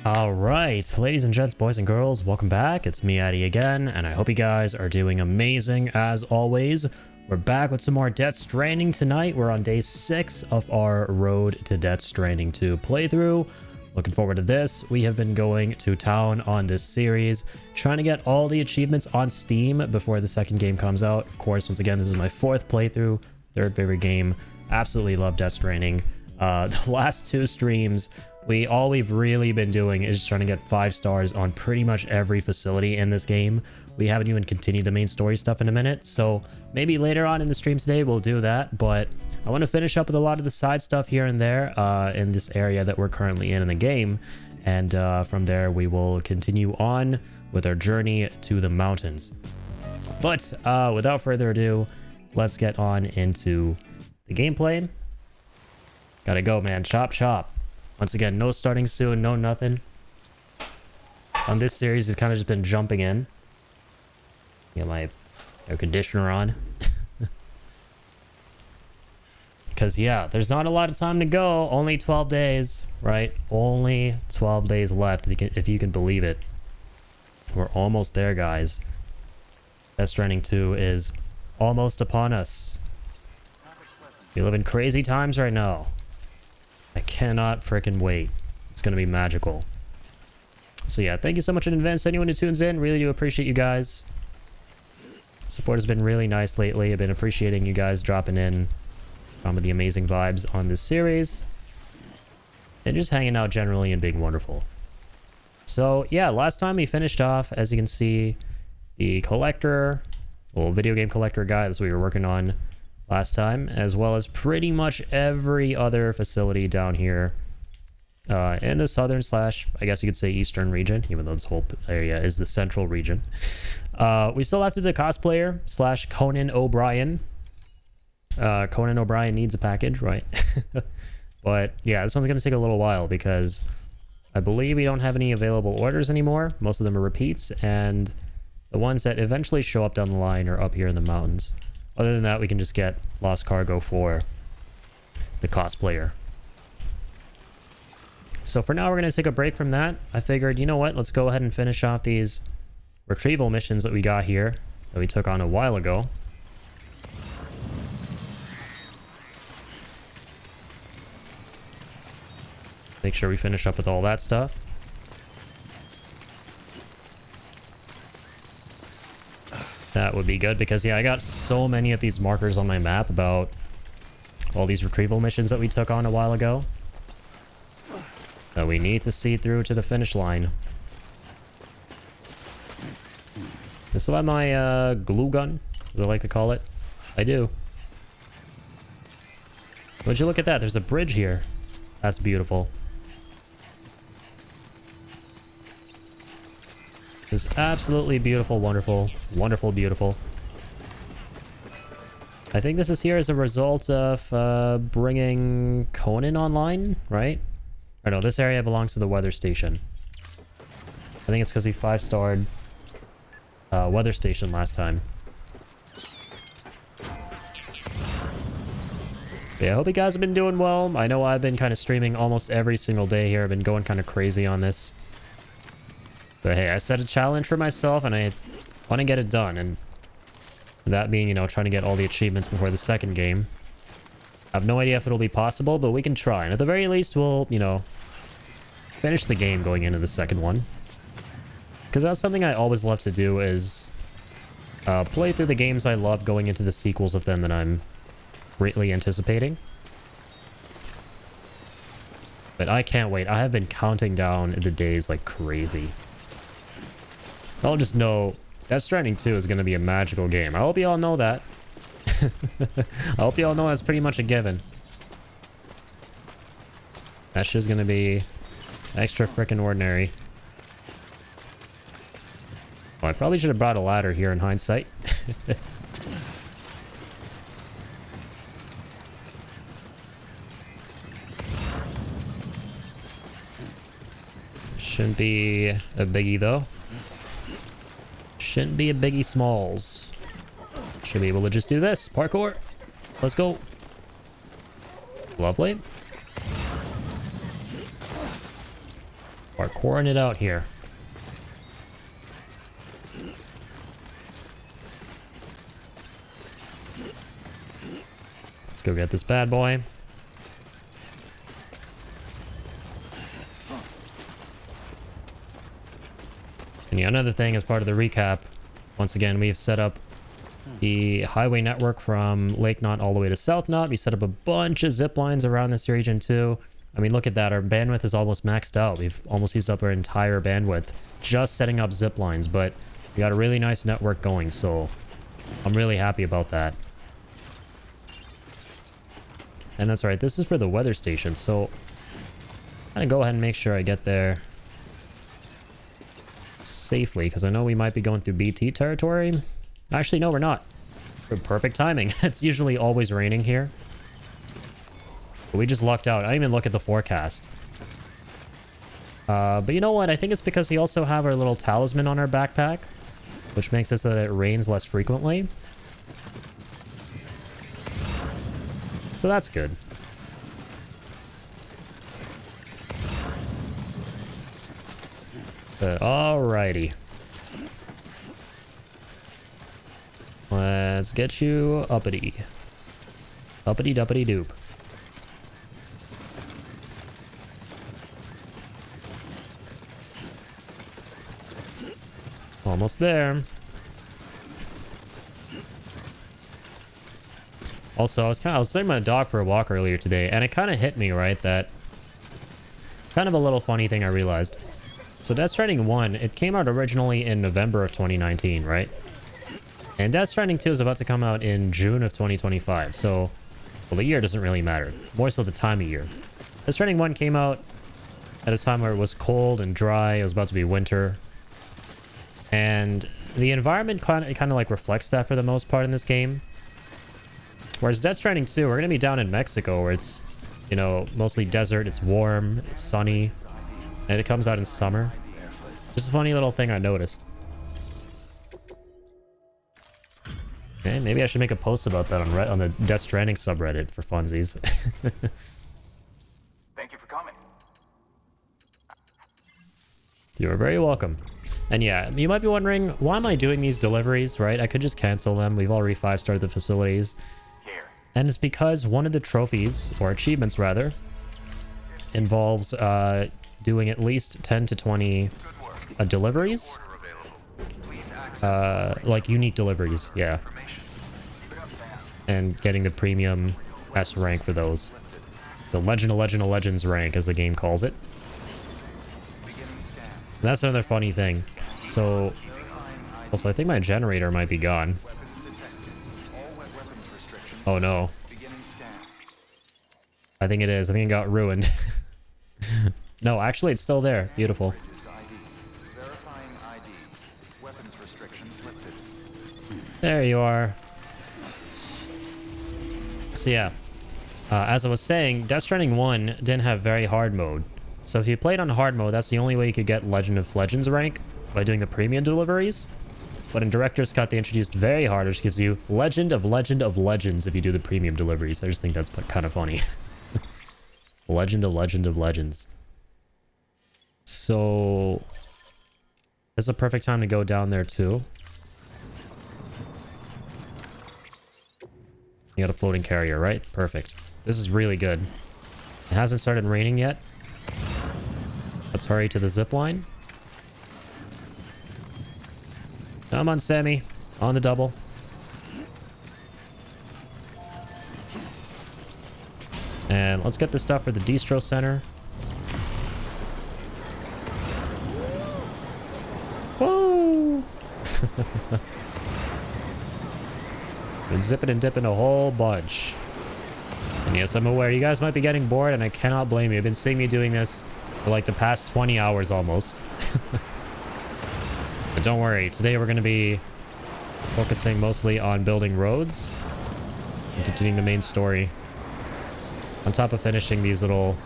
All right, ladies and gents, boys and girls, welcome back. It's me, Addy, again, and I hope you guys are doing amazing as always. We're back with some more Death Stranding tonight. We're on day 6 of our Road to Death Stranding 2 playthrough. Looking forward to this. We have been going to town on this series, trying to get all the achievements on Steam before the second game comes out. Of course, once again, this is my 4th playthrough, 3rd favorite game. Absolutely love Death Stranding. The last 2 streams, all we've really been doing is just trying to get 5 stars on pretty much every facility in this game. We haven't even continued the main story stuff in a minute, so maybe later on in the stream today we'll do that, but I want to finish up with a lot of the side stuff here and there in this area that we're currently in the game, and from there we will continue on with our journey to the mountains. But without further ado, let's get on into the gameplay. Gotta go, man. Chop chop. Once again, no starting soon, no nothing. On this series, we've kind of just been jumping in. Get my air conditioner on. Because, yeah, there's not a lot of time to go. Only 12 days, right? Only 12 days left, if you can believe it. We're almost there, guys. Death Stranding 2 is almost upon us. We live in crazy times right now. I cannot freaking wait. It's going to be magical. So yeah, thank you so much in advance to anyone who tunes in. Really do appreciate you guys. Support has been really nice lately. I've been appreciating you guys dropping in some of the amazing vibes on this series. And just hanging out generally and being wonderful. So yeah, last time we finished off, as you can see, the collector, well, video game collector guy, that's what we were working on last time, as well as pretty much every other facility down here in the southern slash, I guess you could say eastern region, even though this whole area is the central region. We still have to do the cosplayer slash Conan O'Brien. Conan O'Brien needs a package, right? But yeah, this one's going to take a little while because I believe we don't have any available orders anymore. Most of them are repeats, and the ones that eventually show up down the line are up here in the mountains. Other than that, we can just get lost cargo for the cosplayer. So for now, we're going to take a break from that. I figured, you know what? Let's go ahead and finish off these retrieval missions that we got here that we took on a while ago. Make sure we finish up with all that stuff. That would be good because, yeah, I got so many of these markers on my map about all these retrieval missions that we took on a while ago that we need to see through to the finish line. I still have my glue gun, as I like to call it. I do. Would you look at that? There's a bridge here. That's beautiful. It's absolutely beautiful, wonderful, wonderful, beautiful. I think this is here as a result of bringing Conan online, right? Or no, this area belongs to the weather station. I think it's because we 5-starred weather station last time. Yeah, I hope you guys have been doing well. I know I've been kind of streaming almost every single day here. I've been going kind of crazy on this. But hey, I set a challenge for myself and I want to get it done. And that being, you know, trying to get all the achievements before the second game. I have no idea if it'll be possible, but we can try. And at the very least, we'll, you know, finish the game going into the second one. Because that's something I always love to do is play through the games I love going into the sequels of them that I'm greatly anticipating. But I can't wait. I have been counting down the days like crazy. I'll just know Death Stranding 2 is going to be a magical game. I hope you all know that. I hope you all know that's pretty much a given. That shit's going to be extra freaking ordinary. Oh, I probably should have brought a ladder here in hindsight. Shouldn't be a biggie though. Shouldn't be a biggie smalls. Should be able to just do this. Parkour. Let's go. Lovely. Parkouring it out here. Let's go get this bad boy. And yeah, another thing as part of the recap, once again, we've set up the highway network from Lake Knot all the way to South Knot. We set up a bunch of zip lines around this region too. I mean, look at that. Our bandwidth is almost maxed out. We've almost used up our entire bandwidth just setting up zip lines, but we got a really nice network going, so I'm really happy about that. And that's right. This is for the weather station, so I'm gonna go ahead and make sure I get there safely, because I know we might be going through BT territory. Actually, no, we're not. Perfect timing. It's usually always raining here. But we just lucked out. I didn't even look at the forecast. But you know what? I think it's because we also have our little talisman on our backpack, which makes it so that it rains less frequently. So that's good. But alrighty. Let's get you uppity. Uppity duppity doop. Almost there. Also, I was taking my dog for a walk earlier today, and it kind of hit me, right, that kind of a little funny thing I realized. So Death Stranding 1, it came out originally in November of 2019, right? And Death Stranding 2 is about to come out in June of 2025, so, well, the year doesn't really matter. More so the time of year. Death Stranding 1 came out at a time where it was cold and dry. It was about to be winter. And the environment kind of like reflects that for the most part in this game. Whereas Death Stranding 2, we're going to be down in Mexico where it's, you know, mostly desert. It's warm, it's sunny, and it comes out in summer. Just a funny little thing I noticed. Okay, maybe I should make a post about that on the Death Stranding subreddit for funsies. Thank you for coming. You are very welcome. And yeah, you might be wondering, why am I doing these deliveries, right? I could just cancel them. We've already 5-starred the facilities. Here. And it's because one of the trophies, or achievements rather, involves doing at least 10 to 20 deliveries. Like unique deliveries, yeah. And getting the premium S rank for those. The Legend of Legends rank, as the game calls it. And that's another funny thing. So, also I think my generator might be gone. Oh no. I think it is. I think it got ruined. No, actually it's still there. Beautiful. There you are. So yeah, as I was saying, Death Stranding 1 didn't have very hard mode. So if you played on hard mode, that's the only way you could get Legend of Legends rank, by doing the premium deliveries. But in Director's Cut, they introduced very hard, which gives you Legend of Legends if you do the premium deliveries. I just think that's kind of funny. Legend of Legends. So this is a perfect time to go down there too. You got a floating carrier, right? Perfect. This is really good. It hasn't started raining yet. Let's hurry to the zip line. Come on, Sammy. On the double. And let's get the stuff for the distro center. Whoa! Been zipping and dipping a whole bunch. And yes, I'm aware you guys might be getting bored, and I cannot blame you. You've been seeing me doing this for like the past 20 hours almost. But don't worry, today we're going to be focusing mostly on building roads and continuing the main story. On top of finishing these little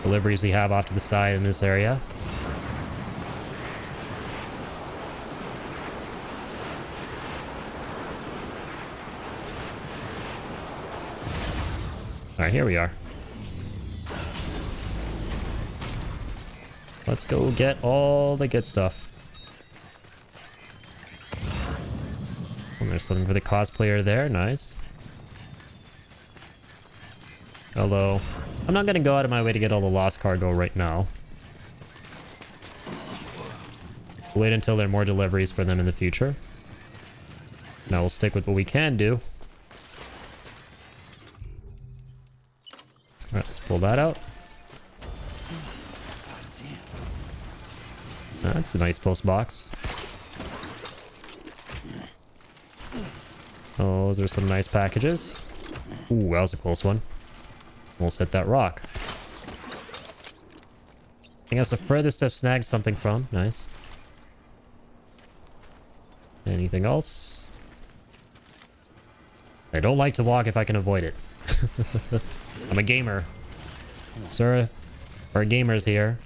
deliveries we have off to the side in this area. Alright, here we are. Let's go get all the good stuff. And there's something for the cosplayer there. Nice. Although, I'm not gonna go out of my way to get all the lost cargo right now. Wait until there are more deliveries for them in the future. Now we'll stick with what we can do. Alright, let's pull that out. That's a nice post box. Oh, those are some nice packages. Ooh, that was a close one. Almost hit that rock. I think that's the furthest I've snagged something from. Nice. Anything else? I don't like to walk if I can avoid it. I'm a gamer. Sir, our gamers here.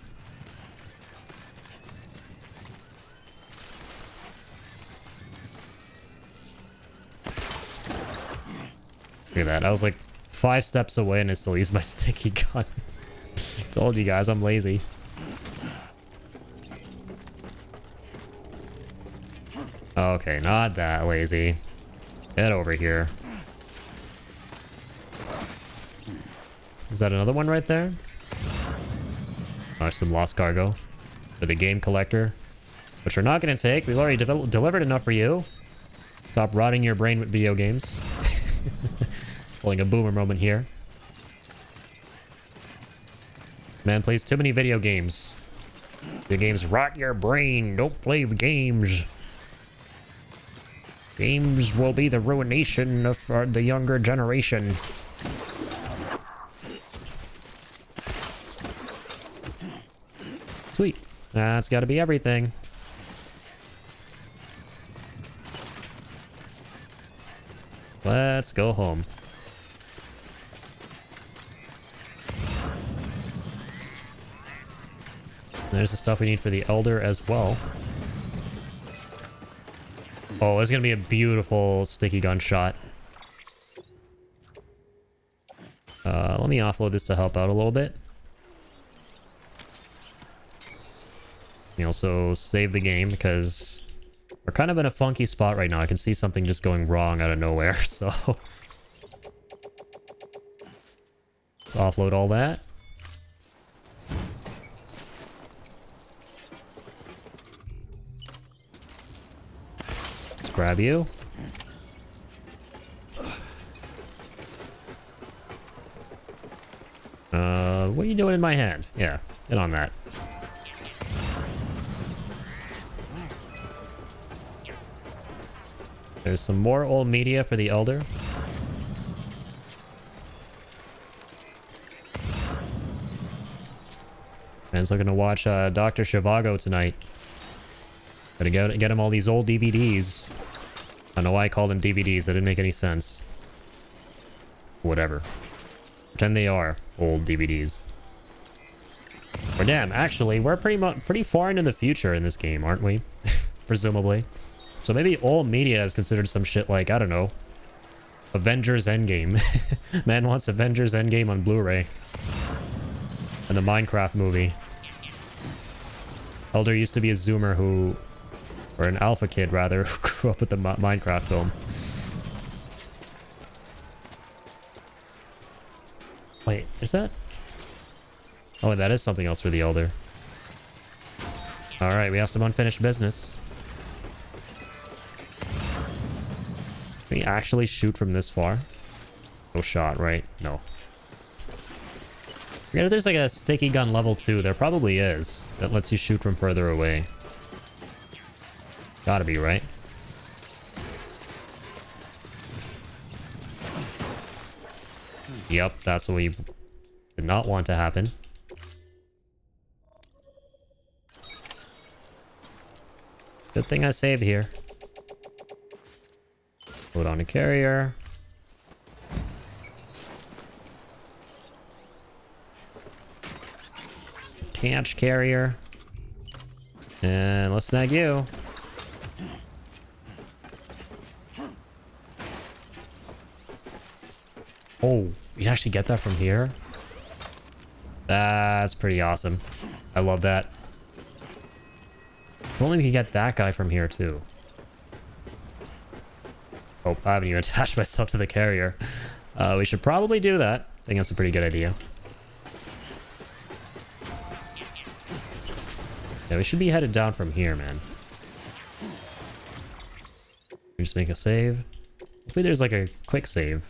Look at that. I was like 5 steps away and I still use my sticky gun. Told you guys, I'm lazy. Okay, not that lazy. Get over here. Is that another one right there? Oh, some lost cargo for the game collector, which we're not going to take. We've already delivered enough for you. Stop rotting your brain with video games. Pulling a boomer moment here. Man plays too many video games. The games rot your brain. Don't play the games. Games will be the ruination of the younger generation. Sweet. That's got to be everything. Let's go home. There's the stuff we need for the Elder as well. Oh, it's going to be a beautiful sticky gun shot. Let me offload this to help out a little bit. We also save the game because we're kind of in a funky spot right now. I can see something just going wrong out of nowhere, so... Let's offload all that. Let's grab you. What are you doing in my hand? Yeah, get on that. There's some more old media for the Elder. Man's looking to watch Dr. Zhivago tonight. Gotta get him all these old DVDs. I don't know why I called them DVDs. That didn't make any sense. Whatever. Pretend they are old DVDs. Or damn, actually, we're pretty far into the future in this game, aren't we? Presumably. So maybe old media is considered some shit like, I don't know, Avengers Endgame. Man wants Avengers Endgame on Blu-ray. And the Minecraft movie. Elder used to be a Zoomer who... Or an alpha kid, rather, who grew up with the Minecraft film. Wait, is that... Oh, that is something else for the Elder. Alright, we have some unfinished business. Can we actually shoot from this far? No shot, right? No. Forget if there's like a sticky gun level 2. There probably is. That lets you shoot from further away. Gotta be, right? Yep, that's what we did not want to happen. Good thing I saved here. Put on a carrier. Catch carrier. And let's snag you. Oh, you can actually get that from here? That's pretty awesome. I love that. If only we could get that guy from here too. Oh, I haven't even attached myself to the carrier. We should probably do that. I think that's a pretty good idea. Yeah, we should be headed down from here, man. We just make a save. Hopefully there's like a quick save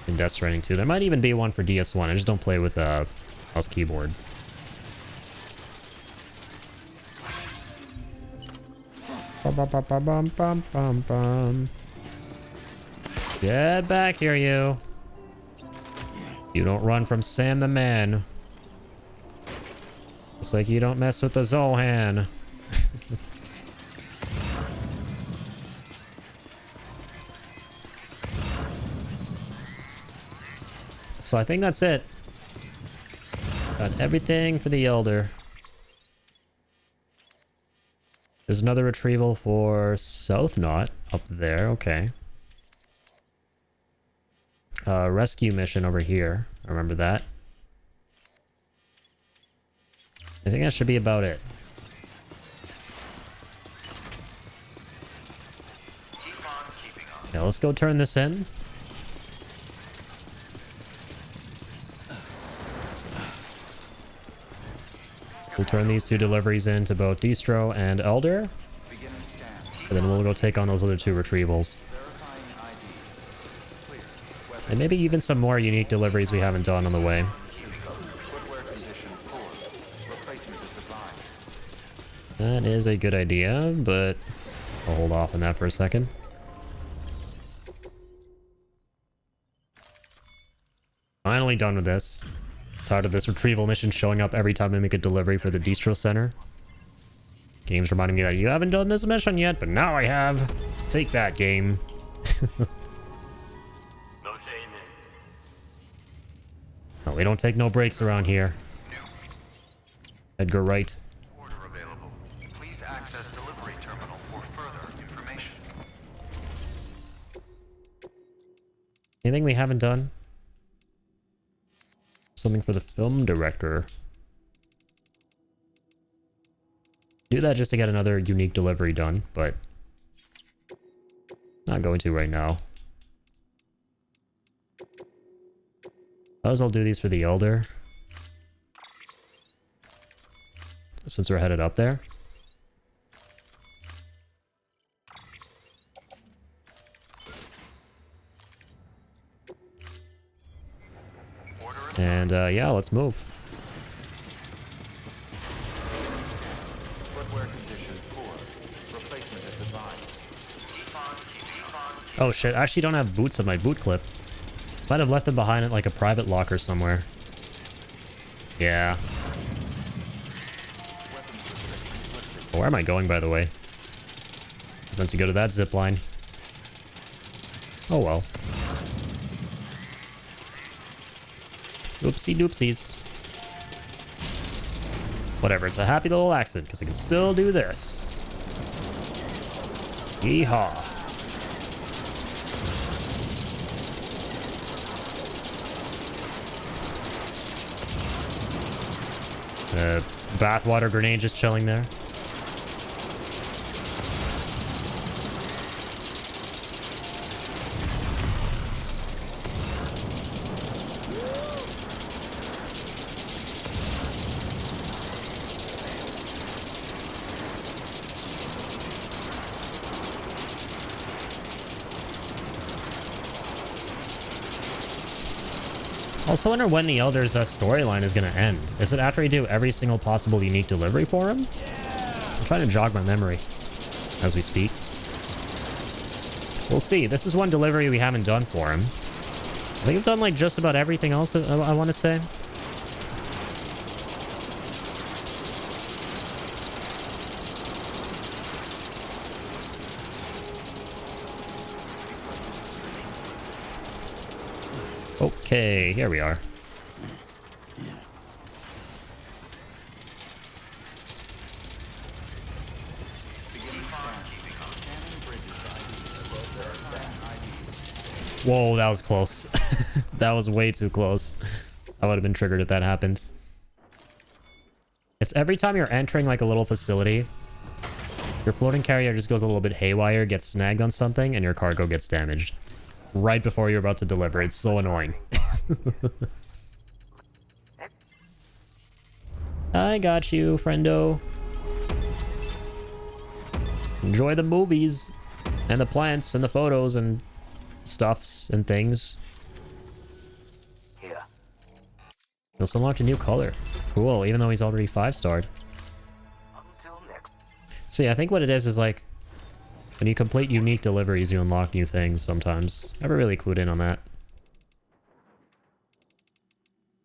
in Death Stranding 2. There might even be one for DS1. I just don't play with mouse keyboard. Get back here, you. You don't run from Sam the Man. It's like you don't mess with the Zohan. So I think that's it. Got everything for the Elder. There's another retrieval for South Knot up there. Okay. Rescue mission over here. I remember that. I think that should be about it. Yeah, let's go turn this in. We'll turn these 2 deliveries into both Distro and Elder. And then we'll go take on those other 2 retrievals. And maybe even some more unique deliveries we haven't done on the way. That is a good idea, but I'll hold off on that for a second. Finally done with this. Tired of this retrieval mission showing up every time I make a delivery for the Distro Center. Game's reminding me that you haven't done this mission yet, but now I have. Take that, game. No, we don't take no breaks around here. Edgar Wright. Order available. Please access delivery terminal for further information. Anything we haven't done? Something for the film director. Do that just to get another unique delivery done, but not going to right now. Might as well do these for the Elder, since we're headed up there. And yeah, let's move. Oh shit, I actually don't have boots on my boot clip. Might have left them behind at like a private locker somewhere. Yeah. Where am I going, by the way? I meant to go to that zip line. Oh well. Oopsie doopsies. Whatever, it's a happy little accident, because I can still do this. Yeehaw. Bathwater grenade just chilling there. Also wonder when the Elder's storyline is going to end. Is it after we do every single possible unique delivery for him? Yeah. I'm trying to jog my memory as we speak. We'll see. This is one delivery we haven't done for him. I think we've done like just about everything else I want to say. Okay, here we are. Whoa, that was close. That was way too close. I would have been triggered if that happened. It's every time you're entering like a little facility Your floating carrier just goes a little bit haywire, gets snagged on something, and your cargo gets damaged. Right before you're about to deliver. It's so annoying. I got you, friendo. Enjoy the movies. And the plants and the photos and stuffs and things. Here. You also unlocked a new color. Cool, even though he's already 5-starred. Until next. See, I think what it is like when you complete unique deliveries, you unlock new things sometimes. Never really clued in on that.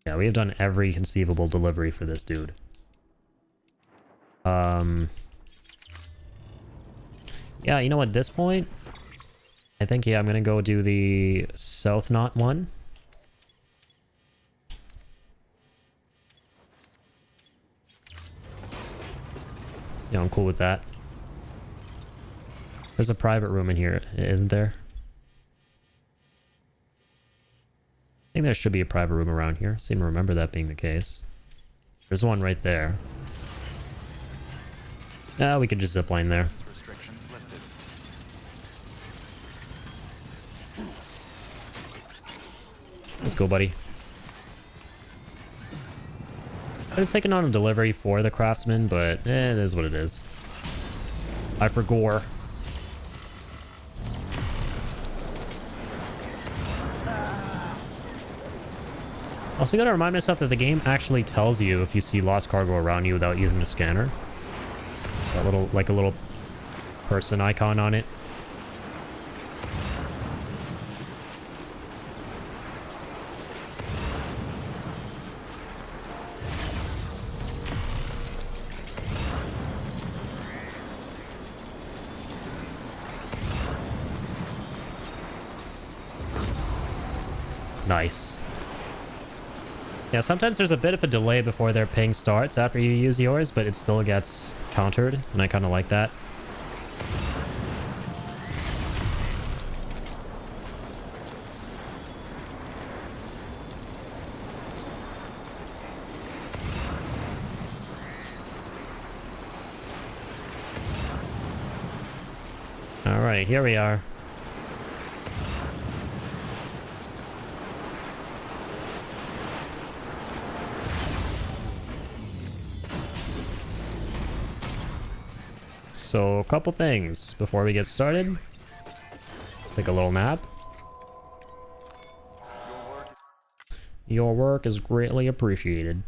Yeah, we have done every conceivable delivery for this dude. Yeah, you know what, at this point, I think, yeah, I'm gonna go do the South Knot one. Yeah, I'm cool with that. There's a private room in here, isn't there? I think there should be a private room around here. Seem to remember that being the case. There's one right there. Ah, we could just zipline there. Restrictions lifted. Let's go, buddy. I'd have taken on a delivery for the craftsman, but it is what it is. I forgore. Also, gotta remind myself that the game actually tells you if you see lost cargo around you without using the scanner. It's got a little, like a little person icon on it. Nice. Yeah, sometimes there's a bit of a delay before their ping starts after you use yours, but it still gets countered, and I kind of like that. Alright, here we are. So, a couple things before we get started. Let's take a little nap. Your work is greatly appreciated.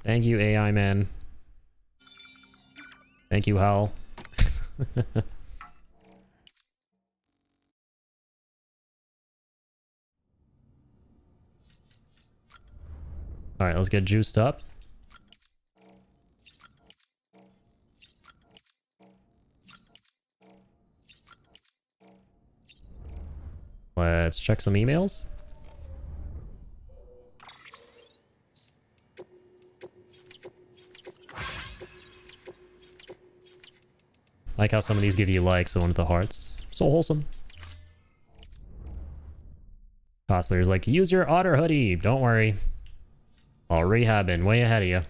Thank you, AI man. Thank you, Hal. Alright, let's get juiced up. Let's check some emails. Like how some of these give you likes, the one with the hearts. So wholesome. Cosplayer's like, use your otter hoodie. Don't worry. I'll rehab in way ahead of you.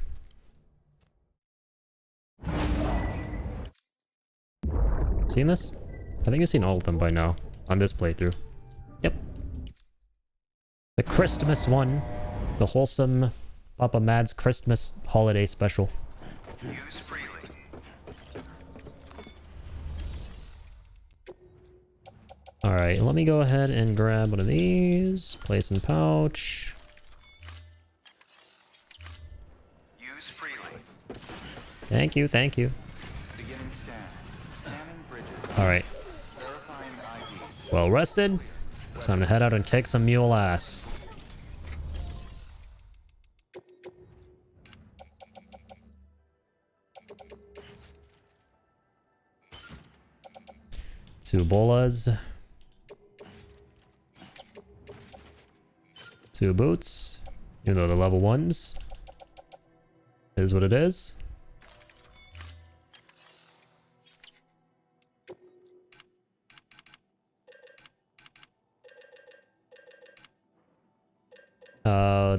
Seen this? I think you've seen all of them by now on this playthrough. Yep. The Christmas one. The wholesome Papa Mad's Christmas holiday special. Use freely. Alright, let me go ahead and grab one of these. Place in pouch. Use freely. Thank you, thank you. Beginning scan. Scanning bridges. Alright. Verifying ID. Well rested. Time to head out and kick some mule ass. Two bolas. Two boots. Even though they're level 1s. Is what it is.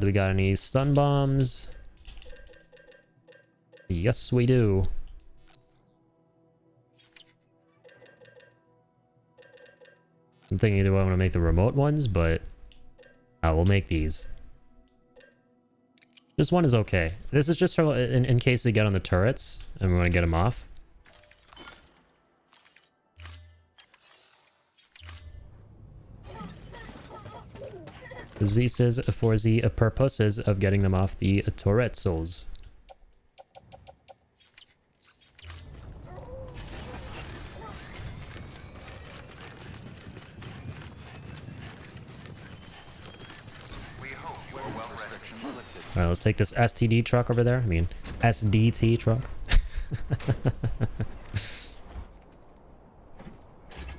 Do we got any stun bombs? Yes, we do. I'm thinking, do I want to make the remote ones? But I will make these. This one is okay. This is just for in case they get on the turrets and we want to get them off. This is for the purposes of getting them off the turrets. Alright, let's take this STD truck over there. I mean, SDT truck.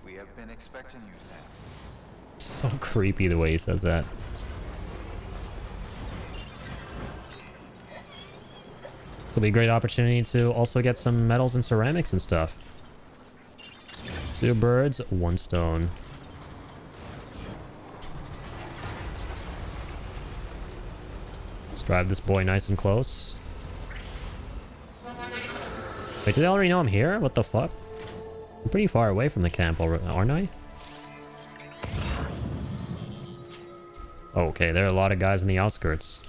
We have been expecting you, Sam. So creepy the way he says that. This will be a great opportunity to also get some metals and ceramics and stuff. 2 birds, 1 stone. Let's drive this boy nice and close. Wait, do they already know I'm here? What the fuck? I'm pretty far away from the camp, aren't I? Okay, there are a lot of guys in the outskirts.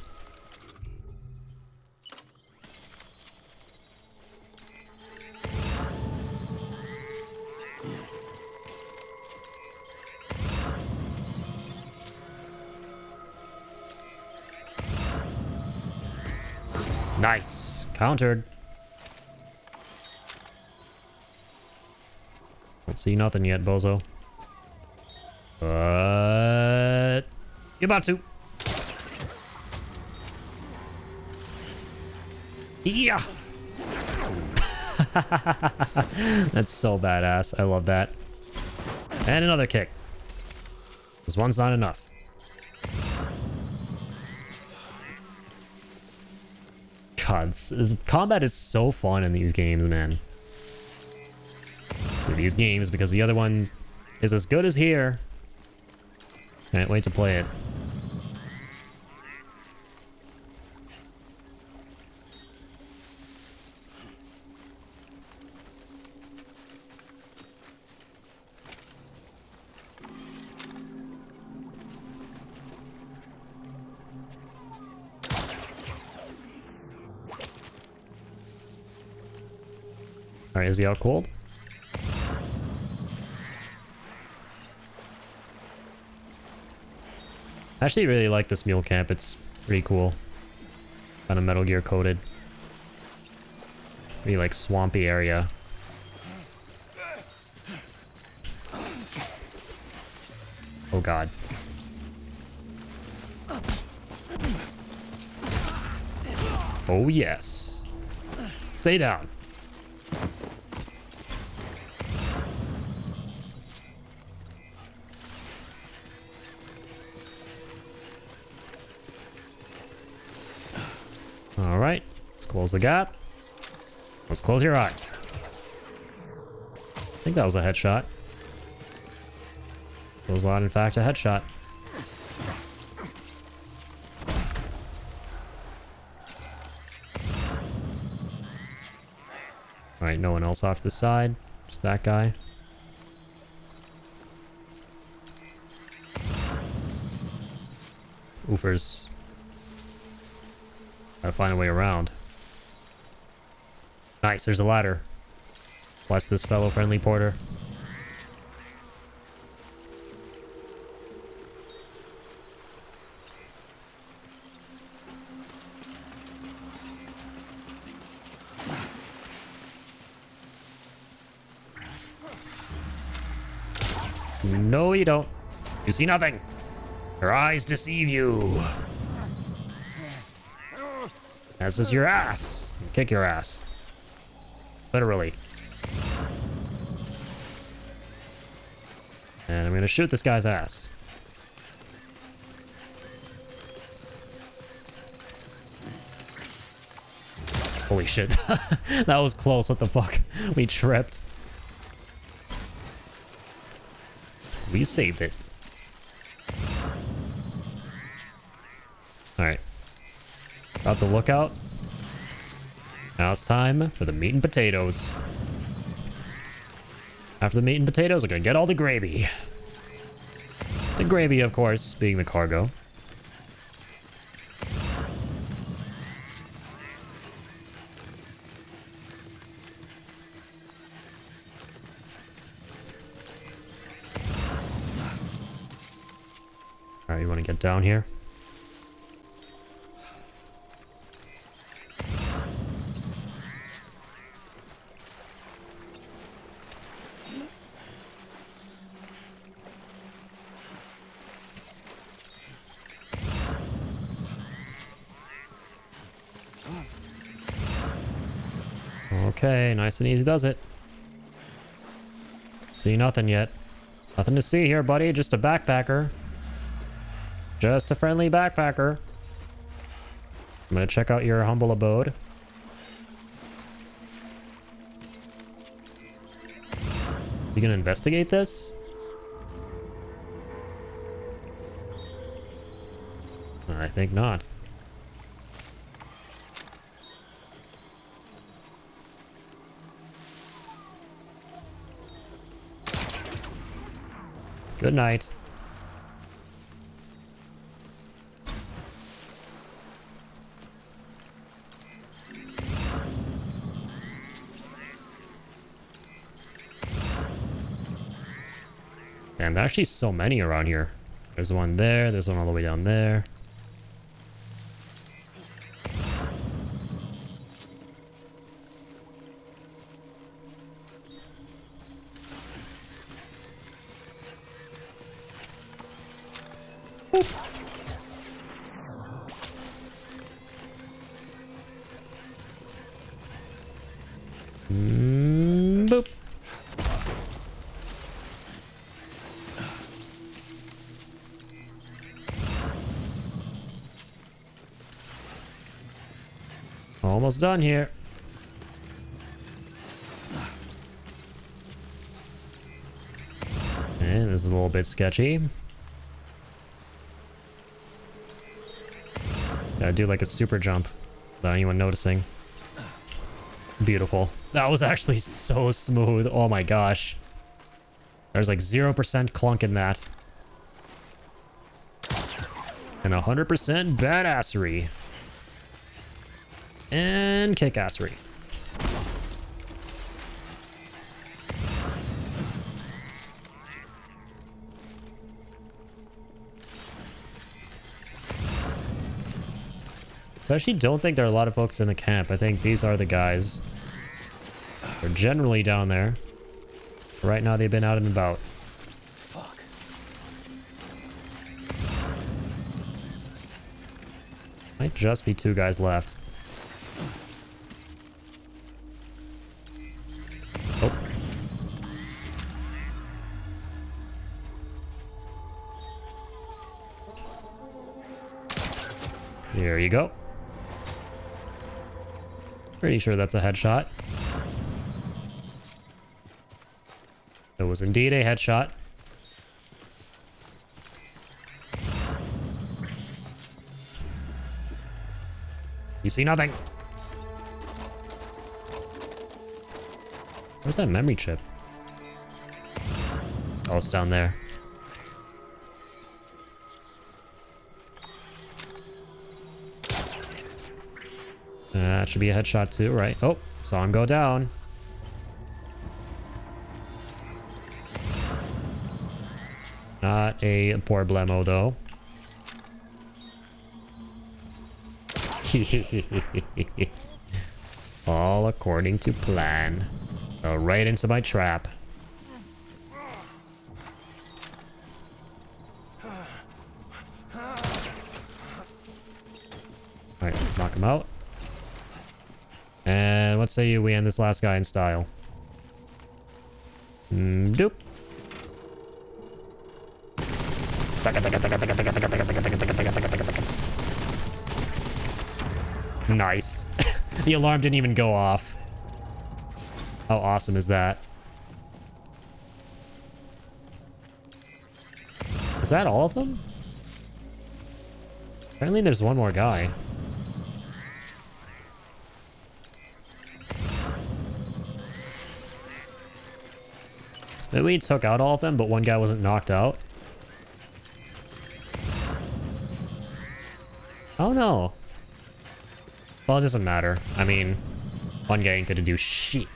Nice. Countered. Don't see nothing yet, bozo. But you're about to. Yeah. That's so badass. I love that. And another kick. This one's not enough. God, combat is so fun in these games, man. So these games, because the other one is as good as here. Can't wait to play it. Alright, is he out cold? I actually really like this mule camp. It's pretty cool. Kind of Metal Gear coated. Pretty like swampy area. Oh god. Oh yes. Stay down. All right, let's close the gap. Let's close your eyes. I think that was a headshot. It was not, in fact, a headshot. All right, no one else off the side. Just that guy. Oofers. Gotta find a way around. Nice, there's a ladder. Bless this fellow friendly porter. No, you don't. You see nothing. Your eyes deceive you. As is your ass. Kick your ass. Literally. And I'm gonna shoot this guy's ass. Holy shit. That was close. What the fuck? We tripped. We saved it. Alright. Got the lookout. Now it's time for the meat and potatoes. After the meat and potatoes, we're gonna get all the gravy. The gravy, of course, being the cargo. Alright, you want to get down here? Okay, nice and easy does it. See nothing yet. Nothing to see here, buddy. Just a backpacker. Just a friendly backpacker. I'm gonna check out your humble abode. You gonna investigate this? I think not. Good night. Damn, there's actually so many around here. There's one there, there's one all the way down there. Boop. Almost done here. And this is a little bit sketchy. Gotta do like a super jump without anyone noticing. Beautiful. That was actually so smooth. Oh my gosh. There's like 0% clunk in that. And 100% badassery. And kickassery. So I actually don't think there are a lot of folks in the camp. I think these are the guys. They're generally down there. Right now they've been out and about. Fuck. Might just be 2 guys left. Oh. There you go. Pretty sure that's a headshot. It was indeed a headshot. You see nothing. Where's that memory chip? Oh, it's down there. That should be a headshot too, right? Oh, saw him go down. Not a problemo though. All according to plan. Right into my trap. Alright, let's knock him out. And what say you we end this last guy in style? Doop. Nice. The alarm didn't even go off. How awesome is that? Is that all of them? Apparently there's one more guy. Maybe we took out all of them, but one guy wasn't knocked out. don't know. Well, it doesn't matter. I mean, one guy ain't gonna do shit.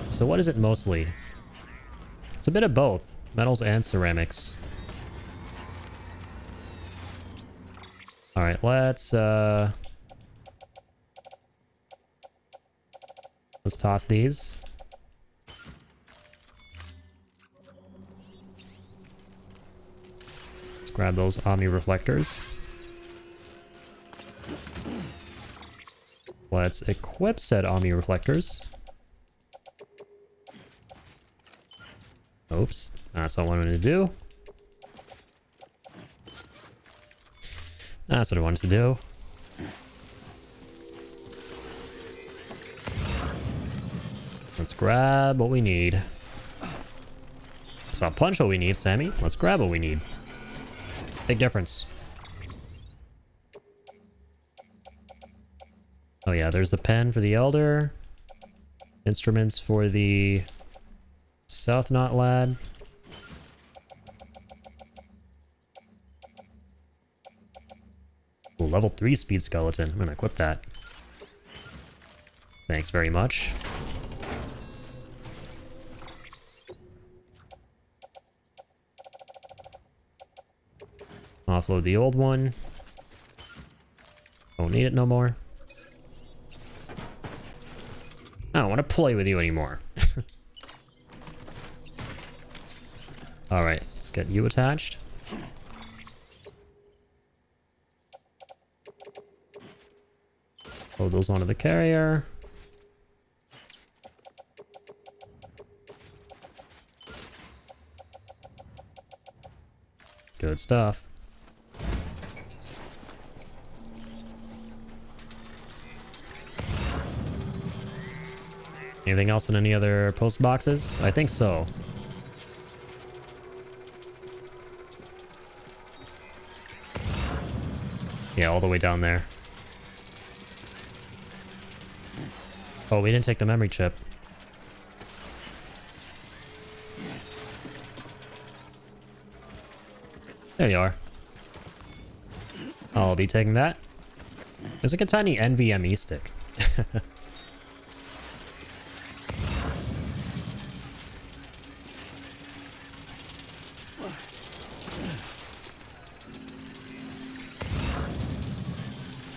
So what is it mostly? It's a bit of both. Metals and ceramics. Alright, let's toss these. Let's grab those Omni reflectors. Let's equip said Omni reflectors. Oops, that's not what I wanted to do. That's what I wanted to do. Let's grab what we need. Let's not punch what we need, Sammy. Let's grab what we need. Big difference. Oh yeah, there's the pen for the Elder. Instruments for the South Knot Lad. Ooh, level 3 speed skeleton. I'm gonna equip that. Thanks very much. Offload the old one. Don't need it no more. I don't want to play with you anymore. Alright, let's get you attached. Load those onto the carrier. Good stuff. Anything else in any other post boxes? I think so. Yeah, all the way down there. Oh, we didn't take the memory chip. There you are. I'll be taking that. There's like a tiny NVMe stick.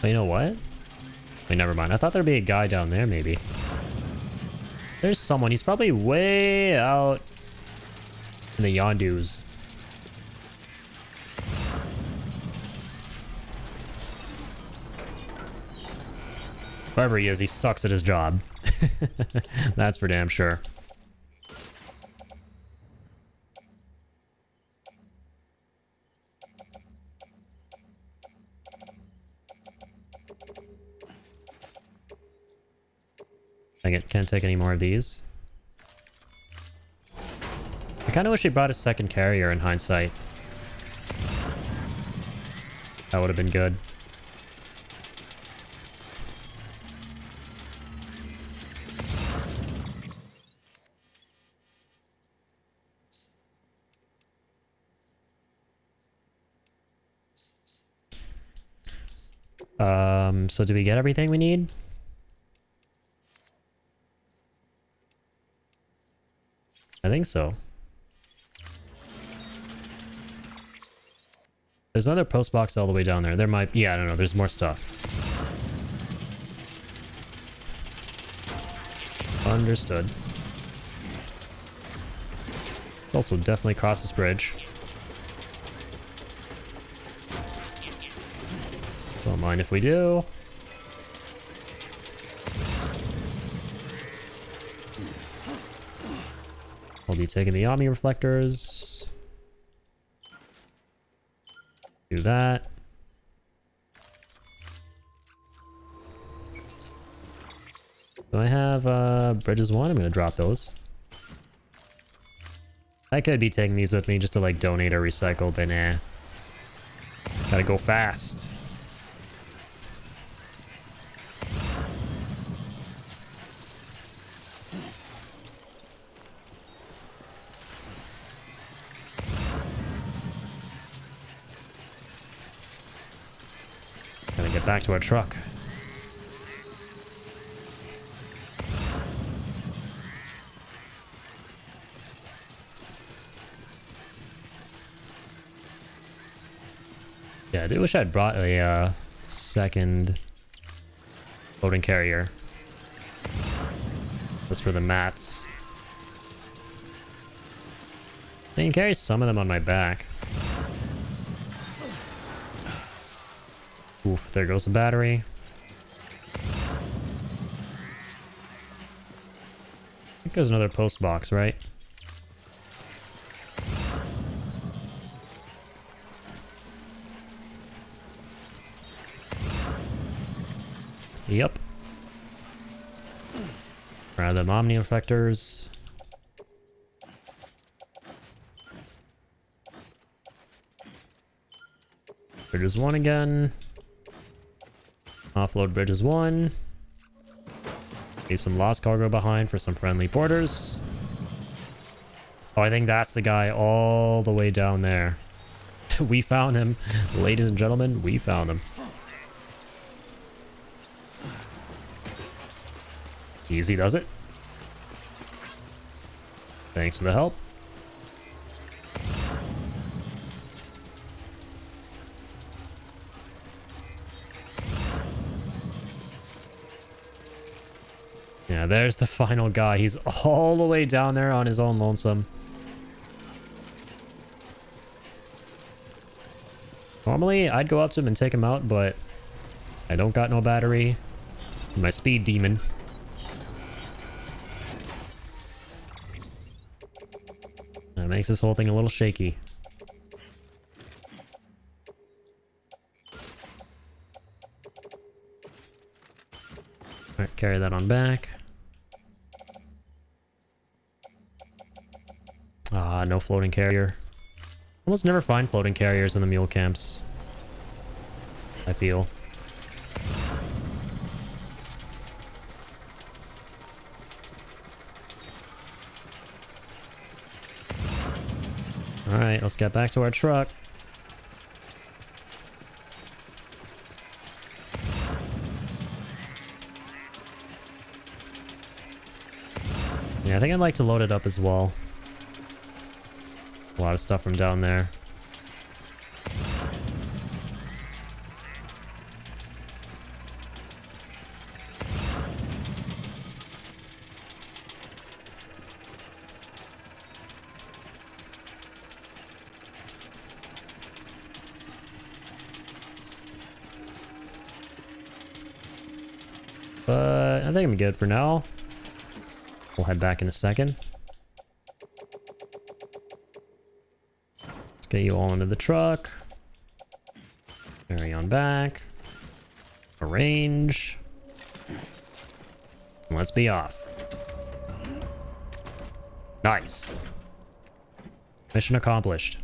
You know what? Wait, never mind. I thought there'd be a guy down there, maybe. There's someone. He's probably way out in the Yondus. Wherever he is, he sucks at his job. That's for damn sure. I can't take any more of these. I kind of wish he brought a second carrier in hindsight. That would have been good. So did we get everything we need? I think so. There's another post box all the way down there. There might... Yeah, I don't know. There's more stuff. Understood. It's also definitely across this bridge. Don't mind if we do. I'll be taking the Omni reflectors. Do that. So I have bridges 1. I'm going to drop those. I could be taking these with me just to like donate or recycle, but nah. Gotta go fast. Back to our truck. Yeah, I do wish I'd brought a second floating carrier. Just for the mats. I can carry some of them on my back. Oof, there goes the battery. I think there's another post box, right? Yep. Grab them Omni effectors. Bridges 1 again. Offload bridges 1. Leave some lost cargo behind for some friendly porters. Oh, I think that's the guy all the way down there. We found him. Ladies and gentlemen, we found him. Easy does it. Thanks for the help. Yeah, there's the final guy. He's all the way down there on his own lonesome. Normally, I'd go up to him and take him out, but I don't got no battery. My speed demon. That makes this whole thing a little shaky. Alright, carry that on back. Ah, no floating carrier. Almost never find floating carriers in the mule camps, I feel. Alright, let's get back to our truck. Yeah, I think I'd like to load it up as well. A lot of stuff from down there. But I think I'm good for now. We'll head back in a second. Let's get you all into the truck. Carry on back. Arrange. And let's be off. Nice. Mission accomplished.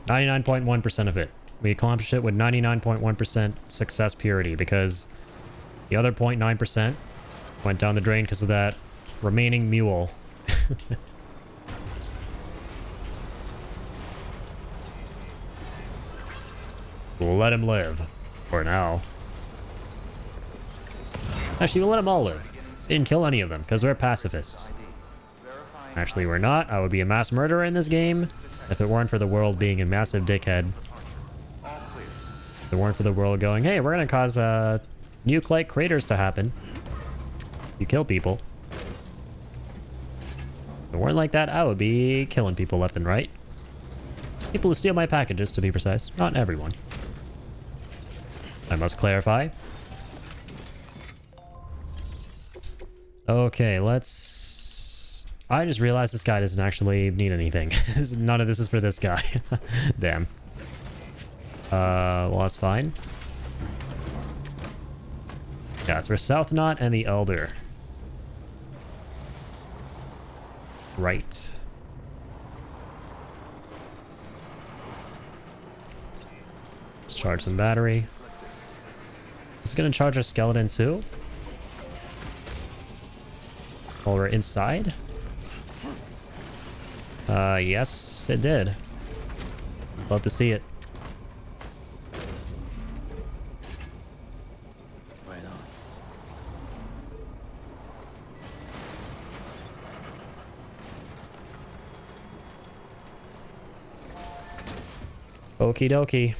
99.1% of it. We accomplished it with 99.1% success purity because the other 0.9% went down the drain because of that remaining mule. We'll let him live. For now. Actually, we'll let them all live. Didn't kill any of them because we're pacifists. Actually, we're not. I would be a mass murderer in this game if it weren't for the world being a massive dickhead. If it weren't for the world going, hey, we're going to cause nuke-like craters to happen. You kill people. If it weren't like that, I would be killing people left and right. People who steal my packages, to be precise. Not everyone. I must clarify. Okay, let's... I just realized this guy doesn't actually need anything. None of this is for this guy. Damn. Well, that's fine. Yeah, it's for South Knot and the Elder. Right. Let's charge some battery. Is it going to charge our skeleton too? While we're inside? Yes, it did. Love to see it. Okie dokie.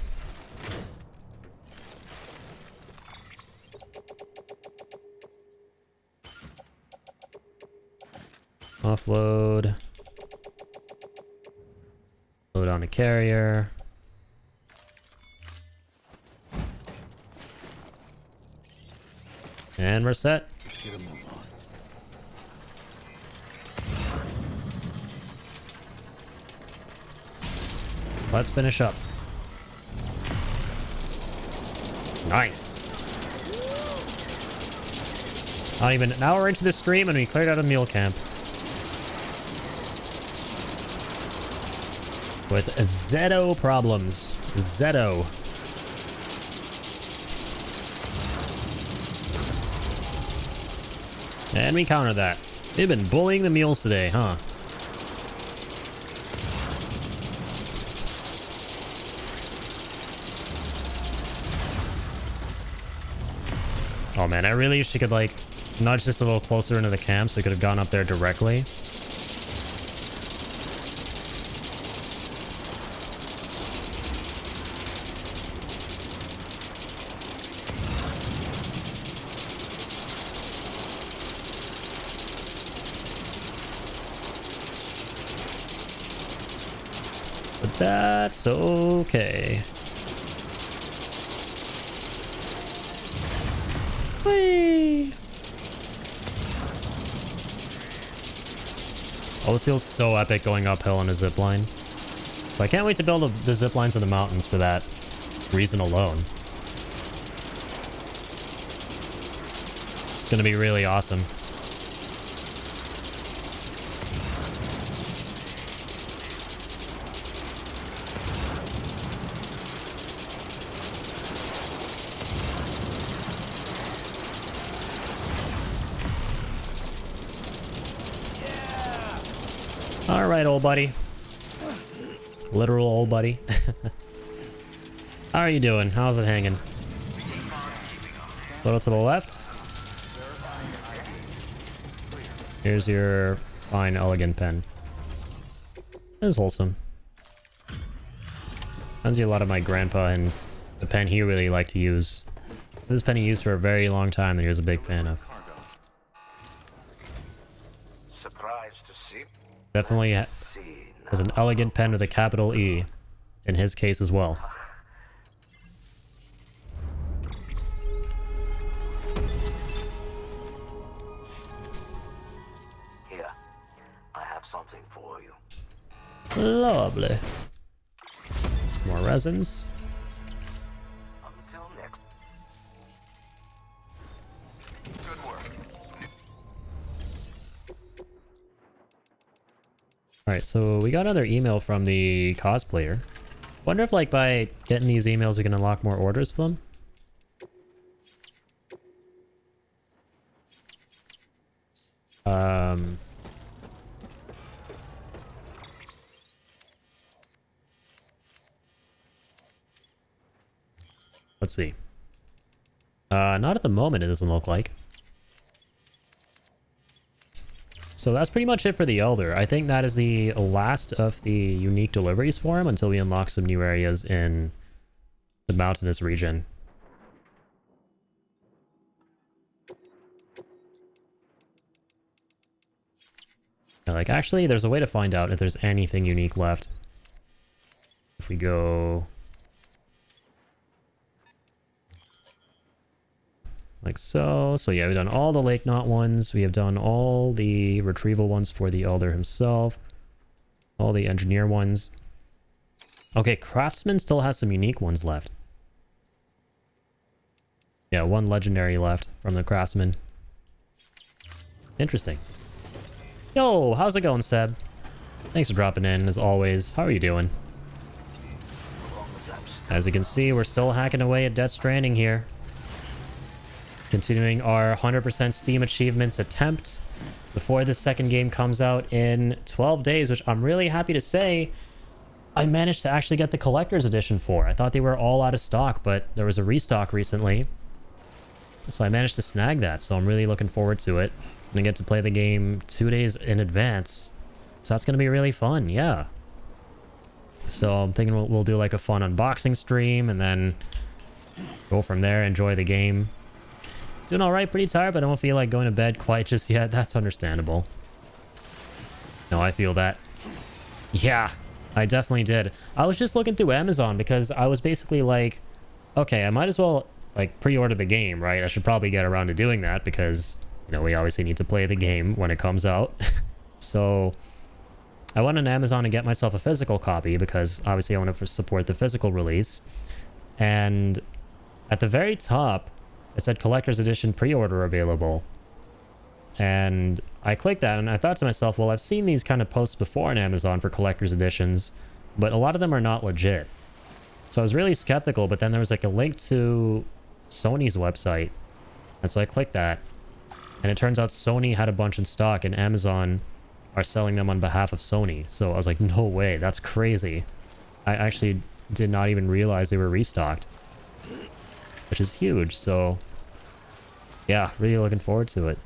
Offload. Load on a carrier. And we're set. Let's finish up. Nice. Not even an hour into the stream and we cleared out a mule camp. With Zeto problems. Zeto. And we counter that. They've been bullying the mules today, huh? Oh man, I really wish you could like nudge this a little closer into the camp so I could have gone up there directly. But that's okay. Whee! Oh, this feels so epic going uphill on a zipline. So I can't wait to build the ziplines in the mountains for that reason alone. It's gonna be really awesome. All right, old buddy. Literal old buddy. How are you doing? How's it hanging? A little to the left. Here's your fine, elegant pen. That is wholesome. Reminds me a lot of my grandpa and the pen he really liked to use. This pen he used for a very long time that he was a big fan of. Surprised to see. Definitely was an elegant pen with a capital E in his case as well. Here, I have something for you. Lovely. More resins. Until next. Good work. Alright, so we got another email from the cosplayer. Wonder if, like, by getting these emails we can unlock more orders from them? Let's see. Not at the moment, it doesn't look like. So that's pretty much it for the Elder. I think that is the last of the unique deliveries for him until we unlock some new areas in the mountainous region. Yeah, like, actually, there's a way to find out if there's anything unique left. If we go... like so. So yeah, we've done all the Lake Knot ones. We have done all the retrieval ones for the Elder himself. All the engineer ones. Okay, Craftsman still has some unique ones left. Yeah, one legendary left from the Craftsman. Interesting. Yo, how's it going, Seb? Thanks for dropping in, as always. How are you doing? As you can see, we're still hacking away at Death Stranding here. Continuing our 100% Steam achievements attempt before the second game comes out in 12 days, which I'm really happy to say I managed to actually get the collector's edition for. I thought they were all out of stock, but there was a restock recently. So I managed to snag that, so I'm really looking forward to it. I'm gonna get to play the game 2 days in advance. So that's gonna be really fun, yeah. So I'm thinking we'll do like a fun unboxing stream and then go from there, enjoy the game. Doing alright, pretty tired, but I don't feel like going to bed quite just yet. That's understandable. No, I feel that. Yeah, I definitely did. I was just looking through Amazon because I was basically like, okay, I might as well like pre-order the game, right? I should probably get around to doing that because, you know, we obviously need to play the game when it comes out. So I went on Amazon to get myself a physical copy because obviously I want to support the physical release. And at the very top, it said collector's edition pre-order available. And I clicked that and I thought to myself, well, I've seen these kind of posts before on Amazon for collector's editions, but a lot of them are not legit. So I was really skeptical, but then there was like a link to Sony's website. And so I clicked that. And it turns out Sony had a bunch in stock and Amazon are selling them on behalf of Sony. So I was like, no way, that's crazy. I actually did not even realize they were restocked, which is huge. So yeah, really looking forward to it.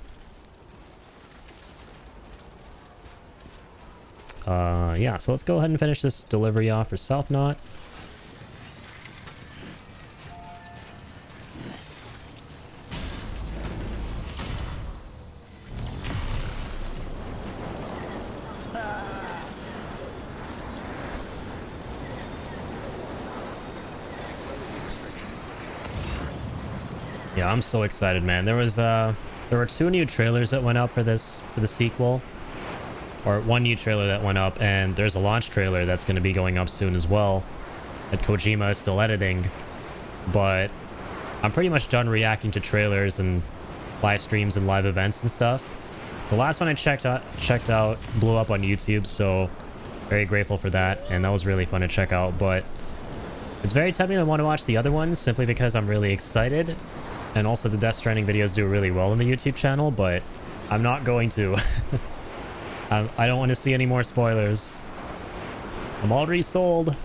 Yeah, so let's go ahead and finish this delivery off for South Knot. Yeah, I'm so excited, man. There were 2 new trailers that went up for the sequel. Or 1 new trailer that went up, and there's a launch trailer that's going to be going up soon as well that Kojima is still editing. But I'm pretty much done reacting to trailers and live streams and live events and stuff. The last one I checked out blew up on YouTube, so very grateful for that, and that was really fun to check out. But it's very tempting to want to watch the other ones simply because I'm really excited, and also the Death Stranding videos do really well on the YouTube channel, but I'm not going to. I don't want to see any more spoilers. I'm already sold.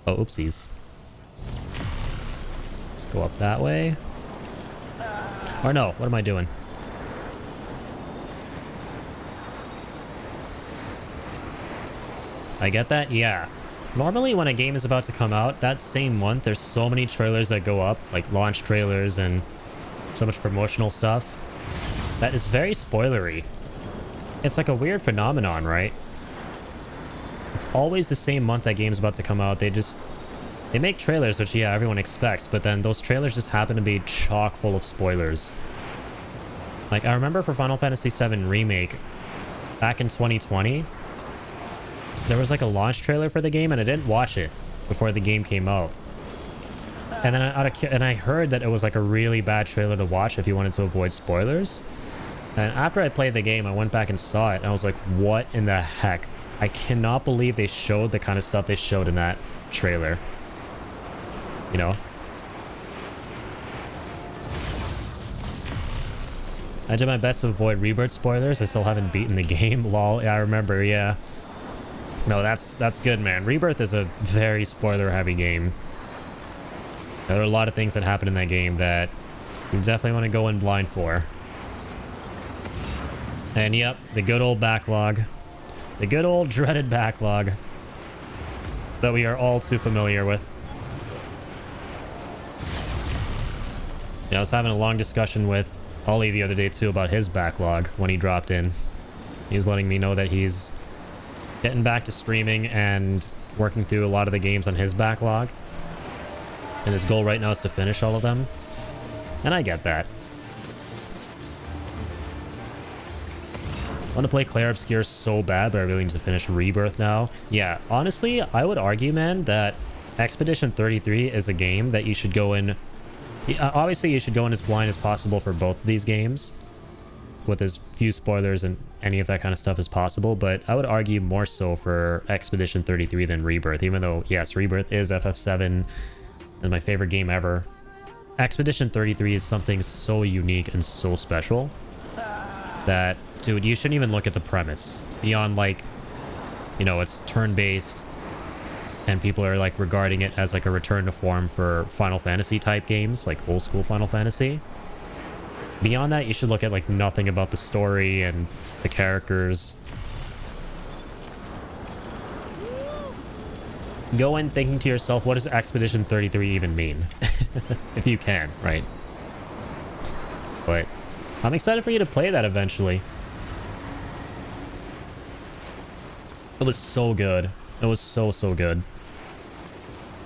Oh, oopsies. Let's go up that way. Or no, what am I doing? I get that? Yeah. Normally when a game is about to come out, that same month, there's so many trailers that go up, like launch trailers and so much promotional stuff. That is very spoilery. It's like a weird phenomenon, right? It's always the same month that game's about to come out. They make trailers, which yeah, everyone expects, but then those trailers just happen to be chock full of spoilers. Like I remember for Final Fantasy VII Remake, back in 2020, there was like a launch trailer for the game and I didn't watch it before the game came out. And then I heard that it was like a really bad trailer to watch if you wanted to avoid spoilers. And after I played the game, I went back and saw it, and I was like, what in the heck? I cannot believe they showed the kind of stuff they showed in that trailer. You know? I did my best to avoid Rebirth spoilers. I still haven't beaten the game. Lol. Yeah, I remember, yeah. No, that's good, man. Rebirth is a very spoiler-heavy game. There are a lot of things that happen in that game that you definitely want to go in blind for. And yep, the good old backlog. The good old dreaded backlog that we are all too familiar with. Yeah, I was having a long discussion with Ollie the other day too about his backlog when he dropped in. He was letting me know that he's getting back to streaming and working through a lot of the games on his backlog. And his goal right now is to finish all of them. And I get that. I want to play Clair Obscur so bad, but I really need to finish Rebirth now. Yeah, honestly, I would argue, man, that Expedition 33 is a game that you should go in... Obviously, you should go in as blind as possible for both of these games, with as few spoilers and any of that kind of stuff as possible, but I would argue more so for Expedition 33 than Rebirth, even though, yes, Rebirth is FF7 and my favorite game ever. Expedition 33 is something so unique and so special that, dude, you shouldn't even look at the premise. Beyond, like, you know, it's turn-based, and people are, like, regarding it as, like, a return to form for Final Fantasy-type games, like old-school Final Fantasy. Beyond that, you should look at, like, nothing about the story and the characters. Go in thinking to yourself, what does Expedition 33 even mean? If you can, right? But I'm excited for you to play that eventually. It was so good. It was so, so good.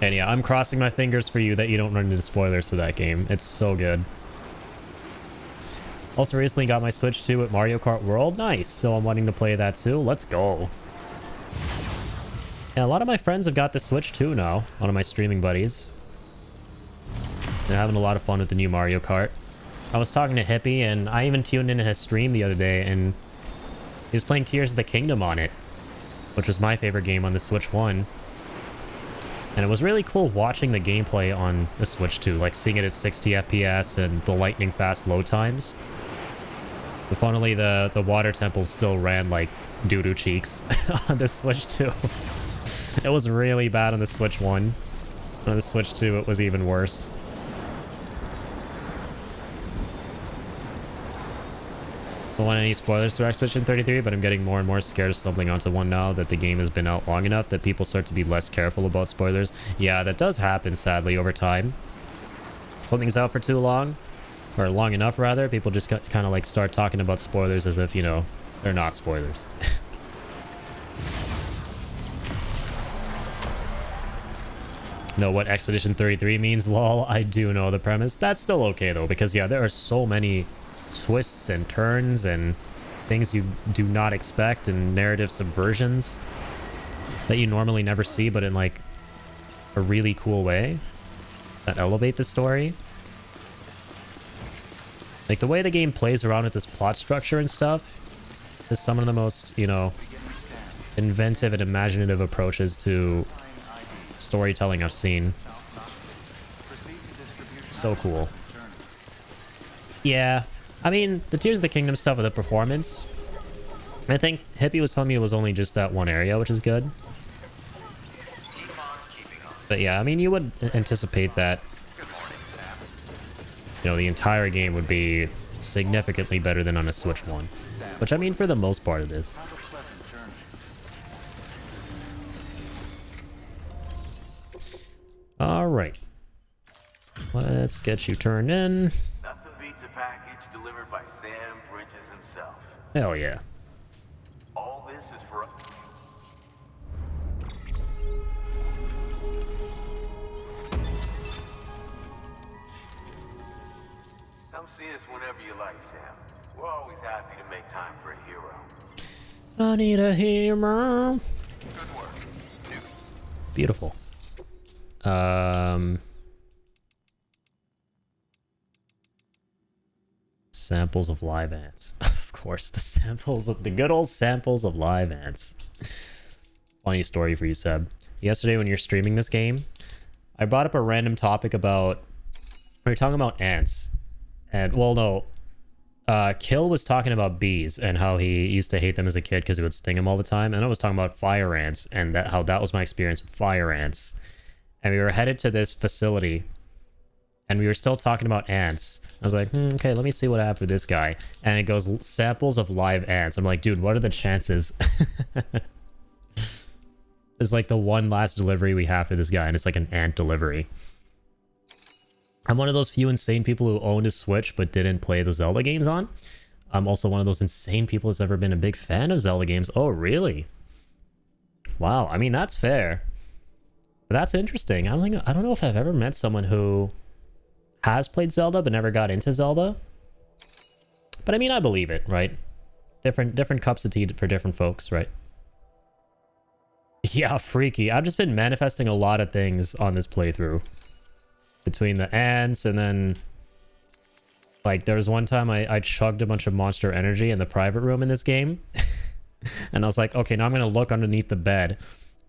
And yeah, I'm crossing my fingers for you that you don't run into spoilers for that game. It's so good. Also recently got my Switch 2 at Mario Kart World. Nice. So I'm wanting to play that too. Let's go. Yeah, a lot of my friends have got the Switch 2 now. One of my streaming buddies. They're having a lot of fun with the new Mario Kart. I was talking to Hippie, and I even tuned into his stream the other day, and he was playing Tears of the Kingdom on it, which was my favorite game on the Switch 1. And it was really cool watching the gameplay on the Switch 2, like seeing it at 60 FPS and the lightning fast load times. But funnily, the water temples still ran like doo-doo cheeks on the Switch 2. It was really bad on the Switch 1. On the Switch 2, it was even worse. Don't want any spoilers for Expedition 33, but I'm getting more and more scared of stumbling onto one now that the game has been out long enough that people start to be less careful about spoilers. Yeah, that does happen, sadly, over time. Something's out for too long, or long enough, rather, people just kind of like start talking about spoilers as if, you know, they're not spoilers. Know what Expedition 33 means, lol? I do know the premise. That's still okay, though, because, yeah, there are so many twists and turns and things you do not expect and narrative subversions that you normally never see, but in like a really cool way that elevate the story. Like the way the game plays around with this plot structure and stuff is some of the most, you know, inventive and imaginative approaches to storytelling I've seen. So cool. Yeah. I mean, the Tears of the Kingdom stuff with the performance, I think Hippie was telling me it was only just that one area, which is good. But yeah, I mean, you would anticipate that, you know, the entire game would be significantly better than on a Switch 1. Which, I mean, for the most part it is. Alright. Let's get you turned in. Nothing beats a package delivered by Sam Bridges himself. Hell yeah. All this is for... Come see us whenever you like, Sam. We're always happy to make time for a hero. I need a hero. Good work. Beautiful. Samples of live ants. Of course, the good old samples of live ants. Funny story for you, Seb. Yesterday when you're streaming this game, I brought up a random topic about... We were talking about ants. And, well, no. Kill was talking about bees and how he used to hate them as a kid because it would sting him all the time. And I was talking about fire ants and how that was my experience with fire ants. And we were headed to this facility and we were still talking about ants. I was like, okay, let me see what I have for this guy. And it goes, samples of live ants. I'm like, dude, what are the chances? It's like the one last delivery we have for this guy, and it's like an ant delivery. I'm one of those few insane people who owned a Switch but didn't play the Zelda games on. I'm also one of those insane people that's ever been a big fan of Zelda games. Oh, really? Wow, I mean, that's fair. But that's interesting. I don't know if I've ever met someone who has played Zelda but never got into Zelda. But I mean, I believe it, right? Different cups of tea for different folks, right? Yeah, freaky. I've just been manifesting a lot of things on this playthrough. Between the ants and then... Like, there was one time I chugged a bunch of Monster Energy in the private room in this game. And I was like, okay, now I'm going to look underneath the bed.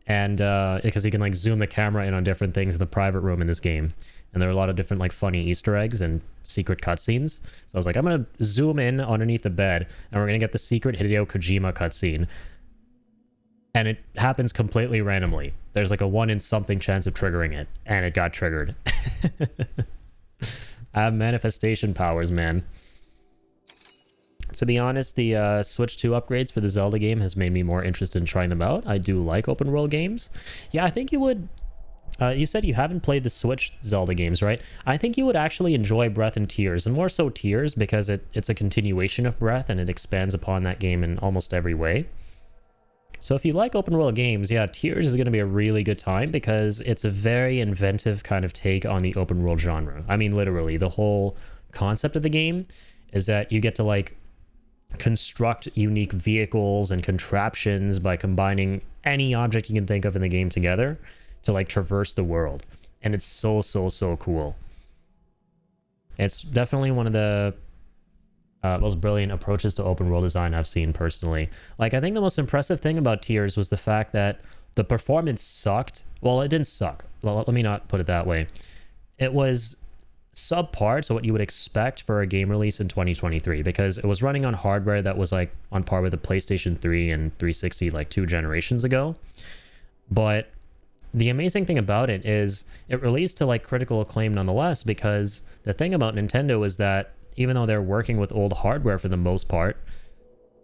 And, because you can, like, zoom the camera in on different things in the private room in this game. And there are a lot of different, like, funny Easter eggs and secret cutscenes. So I was like, I'm going to zoom in underneath the bed, and we're going to get the secret Hideo Kojima cutscene. And it happens completely randomly. There's, like, a 1 in something chance of triggering it. And it got triggered. I have manifestation powers, man. To be honest, the Switch 2 upgrades for the Zelda game has made me more interested in trying them out. I do like open world games. Yeah, I think you would... you said you haven't played the Switch Zelda games, right? I think you would actually enjoy Breath and Tears, and more so Tears because it's a continuation of Breath and it expands upon that game in almost every way. So if you like open world games, yeah, Tears is going to be a really good time because it's a very inventive kind of take on the open world genre. I mean, literally, the whole concept of the game is that you get to like construct unique vehicles and contraptions by combining any object you can think of in the game together to like traverse the world, and it's so cool. It's definitely one of the most brilliant approaches to open world design I've seen personally. Like, I think the most impressive thing about Tears was the fact that the performance sucked. Well, it didn't suck. Let me not put it that way. It was subpar to what you would expect for a game release in 2023 because it was running on hardware that was like on par with the PlayStation 3 and 360 like 2 generations ago. But the amazing thing about it is it released to like critical acclaim nonetheless, because the thing about Nintendo is that even though they're working with old hardware for the most part,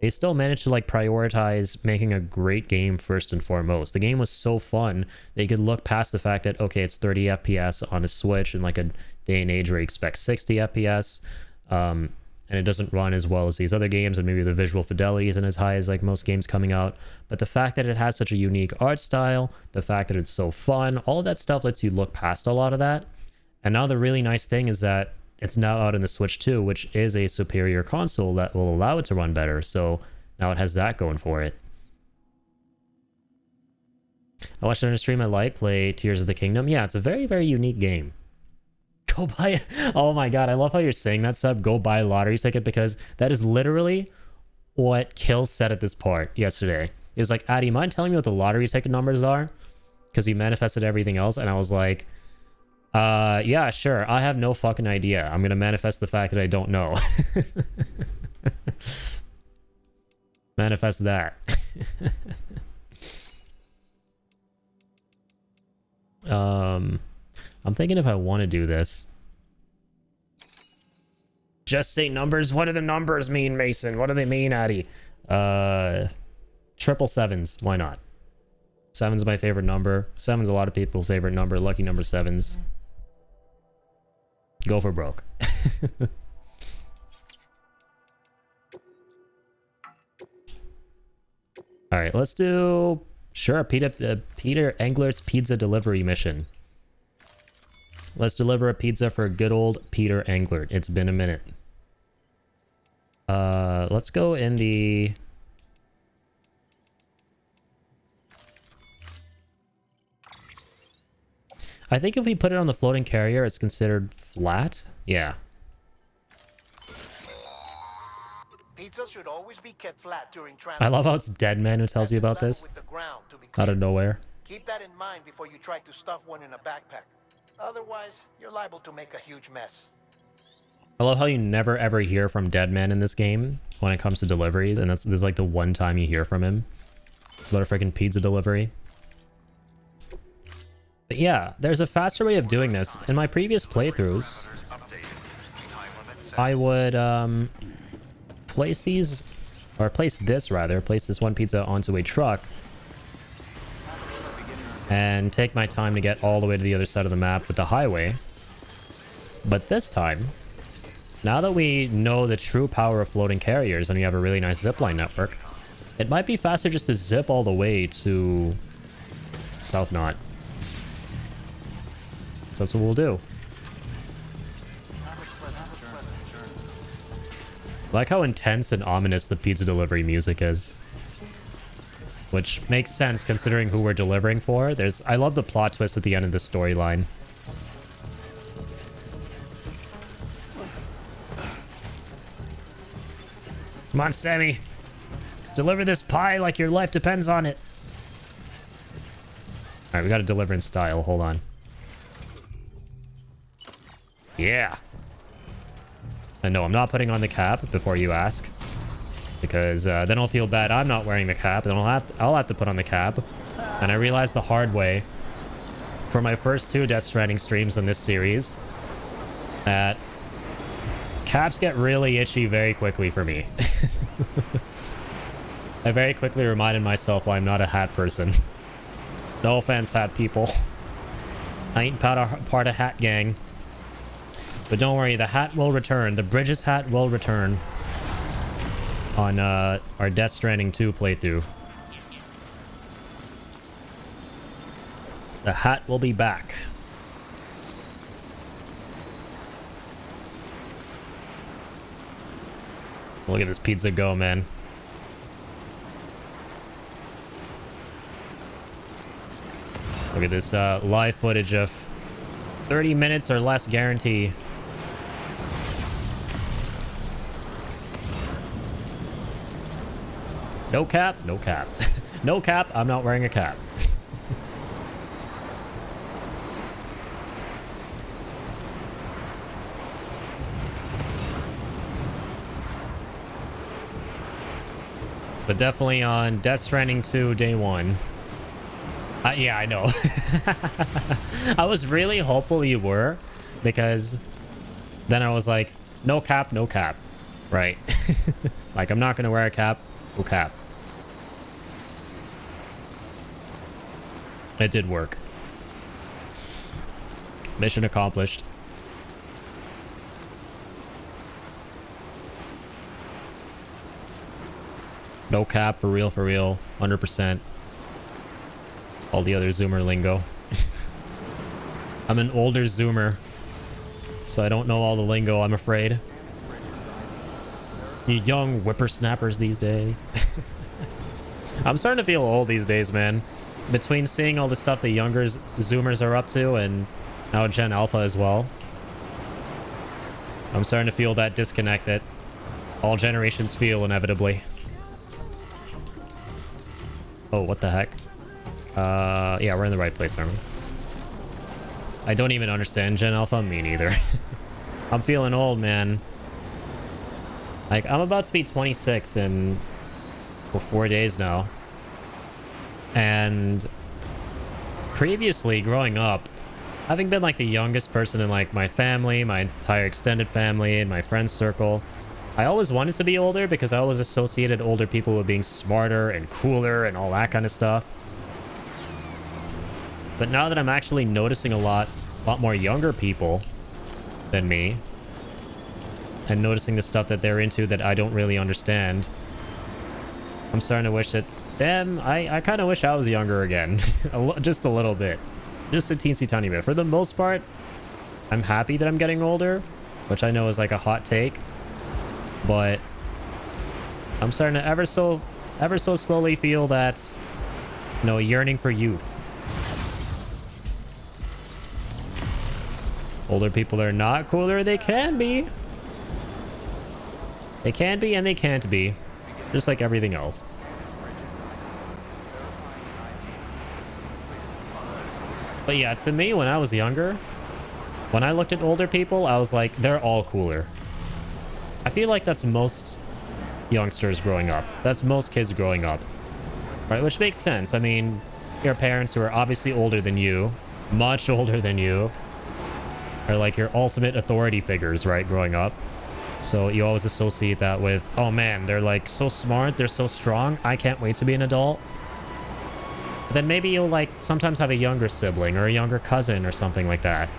they still managed to like prioritize making a great game first and foremost. The game was so fun that you could look past the fact that, okay, it's 30 FPS on a Switch in like a day and age where you expect 60 FPS, and it doesn't run as well as these other games, and maybe the visual fidelity isn't as high as like most games coming out. But the fact that it has such a unique art style, the fact that it's so fun, all of that stuff lets you look past a lot of that. And now the really nice thing is that it's now out in the Switch 2, which is a superior console that will allow it to run better. So now it has that going for it. I watched another stream I like play Tears of the Kingdom. Yeah, it's a very unique game. Go buy... Oh my god, I love how you're saying that, Sub. Go buy a lottery ticket, because that is literally what Kill said at this part yesterday. He was like, Addy, mind telling me what the lottery ticket numbers are? Because he manifested everything else, and I was like... yeah, sure. I have no fucking idea. I'm gonna manifest the fact that I don't know. Manifest that. I'm thinking if I want to do this. Just say numbers. What do the numbers mean, Mason? What do they mean, Addy? Triple sevens. Why not? Seven's my favorite number. Seven's a lot of people's favorite number. Lucky number sevens. Go for broke. All right, let's do... Sure, Peter Engler's pizza delivery mission. Let's deliver a pizza for good old Peter Englert. It's been a minute. Let's go in the... I think if we put it on the floating carrier, it's considered flat. Yeah. Pizza should always be kept flat during transport. I love how it's Deadman who tells you about this. Out of nowhere. Keep that in mind before you try to stuff one in a backpack. Otherwise, you're liable to make a huge mess. I love how you never ever hear from Deadman in this game when it comes to deliveries, and this is like the one time you hear from him. It's about a freaking pizza delivery. But yeah, there's a faster way of doing this. In my previous playthroughs, I would place this one pizza onto a truck and take my time to get all the way to the other side of the map with the highway. But this time, now that we know the true power of floating carriers and we have a really nice zipline network, it might be faster just to zip all the way to South Knot. So that's what we'll do. I like how intense and ominous the pizza delivery music is. Which makes sense considering who we're delivering for. I love the plot twist at the end of the storyline. Come on, Sammy. Deliver this pie like your life depends on it. Alright, we gotta deliver in style. Hold on. Yeah. And no, I'm not putting on the cap before you ask. Because then I'll feel bad I'm not wearing the cap. Then I'll have to put on the cap. And I realized the hard way for my first 2 Death Stranding streams in this series that caps get really itchy very quickly for me. I very quickly reminded myself why I'm not a hat person. No offense, hat people. I ain't part of hat gang. But don't worry, the hat will return. The Bridges hat will return on our Death Stranding 2 playthrough. The hat will be back. Look at this pizza go, man. Look at this live footage of 30 minutes or less guarantee. No cap, no cap. No cap, I'm not wearing a cap. But definitely on Death Stranding 2 day 1. Yeah, I know. I was really hopeful you were, because then I was like, no cap, no cap. Right? Like, I'm not going to wear a cap, no cap. It did work. Mission accomplished. No cap, for real, 100%. All the other Zoomer lingo. I'm an older Zoomer, so I don't know all the lingo, I'm afraid. You young whippersnappers these days. I'm starting to feel old these days, man. Between seeing all the stuff the younger Zoomers are up to and now Gen Alpha as well, I'm starting to feel that disconnect that all generations feel inevitably. Oh, what the heck? Yeah, we're in the right place, aren't we? I don't even understand Gen Alpha. Me neither. I'm feeling old, man. Like, I'm about to be 26 in 4 days now. And previously, growing up, having been like the youngest person in like my family, my entire extended family, and my friends circle, I always wanted to be older because I always associated older people with being smarter and cooler and all that kind of stuff. But now that I'm actually noticing a lot more younger people than me, and noticing the stuff that they're into that I don't really understand, I'm starting to wish that, damn, I kind of wish I was younger again. Just a little bit. Just a teensy tiny bit. For the most part, I'm happy that I'm getting older, which I know is like a hot take. But I'm starting to ever so slowly feel that, you know, yearning for youth. Older people are not cooler. They can be. They can be and they can't be. Just like everything else. But yeah, to me, when I was younger, when I looked at older people, I was like, they're all cooler. I feel like that's most youngsters growing up. That's most kids growing up. Right? Which makes sense. I mean, your parents who are obviously older than you, much older than you, are like your ultimate authority figures, right, growing up. So you always associate that with, oh man, they're like so smart, they're so strong, I can't wait to be an adult. But then maybe you'll like sometimes have a younger sibling or a younger cousin or something like that.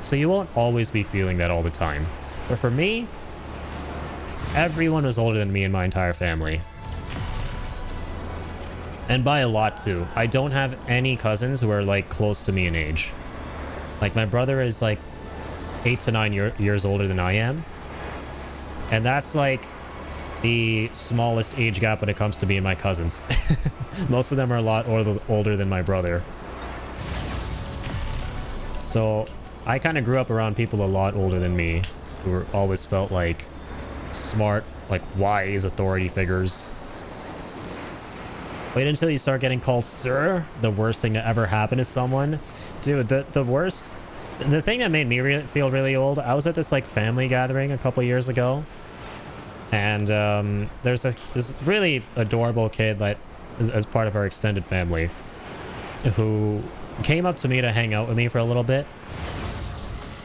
So you won't always be feeling that all the time. But for me, everyone was older than me in my entire family. And by a lot too. I don't have any cousins who are like close to me in age. Like my brother is like 8 to 9 years older than I am. And that's like the smallest age gap when it comes to me and my cousins. Most of them are a lot older than my brother. So I kind of grew up around people a lot older than me who were always felt like smart, like wise authority figures. Wait until you start getting called sir. The worst thing to ever happen to someone. Dude, the worst. The thing that made me feel really old, I was at this like family gathering a couple years ago. And there's this really adorable kid that is as part of our extended family who came up to me to hang out with me for a little bit.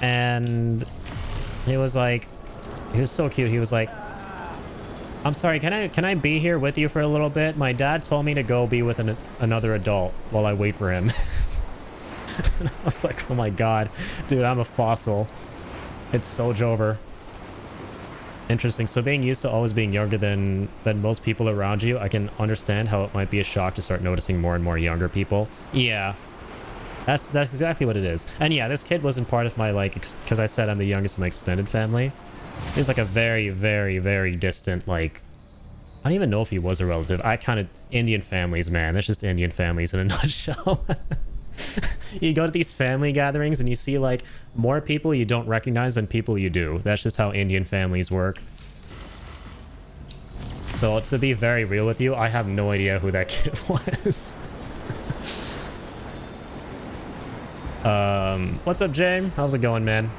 And he was like, he was so cute. He was like, I'm sorry, can I be here with you for a little bit? My dad told me to go be with another adult while I wait for him. And I was like, oh my god. Dude, I'm a fossil. It's so Jover. Interesting. So being used to always being younger than most people around you, I can understand how it might be a shock to start noticing more and more younger people. Yeah. That's exactly what it is. And yeah, this kid wasn't part of my, like, because I said I'm the youngest in my extended family. He was like a very, very, very distant, like, I don't even know if he was a relative. I kind of, Indian families, man. That's just Indian families in a nutshell. You go to these family gatherings and you see, like, more people you don't recognize than people you do. That's just how Indian families work. So to be very real with you, I have no idea who that kid was. What's up, James? How's it going, man?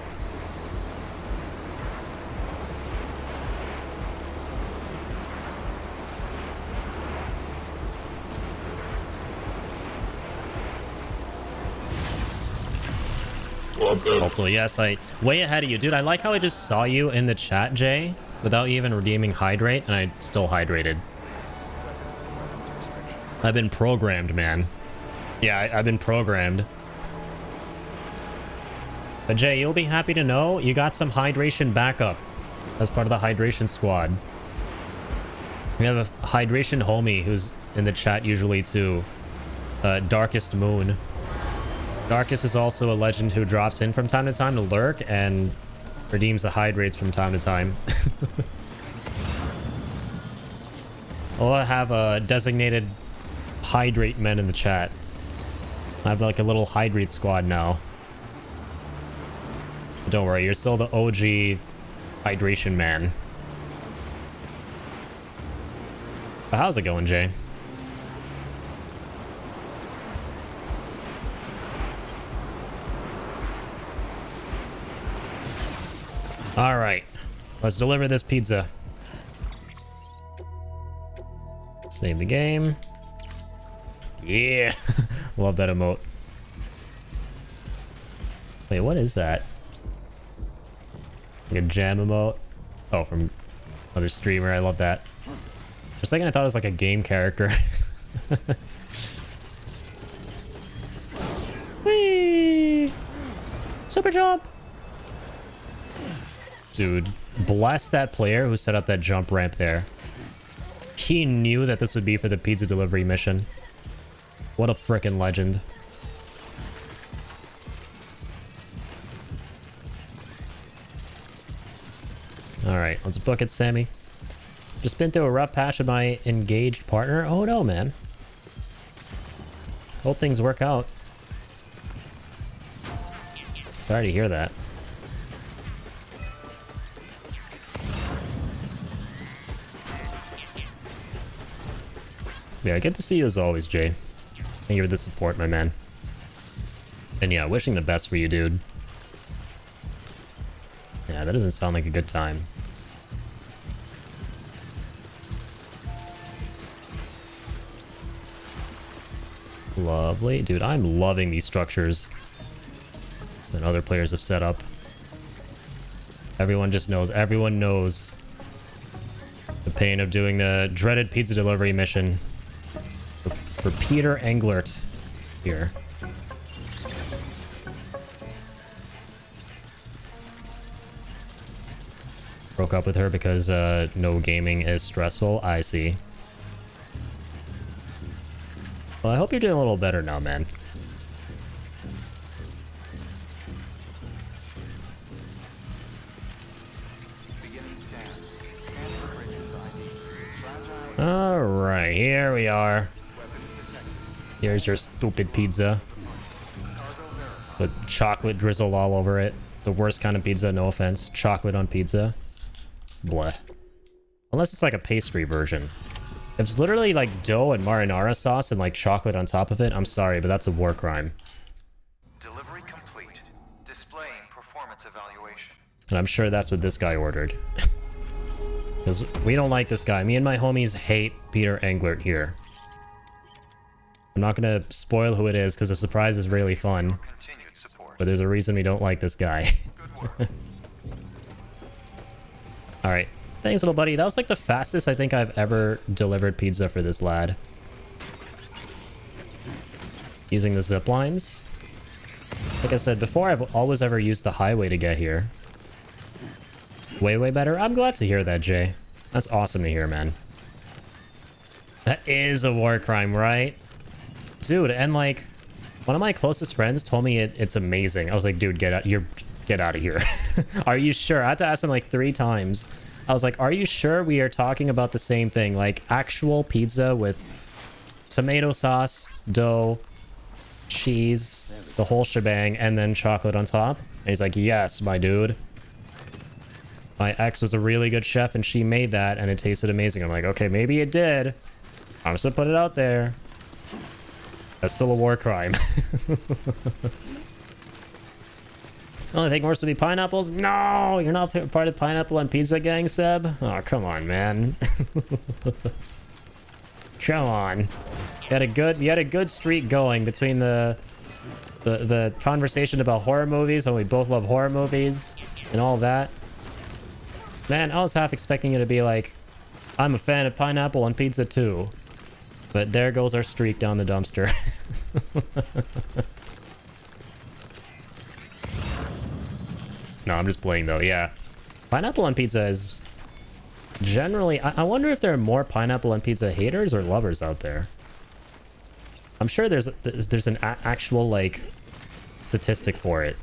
Also, yes, I way ahead of you, dude. I like how I just saw you in the chat, Jay, without even redeeming hydrate, and I still hydrated. I've been programmed, man. Yeah, I've been programmed. But Jay, you'll be happy to know you got some hydration backup as part of the hydration squad. We have a hydration homie who's in the chat usually too. Darkest Moon. Darkest is also a legend who drops in from time to time to lurk and redeems the hydrates from time to time. I'll have a designated hydrate men in the chat. I have like a little hydrate squad now. But don't worry, you're still the OG hydration man. But how's it going, Jay? All right, let's deliver this pizza. Save the game. Yeah, love that emote. Wait, what is that? Like a jam emote? Oh, from another streamer. I love that. For a second, I thought it was like a game character. Whee! Super jump! Dude, bless that player who set up that jump ramp there. He knew that this would be for the pizza delivery mission. What a frickin' legend. Alright, let's book it, Sammy. Just been through a rough patch with my engaged partner. Oh no, man. Hope things work out. Sorry to hear that. Yeah, good to see you as always, Jay. Thank you for the support, my man. And yeah, wishing the best for you, dude. Yeah, that doesn't sound like a good time. Lovely. Dude, I'm loving these structures that other players have set up. Everyone knows the pain of doing the dreaded pizza delivery mission for Peter Englert here. Broke up with her because no gaming is stressful. I see. Well, I hope you're doing a little better now, man. Alright, here we are. Here's your stupid pizza. With chocolate drizzled all over it. The worst kind of pizza, no offense. Chocolate on pizza. Bleh. Unless it's like a pastry version. If it's literally like dough and marinara sauce and like chocolate on top of it, I'm sorry, but that's a war crime. Delivery complete. Displaying performance evaluation. And I'm sure that's what this guy ordered. Because we don't like this guy. Me and my homies hate Peter Englert here. I'm not going to spoil who it is because the surprise is really fun. But there's a reason we don't like this guy. Alright. Thanks, little buddy. That was like the fastest I think I've ever delivered pizza for this lad. Using the zip lines. Like I said before, I've always ever used the highway to get here. Way, way better. I'm glad to hear that, Jay. That's awesome to hear, man. That is a war crime, right? Dude, and like, one of my closest friends told me it's amazing. I was like, dude, get out of here. Are you sure? I had to ask him like 3 times. I was like, are you sure we are talking about the same thing? Like, actual pizza with tomato sauce, dough, cheese, the whole shebang, and then chocolate on top? And he's like, yes, my dude. My ex was a really good chef and she made that and it tasted amazing. I'm like, okay, maybe it did. I'm just gonna put it out there. That's still a war crime. Only thing worse would be pineapples? No! You're not part of Pineapple on Pizza gang, Seb? Oh, come on, man. Come on. You had a good streak going between the conversation about horror movies, and we both love horror movies, and all that. Man, I was half expecting it to be like, I'm a fan of Pineapple on Pizza too. But there goes our streak down the dumpster. No, I'm just playing though, yeah. Pineapple on Pizza is generally... I wonder if there are more Pineapple on Pizza haters or lovers out there. I'm sure there's an actual, like, statistic for it.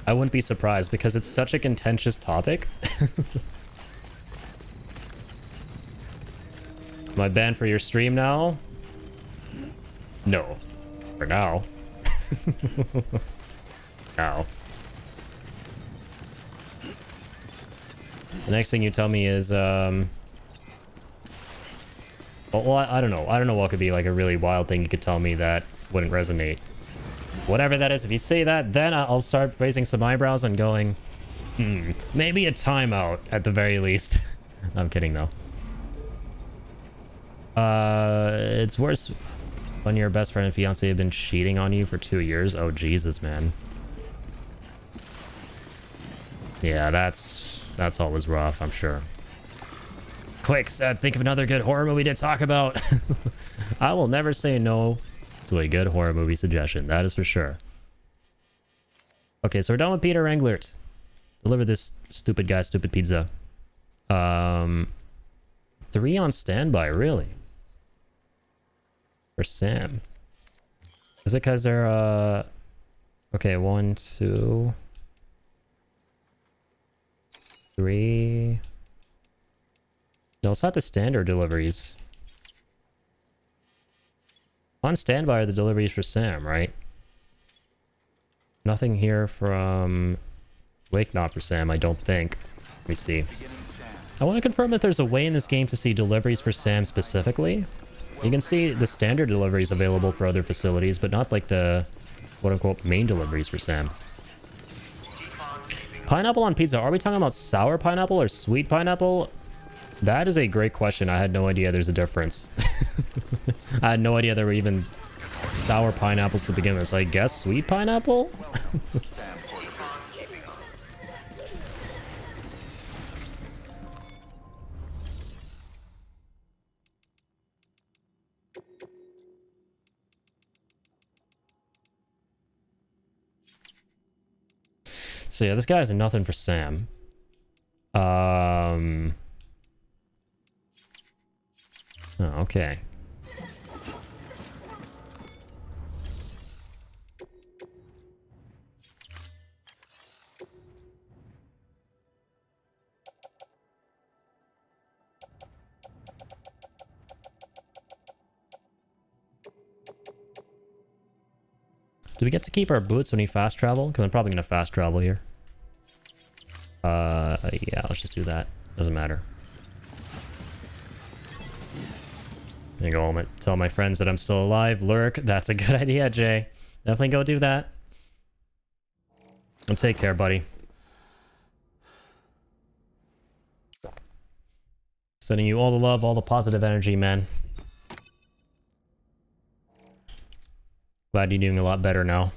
I wouldn't be surprised because it's such a contentious topic. Am I banned for your stream now? No. For now. Now. The next thing you tell me is, well, I don't know. I don't know what could be like a really wild thing you could tell me that wouldn't resonate. Whatever that is, if you say that, then I'll start raising some eyebrows and going, maybe a timeout at the very least. I'm kidding though. It's worse when your best friend and fiance have been cheating on you for 2 years. Oh, Jesus, man. Yeah, that's always rough, I'm sure. Quick, Seb, think of another good horror movie to talk about. I will never say no to a good horror movie suggestion. That is for sure. Okay, so we're done with Peter Englert. Deliver this stupid guy, stupid pizza. 3 on standby, really? For Sam. Is it because they're, okay, 1, 2... 3... No, it's not the standard deliveries. On standby are the deliveries for Sam, right? Nothing here from Wake, not for Sam, I don't think. Let me see. I want to confirm if there's a way in this game to see deliveries for Sam specifically. You can see the standard deliveries available for other facilities, but not like the quote-unquote main deliveries for Sam. Pineapple on pizza. Are we talking about sour pineapple or sweet pineapple? That is a great question. I had no idea there's a difference. I had no idea there were even sour pineapples to begin with. So I guess sweet pineapple? So yeah, this guy has nothing for Sam. Oh, okay. Do we get to keep our boots when we fast travel? Because I'm probably going to fast travel here. Yeah, let's just do that. Doesn't matter. There you go. I'm gonna tell my friends that I'm still alive. Lurk. That's a good idea, Jay. Definitely go do that. And take care, buddy. Sending you all the love, all the positive energy, man. Glad you're doing a lot better now.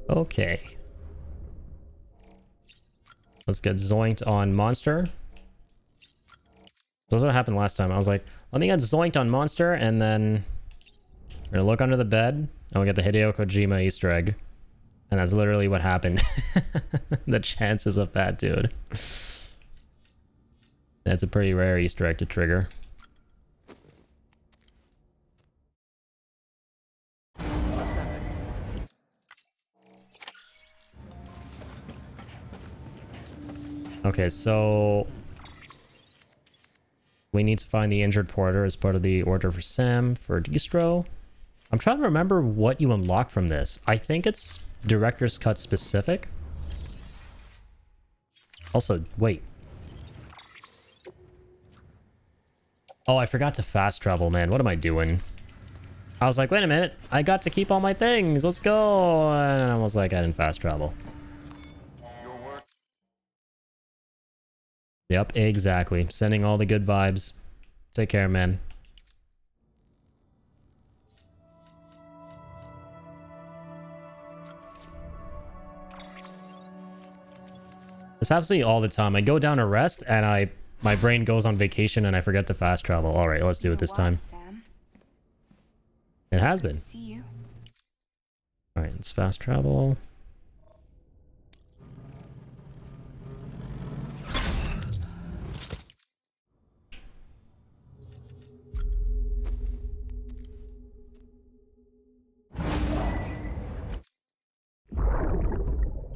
Okay. Let's get zoinked on monster. So that's what happened last time. I was like, let me get zoinked on monster, and then we're gonna look under the bed, and we'll get the Hideo Kojima Easter egg. And that's literally what happened. The chances of that, dude. That's a pretty rare Easter egg to trigger. Okay, so we need to find the injured porter as part of the order for Sam for distro. I'm trying to remember what you unlock from this. I think it's director's cut specific. Also, wait. Oh, I forgot to fast travel, man. What am I doing? I was like, wait a minute. I got to keep all my things. Let's go. And I was like, I didn't fast travel. Yep, exactly. Sending all the good vibes. Take care, man. This happens to me all the time. I go down to rest and my brain goes on vacation and I forget to fast travel. All right, let's do it this time. It has been. All right, let's fast travel.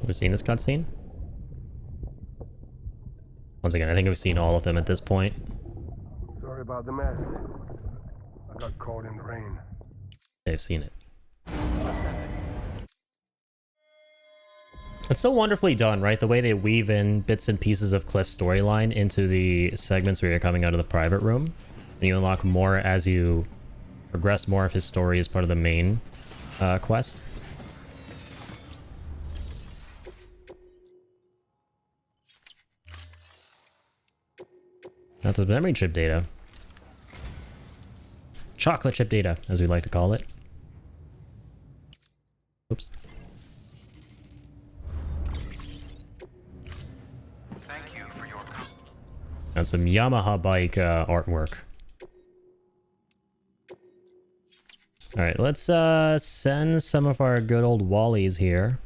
We've seen this cutscene? Once again, I think we've seen all of them at this point. Sorry about the mess. I got caught in the rain. They've seen it. It's so wonderfully done, right? The way they weave in bits and pieces of Cliff's storyline into the segments where you're coming out of the private room. And you unlock more as you progress more of his story as part of the main quest. That's the memory chip data. Chocolate chip data, as we like to call it. Oops. Thank you for your And some Yamaha bike artwork. Alright, let's send some of our good old Wallies here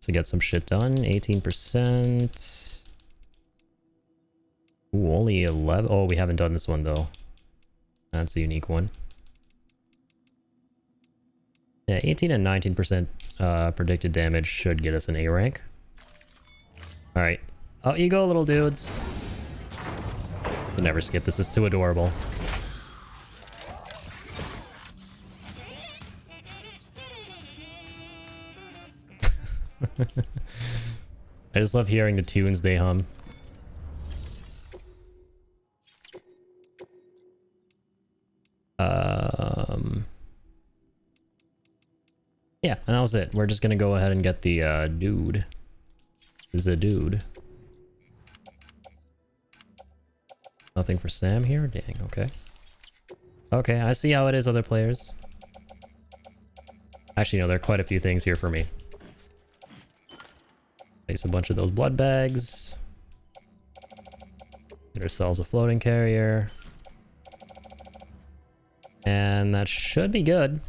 to get some shit done. 18%. Ooh, only 11. Oh, we haven't done this one though. That's a unique one. Yeah, 18 and 19% predicted damage should get us an A rank. Alright. Out you go, little dudes. You'll never skip this. It's too adorable. I just love hearing the tunes they hum. Yeah, and that was it. We're just gonna go ahead and get the dude. This is a dude. Nothing for Sam here? Dang, okay. Okay, I see how it is, other players. Actually, no, there are quite a few things here for me. Place a bunch of those blood bags. Get ourselves a floating carrier. And that should be good.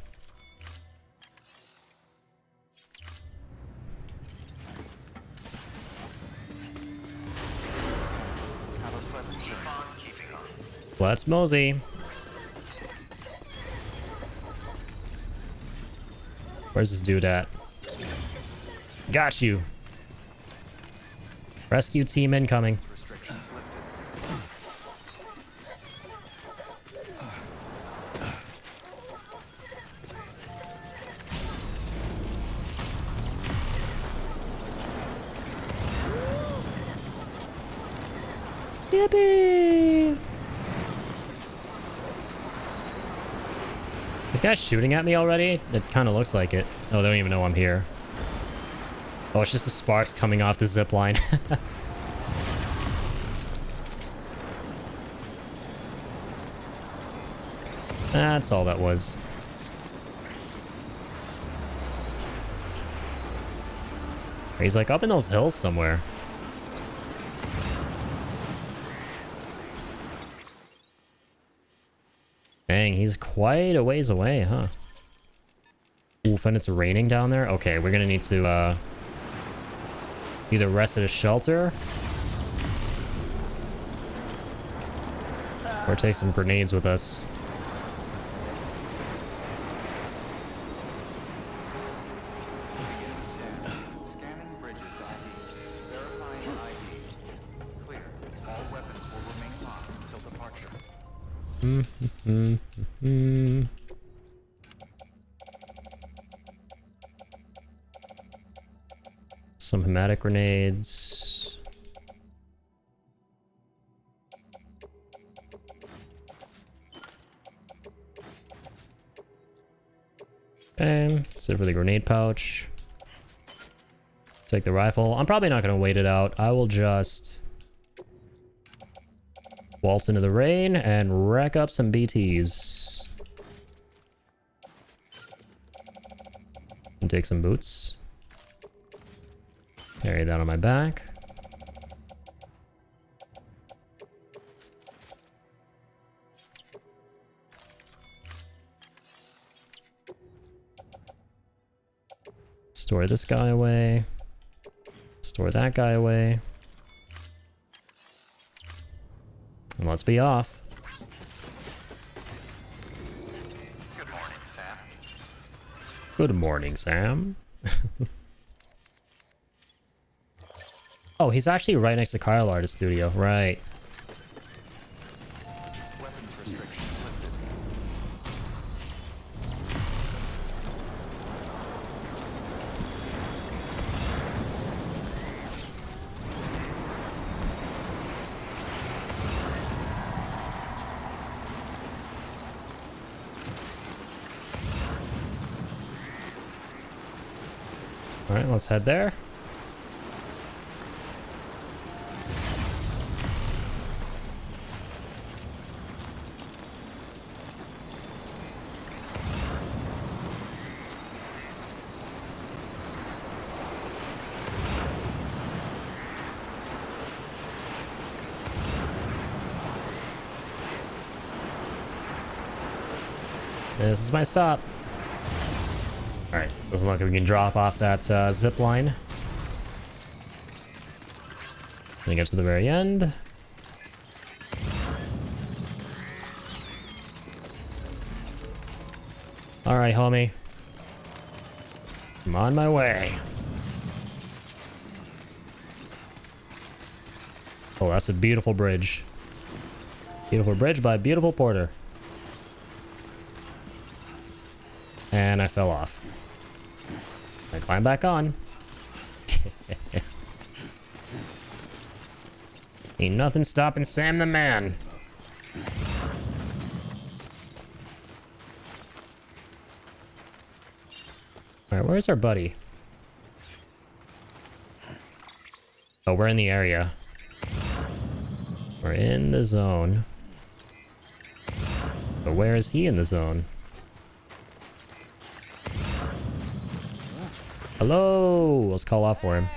Let's mosey. Where's this dude at? Got you. Rescue team incoming. Yippee! This guy's shooting at me already? It kind of looks like it. Oh, they don't even know I'm here. Oh, it's just the sparks coming off the zip line. That's all that was. He's like up in those hills somewhere. Dang, he's quite a ways away, huh? Oof, and it's raining down there? Okay, we're gonna need to, either rest at a shelter or take some grenades with us. Scanning bridges ID. Verifying ID. Clear. All weapons will remain locked until departure. Some hematic grenades. Okay, sit for the grenade pouch. Take the rifle. I'm probably not going to wait it out. I will just waltz into the rain and rack up some BTs. And take some boots. Carry that on my back. Store this guy away. Store that guy away. And let's be off. Good morning, Sam. Good morning, Sam. Oh, he's actually right next to Kyle Artist Studio. Right. Weapons restriction lifted. Alright, let's head there. This is my stop. Alright, doesn't look like we can drop off that zip line. Then get to the very end. Alright, homie. I'm on my way. Oh, that's a beautiful bridge. Beautiful bridge by a beautiful porter. And I fell off. I climb back on. Ain't nothing stopping Sam the man. Alright, where's our buddy? Oh, we're in the area. We're in the zone. But where is he in the zone? Hello! Let's call off for him.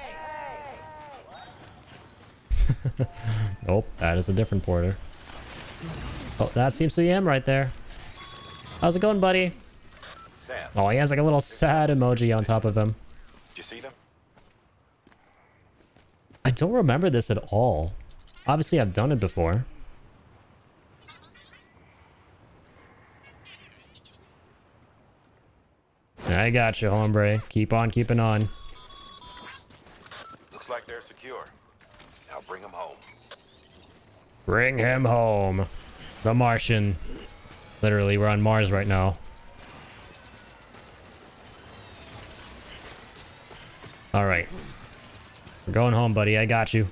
Nope, that is a different porter. Oh, that seems to be him right there. How's it going, buddy? Sam, Oh, he has like a little sad emoji on top of him. did you see them? I don't remember this at all. Obviously, I've done it before. I got you, hombre. Keep on keeping on. Looks like they're secure. Now bring them home. Bring him home. The Martian. Literally, we're on Mars right now. Alright. We're going home, buddy. I got you.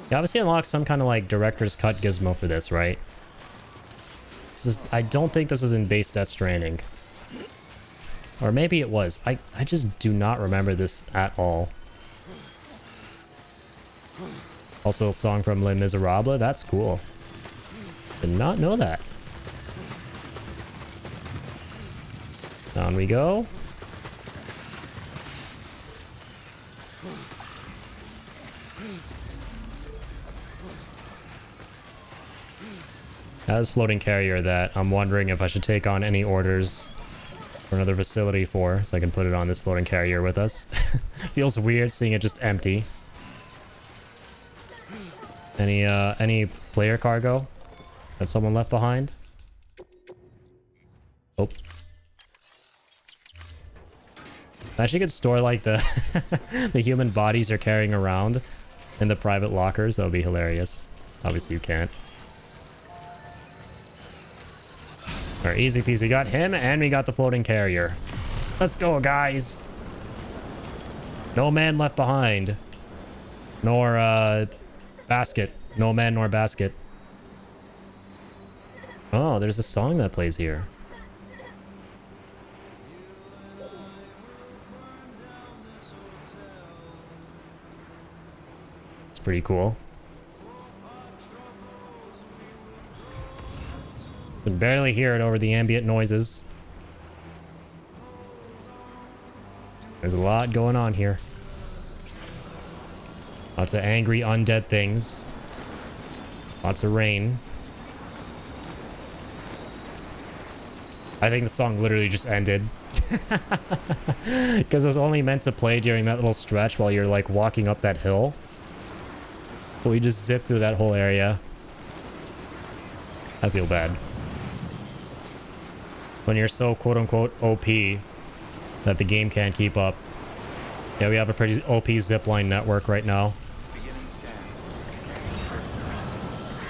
You obviously unlock some kind of like director's cut gizmo for this, right? This is, I don't think this was in base Death Stranding. Or maybe it was. I just do not remember this at all. Also a song from Les Miserables. That's cool. Did not know that. Down we go. As floating carrier that I'm wondering if I should take on any orders for another facility for, so I can put it on this floating carrier with us. Feels weird seeing it just empty. Any player cargo that someone left behind? Oh. I actually could store like the the human bodies are carrying around in the private lockers. That would be hilarious. Obviously you can't. Alright, easy peasy. We got him and we got the floating carrier. Let's go, guys. No man left behind. Nor basket. No man nor basket. Oh, there's a song that plays here. It's pretty cool. Can barely hear it over the ambient noises. There's a lot going on here. Lots of angry undead things. Lots of rain. I think the song literally just ended. Because it was only meant to play during that little stretch while you're like walking up that hill. But we just zipped through that whole area. I feel bad. When you're so quote-unquote OP that the game can't keep up. Yeah, we have a pretty OP zipline network right now. Beginning scan.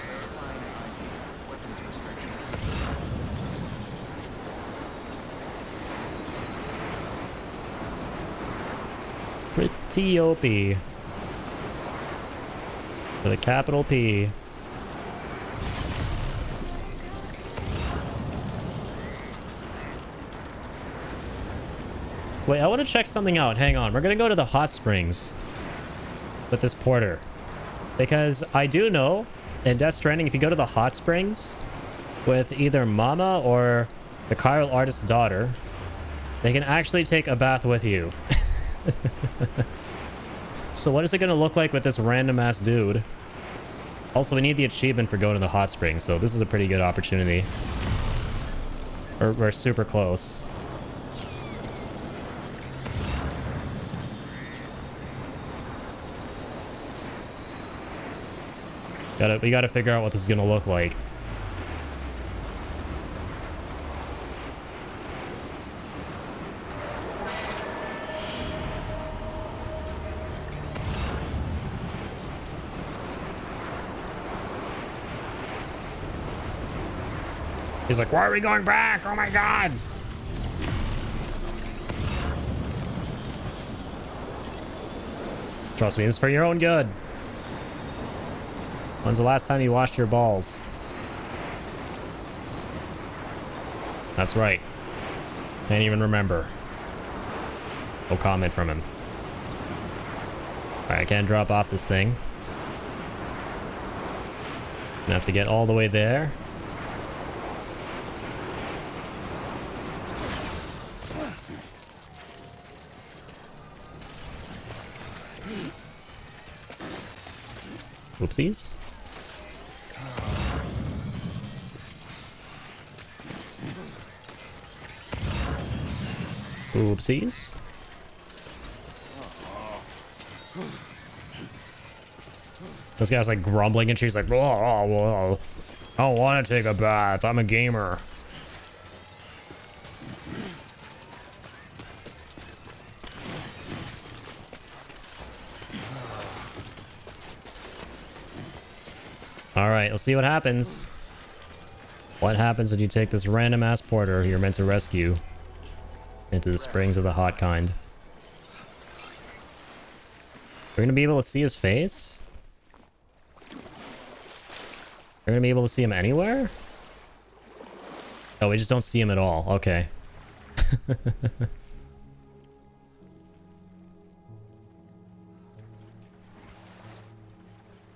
Verifying ID. Weapons restriction. Pretty OP. With a capital P. Wait, I want to check something out. Hang on. We're going to go to the hot springs with this porter. Because I do know in Death Stranding, if you go to the hot springs with either Mama or the chiral artist's daughter, they can actually take a bath with you. So what is it going to look like with this random ass dude? Also, we need the achievement for going to the hot springs, so this is a pretty good opportunity. We're super close. We gotta figure out what this is gonna look like. He's like, why are we going back? Oh my god! Trust me, this is for your own good. When's the last time you washed your balls? That's right. Can't even remember. No comment from him. Alright, I can't drop off this thing. Gonna have to get all the way there. Whoopsies. Oopsies. This guy's like grumbling and she's like, whoa, whoa, whoa. I don't want to take a bath. I'm a gamer. All right, let's see what happens. What happens when you take this random ass porter you're meant to rescue into the springs of the hot kind? We're gonna be able to see his face? We're gonna be able to see him anywhere? Oh, we just don't see him at all. Okay.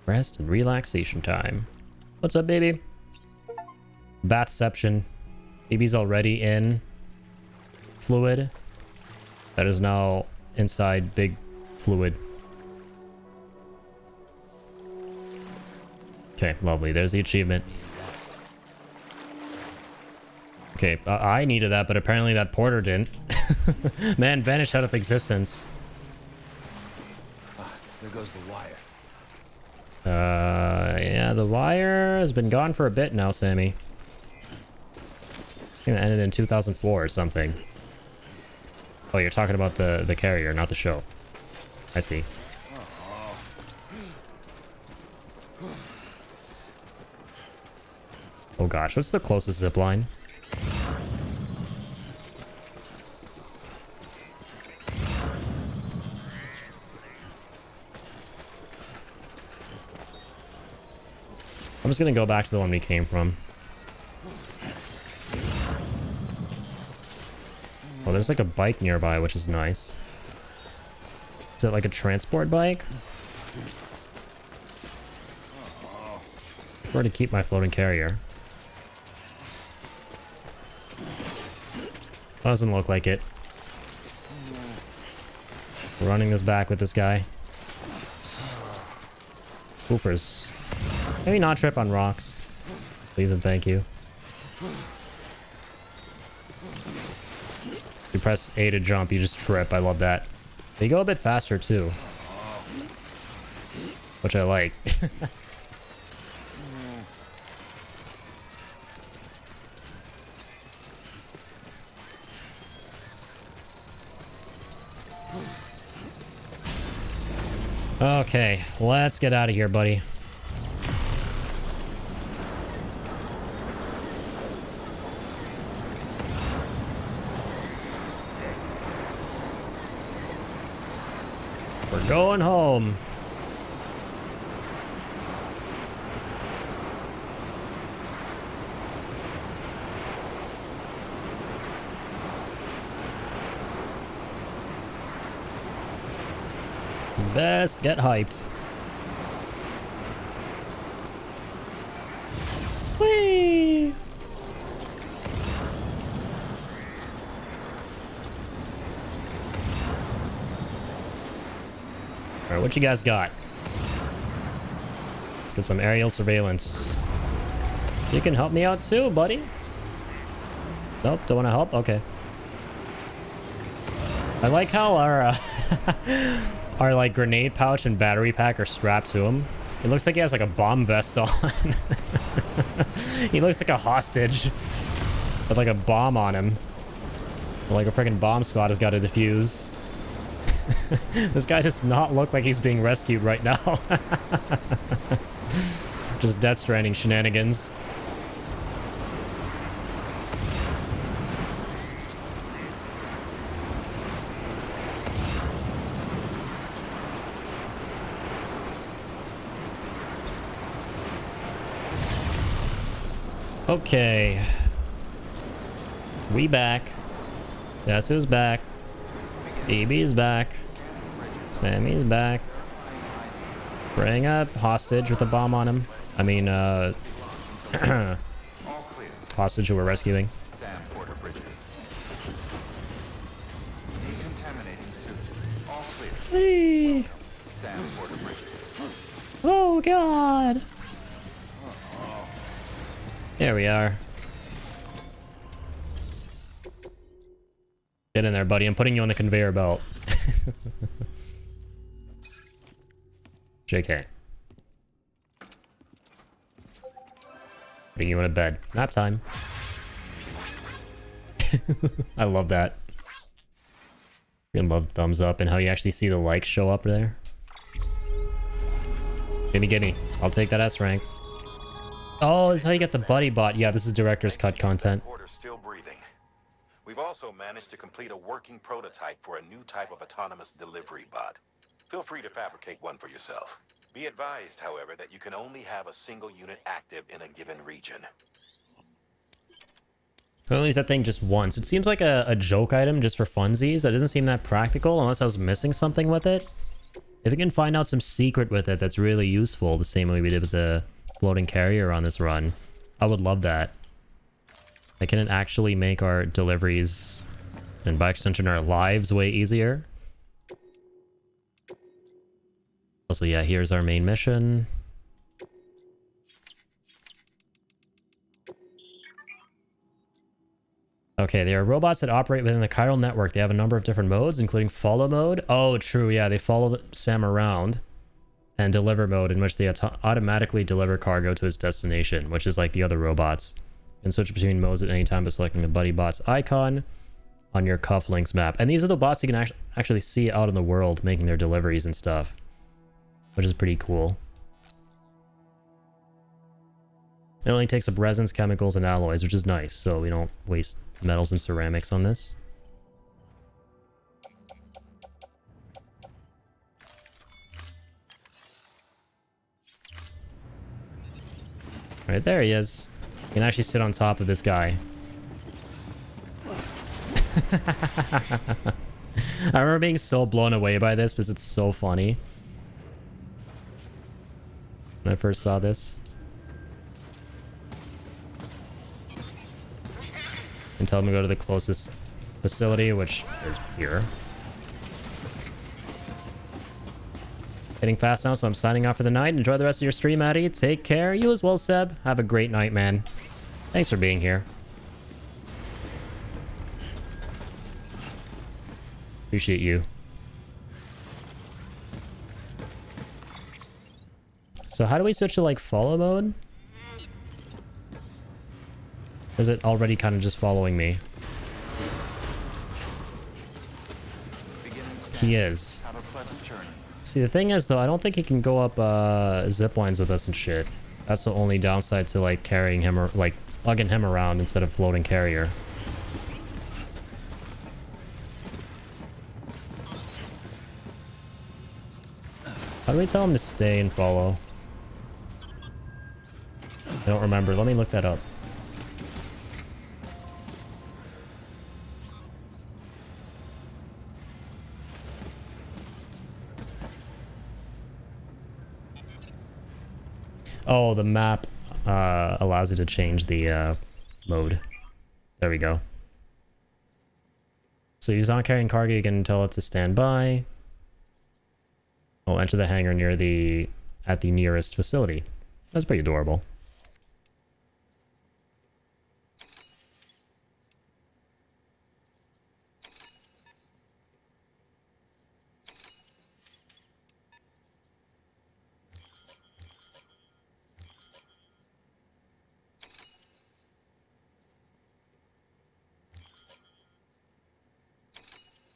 Rest and relaxation time. What's up, baby? Bathception. Baby's already in fluid that is now inside big fluid. Okay, lovely. There's the achievement. Okay, I needed that, but apparently that porter didn't. Man vanished out of existence. There goes the wire. Yeah, the wire has been gone for a bit now, Sammy. I think it ended in 2004 or something. Oh, you're talking about the carrier, not the show. I see. Oh gosh, what's the closest zip line? I'm just gonna go back to the one we came from. Oh, there's like a bike nearby, which is nice. Is it like a transport bike? Or to keep my floating carrier. Doesn't look like it. We're running this back with this guy. Woofers. Maybe not trip on rocks. Please and thank you. You press A to jump, you just trip. I love that. They go a bit faster too. Which I like. Okay, let's get out of here, buddy. We're going home. Best get hyped. Whee! Alright, what you guys got? Let's get some aerial surveillance. You can help me out too, buddy. Nope, don't want to help? Okay. I like how our our like grenade pouch and battery pack are strapped to him. It looks like he has like a bomb vest on. He looks like a hostage with like a bomb on him. Like a freaking bomb squad has got to defuse. This guy does not look like he's being rescued right now. Just Death Stranding shenanigans. Okay. We back. Guess who's back? BB is back. Sammy's back. Bring up hostage with a bomb on him. I mean, All clear. hostage who we're rescuing. Sam Porter Bridges. Decontaminating suit. All clear. Whee! Sam Porter Bridges. Oh god! There we are. Get in there, buddy. I'm putting you on the conveyor belt. JK. Putting you in a bed. Nap time. I love that. I love thumbs up and how you actually see the likes show up there. Gimme. I'll take that S rank. Oh, this is how you get the buddy bot. Yeah, this is director's cut content. Porter's still breathing. We've also managed to complete a working prototype for a new type of autonomous delivery bot. Feel free to fabricate one for yourself. Be advised, however, that you can only have a single unit active in a given region. Only use that thing just once. It seems like a joke item just for funsies. That doesn't seem that practical unless I was missing something with it. If we can find out some secret with it that's really useful, the same way we did with the floating carrier on this run, I would love that. Like, can it actually make our deliveries and by extension our lives way easier? Also, yeah, here's our main mission. Okay, they are robots that operate within the chiral network. They have a number of different modes, including follow mode. Oh, true. Yeah, they follow Sam around. And deliver mode, in which they automatically deliver cargo to its destination, which is like the other robots. You can switch between modes at any time by selecting the buddy bots icon on your cufflinks map. And these are the bots you can actually see out in the world making their deliveries and stuff, which is pretty cool. It only takes up resins, chemicals, and alloys, which is nice, so we don't waste metals and ceramics on this. Right there he is. You can actually sit on top of this guy. I remember being so blown away by this because it's so funny. When I first saw this. And tell him to go to the closest facility, which is here. Getting fast now, so I'm signing off for the night. Enjoy the rest of your stream, Addy. Take care. You as well, Seb. Have a great night, man. Thanks for being here. Appreciate you. So how do we switch to like follow mode? Is it already kind of just following me? He is. Have a pleasant journey. See, the thing is, though, I don't think he can go up zip lines with us and shit. That's the only downside to, like, carrying him, or, like, lugging him around instead of floating carrier. How do we tell him to stay and follow? I don't remember. Let me look that up. Oh, the map allows you to change the mode. There we go. So he's not carrying cargo, you can tell it to stand by. I'll enter the hangar near at the nearest facility. That's pretty adorable.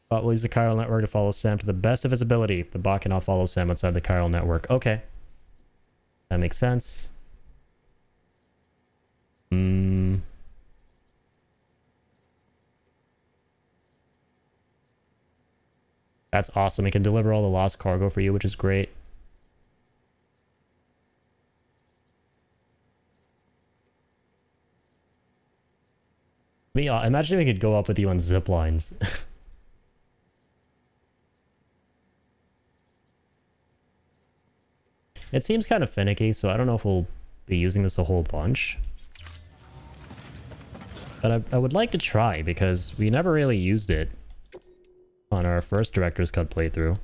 Bot will use the chiral network to follow Sam to the best of his ability. The bot cannot follow Sam outside the chiral network. Okay. That makes sense. That's awesome. It can deliver all the lost cargo for you, which is great. Imagine we could go up with you on zip lines. It seems kind of finicky, so I don't know if we'll be using this a whole bunch. But I would like to try, because we never really used it on our first Director's Cut playthrough.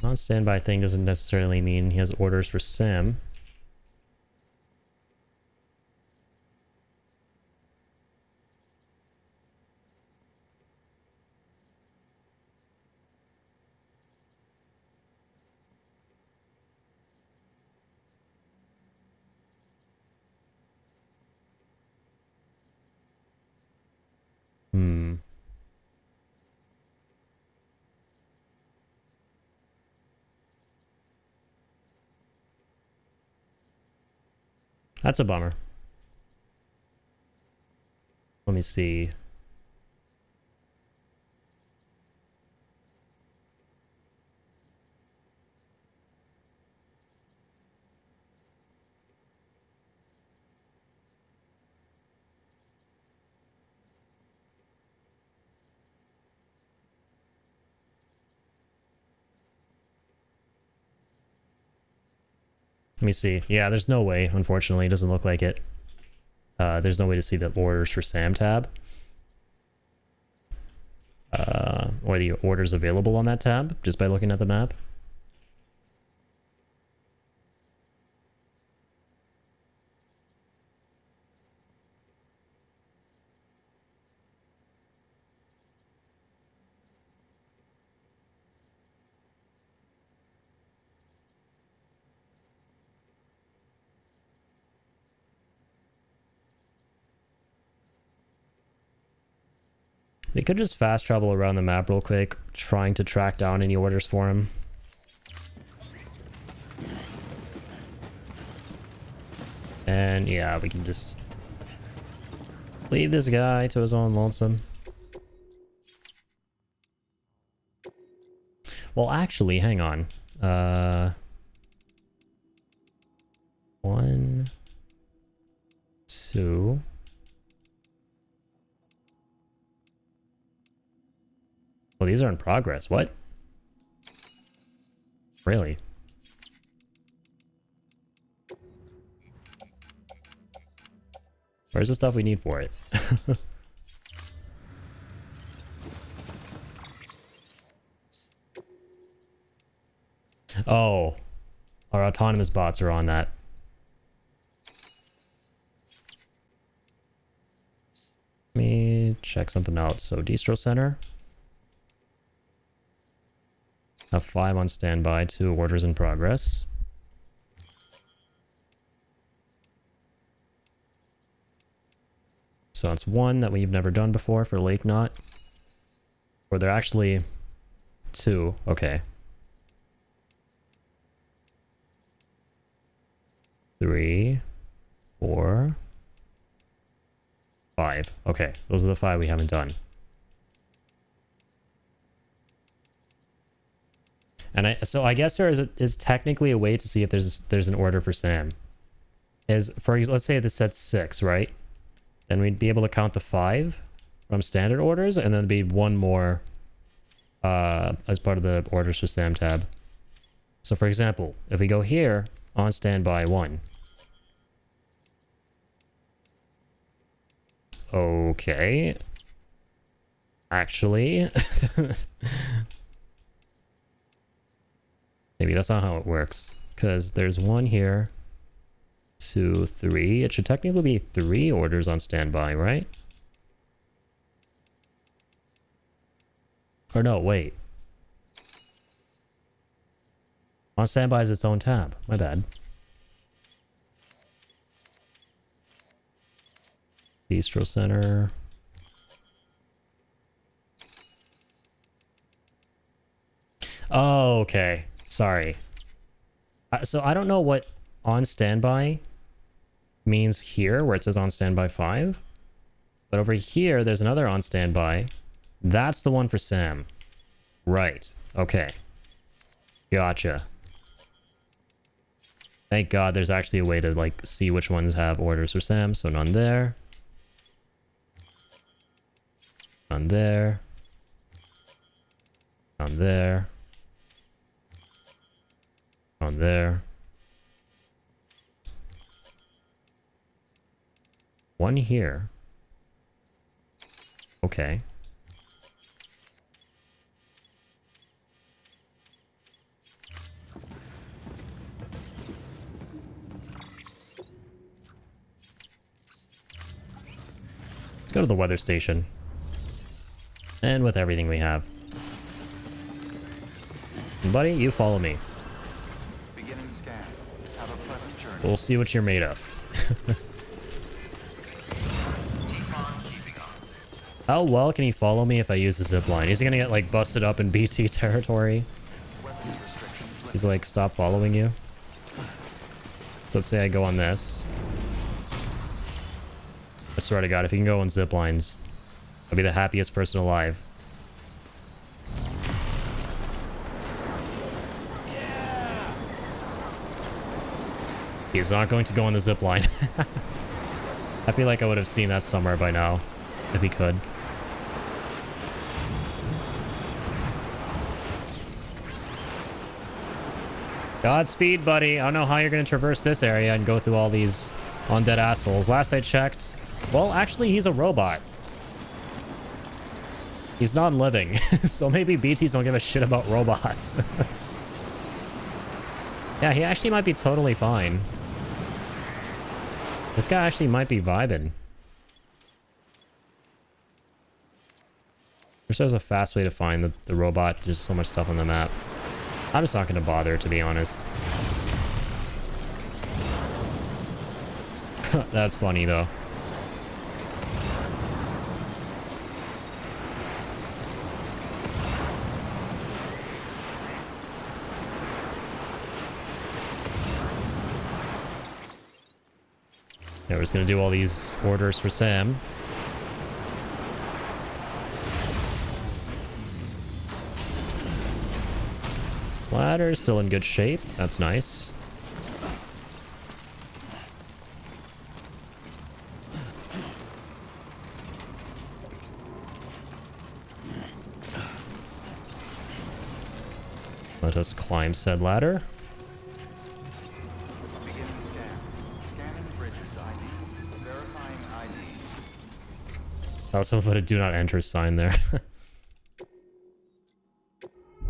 Non-standby thing doesn't necessarily mean he has orders for Sam. That's a bummer. Let me see. Let me see. Yeah, there's no way, unfortunately. It doesn't look like it. There's no way to see the orders for Sam tab. or the orders available on that tab just by looking at the map. We could just fast travel around the map real quick, trying to track down any orders for him. And yeah, we can just leave this guy to his own lonesome. Well, actually, hang on. 1, 2... Well, these are in progress. What? Really? Where's the stuff we need for it? Oh, our autonomous bots are on that. Let me check something out. So, Distro Center. Have 5 on standby, 2 orders in progress. So it's 1 that we've never done before for Lake Knot. Or they're actually 2. Okay. 3, 4, 5. Okay, those are the 5 we haven't done. And I guess there is technically a way to see if there's an order for Sam. Let's say this set's 6, right? Then we'd be able to count the 5 from standard orders, and then there'd be 1 more as part of the orders for Sam tab. So for example, if we go here on standby 1. Okay. Actually. Maybe that's not how it works. Because there's 1 here. 2, 3. It should technically be 3 orders on standby, right? Or no, wait. On standby is its own tab. My bad. Bistro Center. Oh, okay. Sorry. So I don't know what on standby means here, where it says on standby 5. But over here, there's another on standby. That's the one for Sam. Right. Okay. Gotcha. Thank God there's actually a way to, like, see which ones have orders for Sam. So none there. None there. None there. On there. 1 here. Okay. Let's go to the weather station. And with everything we have. Buddy, you follow me. Beginning scan. Have a pleasant journey. We'll see what you're made of. How well can he follow me if I use the zipline? Is he gonna get, like, busted up in BT territory? He's like, stop following you. So let's say I go on this. I swear to God, if he can go on ziplines, I'll be the happiest person alive. He's not going to go on the zipline. I feel like I would have seen that somewhere by now, if he could. Godspeed, buddy. I don't know how you're going to traverse this area and go through all these undead assholes. Last I checked... Well, actually, he's a robot. He's non-living, so maybe BTs don't give a shit about robots. Yeah, he actually might be totally fine. This guy actually might be vibing. Wish there was a fast way to find the robot. There's so much stuff on the map. I'm just not going to bother, to be honest. That's funny, though. Yeah, we're just going to do all these orders for Sam. Ladder's still in good shape. That's nice. Let us climb said ladder. Beginning scan. Scanning bridges ID. Verifying ID. I also put a do not enter sign there.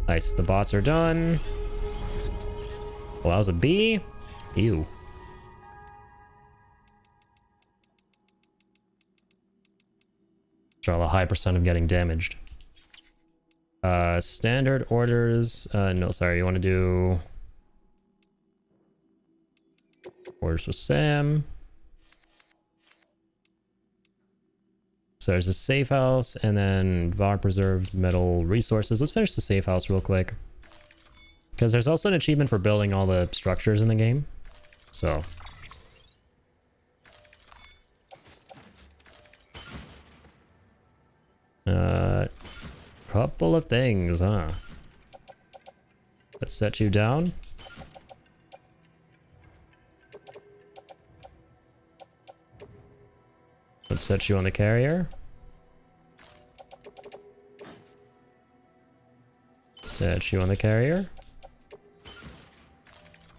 Nice, the bots are done. Well, that was a B. Ew. Draw a high percent of getting damaged. Standard orders. No, sorry, you want to do orders for Sam. So there's a safe house and then VAR preserved metal resources. Let's finish the safe house real quick. Because there's also an achievement for building all the structures in the game. So. Couple of things, huh? Let's set you down. Let's set you on the carrier. Set you on the carrier.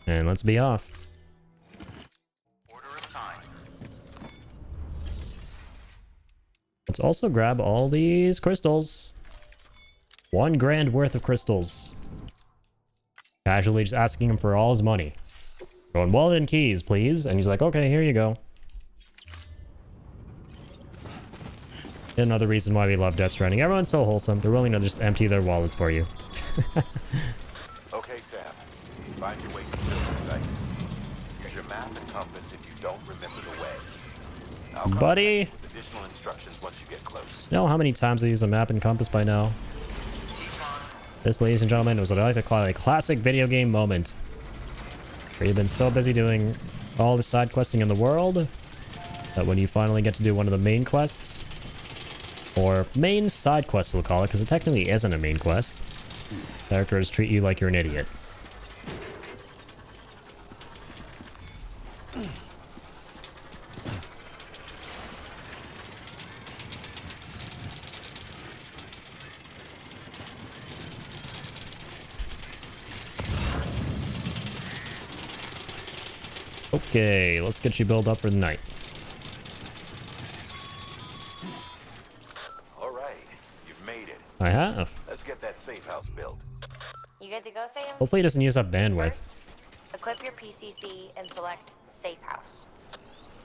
And let's be off. Order assigned. Let's also grab all these crystals. 1 grand worth of crystals. Casually just asking him for all his money. Going, well then keys, please. And he's like, okay, here you go. Another reason why we love Death Stranding. Everyone's so wholesome. They're willing to just empty their wallets for you. Okay, Sam. Find your way to the building site. Use your map and compass if you don't remember the way. I'll come Buddy. back with additional instructions once you get close. You know how many times I use a map and compass by now? This, ladies and gentlemen, was what I like to call a classic video game moment. Where you've been so busy doing all the side questing in the world that when you finally get to do one of the main quests, or main side quests we'll call it, because it technically isn't a main quest, characters treat you like you're an idiot. Okay, let's get you built up for the night. All right, you've made it. I have. Let's get that safe house built. You good to go, Sam? Hopefully it doesn't use up bandwidth. First, equip your PCC and select Safe House.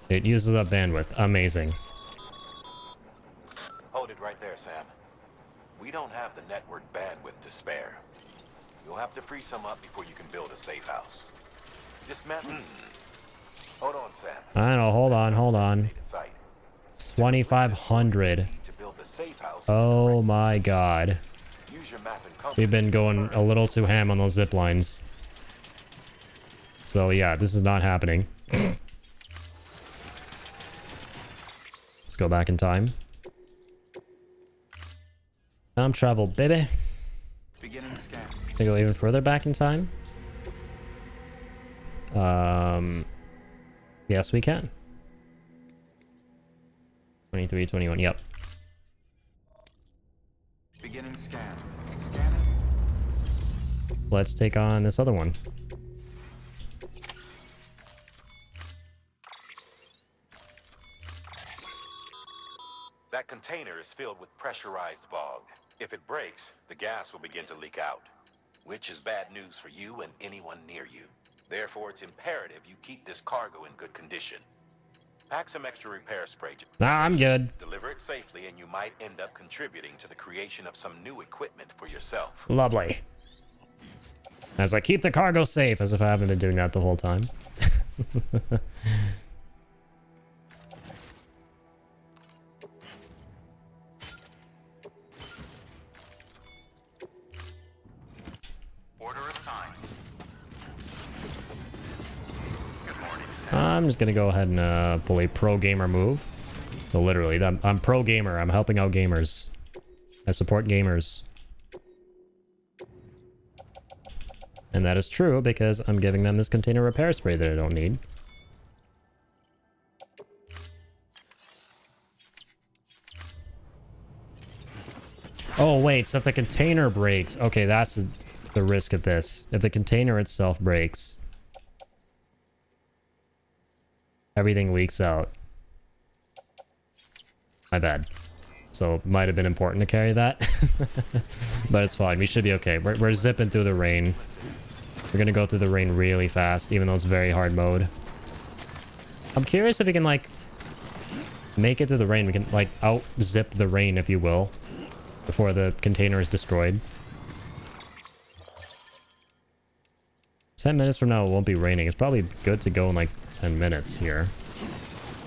It uses up bandwidth. Amazing. Hold it right there, Sam. We don't have the network bandwidth to spare. You'll have to free some up before you can build a safe house. Dismantle. Hold on, Sam. I know, hold on. Site. 2,500. To build the safe house. Oh my god. Use your map and compass. We've been going a little too ham on those zip lines. So yeah, this is not happening. Let's go back in time. Time travel, baby. Beginning scan. Can I go even further back in time? Yes, we can. 23, 21, yep. Beginning scan. Scanning. Let's take on this other one. That container is filled with pressurized bog. If it breaks, the gas will begin to leak out, which is bad news for you and anyone near you. Therefore, it's imperative you keep this cargo in good condition. Pack some extra repair spray. Nah, I'm good. Deliver it safely, and you might end up contributing to the creation of some new equipment for yourself. Lovely. As I keep the cargo safe, as if I haven't been doing that the whole time. Order assigned. Good morning, Sam. I'm just gonna go ahead and pull a pro gamer move. So literally, I'm pro gamer. I'm helping out gamers. I support gamers. And that is true because I'm giving them this container repair spray that I don't need. Oh wait, so if the container breaks, okay, that's the risk of this. If the container itself breaks, everything leaks out. My bad. So might have been important to carry that. But it's fine. We should be okay. We're zipping through the rain. We're gonna go through the rain really fast, even though it's very hard mode. I'm curious if we can, like, make it through the rain. We can, like, out-zip the rain, if you will, before the container is destroyed. 10 minutes from now, it won't be raining. It's probably good to go in, like, 10 minutes here.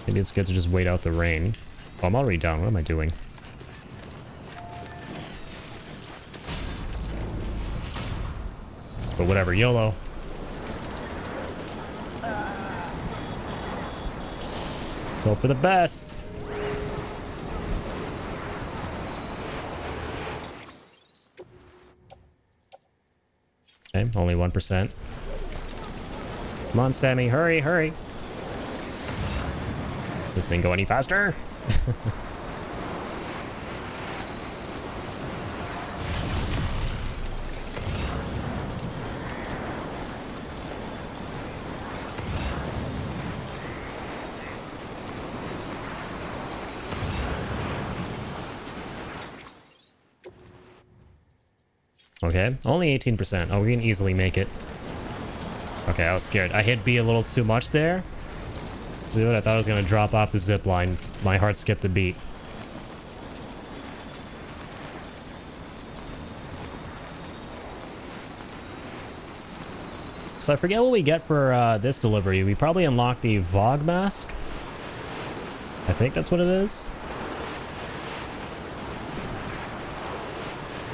Maybe it's good to just wait out the rain. Oh, I'm already down. What am I doing? But whatever, YOLO. Let's hope for the best. Okay, only 1%. Come on, Sammy, hurry, hurry. This thing go any faster? Okay, only 18%. Oh, we can easily make it. Okay, I was scared. I hit B a little too much there. Dude, I thought I was going to drop off the zip line. My heart skipped a beat. So I forget what we get for this delivery. We probably unlock the Vogue mask. I think that's what it is.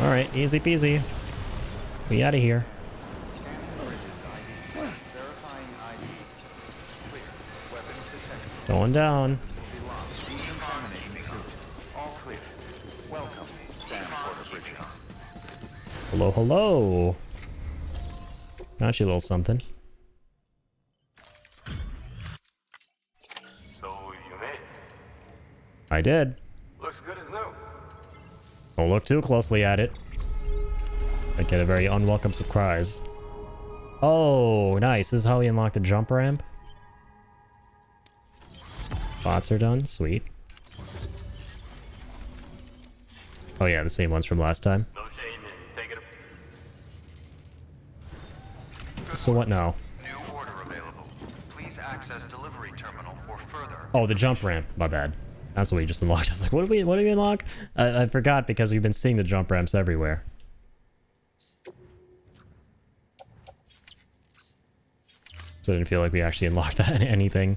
Alright, easy peasy. We out of here. Verifying ID. Clear. Weapons detected. Going down. Decontaminating suit. All clear. Welcome, Sam Porter Bridges. Hello, hello. Got you a little something. So you made it. I did. Looks good as new. Don't look too closely at it. I get a very unwelcome surprise. Oh, nice. This is how we unlock the jump ramp. Bots are done. Sweet. Oh yeah, the same ones from last time. No shame in taking a... So what now? New order available. Please access delivery terminal or further. Oh, the jump ramp. My bad. That's what we just unlocked. I was like, what did we unlock? I forgot because we've been seeing the jump ramps everywhere. So I didn't feel like we actually unlocked that anything.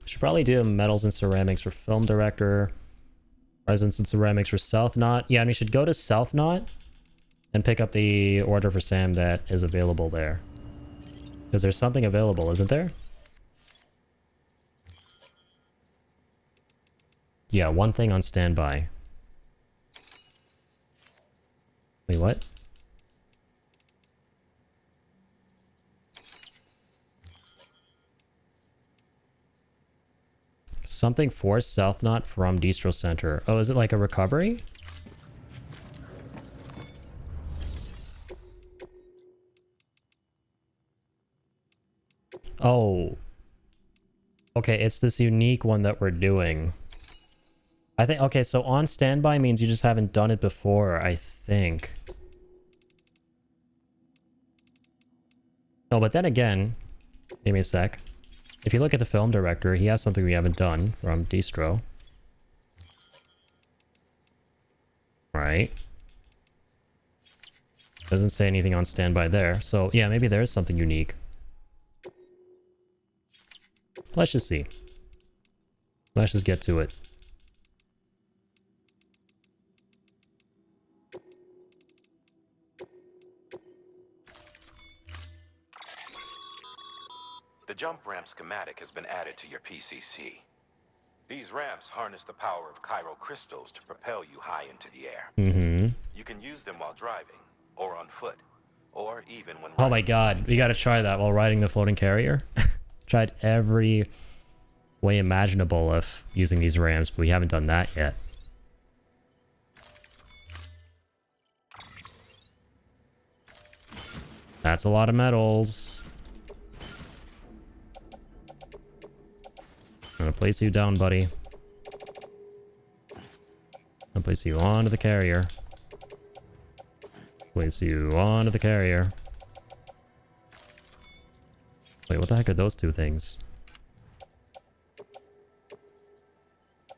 Should probably do metals and ceramics for film director. Resins and ceramics for South Knot. Yeah, and we should go to South Knot and pick up the order for Sam that is available there. Because there's something available, isn't there? Yeah, one thing on standby. Wait, what? Something forced south knot from Distro Center. Oh, is it like a recovery? Oh. Okay, it's this unique one that we're doing. I think, okay, so on standby means you just haven't done it before, I think. Oh, but then again, give me a sec. If you look at the film director, he has something we haven't done from Distro. Right. Doesn't say anything on standby there. So yeah, maybe there is something unique. Let's just see. Let's just get to it. The jump ramp schematic has been added to your PCC. These ramps harness the power of chiral crystals to propel you high into the air. Mm-hmm. You can use them while driving, or on foot, or even when Oh my god, we gotta try that while riding the floating carrier. Tried every way imaginable of using these ramps, but we haven't done that yet. That's a lot of metals. I'm gonna place you down, buddy. I'll place you onto the carrier. Place you onto the carrier. Wait, what the heck are those two things?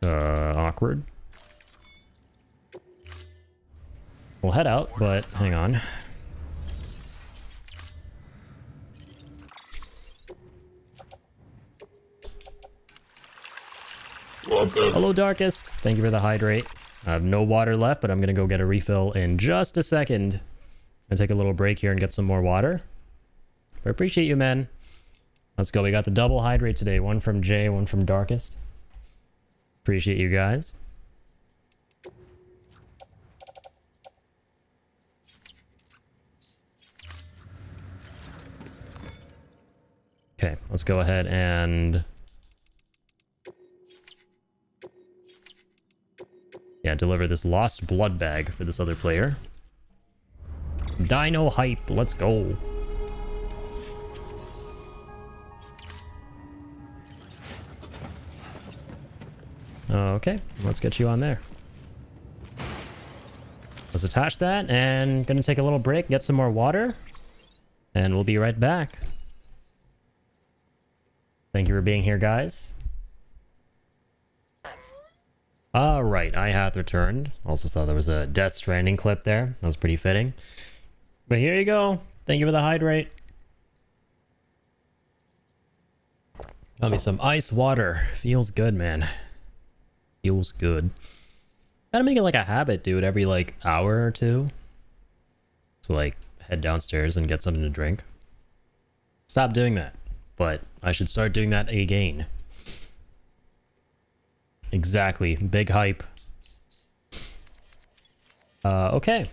Awkward. We'll head out, but hang on. Hello, Darkest. Thank you for the hydrate. I have no water left, but I'm gonna go get a refill in just a second. And take a little break here and get some more water. I appreciate you, man. Let's go. We got the double hydrate today. One from Jay, one from Darkest. Appreciate you guys. Okay, let's go ahead and... yeah, deliver this lost blood bag for this other player. Dino hype, let's go. Okay, let's get you on there. Let's attach that, and gonna take a little break, get some more water, and we'll be right back. Thank you for being here, guys. Alright, I have returned. Also saw there was a Death Stranding clip there. That was pretty fitting. But here you go. Thank you for the hydrate. Got me some ice water. Feels good, man. Feels good. Gotta make it like a habit, dude, every like hour or two. So like head downstairs and get something to drink. Stop doing that. But I should start doing that again. Exactly. Big hype. Okay.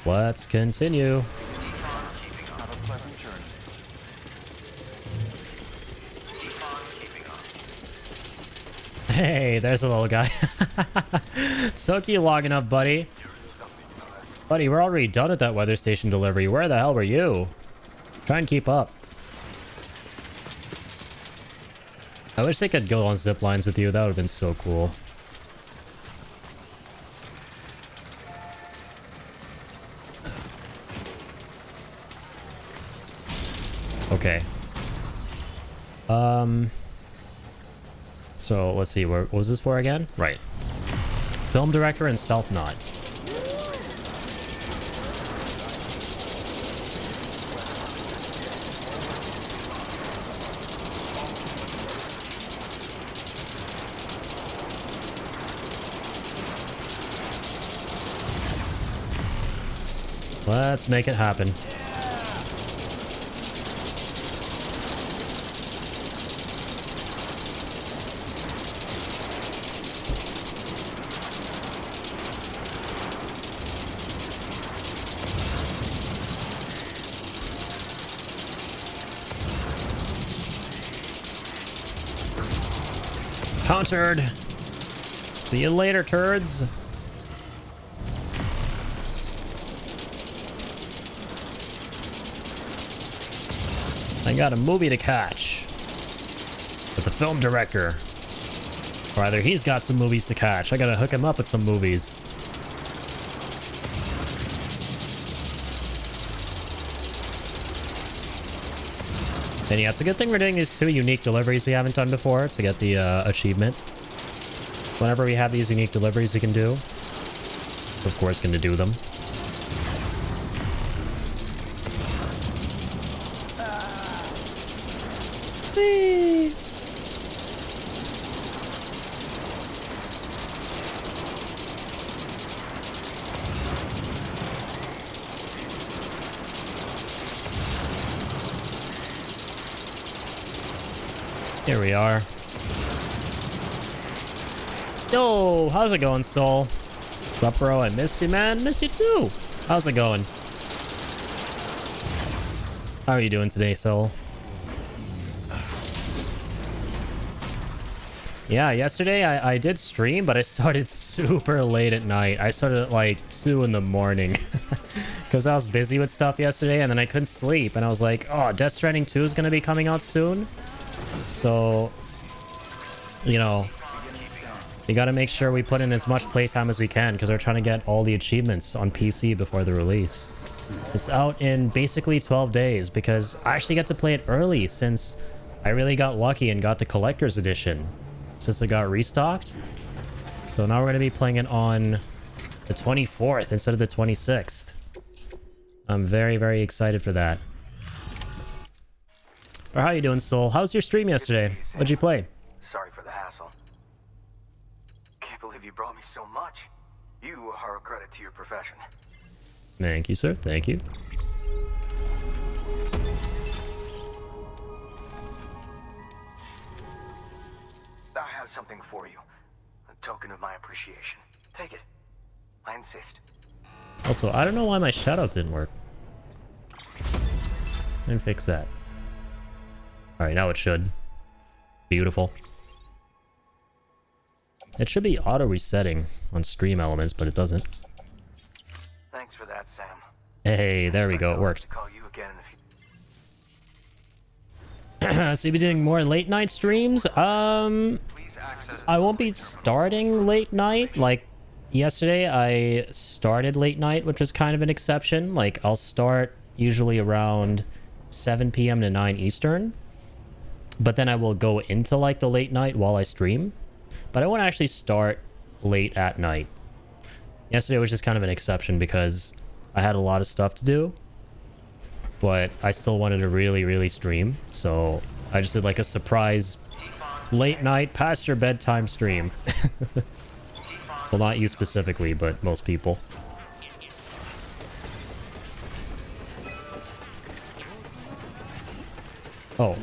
Let's continue. Have a pleasant journey. Hey, there's a little guy. Took you long enough, buddy. Buddy, we're already done at that weather station delivery. Where the hell were you? Try and keep up. I wish they could go on zip lines with you. That would have been so cool. Okay. So let's see. What was this for again? Right. Film director and self nod. Let's make it happen. Countered. See you later, turds. I got a movie to catch with the film director. Or either he's got some movies to catch. I gotta hook him up with some movies. And yeah, it's a good thing we're doing these 2 unique deliveries we haven't done before to get the achievement. Whenever we have these unique deliveries we can do, of course, going to do them. Whee! Here we are. Yo, how's it going, Soul? What's up, bro? I missed you, man. Miss you too. How's it going? How are you doing today, Soul? Yeah, yesterday I did stream, but I started super late at night. I started at like 2 in the morning. Because I was busy with stuff yesterday, and then I couldn't sleep. And I was like, oh, Death Stranding 2 is going to be coming out soon. So, you know, we got to make sure we put in as much playtime as we can, because we're trying to get all the achievements on PC before the release. It's out in basically 12 days, because I actually get to play it early since I really got lucky and got the collector's edition since it got restocked. So now we're going to be playing it on the 24th instead of the 26th. I'm very, very excited for that. Or how you doing, Soul? How was your stream yesterday? What'd you play? Sorry for the hassle. Can't believe you brought me so much. You are a credit to your profession. Thank you, sir. Thank you. I have something for you. A token of my appreciation. Take it. I insist. Also, I don't know why my shoutout didn't work. And fix that. Alright, now it should. Beautiful. It should be auto-resetting on stream elements, but it doesn't. Thanks for that, Sam. Hey, there we go. It worked. Call you again in the future. So you'll be doing more late night streams? I won't be starting late night. Like, yesterday I started late night, which was kind of an exception. Like, I'll start usually around 7 p.m. to 9 Eastern. But then I will go into, like, the late night while I stream. But I won't actually start late at night. Yesterday was just kind of an exception because I had a lot of stuff to do. But I still wanted to really, really stream. So I just did, like, a surprise late night past your bedtime stream. Well, not you specifically, but most people. Oh.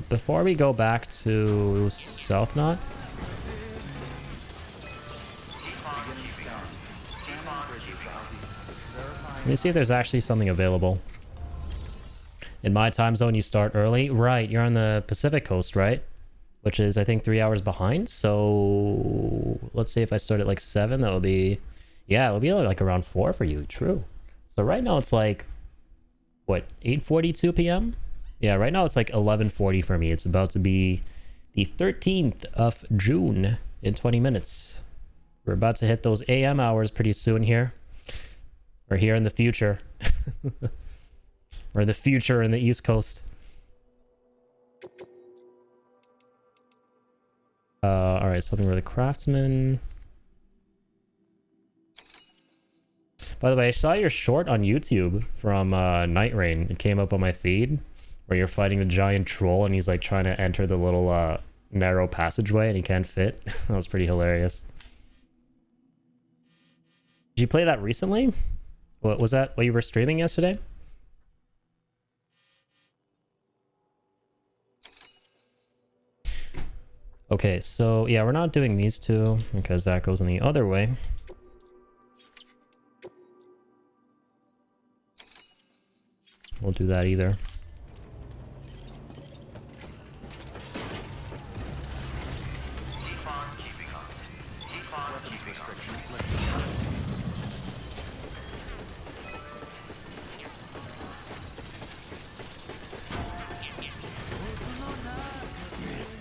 Before we go back to South Knot. Let me see if there's actually something available. In my time zone, you start early. Right, you're on the Pacific coast, right? Which is, I think, 3 hours behind. So let's see if I start at like 7. That would be... Yeah, it would be like around 4 for you. True. So right now it's like... What? 8:42 p.m.? Yeah, right now it's like 11:40 for me. It's about to be the 13th of June in 20 minutes. We're about to hit those AM hours pretty soon here. We're here in the future. Or the future in the East Coast. Alright, something for the craftsman. By the way, I saw your short on YouTube from Night Rain. It came up on my feed where you're fighting the giant troll and he's like trying to enter the little narrow passageway and he can't fit. That was pretty hilarious. Did you play that recently? What was that? What you were streaming yesterday? Okay, so yeah, we're not doing these two because that goes in the other way. We'll do that either. restrictions lifted.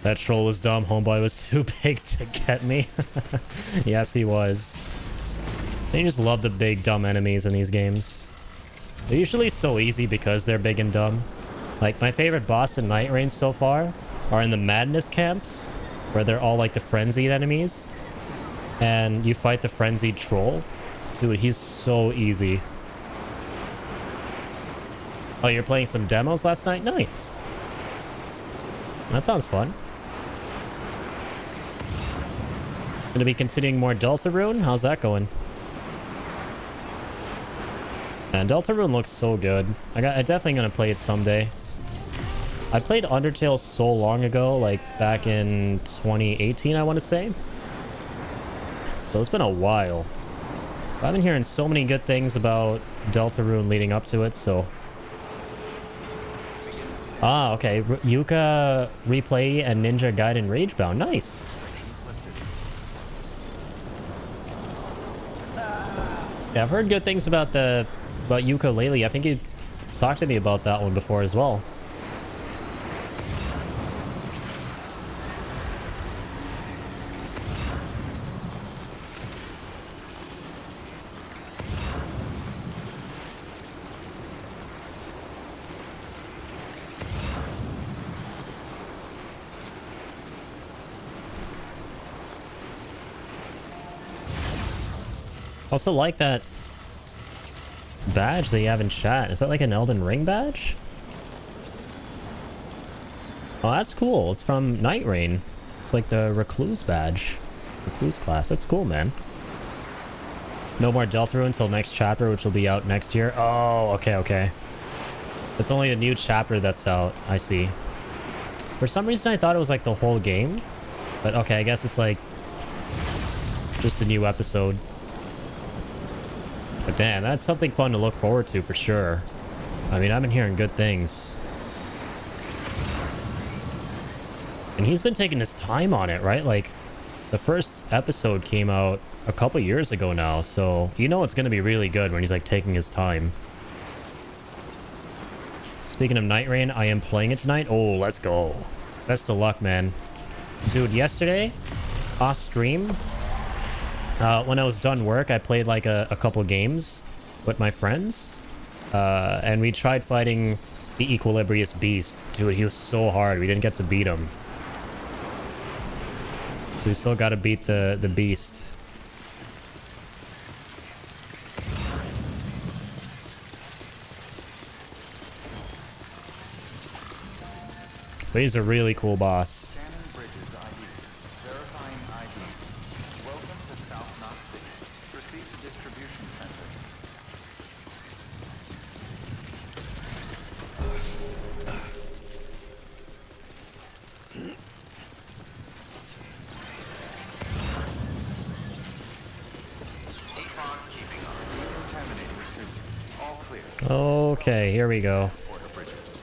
That troll was dumb. Homeboy was too big to get me. Yes, he was. They just love the big dumb enemies in these games. They're usually so easy because they're big and dumb. Like, my favorite boss in Night Rain so far are in the Madness camps, where they're all like the frenzied enemies. And you fight the frenzied troll. Dude, he's so easy. Oh, you're playing some demos last night? Nice. That sounds fun. Gonna be continuing more Deltarune? How's that going? Man, Deltarune looks so good. I definitely gonna play it someday. I played Undertale so long ago, like back in 2018, I want to say. So it's been a while. I've been hearing so many good things about Deltarune leading up to it, so... Ah, okay. Yuka Replay and Ninja Gaiden Ragebound. Nice. Yeah, I've heard good things about Yuka lately. I think you talked to me about that one before as well. Also like that badge that you have in chat. Is that like an Elden Ring badge? Oh, that's cool. It's from Night Rain. It's like the Recluse badge. Recluse class. That's cool, man. No more Deltarune until next chapter, which will be out next year. Oh, okay, okay. It's only a new chapter that's out. I see. For some reason, I thought it was like the whole game. But okay, I guess it's like just a new episode. But damn, that's something fun to look forward to for sure. I mean, I've been hearing good things. And he's been taking his time on it, right? Like, the first episode came out a couple years ago now, so you know it's going to be really good when he's like taking his time. Speaking of Night Rain, I am playing it tonight. Oh, let's go. Best of luck, man. Dude, yesterday, off stream, when I was done work, I played like a couple games with my friends. And we tried fighting the Equilibrious Beast. Dude, he was so hard. We didn't get to beat him. So we still got to beat the beast. But he's a really cool boss. Scanning Bridges ID. Verifying ID. Welcome to South Knot City. Proceed to distribution center. Keeping on. Contaminating suit. All clear. Okay, here we go. Order bridges.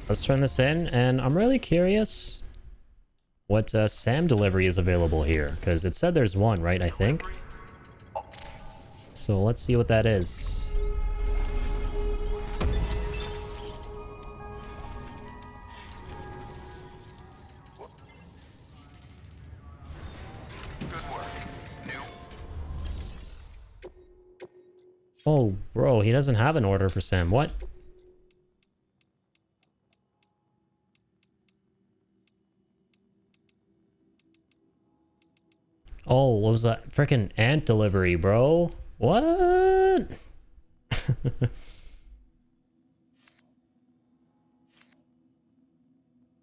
Let's turn this in, and I'm really curious what SAM delivery is available here, because it said there's one, right? I think. So let's see what that is. Oh, bro, he doesn't have an order for Sam. What? Oh, what was that? Freaking ant delivery, bro. What?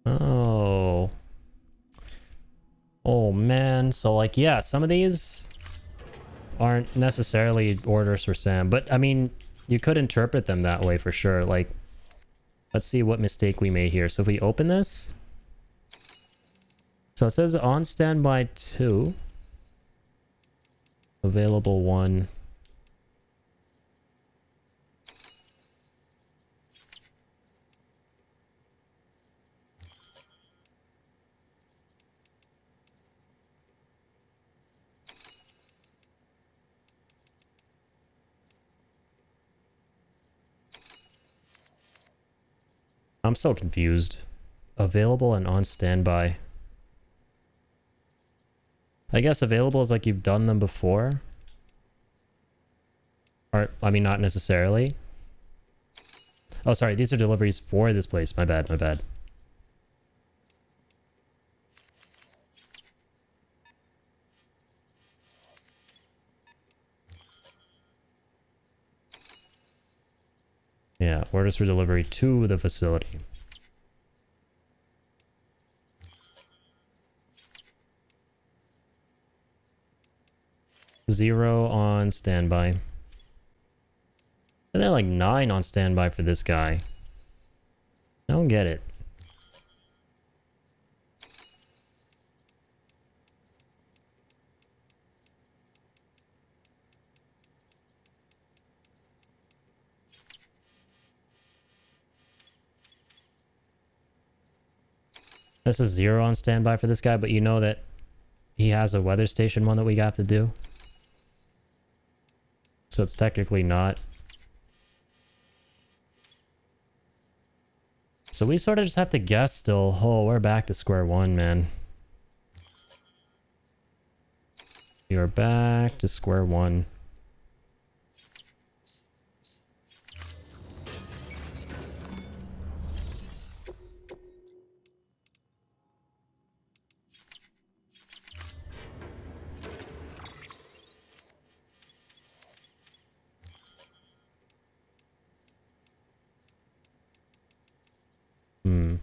Oh. Oh, man. So, like, yeah, some of these aren't necessarily orders for Sam. But, I mean, you could interpret them that way for sure. Like, let's see what mistake we made here. So if we open this. So it says on standby 2. Available 1. I'm so confused. Available and on standby. I guess available is like you've done them before. Or, I mean, not necessarily. Oh, sorry. These are deliveries for this place. My bad, my bad. Yeah, orders for delivery to the facility. Zero on standby. And they're like 9 on standby for this guy. I don't get it. This is 0 on standby for this guy, but you know that he has a weather station one that we have to do. So it's technically not. So we sort of just have to guess still. Oh, we're back to square one, man. We are back to square one. Hmm.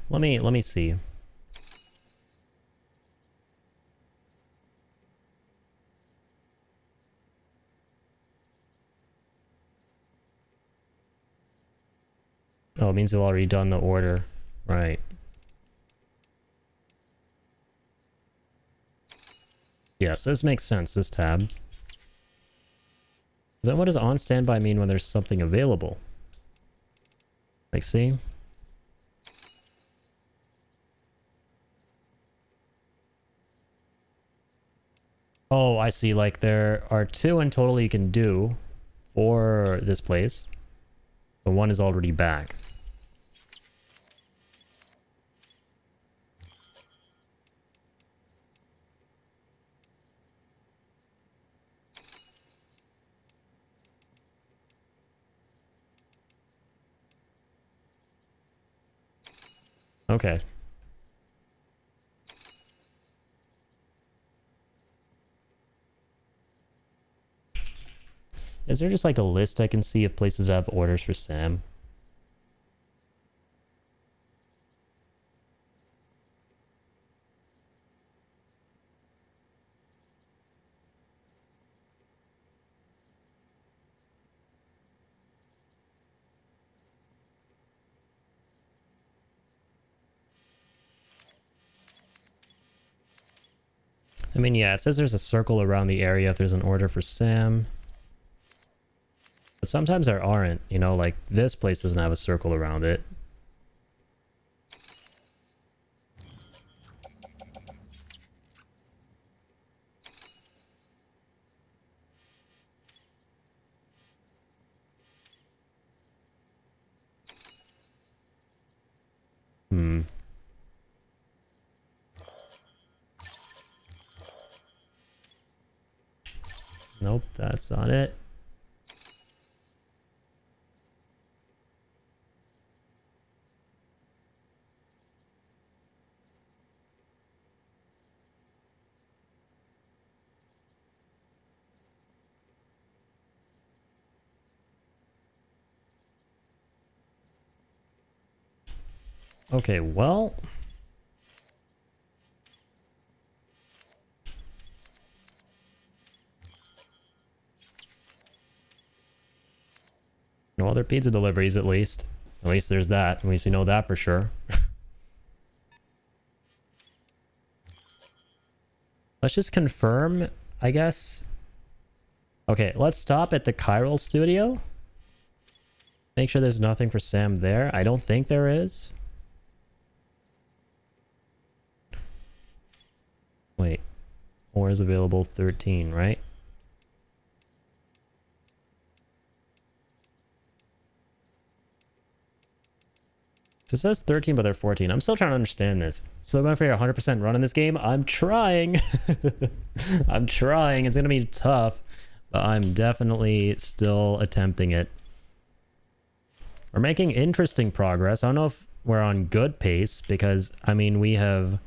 Let me see. Oh, it means we've already done the order. Right. Yes, this makes sense, this tab. Then what does on standby mean when there's something available? Like, see? Oh, I see. Like, there are 2 in total you can do for this place. But 1 is already back. Okay. Is there just like a list I can see of places that have orders for Sam? I mean, yeah, it says there's a circle around the area if there's an order for Sam. But sometimes there aren't, you know, like this place doesn't have a circle around it. Hmm. Nope, that's not it. Okay, well... no other pizza deliveries, at least. At least there's that. At least we know that for sure. Let's just confirm, I guess. Okay, let's stop at the Chiral studio. Make sure there's nothing for Sam there. I don't think there is. Wait. Or is available 13, right? So it says 13, but they're 14. I'm still trying to understand this. So going for your 100% run in this game. I'm trying. I'm trying. It's going to be tough, but I'm definitely still attempting it. We're making interesting progress. I don't know if we're on good pace because, I mean, we have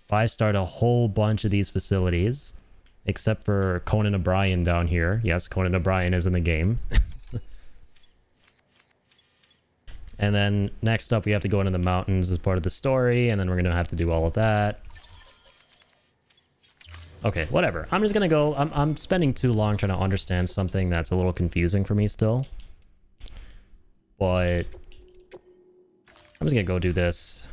5-starred a whole bunch of these facilities, except for Conan O'Brien down here. Yes, Conan O'Brien is in the game. And then next up, we have to go into the mountains as part of the story, and then we're going to have to do all of that. Okay, whatever. I'm just going to go. I'm spending too long trying to understand something that's a little confusing for me still. But I'm just going to go do this.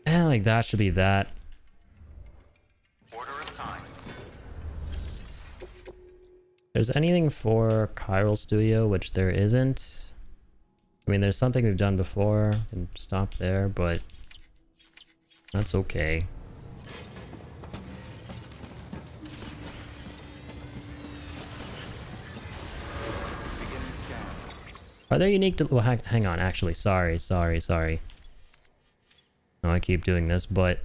And like that should be that. Order assigned. There's anything for Chiral Studio, which there isn't. I mean, there's something we've done before. Can stop there, but that's okay. Beginning scan. Are there unique... Well, hang on, actually. Sorry. No, I keep doing this, but...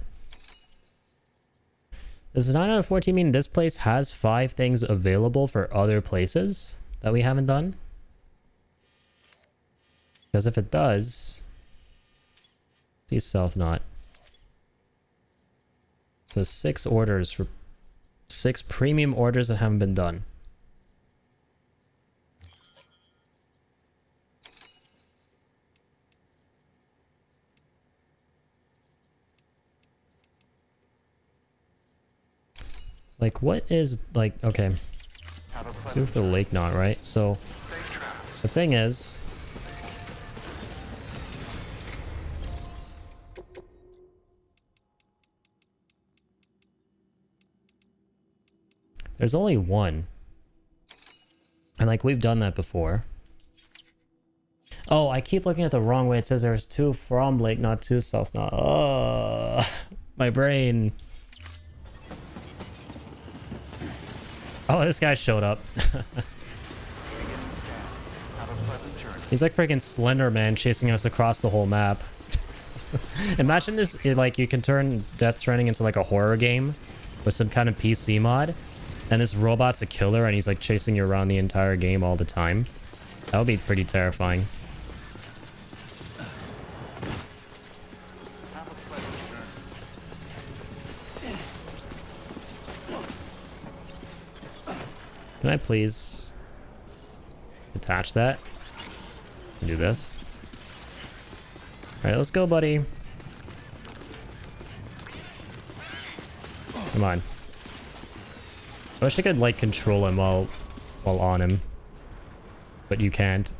Does 9 out of 14 mean this place has 5 things available for other places that we haven't done? Because if it does... See South Knot. It says 6 orders for... 6 premium orders that haven't been done. Like, what is, like, okay. Have a Let's go pleasant for the Lake Knot, right? So, safe travels. the thing is... There's only one. And, like, we've done that before. Oh, I keep looking at the wrong way. It says there's 2 from Lake Knot to South Knot. Oh, my brain. Oh, this guy showed up. Beginning scan. Have a pleasant journey. He's like freaking Slender Man chasing us across the whole map. Imagine this, like, you can turn Death Stranding into like a horror game with some kind of PC mod, and this robot's a killer and he's like chasing you around the entire game all the time. That would be pretty terrifying. Have a pleasant journey. Can I please attach that? Do this. Alright, let's go, buddy. Come on. I wish I could, like, control him while on him. But you can't.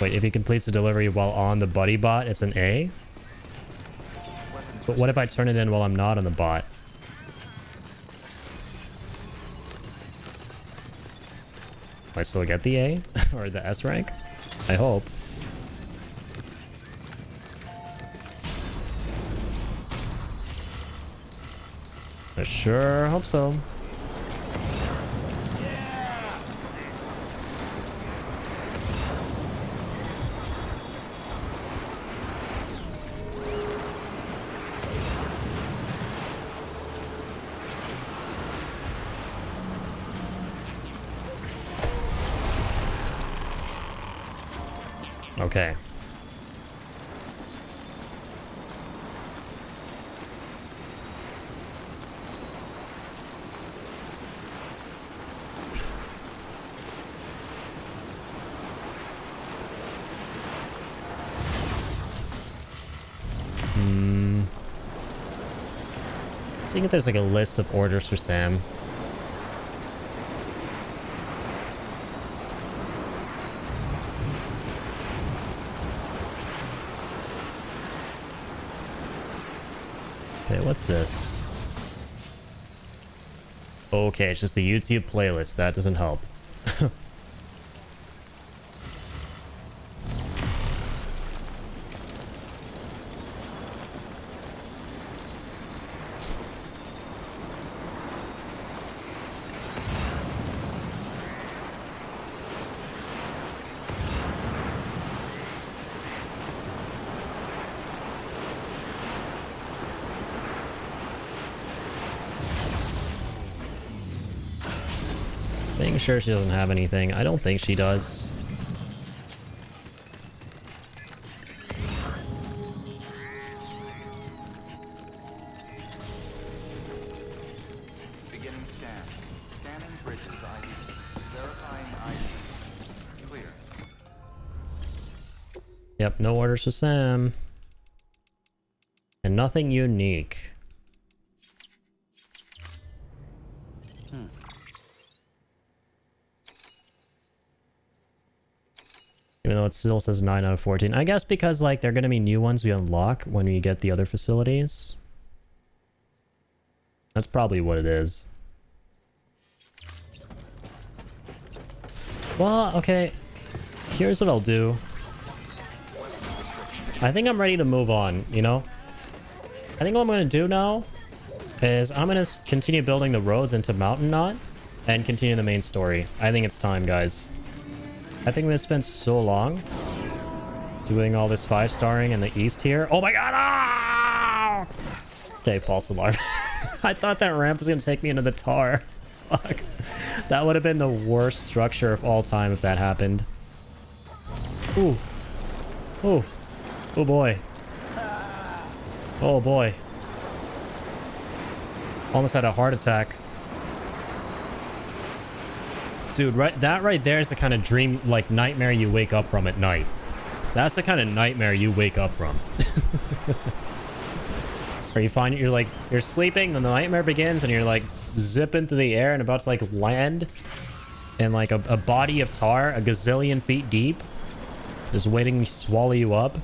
Wait, if he completes the delivery while on the buddy bot, it's an A? But what if I turn it in while I'm not on the bot? Do I still get the A? Or the S rank? I hope. I sure hope so. Okay. Seeing if there's like a list of orders for Sam. Okay, what's this? Okay, it's just a YouTube playlist. That doesn't help. sure she doesn't have anything. I don't think she does. Beginning scan. Scanning bridges ID. Verifying ID. Clear. Yep, no orders for Sam. And nothing unique. Even though it still says 9 out of 14. I guess because, like, they're going to be new ones we unlock when we get the other facilities. That's probably what it is. Well, okay. Here's what I'll do. I think I'm ready to move on, you know? I think what I'm going to do now is I'm going to continue building the roads into Mountain Knot and continue the main story. I think it's time, guys. I think we've spent so long doing all this 5-starring in the east here. Oh my god! Ah! Okay, false alarm. I thought that ramp was going to take me into the tar. Fuck. That would have been the worst structure of all time if that happened. Ooh. Ooh. Oh boy. Oh boy. Almost had a heart attack. Dude, that right there is the kind of dream, like, nightmare you wake up from at night. That's the kind of nightmare you wake up from. Or you find you're sleeping, then the nightmare begins, and you're like zipping through the air and about to like land in like a body of tar, a gazillion feet deep, just waiting to swallow you up.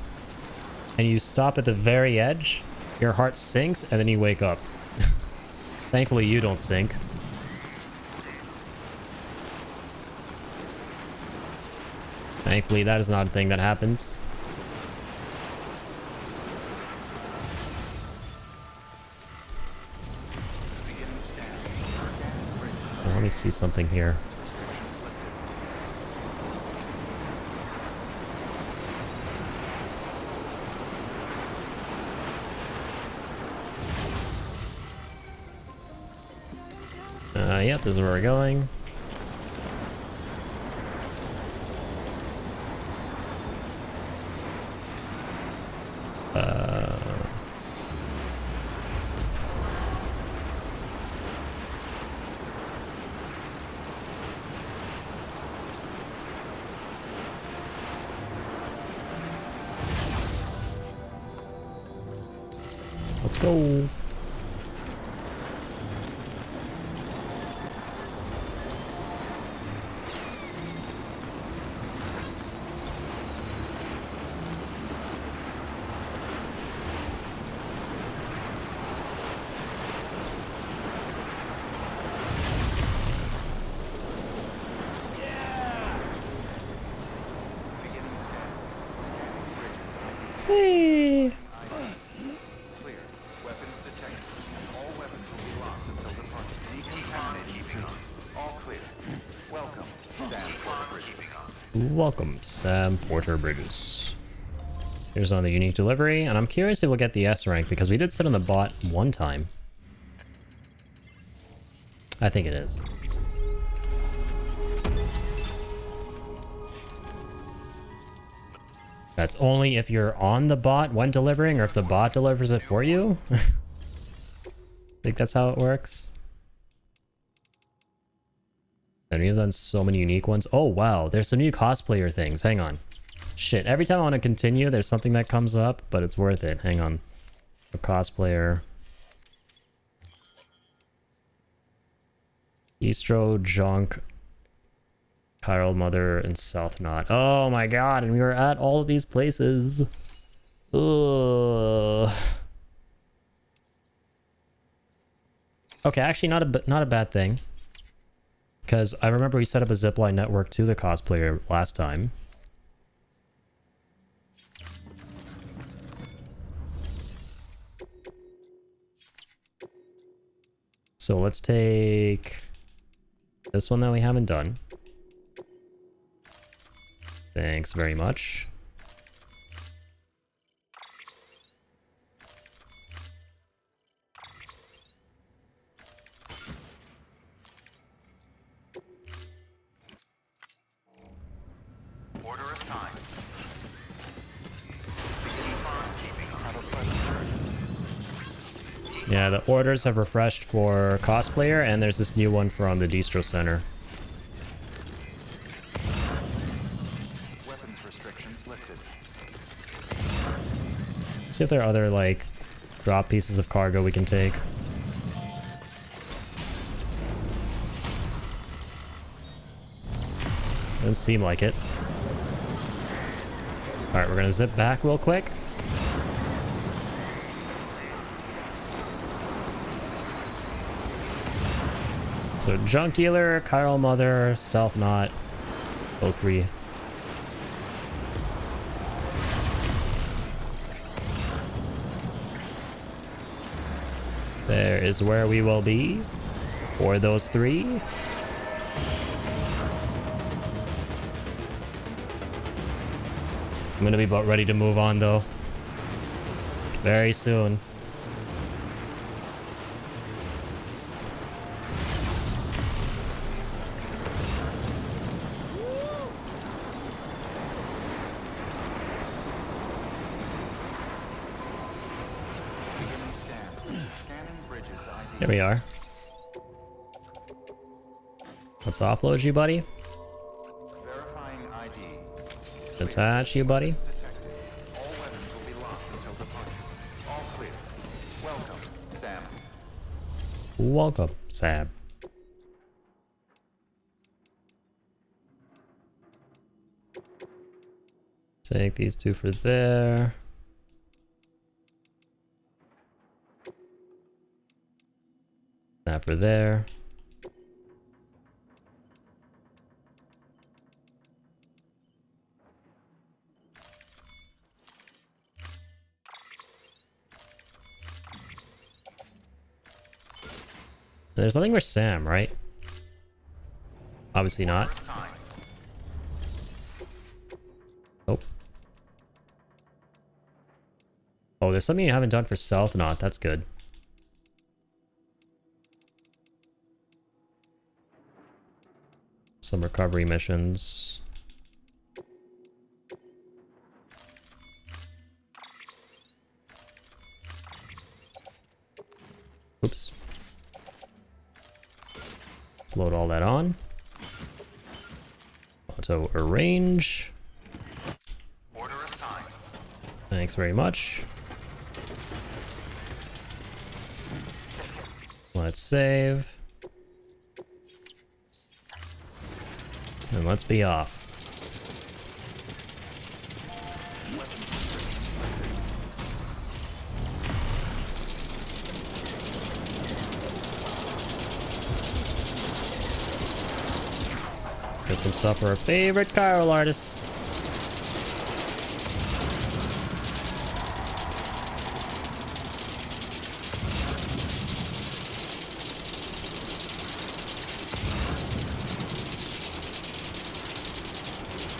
And you stop at the very edge, your heart sinks, and then you wake up. Thankfully, you don't sink. Thankfully, that is not a thing that happens. Oh, let me see something here. Yep, this is where we're going. Let's go. Hey. Clear. Weapons detected. All weapons will be locked until departure. Decontamination. All clear. Welcome, Sam Porter Bridges. Welcome, Sam Porter Bridges. Here's on the unique delivery, and I'm curious if we'll get the S rank because we did sit on the bot one time. I think it is. That's only if you're on the bot when delivering, or if the bot delivers it for you. I think that's how it works. And we've done so many unique ones. Oh, wow. There's some new cosplayer things. Hang on. Shit. Every time I want to continue, there's something that comes up, but it's worth it. Hang on. A cosplayer. Eastro, Jonk, Chiral Mother, and South Knot. Oh my god, and we were at all of these places. Ugh. Okay, actually not a bad thing. Because I remember we set up a zipline network to the cosplayer last time. So let's take this one that we haven't done. Thanks very much. Yeah, the orders have refreshed for cosplayer, and there's this new one for on the distro center. Weapons restrictions lifted. See if there are other, like, drop pieces of cargo we can take. Doesn't seem like it. Alright, we're gonna zip back real quick. So Junk Dealer, Chiral Mother, Stealth Knot, those three. There is where we will be for those three. I'm gonna be about ready to move on though. Very soon. There we are. Let's offload you, buddy. Verifying ID. Attach you, buddy. Detected. All weapons will be locked until departure. All clear. Welcome, Sam. Welcome, Sam. Take these two for there. That for there. There's nothing for Sam, right? Obviously not. Oh. Oh, there's something you haven't done for Stealth Knot. That's good. Some recovery missions. Oops. Let's load all that on. Auto arrange. Order assigned. Thanks very much. Let's save. And let's be off. Let's get some stuff for our favorite chiral artist.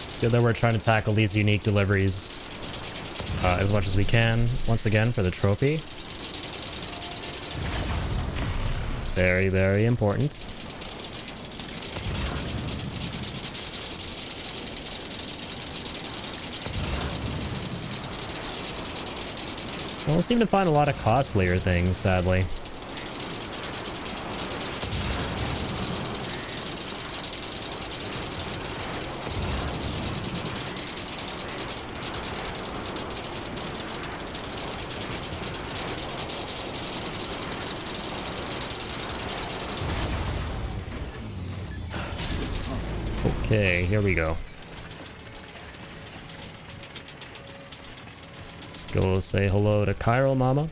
It's good that we're trying to tackle these unique deliveries as much as we can, once again, for the trophy. Very, very important. I don't seem to find a lot of cosplayer things, sadly. Okay, here we go. Let's go say hello to Chiral Mama.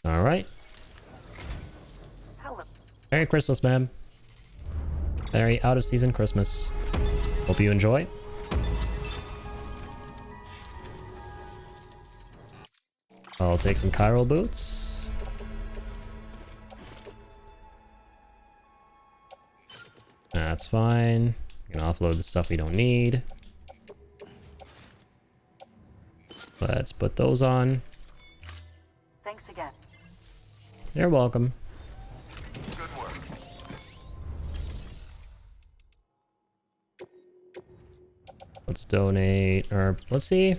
All right. Merry Christmas, ma'am. Merry out of season Christmas. Hope you enjoy. I'll take some chiral boots. That's fine. We can offload the stuff we don't need. Let's put those on. Thanks again. You're welcome. Good work. Let's donate, or let's see.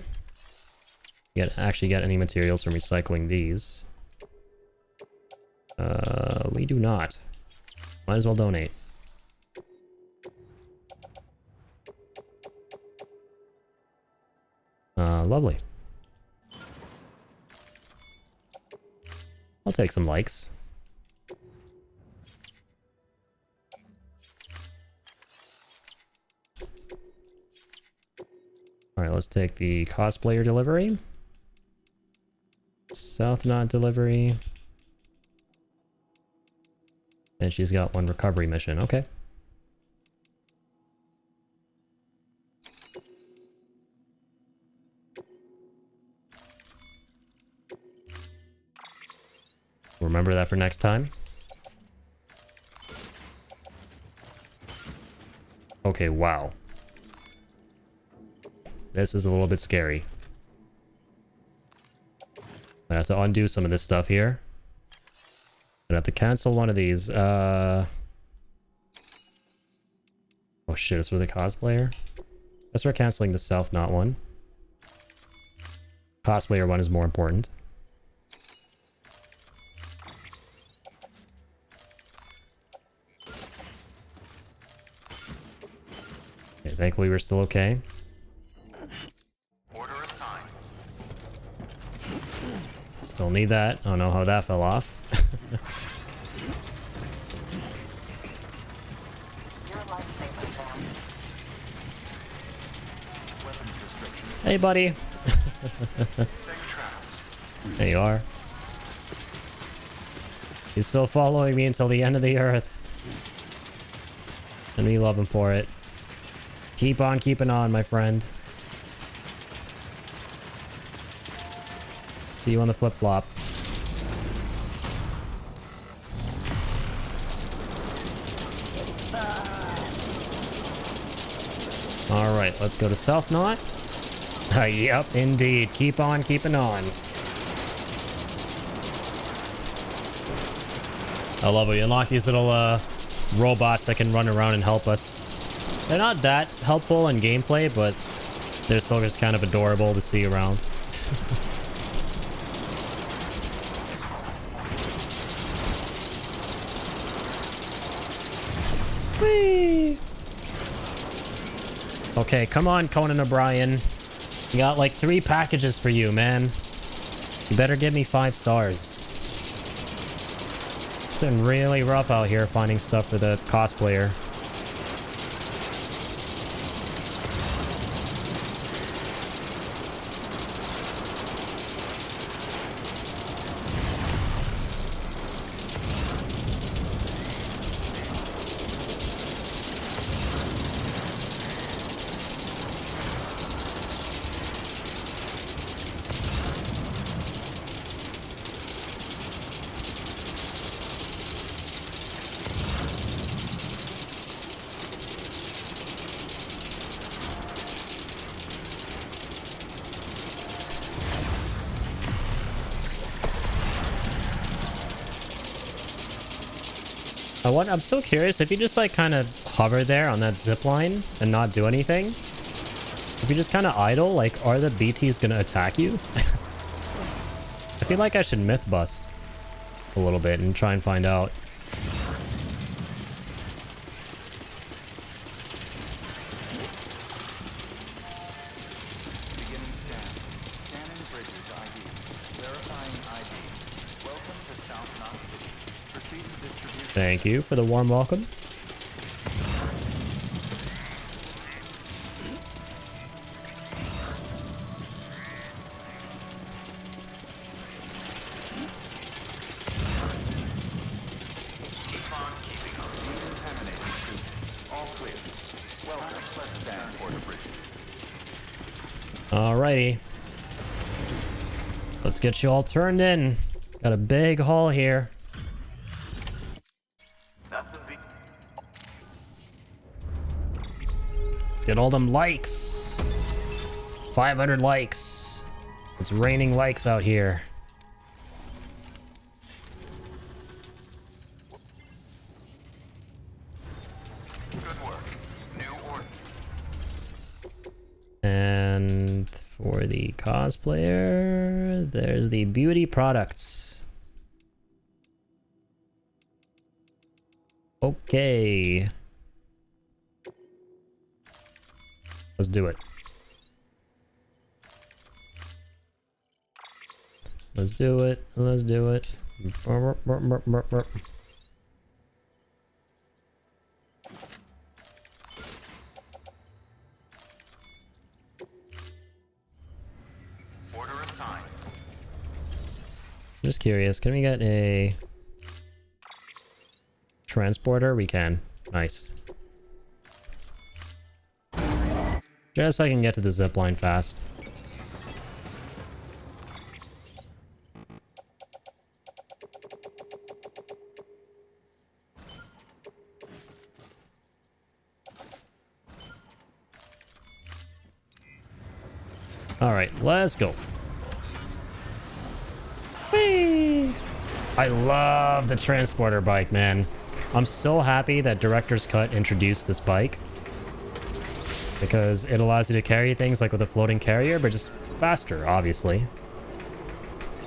Actually get any materials from recycling these. We do not. Might as well donate. Lovely. I'll take some likes. Alright, let's take the cosplayer delivery. South Knot delivery. And she's got one recovery mission. Okay. Remember that for next time. Okay, wow. This is a little bit scary. I have to undo some of this stuff here. I have to cancel one of these. Oh shit, it's for the cosplayer? Guess we're canceling the South Knot one. Cosplayer one is more important. Okay, thankfully we're still okay. Order assigned. Still need that. I don't know how that fell off. You're a lifesaver, Sam. Weapons restriction. Hey, buddy. Safe travels. There you are. He's still following me until the end of the earth. And we love him for it. Keep on keeping on, my friend. See you on the flip-flop. Alright, let's go to South Knot. Yep, indeed. Keep on keeping on. I love it. You unlock these little robots that can run around and help us. They're not that helpful in gameplay, but they're still just kind of adorable to see around. Whee! Okay, come on, Conan O'Brien. You got like 3 packages for you, man. You better give me 5 stars. It's been really rough out here finding stuff for the cosplayer. I'm so curious, if you just like kind of hover there on that zip line and not do anything, if you just kind of idle, like, are the BTs gonna attack you? I feel like I should myth bust a little bit and try and find out. Beginning scan. Scanning bridges ID. Verifying ID. Welcome to South Knot City. Proceed to distribution. Thank you for the warm welcome. Keep on keeping on. Decontaminating suit. All clear. Welcome to Sand Porter Bridges. Alrighty. Let's get you all turned in. Got a big haul here. Nothing be... Get all them likes. 500 likes. It's raining likes out here. Good work. New order. And for the cosplayer, there's the beauty products. Okay. Let's do it. Let's do it. Let's do it. Burp, burp, burp, burp, burp. Order assigned. Just curious, can we get a transporter? We can. Nice. Just so I can get to the zipline fast. Alright, let's go. Whee! I love the transporter bike, man. I'm so happy that Director's Cut introduced this bike, because it allows you to carry things like with a floating carrier, but just faster, obviously.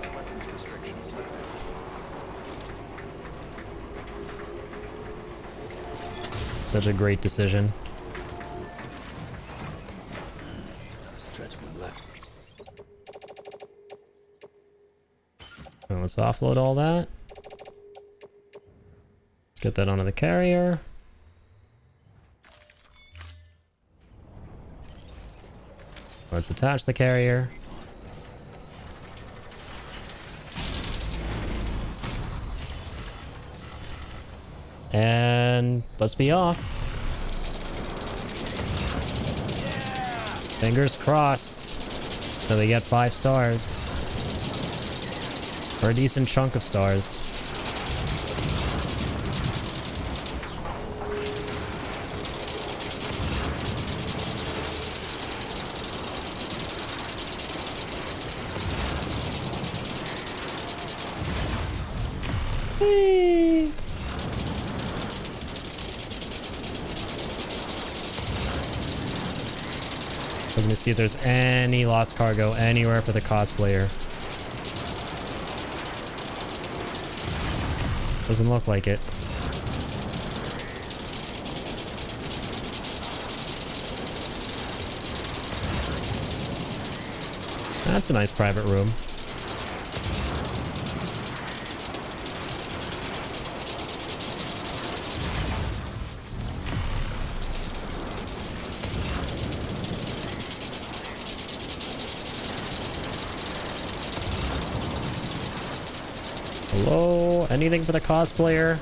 Weapons restrictions lifted. Such a great decision. Stretch my leg. So let's offload all that. Let's get that onto the carrier. Let's attach the carrier. And let's be off. Fingers crossed that we get 5 stars. Or a decent chunk of stars. Whee! Looking to see if there's any lost cargo anywhere for the cosplayer. Doesn't look like it. That's a nice private room. Hello? Anything for the cosplayer?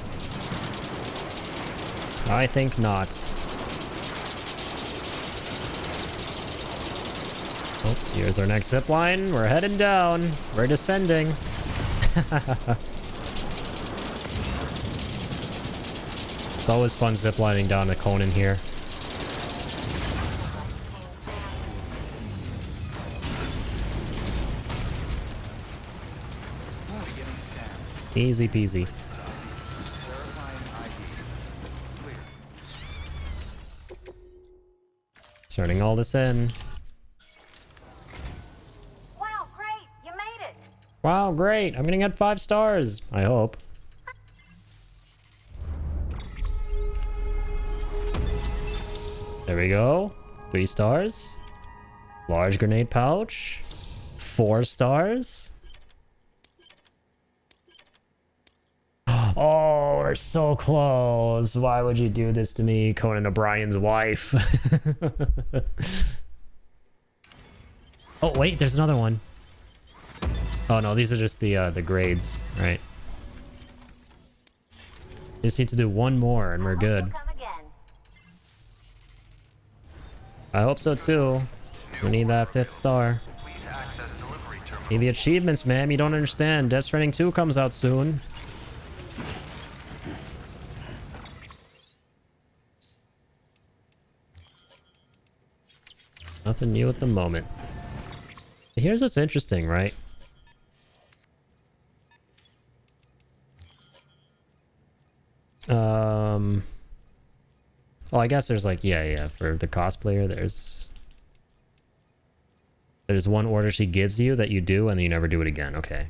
I think not. Oh, here's our next zip line. We're heading down. We're descending. It's always fun ziplining down to Conan here. Beginning scan. Easy peasy. Verifying ID. Clear. Turning all this in. Wow, great! You made it! Wow, great. I'm gonna get 5 stars. I hope. There we go. 3 stars. Large grenade pouch. 4 stars. Oh, we're so close. Why would you do this to me, Conan O'Brien's wife? Oh, wait, there's another one. Oh, no, these are just the grades, right? Just need to do one more and we're good. Come again. I hope so, too. We need that 5th star. Please access delivery terminal. Need the achievements, ma'am. You don't understand. Death Stranding 2 comes out soon. Nothing new at the moment. Here's what's interesting, right? Well, I guess there's like, yeah, for the cosplayer, there's one order she gives you that you do, and then you never do it again. Okay.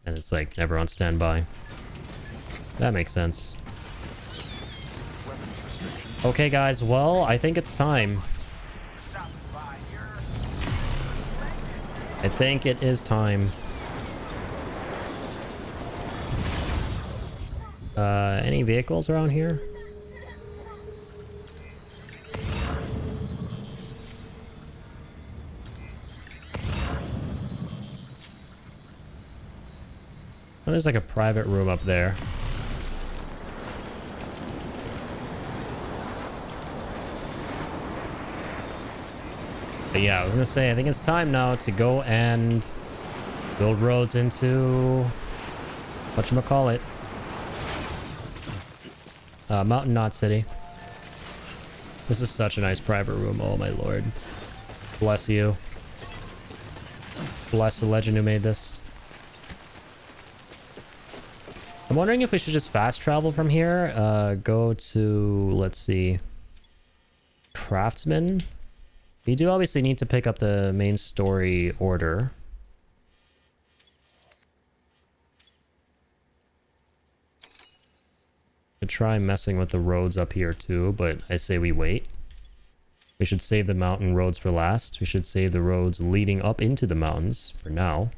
And it's like never on standby. That makes sense. Okay, guys, well, I think it's time. I think it is time. Any vehicles around here? Oh, there's like a private room up there. But yeah, I was gonna say, I think it's time now to go and build roads into whatchamacallit. Mountain Knot City. This is such a nice private room. Oh my lord. Bless you. Bless the legend who made this. I'm wondering if we should just fast travel from here. Go to, let's see, Craftsman. We do obviously need to pick up the main story order. Could try messing with the roads up here too, but I say we wait. We should save the mountain roads for last. We should save the roads leading up into the mountains for now.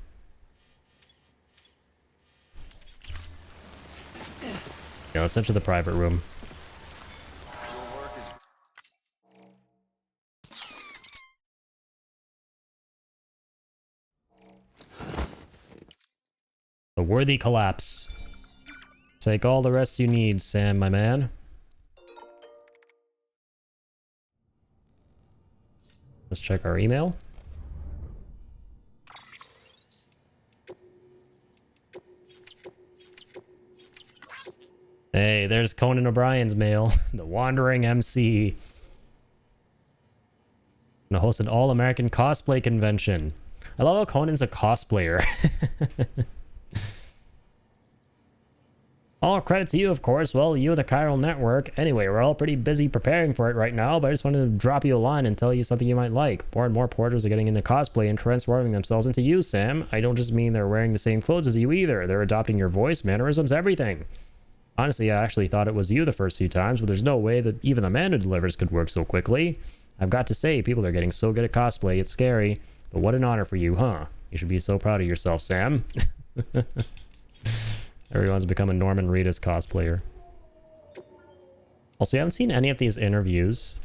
Yeah, let's enter the private room. A worthy collapse. Take all the rest you need, Sam, my man. Let's check our email. Hey, there's Conan O'Brien's mail. The Wandering MC. Gonna host an all-American cosplay convention. I love how Conan's a cosplayer. All credit to you, of course. Well, you, the Chiral Network. Anyway, we're all pretty busy preparing for it right now, but I just wanted to drop you a line and tell you something you might like. More and more porters are getting into cosplay and transforming themselves into you, Sam. I don't just mean they're wearing the same clothes as you either. They're adopting your voice, mannerisms, everything. Honestly, I actually thought it was you the first few times, but there's no way that even the man who delivers could work so quickly. I've got to say, people are getting so good at cosplay, it's scary. But what an honor for you, huh? You should be so proud of yourself, Sam. Everyone's become a Norman Reedus cosplayer. Also, you haven't seen any of these interviews.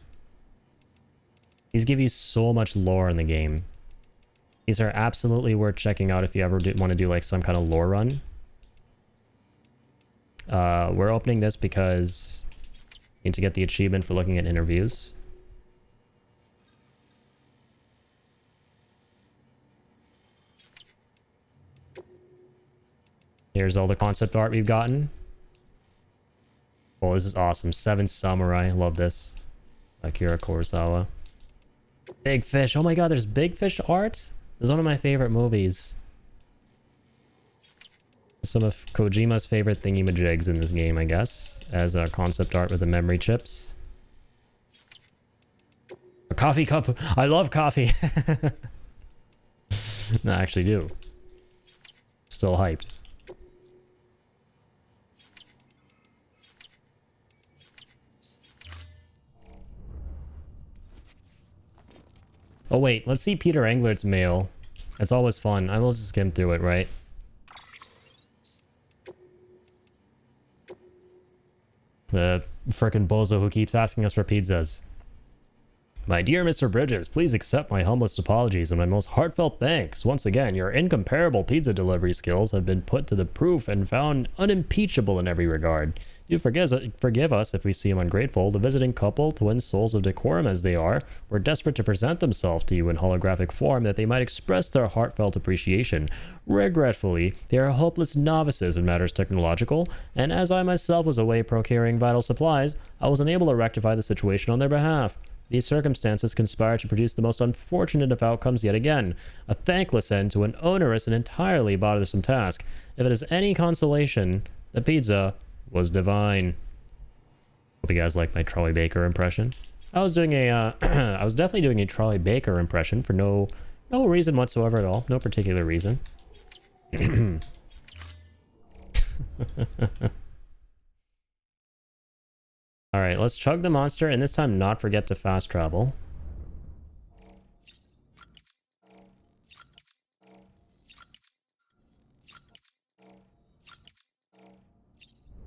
These give you so much lore in the game. These are absolutely worth checking out if you ever want to do like some kind of lore run. We're opening this because we need to get the achievement for looking at interviews. Here's all the concept art we've gotten. Oh, this is awesome. Seven Samurai. Love this. Akira Kurosawa. Big Fish. Oh my god, there's Big Fish art? This is one of my favorite movies. Some of Kojima's favorite thingy-majigs in this game, I guess. As a concept art with the memory chips. A coffee cup. I love coffee. No, I actually do. Still hyped. Oh wait, let's see Peter Englert's mail. It's always fun. I will just skim through it, right? The frickin' bozo who keeps asking us for pizzas. My dear Mr. Bridges, please accept my humblest apologies and my most heartfelt thanks. Once again, your incomparable pizza delivery skills have been put to the proof and found unimpeachable in every regard. Do forgive us if we seem ungrateful. The visiting couple, twin souls of decorum as they are, were desperate to present themselves to you in holographic form that they might express their heartfelt appreciation. Regretfully, they are hopeless novices in matters technological, and as I myself was away procuring vital supplies, I was unable to rectify the situation on their behalf. These circumstances conspire to produce the most unfortunate of outcomes yet again, a thankless end to an onerous and entirely bothersome task. If it is any consolation, the pizza was divine. Hope you guys like my Troy Baker impression. I was doing a, I was definitely doing a Troy Baker impression for no reason whatsoever at all. No particular reason. Alright, let's chug the monster and this time not forget to fast travel.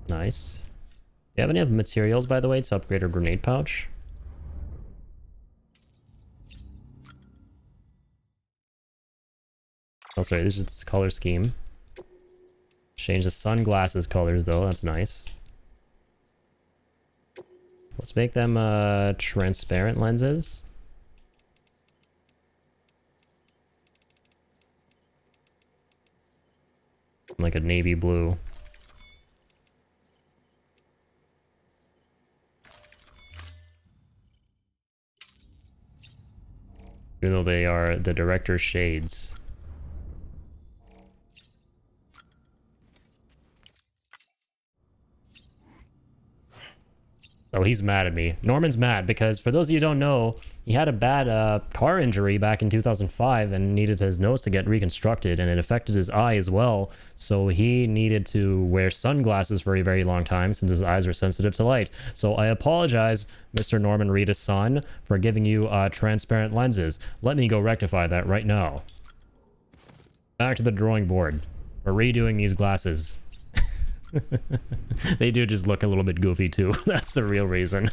Nice. Do you have any of materials, by the way, to upgrade our grenade pouch? Oh, sorry, this is its color scheme. Change the sunglasses colors, though. That's nice. Let's make them transparent lenses. Like a navy blue. Even though they are the director's shades. Oh, he's mad at me. Norman's mad because, for those of you who don't know, he had a bad car injury back in 2005 and needed his nose to get reconstructed, and it affected his eye as well. So he needed to wear sunglasses for a very long time since his eyes were sensitive to light. So I apologize, Mr. Norman Reedus' son, for giving you transparent lenses. Let me go rectify that right now. Back to the drawing board. We're redoing these glasses. They do just look a little bit goofy too. That's the real reason.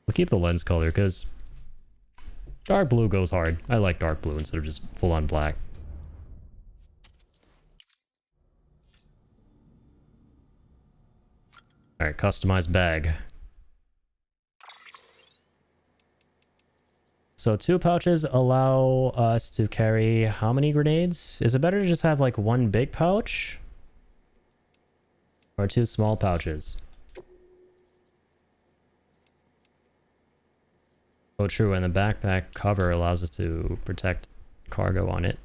We'll keep the lens color because dark blue goes hard. I like dark blue instead of just full-on black. Alright, customized bag. So 2 pouches allow us to carry how many grenades? Is it better to just have like 1 big pouch? Or 2 small pouches? Oh true, and the backpack cover allows us to protect cargo on it.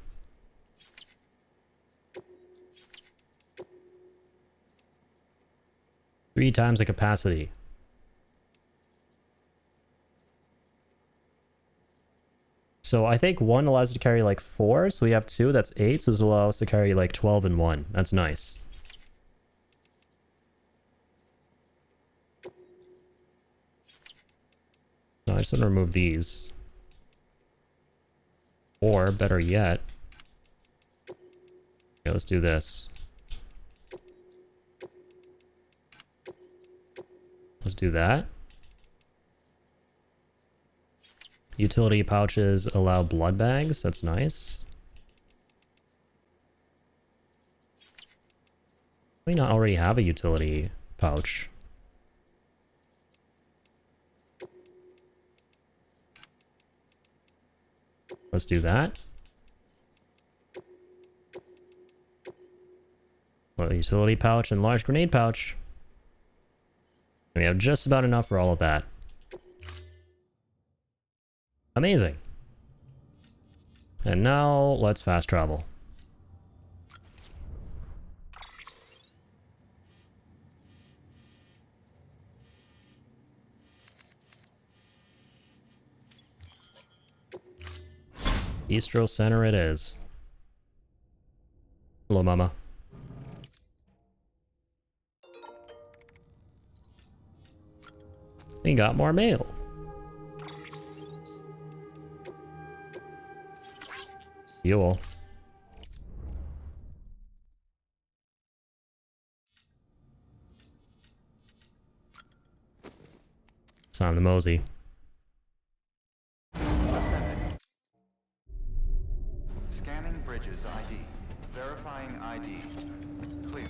Three times the capacity. So I think 1 allows you to carry like 4, so we have 2, that's 8, so this will allow us to carry like 12 in 1. That's nice. No, I just want to remove these. Or, better yet... Okay, let's do this. Let's do that. Utility pouches allow blood bags. That's nice. We not already have a utility pouch. Let's do that. Well, utility pouch and large grenade pouch. We have just about enough for all of that. Amazing. And now let's fast travel. Bistro Center it is. Hello, Mama. We got more mail. Fuel. It's on the mosey. Ascending. Scanning bridges ID. Verifying ID. Clear.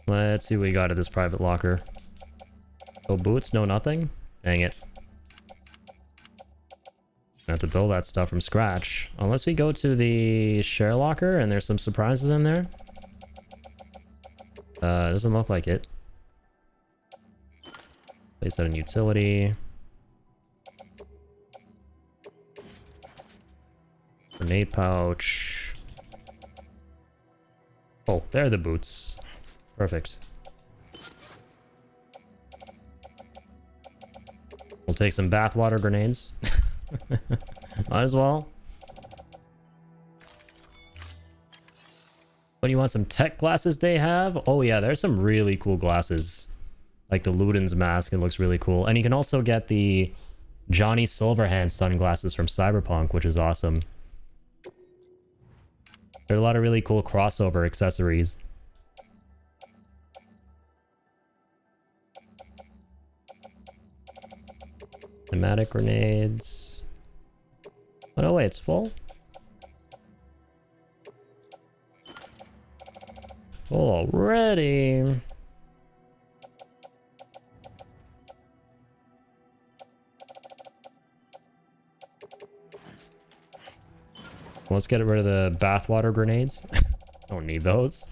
Let's see what we got at this private locker. Oh, boots? No, nothing? Dang it. I have to build that stuff from scratch. Unless we go to the share locker and there's some surprises in there. Doesn't look like it. Place that in utility. Grenade pouch. Oh, there are the boots. Perfect. We'll take some bathwater grenades. Might as well. What do you want? Some tech glasses they have? Oh yeah, there's some really cool glasses. Like the Luden's mask, it looks really cool. And you can also get the Johnny Silverhand sunglasses from Cyberpunk, which is awesome. There are a lot of really cool crossover accessories. Pneumatic grenades. Oh no, wait, it's full? Already. Let's get rid of the bathwater grenades. Don't need those.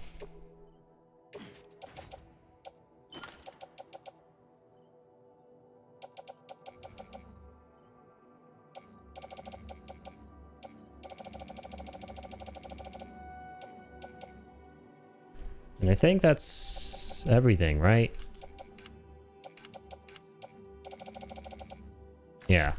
And I think that's everything, right? Yeah.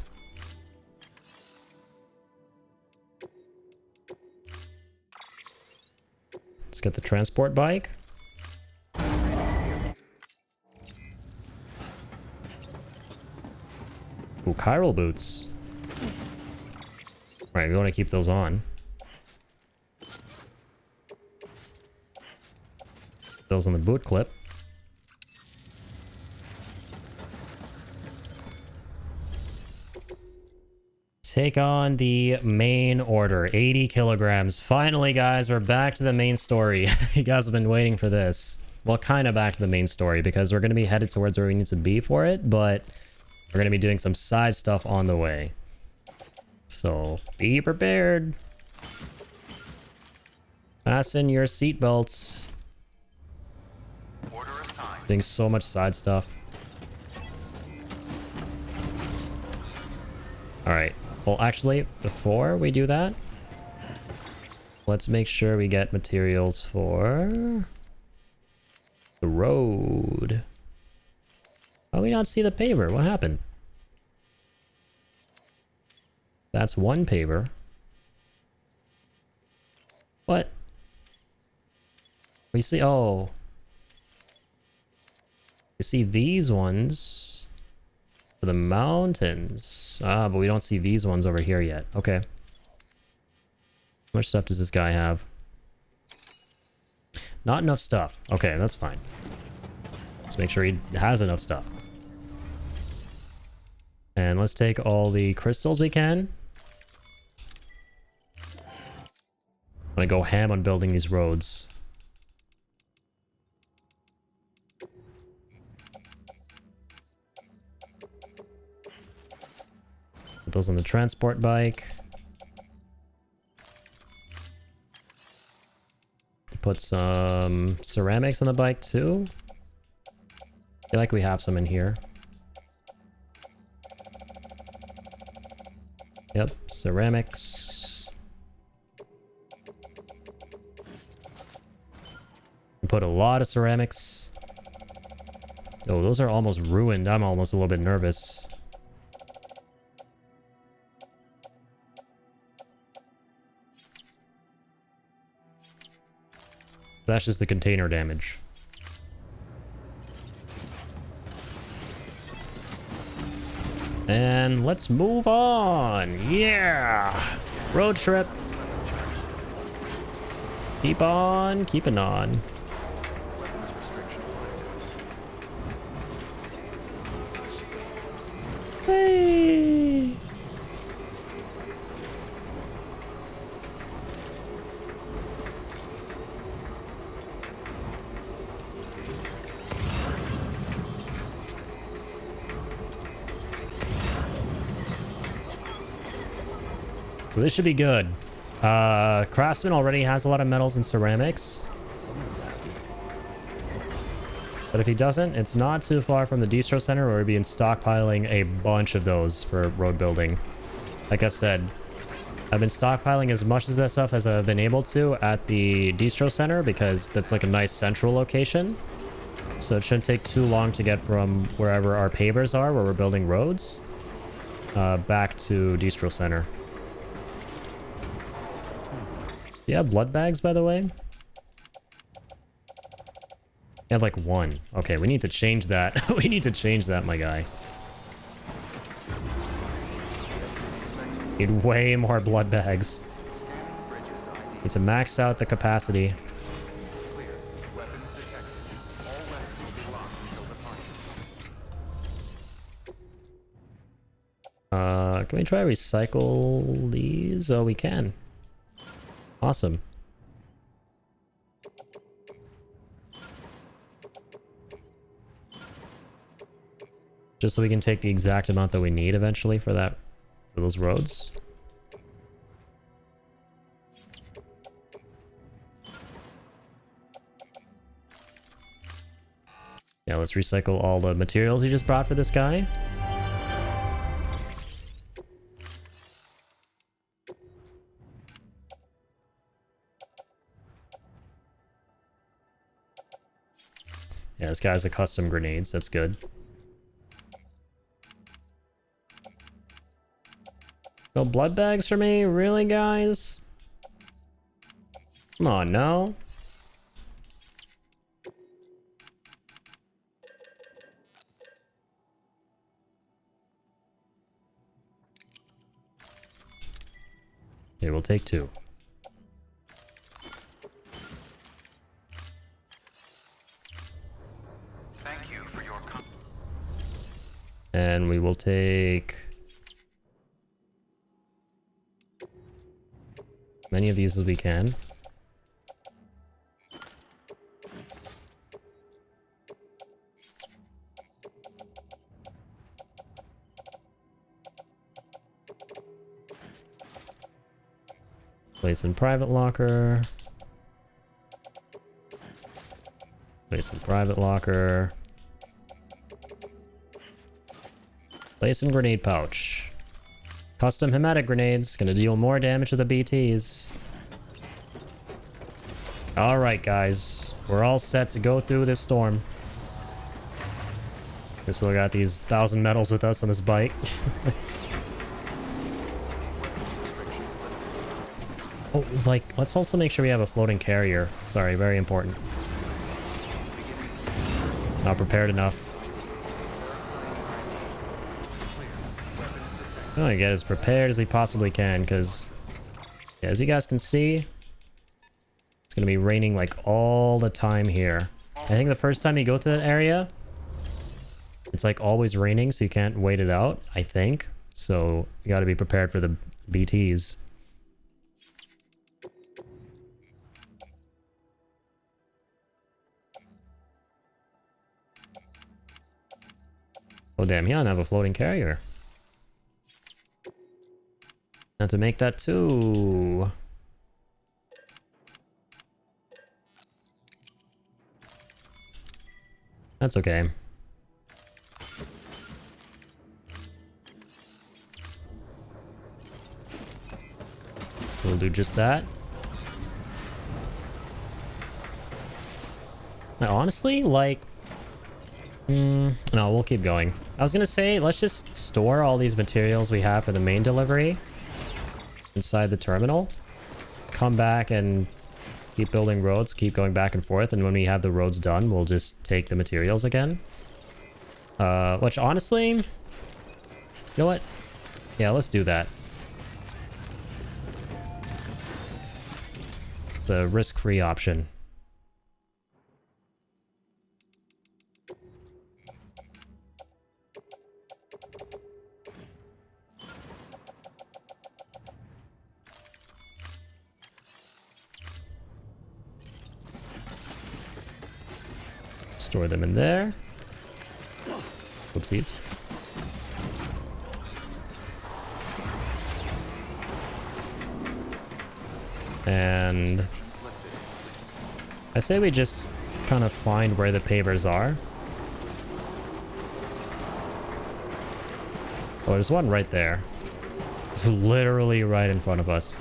Let's get the transport bike. Ooh, chiral boots. Right, we want to keep those on. Those on the boot clip. Take on the main order. 80 kilograms. Finally, guys, we're back to the main story. You guys have been waiting for this. Well, kind of back to the main story because we're going to be headed towards where we need to be for it, but we're going to be doing some side stuff on the way. So, be prepared. Fasten your seatbelts. Order assigned. Doing so much side stuff. Alright. Well, actually, before we do that, let's make sure we get materials for the road. How do we not see the paver? What happened? That's one paver. What? We see... Oh. We see these ones for the mountains. Ah, but we don't see these ones over here yet. Okay. How much stuff does this guy have? Not enough stuff. Okay, that's fine. Let's make sure he has enough stuff. And let's take all the crystals we can. I'm gonna go ham on building these roads. Put those on the transport bike. Put some ceramics on the bike too. I feel like we have some in here. Yep, ceramics. Put a lot of ceramics. Oh, those are almost ruined. I'm almost a little bit nervous. That's just the container damage. And let's move on. Yeah! Road trip. Keep on keeping on. Hey! So this should be good. Craftsman already has a lot of metals and ceramics. But if he doesn't, it's not too far from the distro center where we'll be stockpiling a bunch of those for road building. Like I said, I've been stockpiling as much of that stuff as I've been able to at the distro center because that's like a nice central location. So it shouldn't take too long to get from wherever our pavers are, where we're building roads, back to distro center. Yeah, blood bags, by the way. I have like one. Okay, we need to change that. We need to change that, my guy. Need way more blood bags. Need to max out the capacity. Clear. Weapons detected. All weapons will be locked until departure. Can we try recycle these? Oh, we can. Awesome. Just so we can take the exact amount that we need eventually for that, for those roads. Yeah, let's recycle all the materials you just brought for this guy. Yeah, this guy's a custom grenades. That's good. No blood bags for me? Really, guys? Come on, no. Okay, we'll take 2. Thank you for your And we will take many of these as we can. Place in private locker. Place in private locker. Place in grenade pouch. Custom hematic grenades. Gonna deal more damage to the BTs. Alright, guys. We're all set to go through this storm. We still got these 1,000 metals with us on this bike. Oh, like, let's also make sure we have a floating carrier. Sorry, very important. Not prepared enough. I want to get as prepared as he possibly can, because yeah, as you guys can see, it's going to be raining like all the time here. I think the first time you go to that area, it's like always raining, so you can't wait it out, I think. So you got to be prepared for the BTs. Oh damn, he doesn't have a floating carrier. Have to make that too. That's okay. We'll do just that. Now, honestly, like... no, we'll keep going. I was gonna say, let's just store all these materials we have for the main delivery inside the terminal. Come back and keep building roads, keep going back and forth, and when we have the roads done, we'll just take the materials again. Which honestly... You know what? Yeah, let's do that. It's a risk-free option. Store them in there. Whoopsies. And I say we just kind of find where the pavers are. Oh, there's one right there. Literally right in front of us.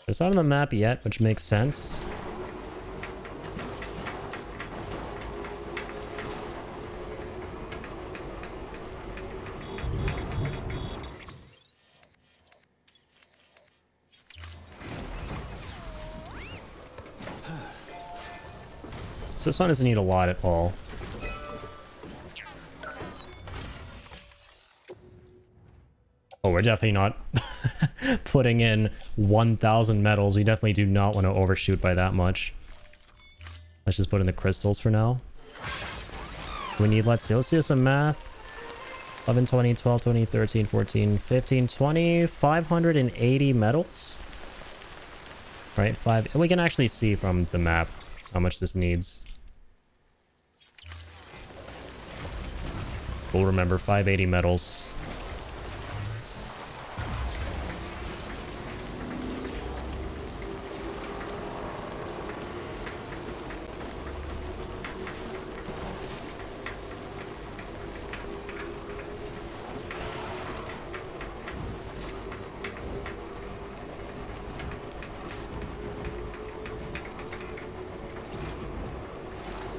It's not on the map yet, which makes sense. So this one doesn't need a lot at all. Oh, we're definitely not putting in 1,000 metals. We definitely do not want to overshoot by that much. Let's just put in the crystals for now. We need, let's do some math. 11, 20, 12, 20, 13, 14, 15, 20, 580 metals. Right, 5. And we can actually see from the map how much this needs. We'll remember 580 metals.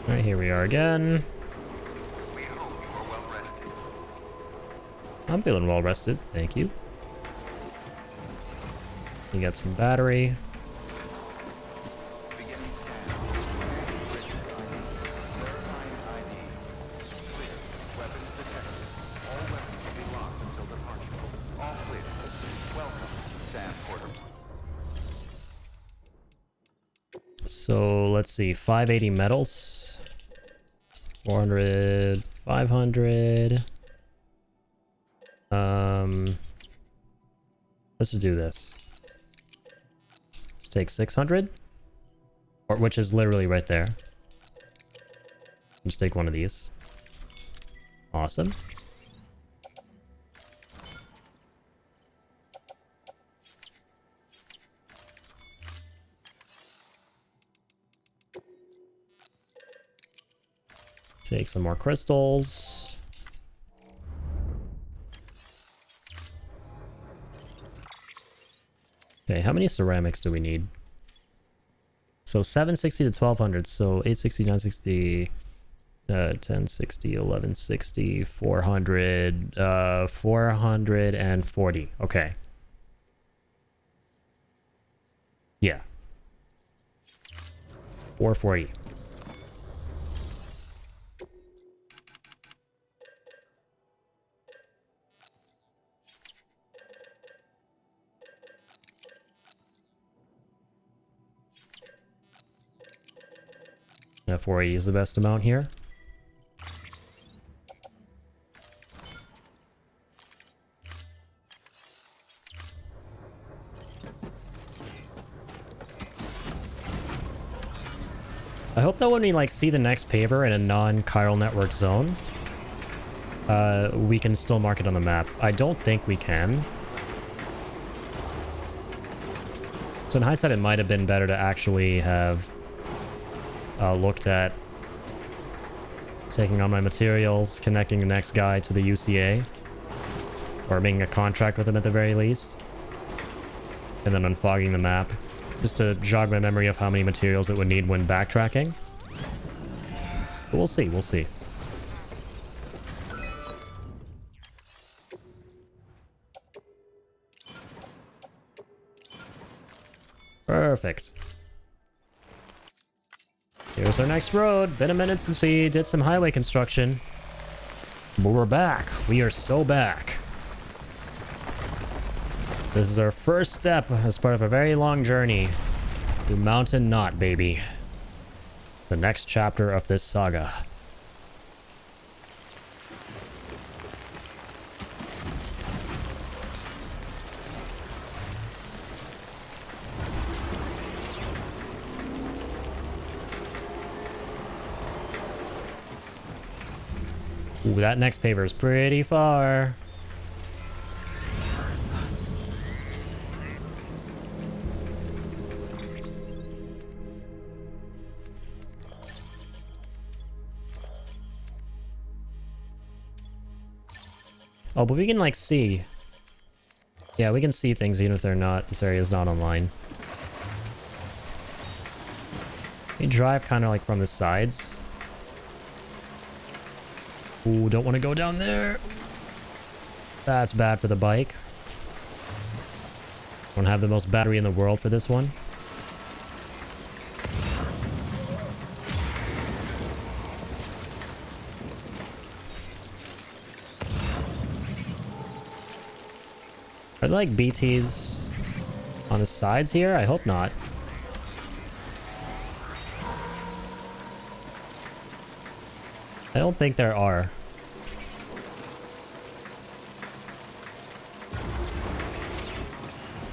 Alright, here we are again. We hope you are well rested. I'm feeling well rested, thank you. You got some battery. Beginning scan. Bridges ID. Verifying ID. Clear. Weapons detected. All weapons will be locked until departure. All clear. Welcome, Sam Porter. So let's see, 580 metals. 400, 500. Let's do this. Let's take 600, or which is literally right there. Just take one of these. Awesome. Take some more crystals. Okay, how many ceramics do we need? So 760 to 1200, so 860, 960, 1060, 1160, 400, 440. Okay. Yeah. 440. Yeah, 480 is the best amount here. I hope that when we like see the next paver in a non-chiral network zone, we can still mark it on the map. I don't think we can. So in hindsight, it might have been better to actually have looked at taking on my materials, connecting the next guy to the UCA, or making a contract with him at the very least, and then unfogging the map, just to jog my memory of how many materials it would need when backtracking. But we'll see, we'll see. Perfect. Here's our next road. Been a minute since we did some highway construction. But we're back. We are so back. This is our first step as part of a very long journey through Mountain Knot, baby. The next chapter of this saga. Ooh, that next paver is pretty far. Oh, but we can like see. Yeah, we can see things even if they're not. This area is not online. We drive kind of like from the sides. Ooh, don't want to go down there. That's bad for the bike. Don't have the most battery in the world for this one. Are there like BTs on the sides here? I hope not. I don't think there are.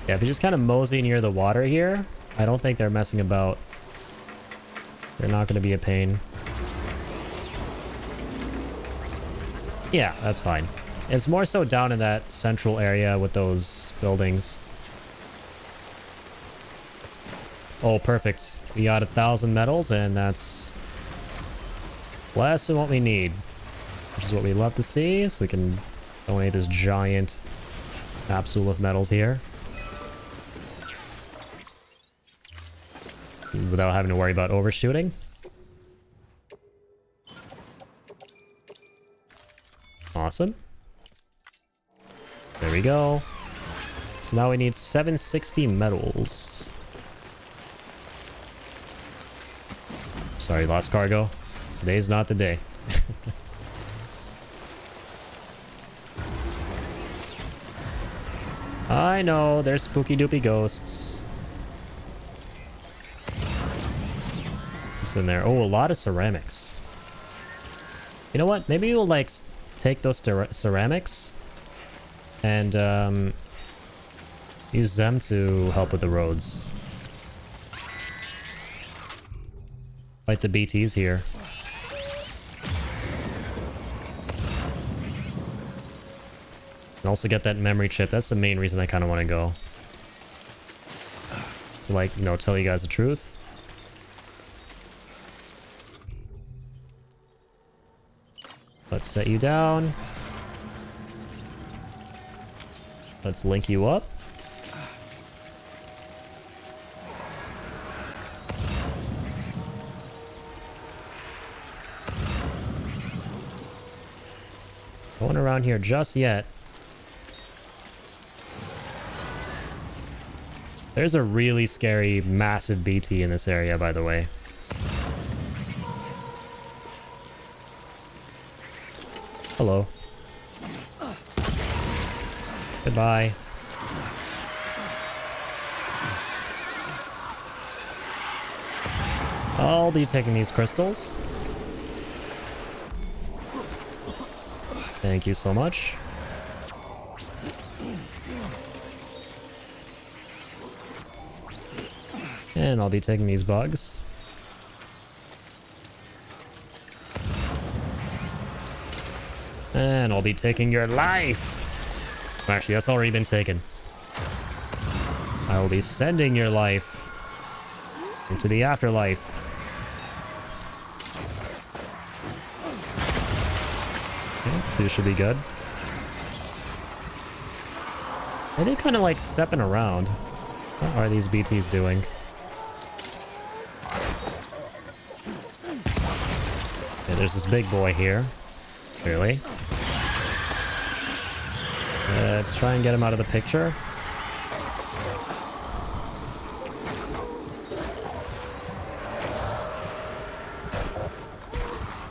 Yeah, if you just kind of mosey near the water here, I don't think they're messing about. They're not going to be a pain. Yeah, that's fine. It's more so down in that central area with those buildings. Oh, perfect. We got 1,000 metals, and that's less than what we need. Which is what we love to see, so we can donate this giant capsule of metals here. Without having to worry about overshooting. Awesome. There we go. So now we need 760 metals. Sorry, lost cargo. Today's not the day. I know, there's spooky doopy ghosts. What's in there? Oh, a lot of ceramics. You know what? Maybe we'll like take those ceramics and use them to help with the roads. Fight the BTs here. And also get that memory chip. That's the main reason I kind of want to go. To like, you know, tell you guys the truth. Let's set you down. Let's link you up. No one around here just yet. There's a really scary, massive BT in this area, by the way. Hello. Goodbye. I'll be taking these crystals. Thank you so much. And I'll be taking these bugs. And I'll be taking your life. Actually, that's already been taken. I will be sending your life into the afterlife. Okay, so you should be good. Are they kind of like stepping around? What are these BTs doing? Okay, there's this big boy here. Clearly. Let's try and get him out of the picture.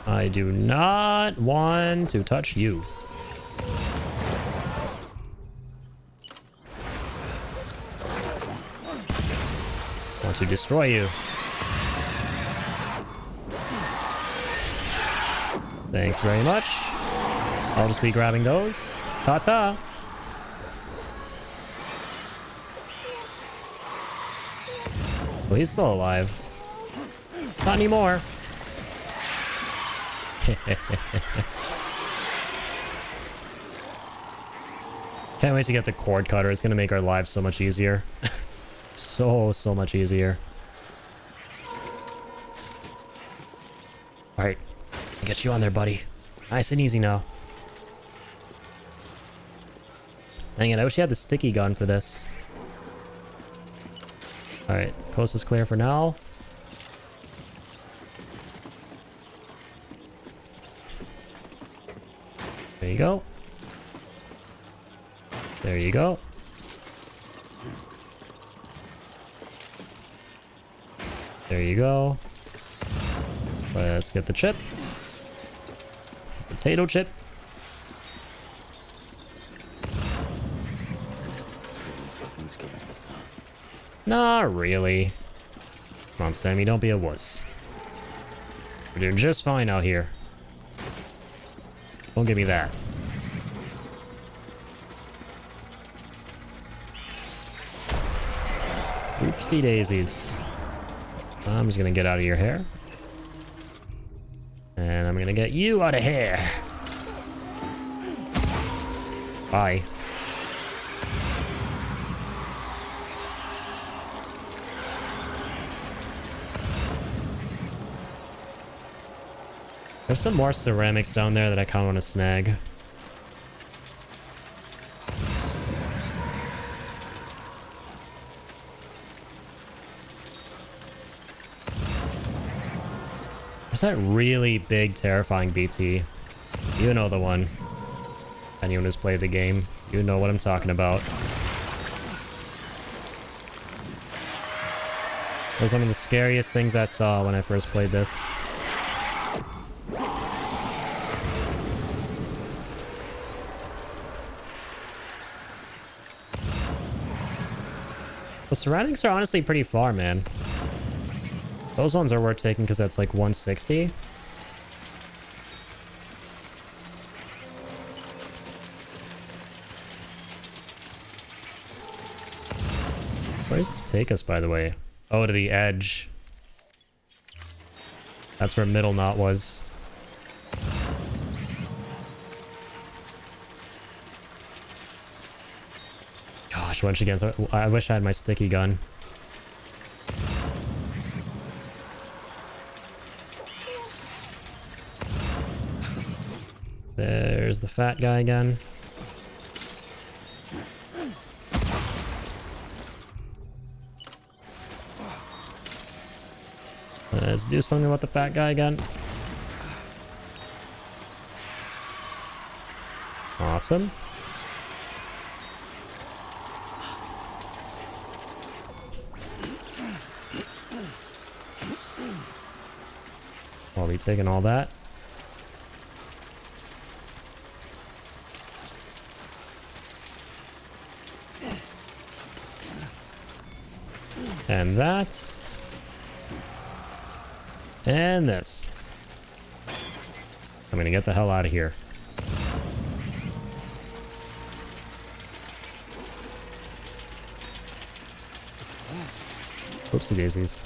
I do not want to touch you. I want to destroy you. Thanks very much. I'll just be grabbing those. Ta-ta. Well, he's still alive. Not anymore. Can't wait to get the cord cutter. It's going to make our lives so much easier. So much easier. Alright. Get you on there, buddy. Nice and easy now. Dang it, I wish you had the sticky gun for this. Alright, coast is clear for now. There you go. There you go. There you go. Let's get the chip. Potato chip. Not really. Come on, Sammy, don't be a wuss. We're doing just fine out here. Don't give me that. Oopsie daisies. I'm just gonna get out of your hair. And I'm gonna get you out of here. Bye. There's some more ceramics down there that I kind of want to snag. There's that really big, terrifying BT. You know the one. Anyone who's played the game, you know what I'm talking about. It was one of the scariest things I saw when I first played this. The ceramics are honestly pretty far, man. Those ones are worth taking because that's like 160. Where does this take us, by the way? Oh, to the edge. That's where middle knot was. Gosh, once again, I wish I had my sticky gun. There's the fat guy again. Let's do something about the fat guy again. Awesome. Are we taking all that? And that. And this. I'm gonna get the hell out of here. Oopsie daisies.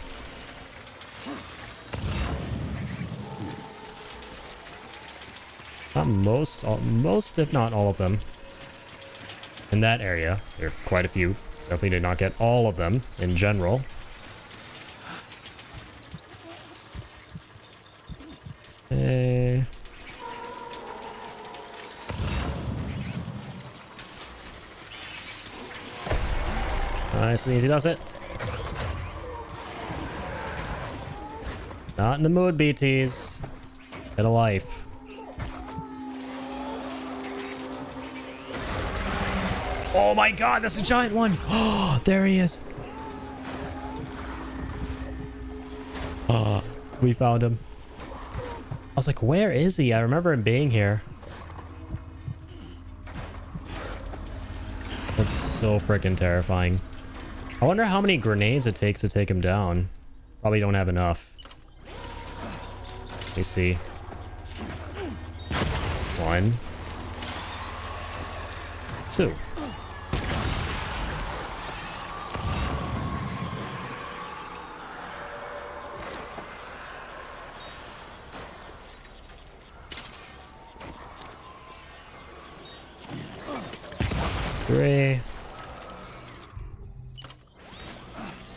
Not most if not all of them. In that area, there are quite a few. Definitely did not get all of them in general. Nice and easy does it. Not in the mood, BTs. Get a life. Oh my god, that's a giant one. Oh, there he is. We found him. I was like, where is he? I remember him being here. That's so freaking terrifying. I wonder how many grenades it takes to take him down. Probably don't have enough. Let me see. 1, 2.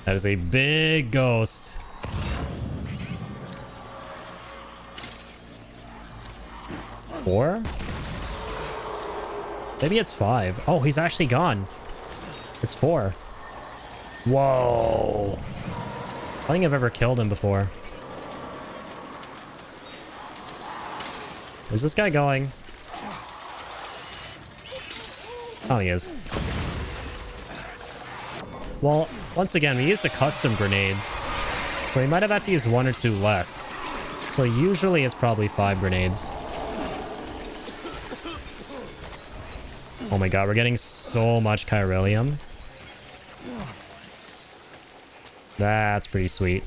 That is a big ghost. 4. Maybe it's 5. Oh, he's actually gone. It's 4. Whoa. I don't think I've ever killed him before. Is this guy going? Oh, he is. Well, once again, we used the custom grenades. So he might have had to use 1 or 2 less. So usually it's probably 5 grenades. Oh my god, we're getting so much chiralium. That's pretty sweet.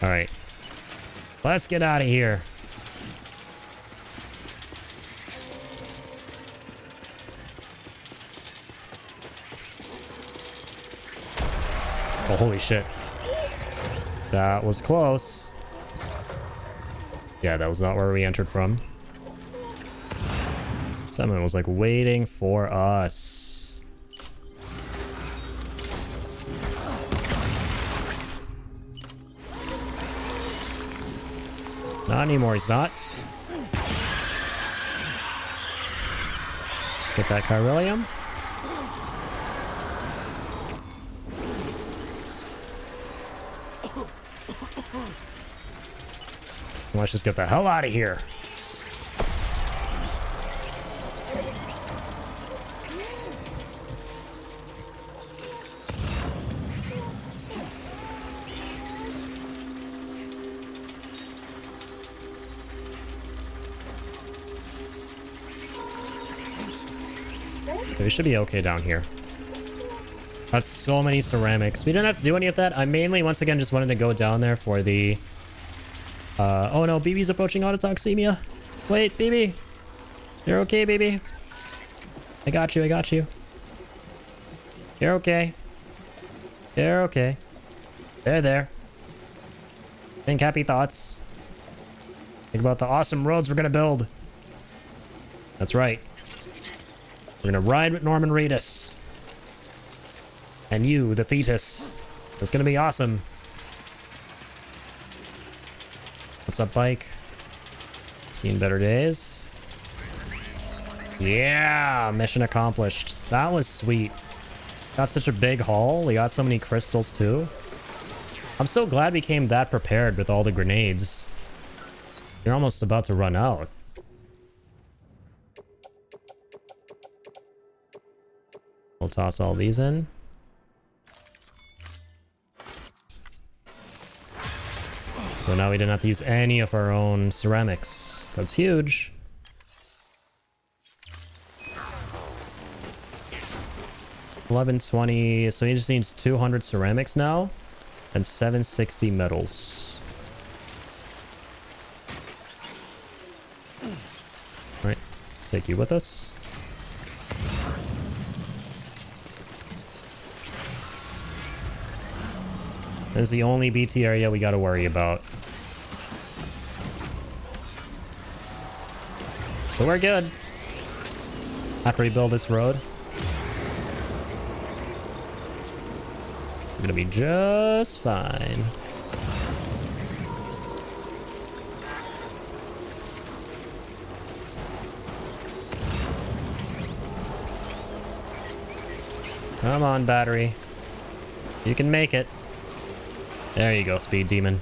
Alright. Let's get out of here. Oh, holy shit. That was close. Yeah, that was not where we entered from. Someone was like waiting for us. Not anymore, he's not. Let's get that chiralium. Let's just get the hell out of here. Okay, we should be okay down here. That's so many ceramics. We didn't have to do any of that. I mainly, once again, just wanted to go down there for the... oh no, BB's approaching autotoxemia. Wait, BB. You're okay, BB. I got you, I got you. You're okay. You're okay. There. Think happy thoughts. Think about the awesome roads we're gonna build. That's right. We're gonna ride with Norman Reedus. And you, the fetus. It's gonna be awesome. What's up, bike? Seen better days. Yeah, mission accomplished. That was sweet. Got such a big haul. We got so many crystals too. I'm so glad we came that prepared with all the grenades. You're almost about to run out. We'll toss all these in. So now we didn't have to use any of our own ceramics. That's huge. $11.20. So he just needs 200 ceramics now and 760 metals. All right, let's take you with us. This is the only BT area we got to worry about. So we're good. After we build this road, we're gonna be just fine. Come on, battery. You can make it. There you go, Speed Demon.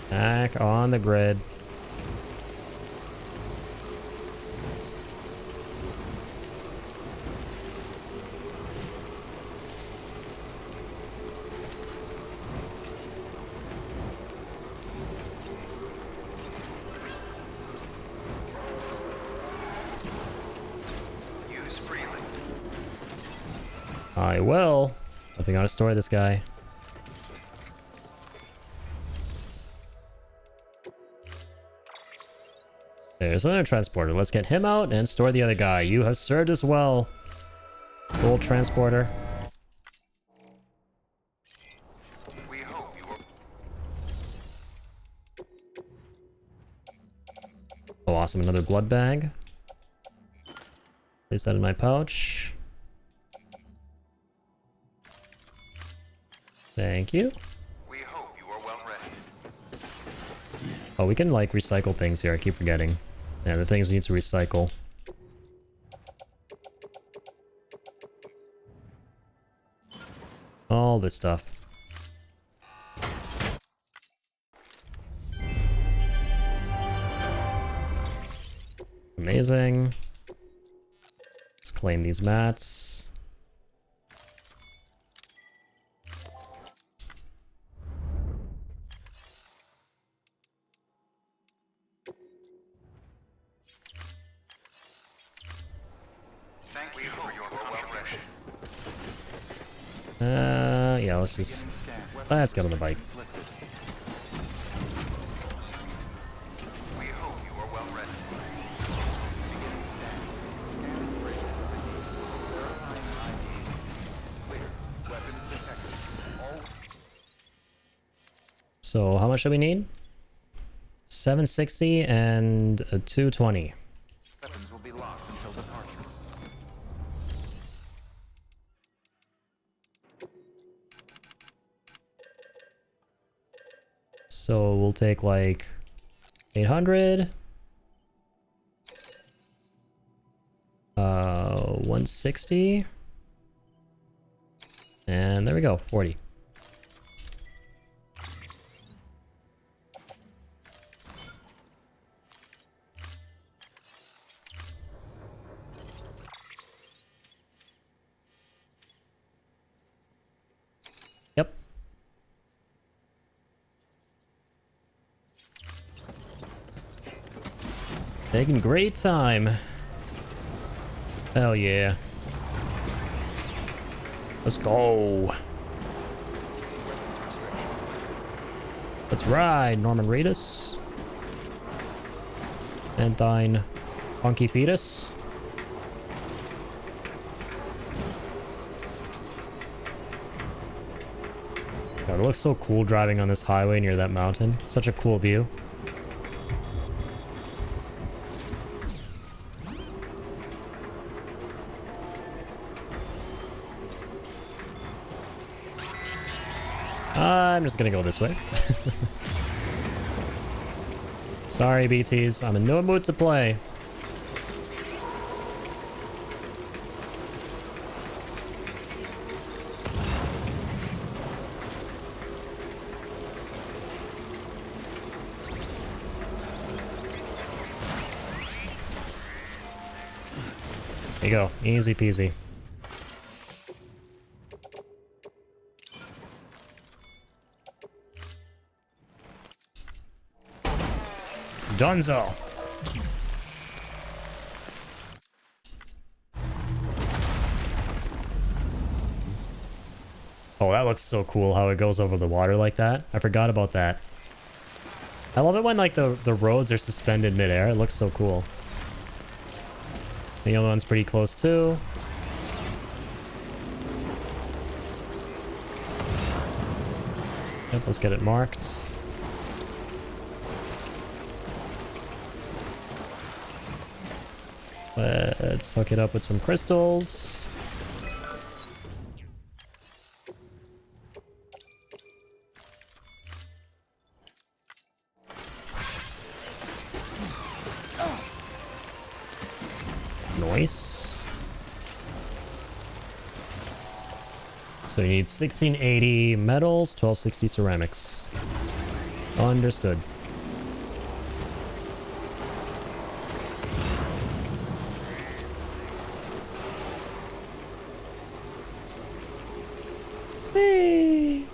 Back on the grid. Use freely. I will. I think I gotta store this guy. There's another transporter. Let's get him out and store the other guy. You have served us well, old transporter. We hope you will. Oh, awesome. Another blood bag. Place that in my pouch. Thank you. We hope you are well rested. Oh, we can like recycle things here. I keep forgetting. Yeah, the things need to recycle. All this stuff. Amazing. Let's claim these mats. Thank you for your contribution. Yeah, let's get on the bike. We hope you are well rested. Beginning scan. Scanning bridges ID. Verifying ID. Clear. Weapons detected. All So how much do we need? 760 and 220. weapons will be locked until departure. So we'll take like 800. 160. And there we go, 40. Yep. Taking great time. Hell yeah. Let's go. Let's ride, Norman Reedus. And thine funky fetus. God, it looks so cool driving on this highway near that mountain. Such a cool view. I'm just gonna go this way. Sorry, BTs. I'm in no mood to play. There you go. Easy peasy. Dunzo. Oh, that looks so cool how it goes over the water like that. I forgot about that. I love it when like the roads are suspended midair. It looks so cool. The other one's pretty close too. Yep, let's get it marked. Let's hook it up with some crystals. Nice. So you need 1680 metals, 1260 ceramics. Understood. Whee!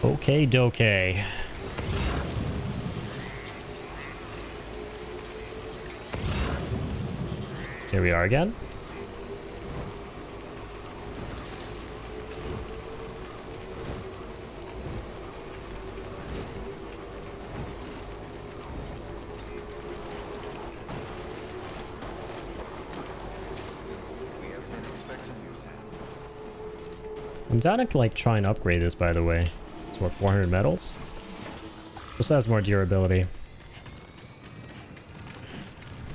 Okay, doke. Here we are again. We have been expecting you, Sam. I'm down to like try and upgrade this, by the way. It's what, 400 metals? This has more durability.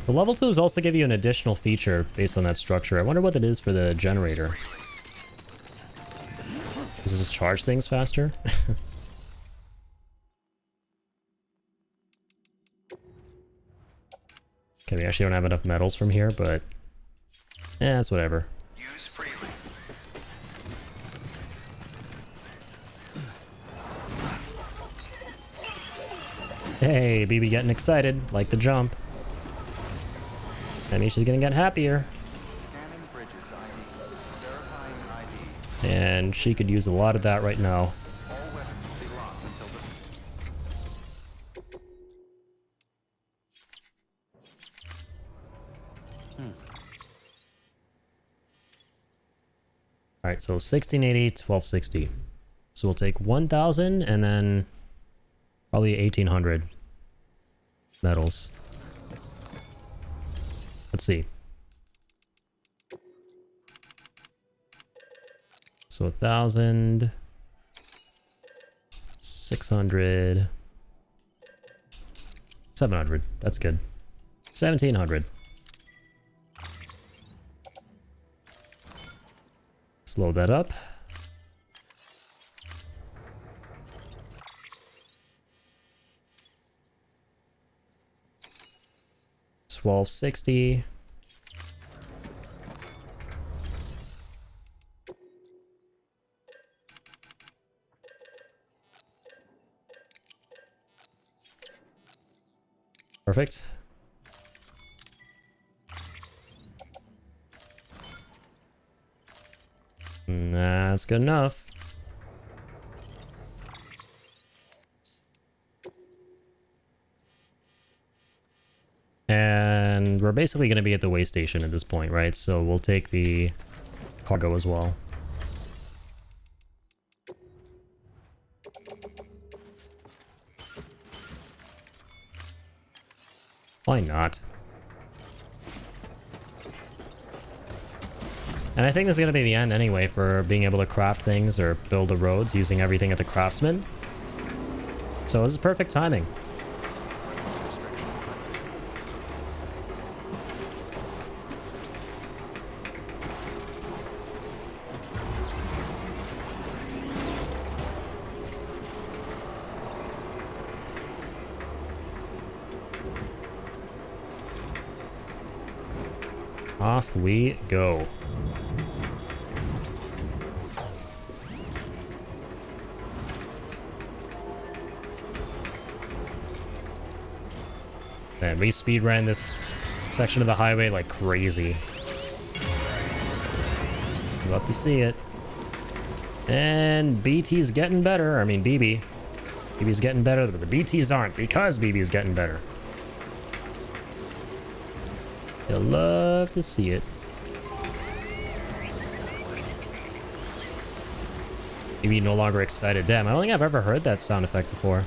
The level 2s also give you an additional feature based on that structure. I wonder what it is for the generator. Does it just charge things faster? Okay, we actually don't have enough metals from here, but... eh, it's whatever. Use freely. Hey, BB getting excited, like the jump. That means she's gonna get happier. Scanning bridges ID. Verifying ID. And she could use a lot of that right now. All weapons will be locked until the... Alright, so 1680, 1260. So we'll take 1000 and then probably 1800 metals. Let's see. So 1000, 600, 700. That's good. 1700. Slow that up. $12.60. Perfect. That's good enough. And we're basically going to be at the way station at this point, right? So we'll take the cargo as well. Why not? And I think this is going to be the end anyway for being able to craft things or build the roads using everything at the craftsman. So this is perfect timing. Off we go. Man, we speed ran this section of the highway like crazy. Love to see it. And BT's getting better. I mean, BB's getting better, but the BTs aren't because BB's getting better. You'll love to see it. BB no longer excited. Damn, I don't think I've ever heard that sound effect before.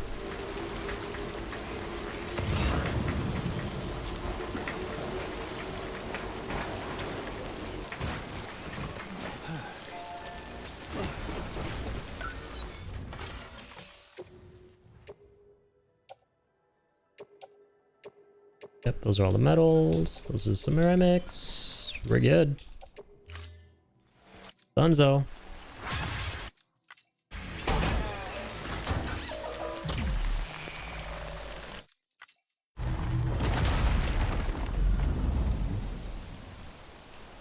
Yep, those are all the metals. Those are some ceramics. We're good. Dunzo.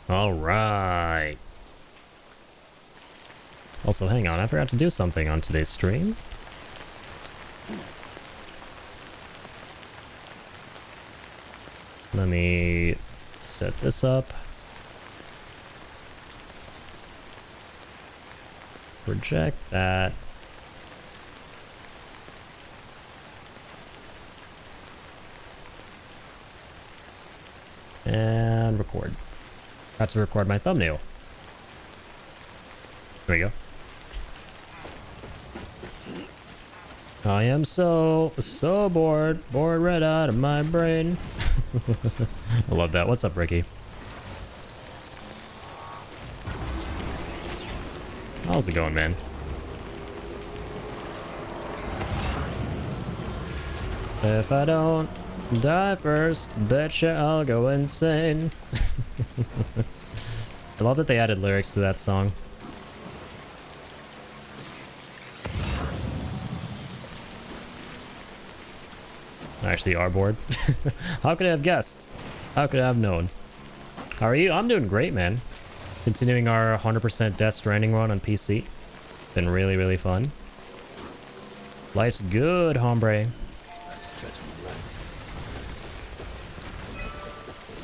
All right. Also, hang on. I forgot to do something on today's stream. Let me set this up. Project that. And record. Got to record my thumbnail. There we go. I am so bored. Bored right out of my brain. I love that. What's up, Ricky? How's it going, man? If I don't die first, betcha I'll go insane. I love that they added lyrics to that song. Actually, our board. How could I have guessed? How could I have known? How are you? I'm doing great, man. Continuing our 100% Death Stranding run on PC. Been really, really fun. Life's good, hombre.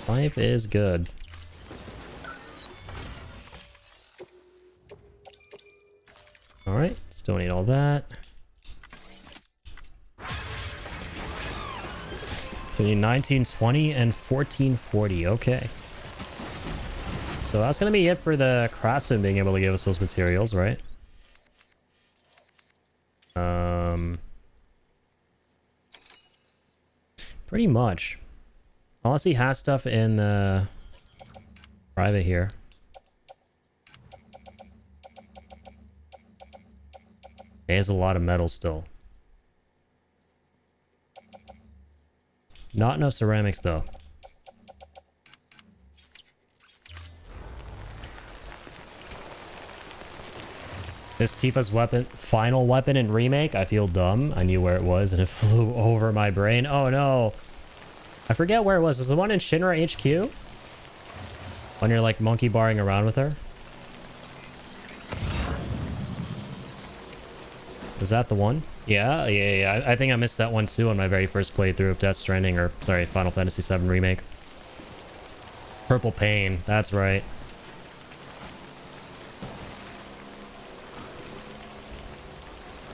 Life is good. Alright, still need all that. So we need 1920 and 1440, okay. So that's gonna be it for the craftsman being able to give us those materials, right? Pretty much. Unless he has stuff in the private here. He has a lot of metal still. Not enough ceramics though. This Tifa's weapon, final weapon in Remake, I feel dumb. I knew where it was and it flew over my brain. Oh no. I forget where it was. Was it the one in Shinra HQ? When you're like monkey barring around with her? Was that the one? Yeah. I think I missed that one too on my very first playthrough of Death Stranding, or sorry, Final Fantasy VII Remake. Purple Pain, that's right.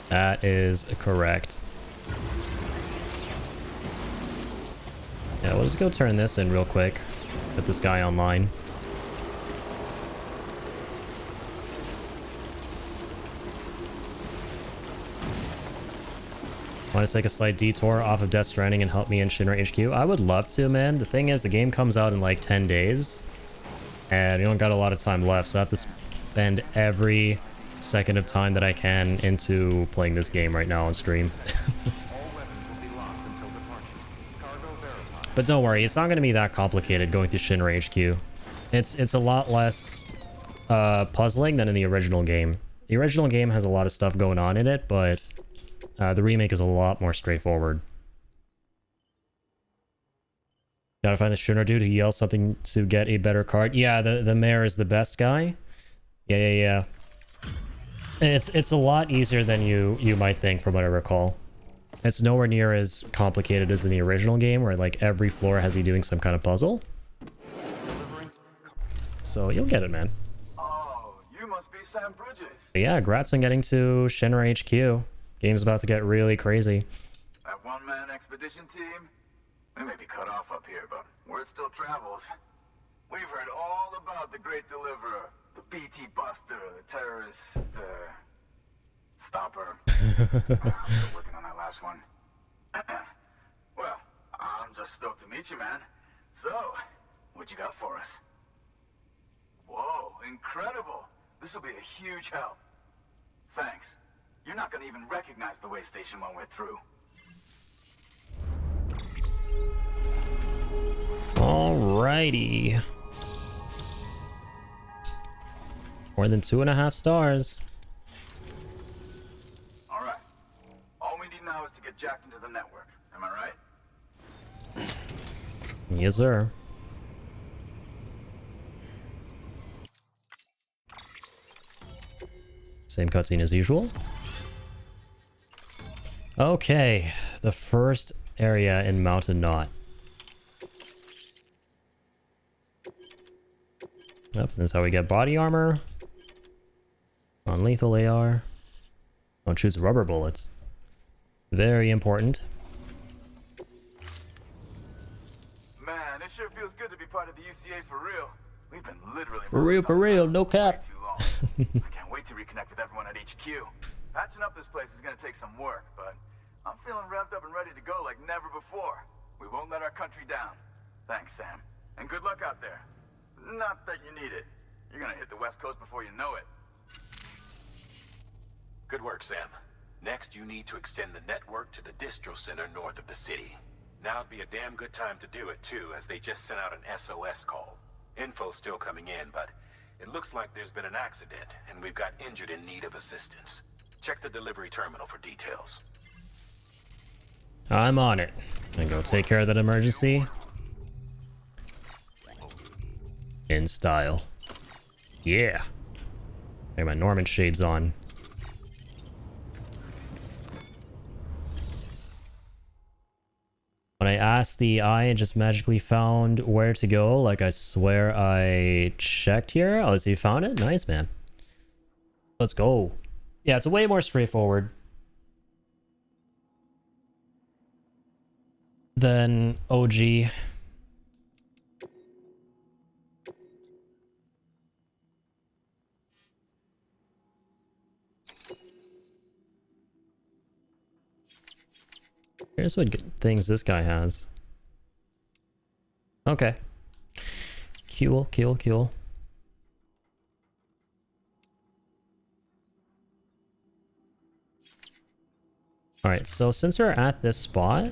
That is correct. Yeah, we'll just go turn this in real quick. Get this guy online. Want to take a slight detour off of Death Stranding and help me in Shinra HQ? I would love to, man. The thing is, the game comes out in like 10 days. And we don't got a lot of time left, so I have to spend every second of time that I can into playing this game right now on stream. But don't worry, it's not going to be that complicated going through Shinra HQ. It's a lot less puzzling than in the original game. The original game has a lot of stuff going on in it, but the remake is a lot more straightforward. Gotta find the Shinra dude who yells something to get a better card. Yeah, the mayor is the best guy. Yeah. It's a lot easier than you might think, from what I recall. It's nowhere near as complicated as in the original game, where like every floor has you doing some kind of puzzle. So you'll get it, man. Oh, you must be Sam Bridges. But yeah, congrats on getting to Shinra HQ. Game's about to get really crazy. That one-man expedition team? We may be cut off up here, but word still travels. We've heard all about the Great Deliverer, the BT Buster, the terrorist, stopper. I'm still working on that last one. Well, I'm just stoked to meet you, man. So, what you got for us? Whoa, incredible. This will be a huge help. Thanks. You're not gonna even recognize the way Station 1 went through. Alrighty. More than 2.5 stars. Alright. All we need now is to get jacked into the network. Am I right? Yes, sir. Same cutscene as usual. Okay, the first area in Mountain Knot. Yep, this is how we get body armor. Non-lethal AR. Don't choose rubber bullets. Very important. Man, it sure feels good to be part of the UCA for real. We've been literally... For real, no cap. Way too long. I can't wait to reconnect with everyone at HQ. Patching up this place is gonna take some work, but I'm feeling revved up and ready to go like never before. We won't let our country down. Thanks, Sam. And good luck out there. Not that you need it. You're gonna hit the West Coast before you know it. Good work, Sam. Next, you need to extend the network to the distro center north of the city. Now would be a damn good time to do it, too, as they just sent out an SOS call. Info's still coming in, but it looks like there's been an accident, and we've got injured in need of assistance. Check the delivery terminal for details. I'm on it. And go take care of that emergency. In style. Yeah. I got my Norman shades on. When I asked the eye, it just magically found where to go. Like, I swear I checked here. Oh, so you found it? Nice, man. Let's go. Yeah, it's way more straightforward than OG. Here's what good things this guy has. Okay. Cool, cool, cool. Alright, so since we're at this spot,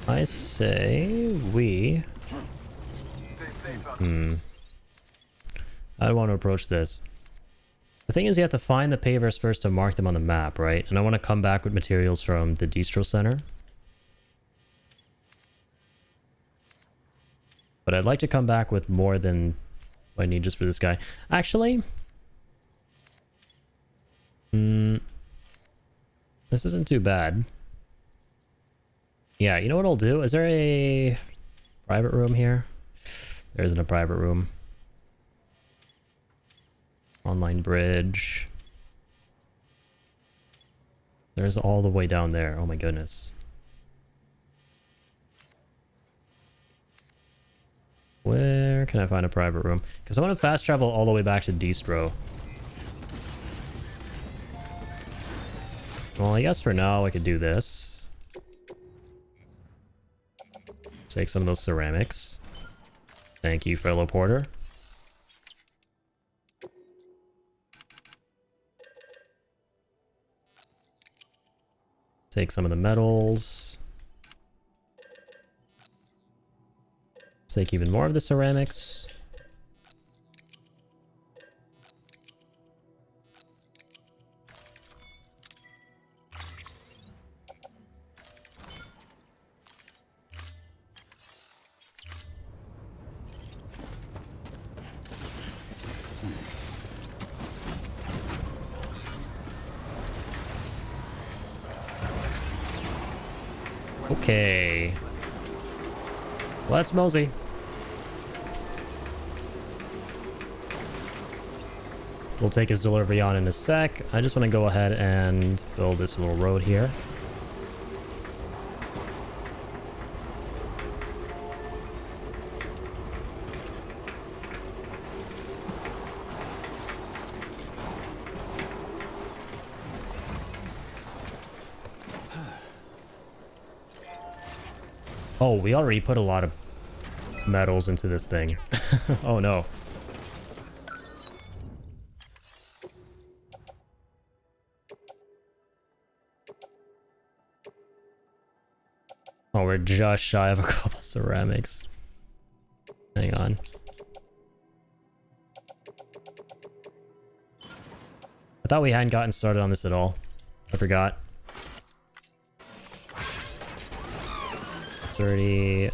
I say we... I don't want to approach this. The thing is, you have to find the pavers first to mark them on the map, right? And I want to come back with materials from the distro center. But I'd like to come back with more than what I need just for this guy. Actually... this isn't too bad. Yeah, you know what I'll do? Is there a private room here? There isn't a private room. Online bridge. There's all the way down there. Oh my goodness. Where can I find a private room? Because I want to fast travel all the way back to distro. Well, I guess for now I could do this. Take some of those ceramics. Thank you, fellow porter. Take some of the metals. Take even more of the ceramics. Okay. Let's mosey. We'll take his delivery on in a sec. I just want to go ahead and build this little road here. Oh, we already put a lot of metals into this thing. Oh no. Oh, we're just shy of a couple ceramics. Hang on. I thought we hadn't gotten started on this at all. I forgot. 30,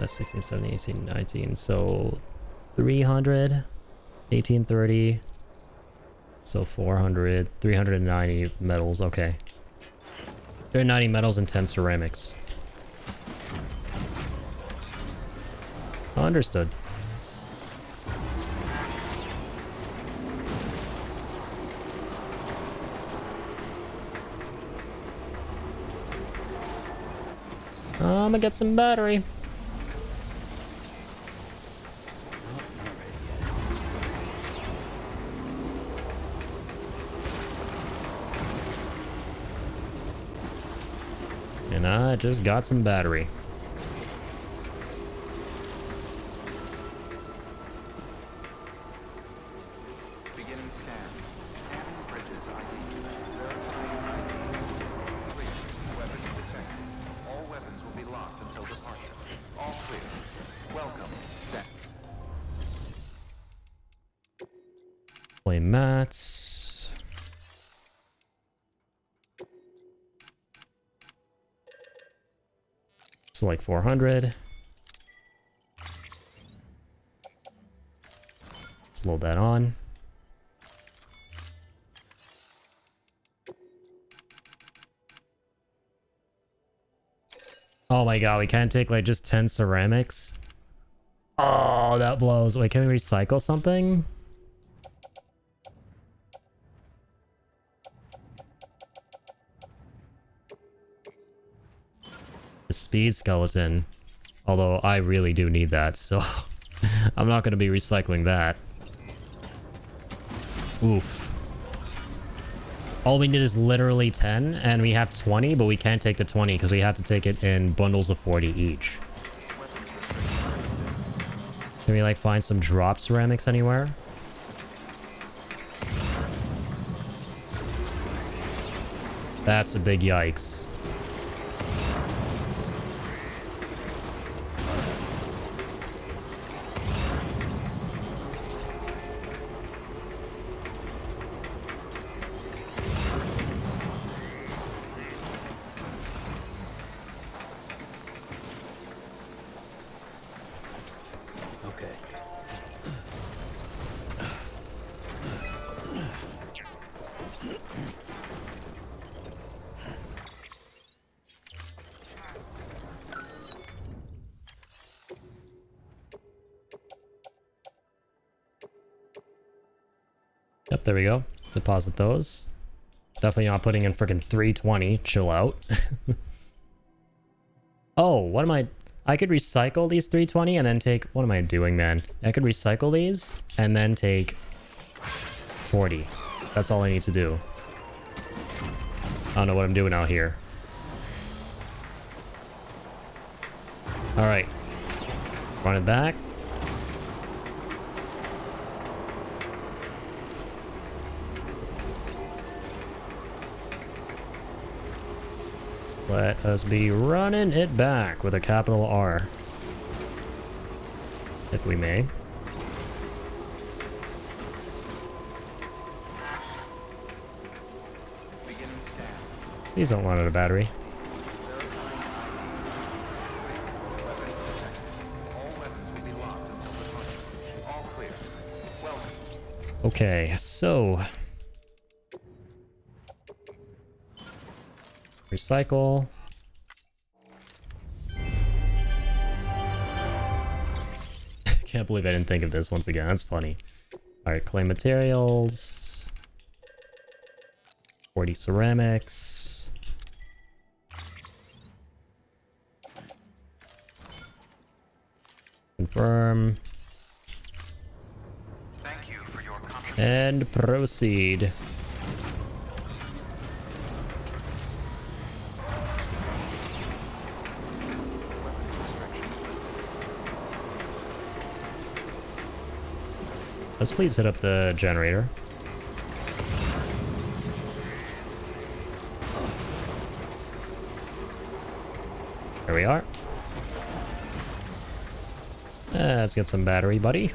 16, 17, 18, 19. So 300, 1830. So 400, 390 metals. Okay. 390 metals and 10 ceramics. Understood. I'm gonna get some battery. And I just got some battery. Beginning scan. Scanning Play mats. So like 400. Let's load that on. Oh my god, we can't take like just 10 ceramics. Oh, that blows. Wait, can we recycle something? The speed skeleton. Although I really do need that, so I'm not going to be recycling that. Oof. All we need is literally 10, and we have 20, but we can't take the 20 because we have to take it in bundles of 40 each. Can we like find some drop ceramics anywhere? That's a big yikes. Yep, there we go. Deposit those. Definitely not putting in freaking 320. Chill out. Oh, what am I... I could recycle these 320 and then take... What am I doing, man? I could recycle these and then take 40. That's all I need to do. I don't know what I'm doing out here. Alright. Run it back. Let us be running it back with a capital R. If we may. Please don't run out of battery. Okay, so... Recycle. Can't believe I didn't think of this once again. That's funny. Alright, clay materials. 40 ceramics. Confirm. Thank you for your And proceed. Let's please hit up the generator. There we are. Let's get some battery, buddy.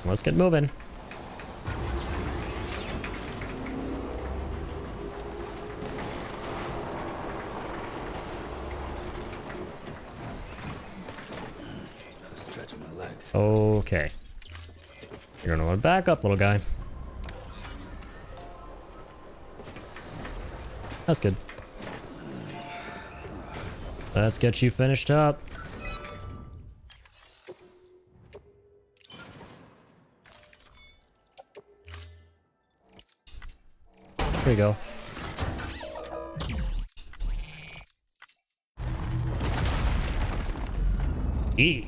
Let's get moving. Okay. You're gonna want to back up, little guy. That's good. Let's get you finished up. Here we go. E.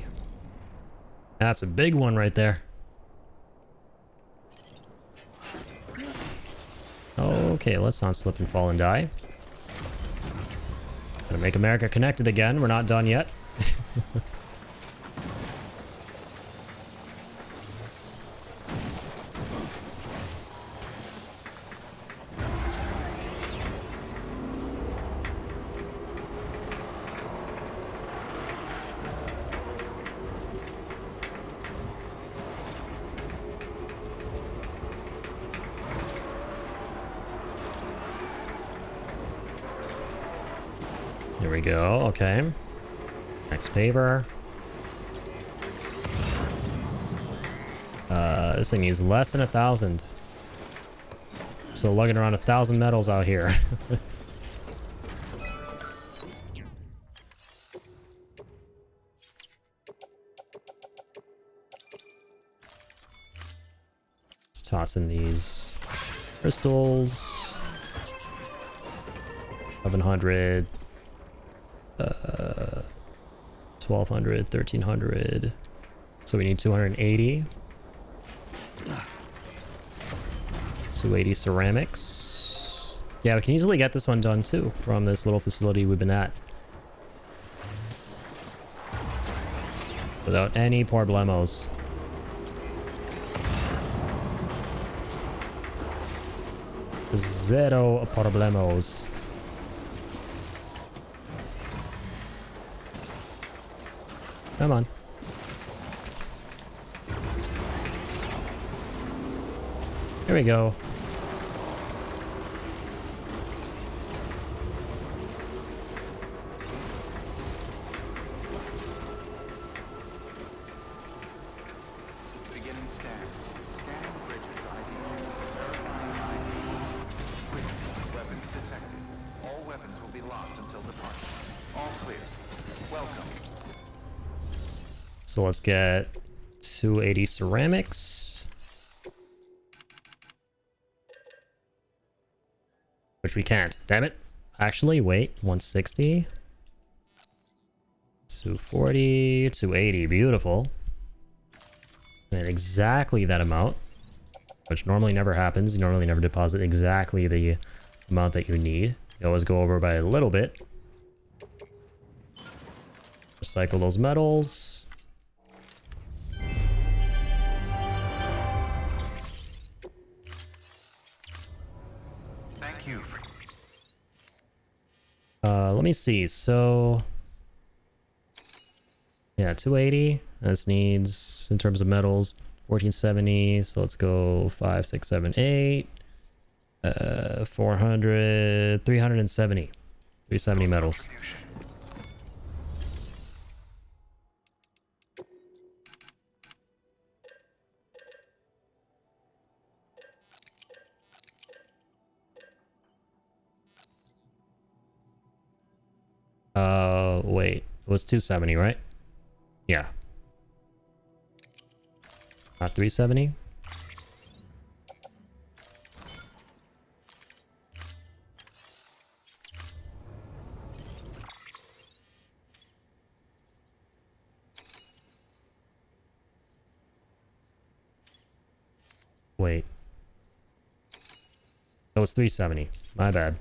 That's a big one right there. Okay, let's not slip and fall and die. Gonna make America connected again. We're not done yet. Here we go. Okay. Next paver. This thing needs less than 1,000. So lugging around 1,000 metals out here. Let's toss in these crystals. 1100. 1200, 1300. So we need 280. 280 ceramics. Yeah, we can easily get this one done too from this little facility we've been at. Without any problemos. Zero problemos. Come on. Here we go. Beginning scan. Scanning bridges ID. Verifying ID. Critical weapons detected. All weapons will be locked until departure. All clear. Welcome. So let's get 280 ceramics. Which we can't. Damn it. Actually, wait. 160. 240. 280. Beautiful. And exactly that amount. Which normally never happens. You normally never deposit exactly the amount that you need. You always go over by a little bit. Recycle those metals. Thank you. Let me see. So, yeah, 280. This needs, in terms of metals, 1470. So let's go 5, 6, 7, 8. 400, 370. 370 metals. Wait. It was 270, right? Yeah. Not 370? Wait. That was 370. My bad.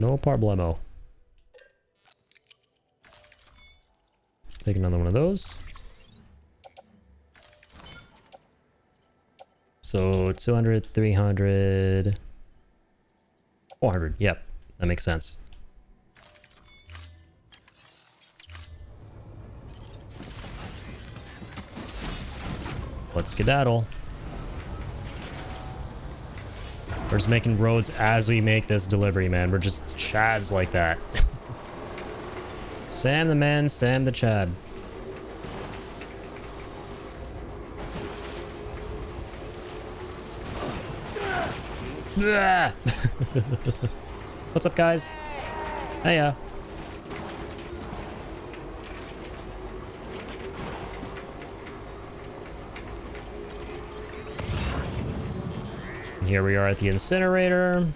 No problemo. Take another one of those. So 200, 300, 400. Yep, that makes sense. Let's skedaddle. We're just making roads as we make this delivery, man. We're just chads like that. Sam the man, Sam the Chad. What's up, guys? Hiya. And here we are at the incinerator.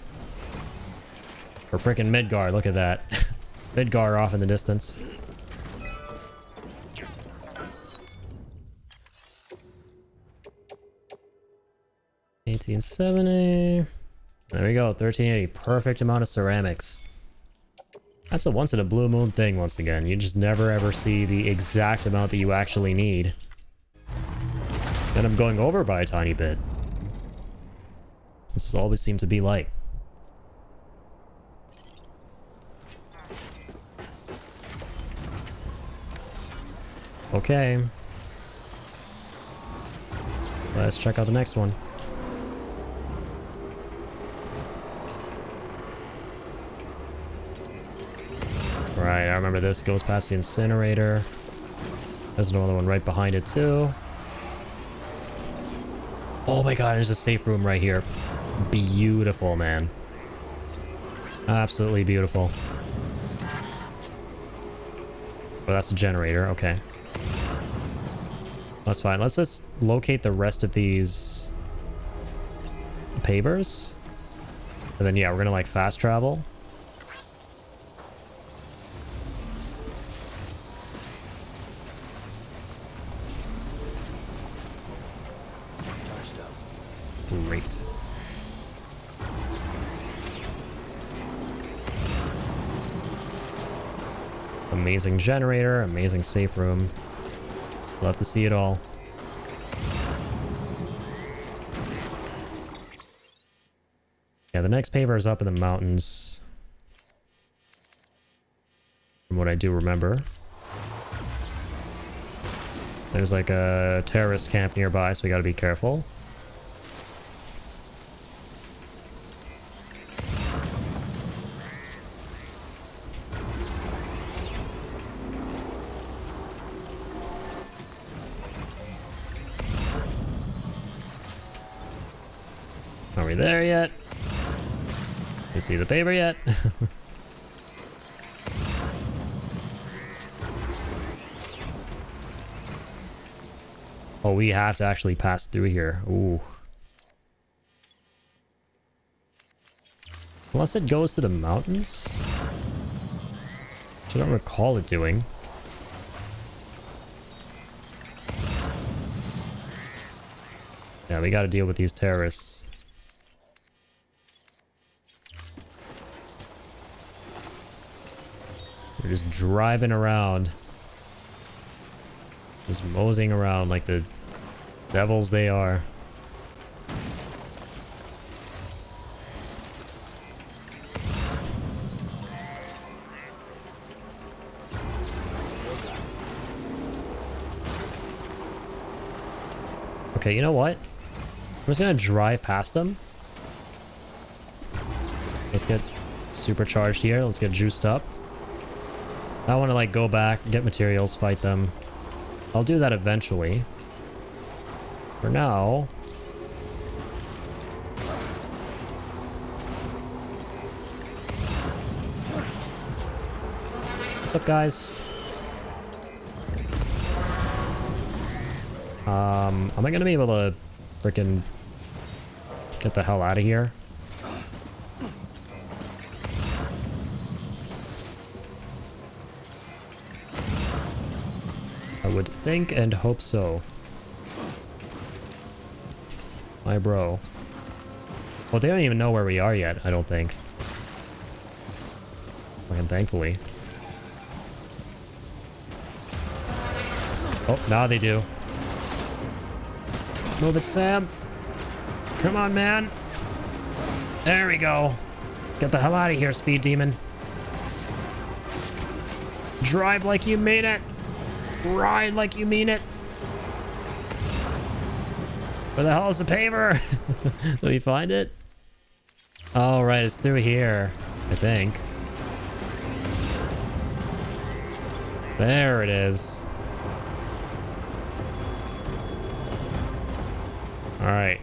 Or freaking Midgar, look at that. Midgar off in the distance. $18.70. There we go, 1380. Perfect amount of ceramics. That's a once in a blue moon thing once again. You just never ever see the exact amount that you actually need. And I'm going over by a tiny bit. This has always seemed to be like. Okay. Let's check out the next one. Right, I remember this goes past the incinerator. There's another one right behind it too. Oh my god, there's a safe room right here. Beautiful, man. Absolutely beautiful. Oh, that's a generator. Okay. That's fine. Let's just locate the rest of these pavers. And then, yeah, we're gonna, like, fast travel. Great. Amazing generator, amazing safe room. Love to see it all. Yeah, the next paver is up in the mountains. From what I do remember. There's like a terrorist camp nearby, so we gotta be careful. Are we there yet? You see the paper yet? Oh, we have to actually pass through here. Ooh. Unless it goes to the mountains? Which I don't recall it doing. Yeah, we gotta deal with these terrorists. They're just driving around. Just moseying around like the devils they are. Okay, you know what? I'm just gonna drive past them. Let's get supercharged here. Let's get juiced up. I want to like go back, get materials, fight them. I'll do that eventually. For now... What's up, guys? Am I gonna be able to freaking get the hell out of here? I would think and hope so. My bro. Well, they don't even know where we are yet, I don't think. Fucking thankfully. Oh, now they do. Move it, Sam. Come on, man. There we go. Let's get the hell out of here, Speed Demon. Drive like you mean it. Ride like you mean it. Where the hell is the paver? Did we find it? Oh, right. It's through here, I think. There it is. Alright.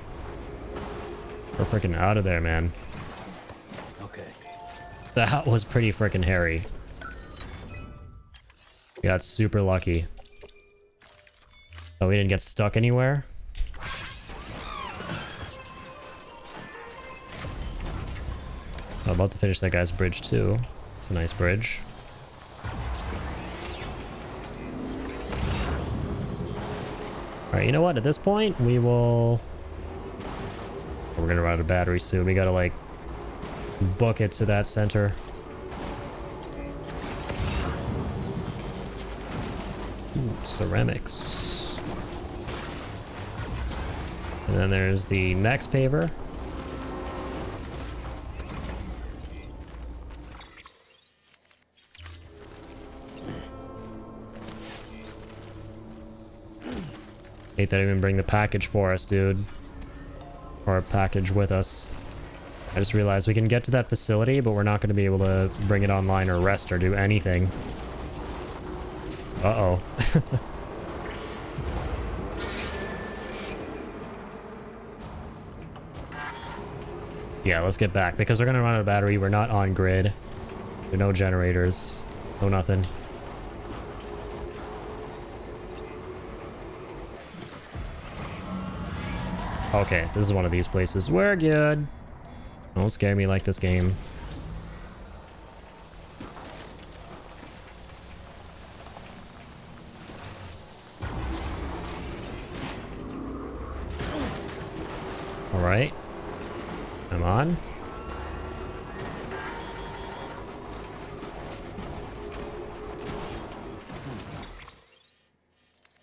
We're freaking out of there, man. Okay. That was pretty freaking hairy. We got super lucky. Oh, we didn't get stuck anywhere? I'm about to finish that guy's bridge too. It's a nice bridge. Alright, you know what? At this point, we will... We're gonna run out of battery soon. We gotta, like, book it to that center. Ooh, ceramics. And then there's the next paver. Hate they didn't even bring the package for us, dude. Or a package with us. I just realized we can get to that facility, but we're not going to be able to bring it online or rest or do anything. Uh-oh. Yeah, let's get back, because we're going to run out of battery. We're not on grid. There are no generators. No nothing. Okay, this is one of these places. We're good. Don't scare me like this game. Alright. I'm on.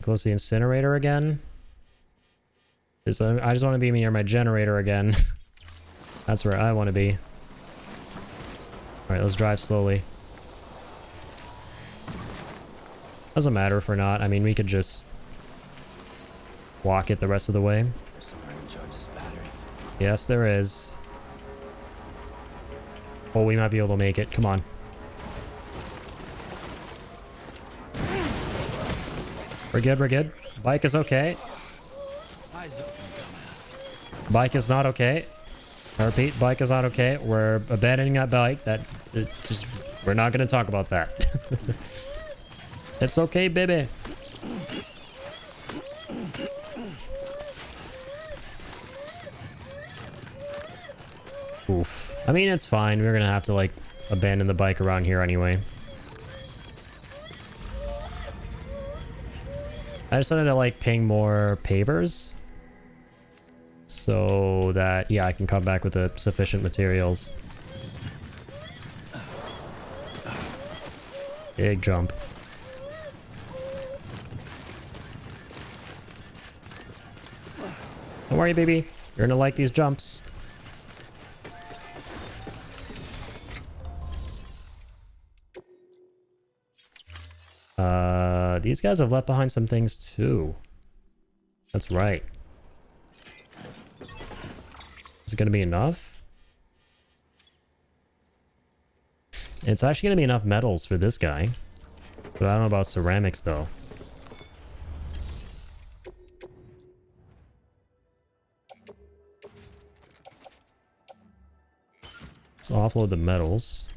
Close the incinerator again. I just want to be near my generator again. That's where I want to be. Alright, let's drive slowly. Doesn't matter if we're not. I mean, we could just walk it the rest of the way. There's somewhere to charge this battery. Yes, there is. Oh, we might be able to make it. Come on. We're good, we're good. Bike is okay. Eyes open, dumbass. Bike is not okay. I repeat, bike is not okay. We're abandoning that bike. We're not going to talk about that. It's okay, baby. Oof. I mean, it's fine. We're going to have to, like, abandon the bike around here anyway. I just wanted to, like, ping more pavers. So that, yeah, I can come back with the sufficient materials. Big jump. Don't worry, baby. You're gonna like these jumps. These guys have left behind some things too. That's right. Is it gonna be enough? It's actually gonna be enough metals for this guy. But I don't know about ceramics though. Let's offload the metals.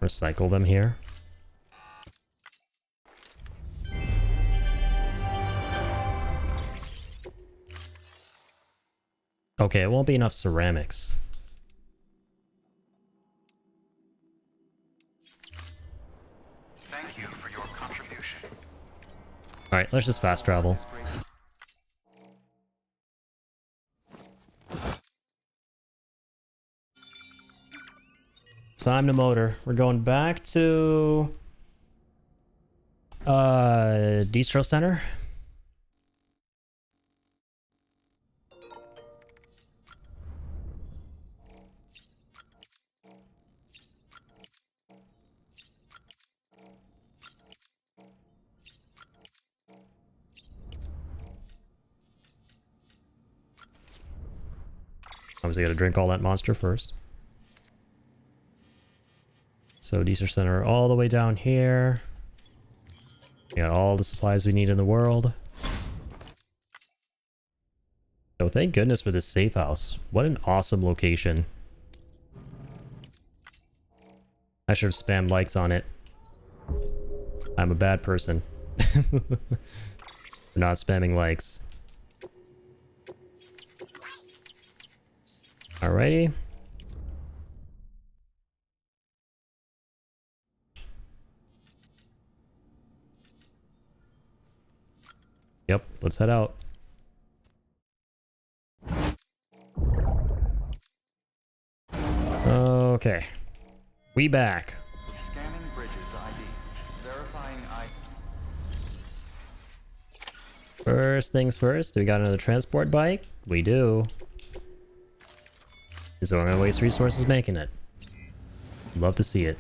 Recycle them here. Okay, it won't be enough ceramics. Thank you for your contribution. Alright, let's just fast travel. Time to motor. We're going back to Distro Center. Obviously gotta drink all that monster first. So Distro Center all the way down here. We got all the supplies we need in the world. Oh, thank goodness for this safe house. What an awesome location. I should have spammed likes on it. I'm a bad person. For not spamming likes. Alrighty. Yep, let's head out. Okay. We back. Scanning bridges ID. Verifying ID. First things first, we got another transport bike? We do. So I'm gonna waste resources making it. Love to see it.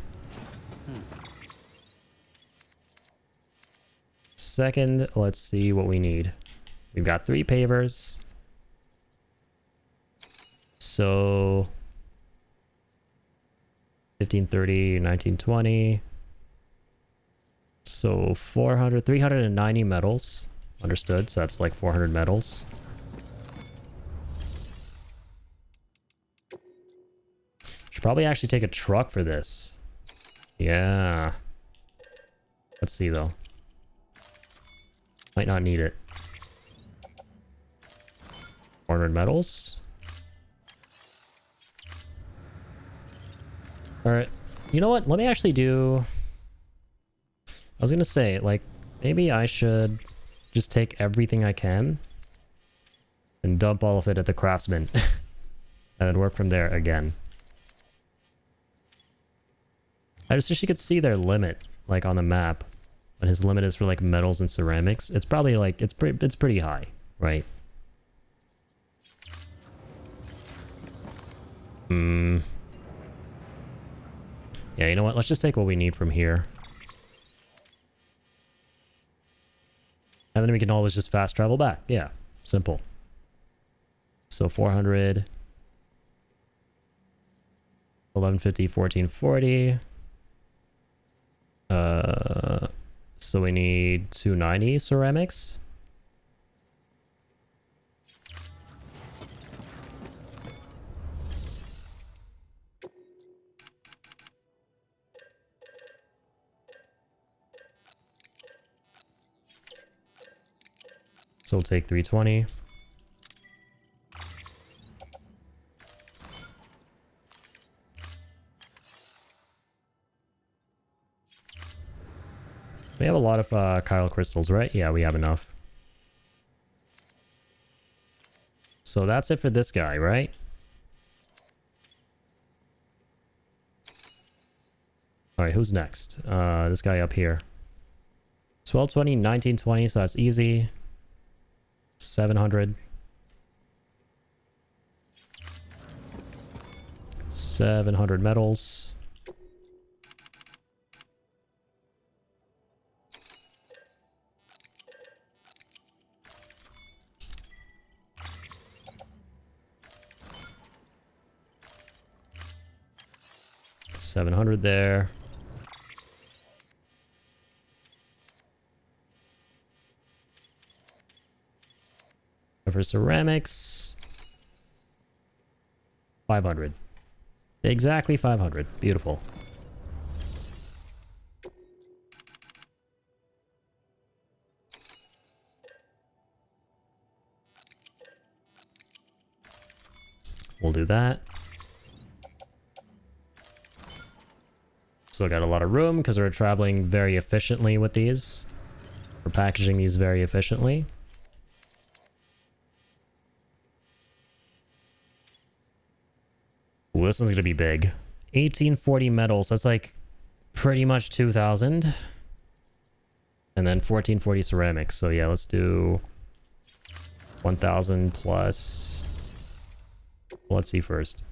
second. Let's see what we need. We've got 3 pavers. So 1530, 1920. So 390 metals. Understood. So that's like 400 metals. Should probably actually take a truck for this. Yeah. Let's see though. Might not need it. 400 metals. Alright. You know what? Let me actually do... I was gonna say, like, maybe I should just take everything I can and dump all of it at the craftsman. And then work from there again. I just wish you could see their limit, like, on the map. When his limit is for, like, metals and ceramics. It's probably, like, it's pretty high, right? Yeah, you know what? Let's just take what we need from here. And then we can always just fast travel back. Yeah, simple. So 400... 1150, 1440. So we need 290 ceramics. So we'll take 320. We have a lot of Kyle crystals, right? Yeah, we have enough. So that's it for this guy, right? Alright, who's next? This guy up here. 1220, 1920, so that's easy. 700. 700 metals. $700 there. For ceramics, 500. Exactly 500. Beautiful. We'll do that. Still got a lot of room because we're traveling very efficiently with these. We're packaging these very efficiently. Ooh, this one's gonna be big. 1840 metals. That's like pretty much 2,000. And then 1440 ceramics. So yeah, let's do 1,000 plus. Well, let's see first.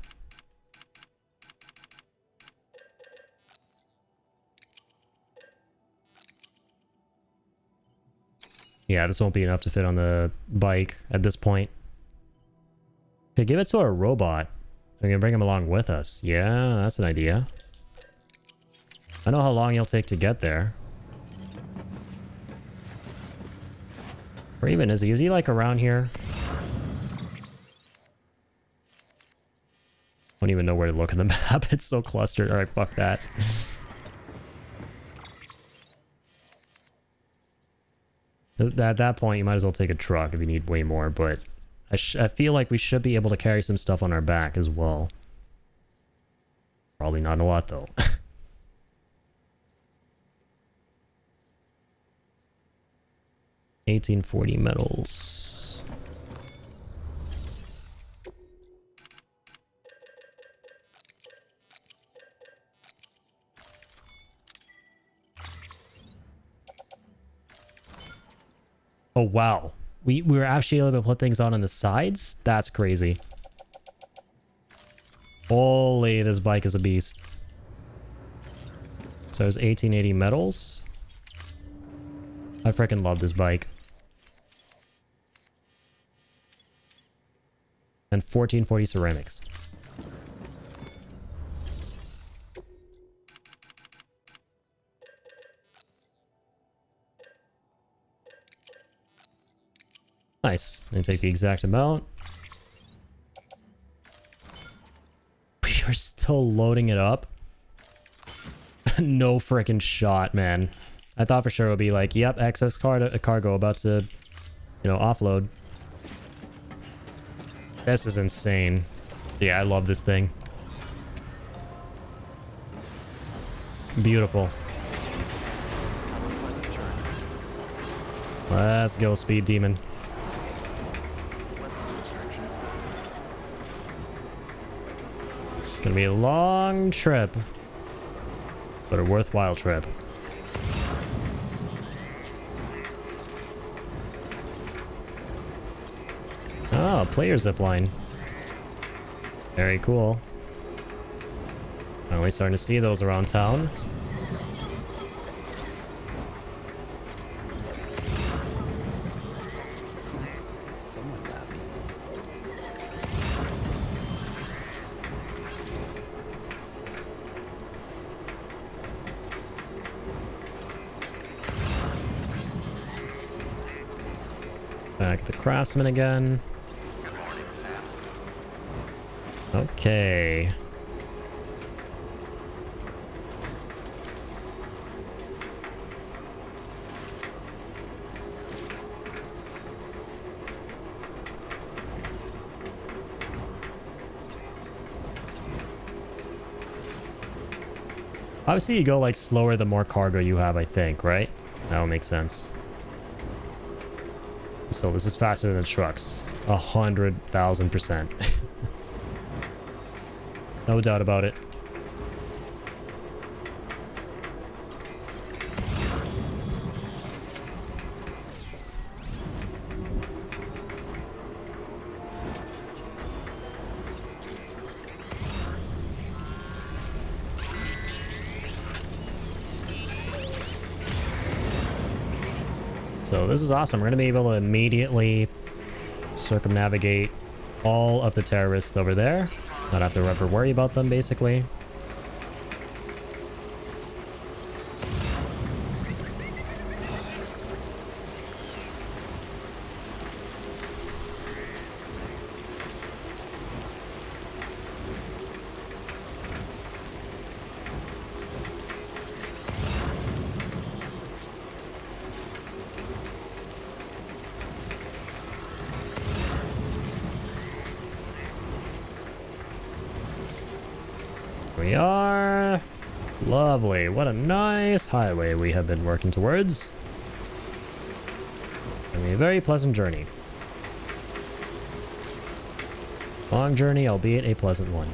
Yeah, this won't be enough to fit on the bike at this point. Okay, give it to a robot. We're gonna bring him along with us. Yeah, that's an idea. I know how long he'll take to get there. Or even is he like around here? I don't even know where to look at the map. It's so clustered. Alright, fuck that. At that point, you might as well take a truck if you need way more, but I feel like we should be able to carry some stuff on our back as well. Probably not a lot, though. 1840 metals. Oh, wow. We were actually able to put things on the sides? That's crazy. Holy, this bike is a beast. So there's 1880 metals. I freaking love this bike. And 1440 ceramics. Nice. And take the exact amount. We are still loading it up. No freaking shot, man. I thought for sure it would be like, yep, excess cargo about to, you know, offload. This is insane. Yeah, I love this thing. Beautiful. Let's go, Speed Demon. It's gonna be a long trip, but a worthwhile trip. Oh, player zipline. Very cool. Finally starting to see those around town. Someone's happy. Back at the craftsman again. Okay. Obviously, you go like slower the more cargo you have, I think, right? That'll make sense. So this is faster than the trucks. 100,000%. No doubt about it. So this is awesome. We're going to be able to immediately circumnavigate all of the terrorists over there. Not have to ever worry about them, basically. We are. Lovely. What a nice highway we have been working towards. I mean, a very pleasant journey. Long journey, albeit a pleasant one.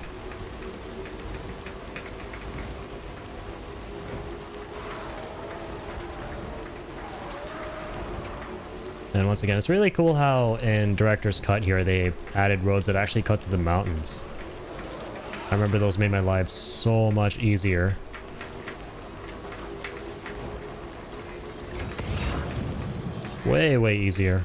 And once again, it's really cool how in Director's Cut here, they added roads that actually cut through the mountains. I remember those made my life so much easier. Way, way easier.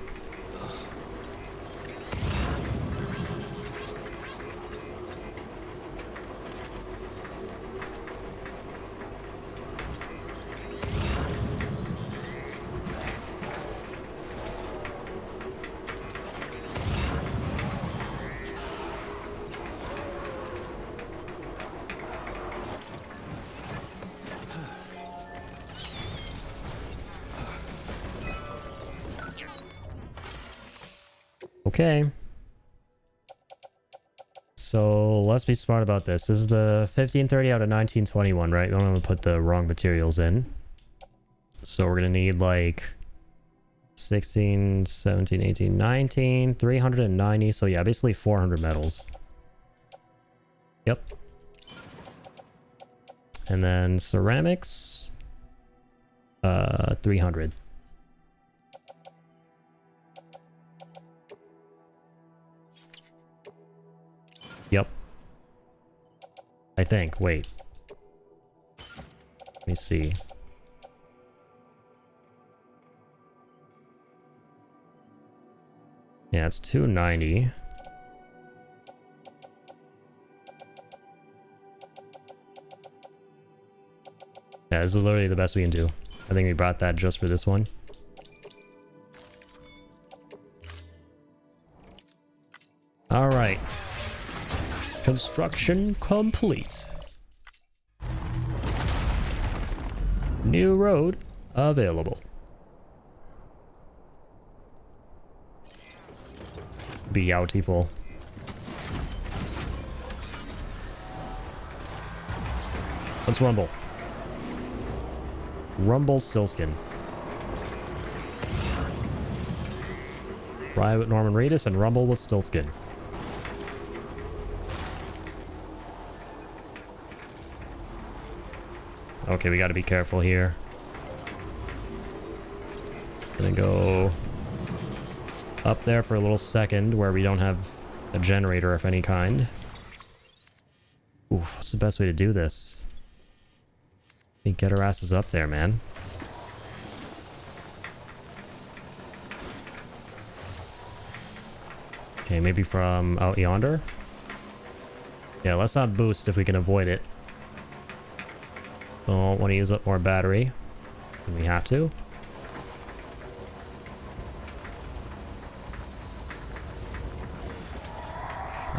Okay. So let's be smart about this. This is the 1530 out of 1921, right? We don't want to put the wrong materials in. So we're going to need like 16, 17, 18, 19, 390. So yeah, basically 400 metals. Yep. And then ceramics, 300. Yep. I think. Wait. Let me see. Yeah, it's 290. Yeah, this is literally the best we can do. I think we brought that just for this one. Alright. Construction complete. New road available. Beautiful. Let's rumble. Rumble Stillskin. Ride with Norman Reedus and rumble with Stillskin. Okay, we gotta be careful here. Gonna go up there for a little second where we don't have a generator of any kind. Oof, what's the best way to do this? I think get our asses up there, man. Okay, maybe from out yonder? Yeah, let's not boost if we can avoid it. Don't want to use up more battery than we have to.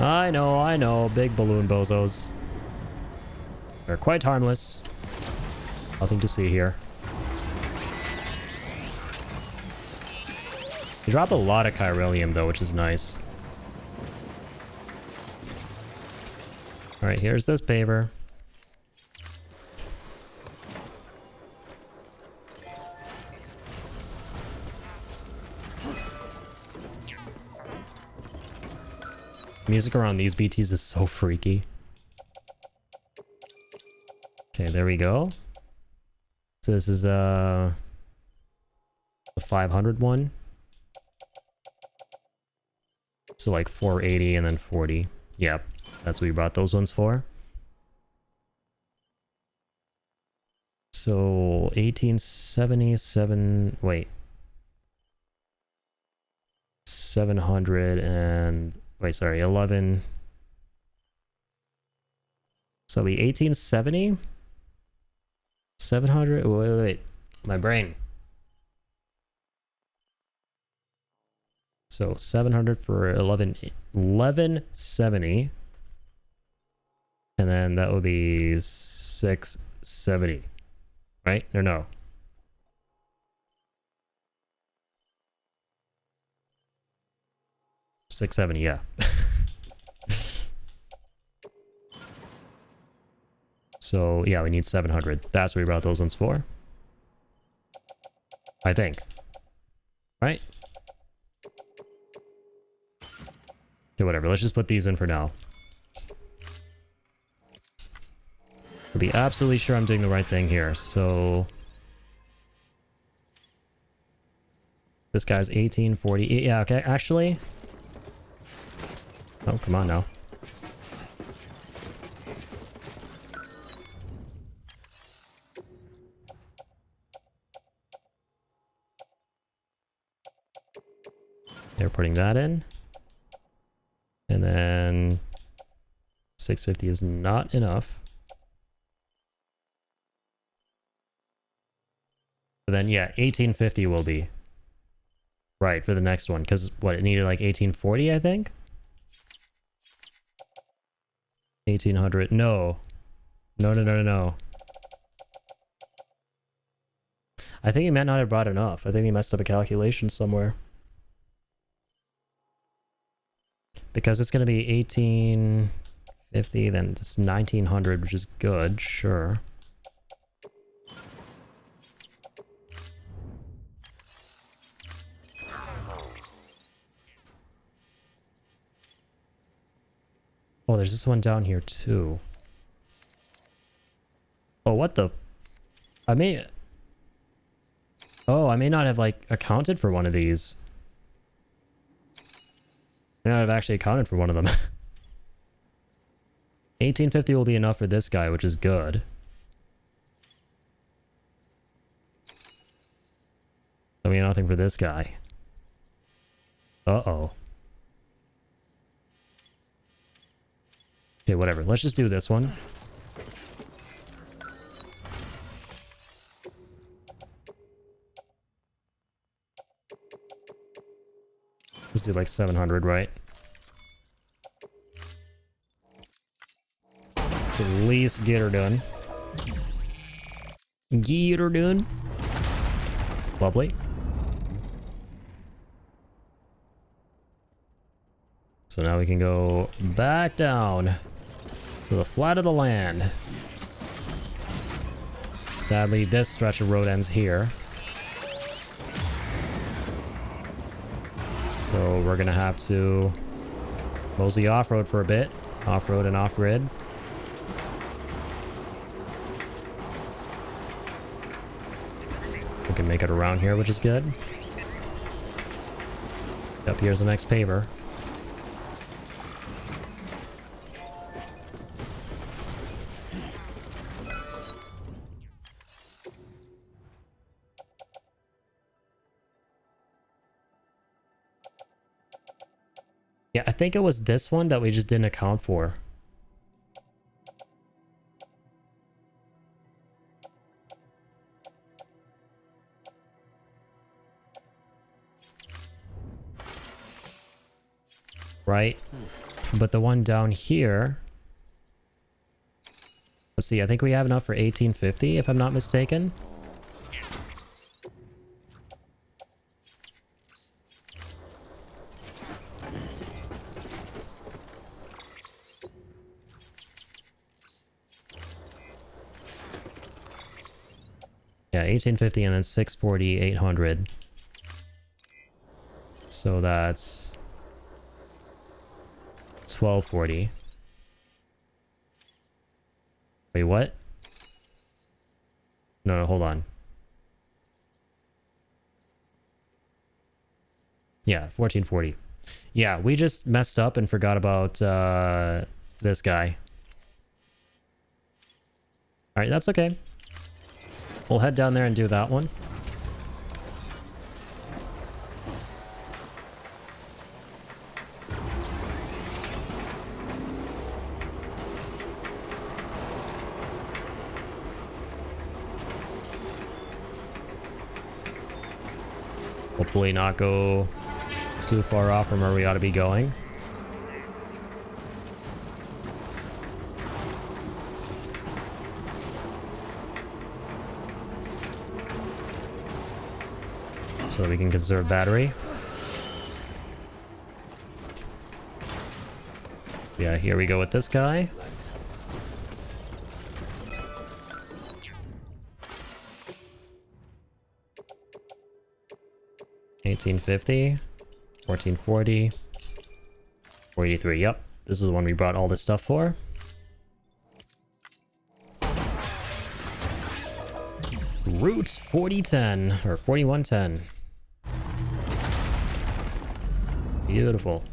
I know, big balloon bozos. They're quite harmless. Nothing to see here. You drop a lot of chiralium though, which is nice. Alright, here's this paver. Music around these BTs is so freaky. Okay, there we go. So this is the 500 one. So like 480 and then 40. Yep, that's what we bought those ones for. So 1877, wait. 700 and wait, sorry, 11. So the 1870? 700? Wait. My brain. So 700 for 1170. And then that would be 670. Right? Or no? $670, yeah. So yeah, we need 700. That's what we brought those ones for. I think. Right? Okay, whatever. Let's just put these in for now. To be absolutely sure I'm doing the right thing here. So this guy's 1840. Yeah, okay, actually. Oh, come on now. They're putting that in. And then 650 is not enough. But then, yeah, 1850 will be. Right, for the next one. Because, what, it needed like 1840, I think? 1800. No. No. I think he might not have brought enough. I think he messed up a calculation somewhere. Because it's going to be 1850, then it's 1900, which is good, sure. Oh, there's this one down here too. Oh, what the? I may not have like accounted for one of these. I may not have actually accounted for one of them. 1850 will be enough for this guy, which is good. I mean, nothing for this guy. Uh-oh. Okay, whatever. Let's just do this one. Let's do like 700, right? To at least get her done. Get her done. Lovely. So now we can go back down to the flat of the land. Sadly, this stretch of road ends here. So we're gonna have to mosey off-road for a bit. Off-road and off-grid. We can make it around here, which is good. Up here's the next paver. Yeah, I think it was this one that we just didn't account for. Right? But the one down here... Let's see, I think we have enough for 1850, if I'm not mistaken. Yeah, 1850 and then 640, 800. So that's 1240. Wait, what? No, hold on. Yeah, 1440. Yeah, we just messed up and forgot about this guy. Alright, that's okay. We'll head down there and do that one. Hopefully not go too far off from where we ought to be going. So we can conserve battery. Yeah, here we go with this guy. $18.50, $14.40, $4.83. Yep, this is the one we brought all this stuff for. Route 4010 or 4110. Beautiful.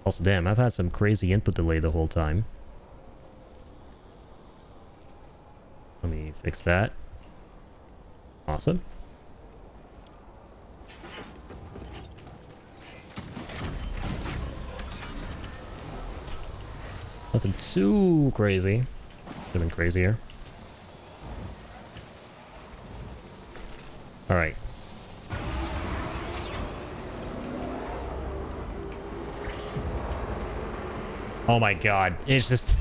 Also, damn, I've had some crazy input delay the whole time. Let me fix that. Awesome. Nothing too crazy. Could have been crazier. Alright. Oh my god. It's just...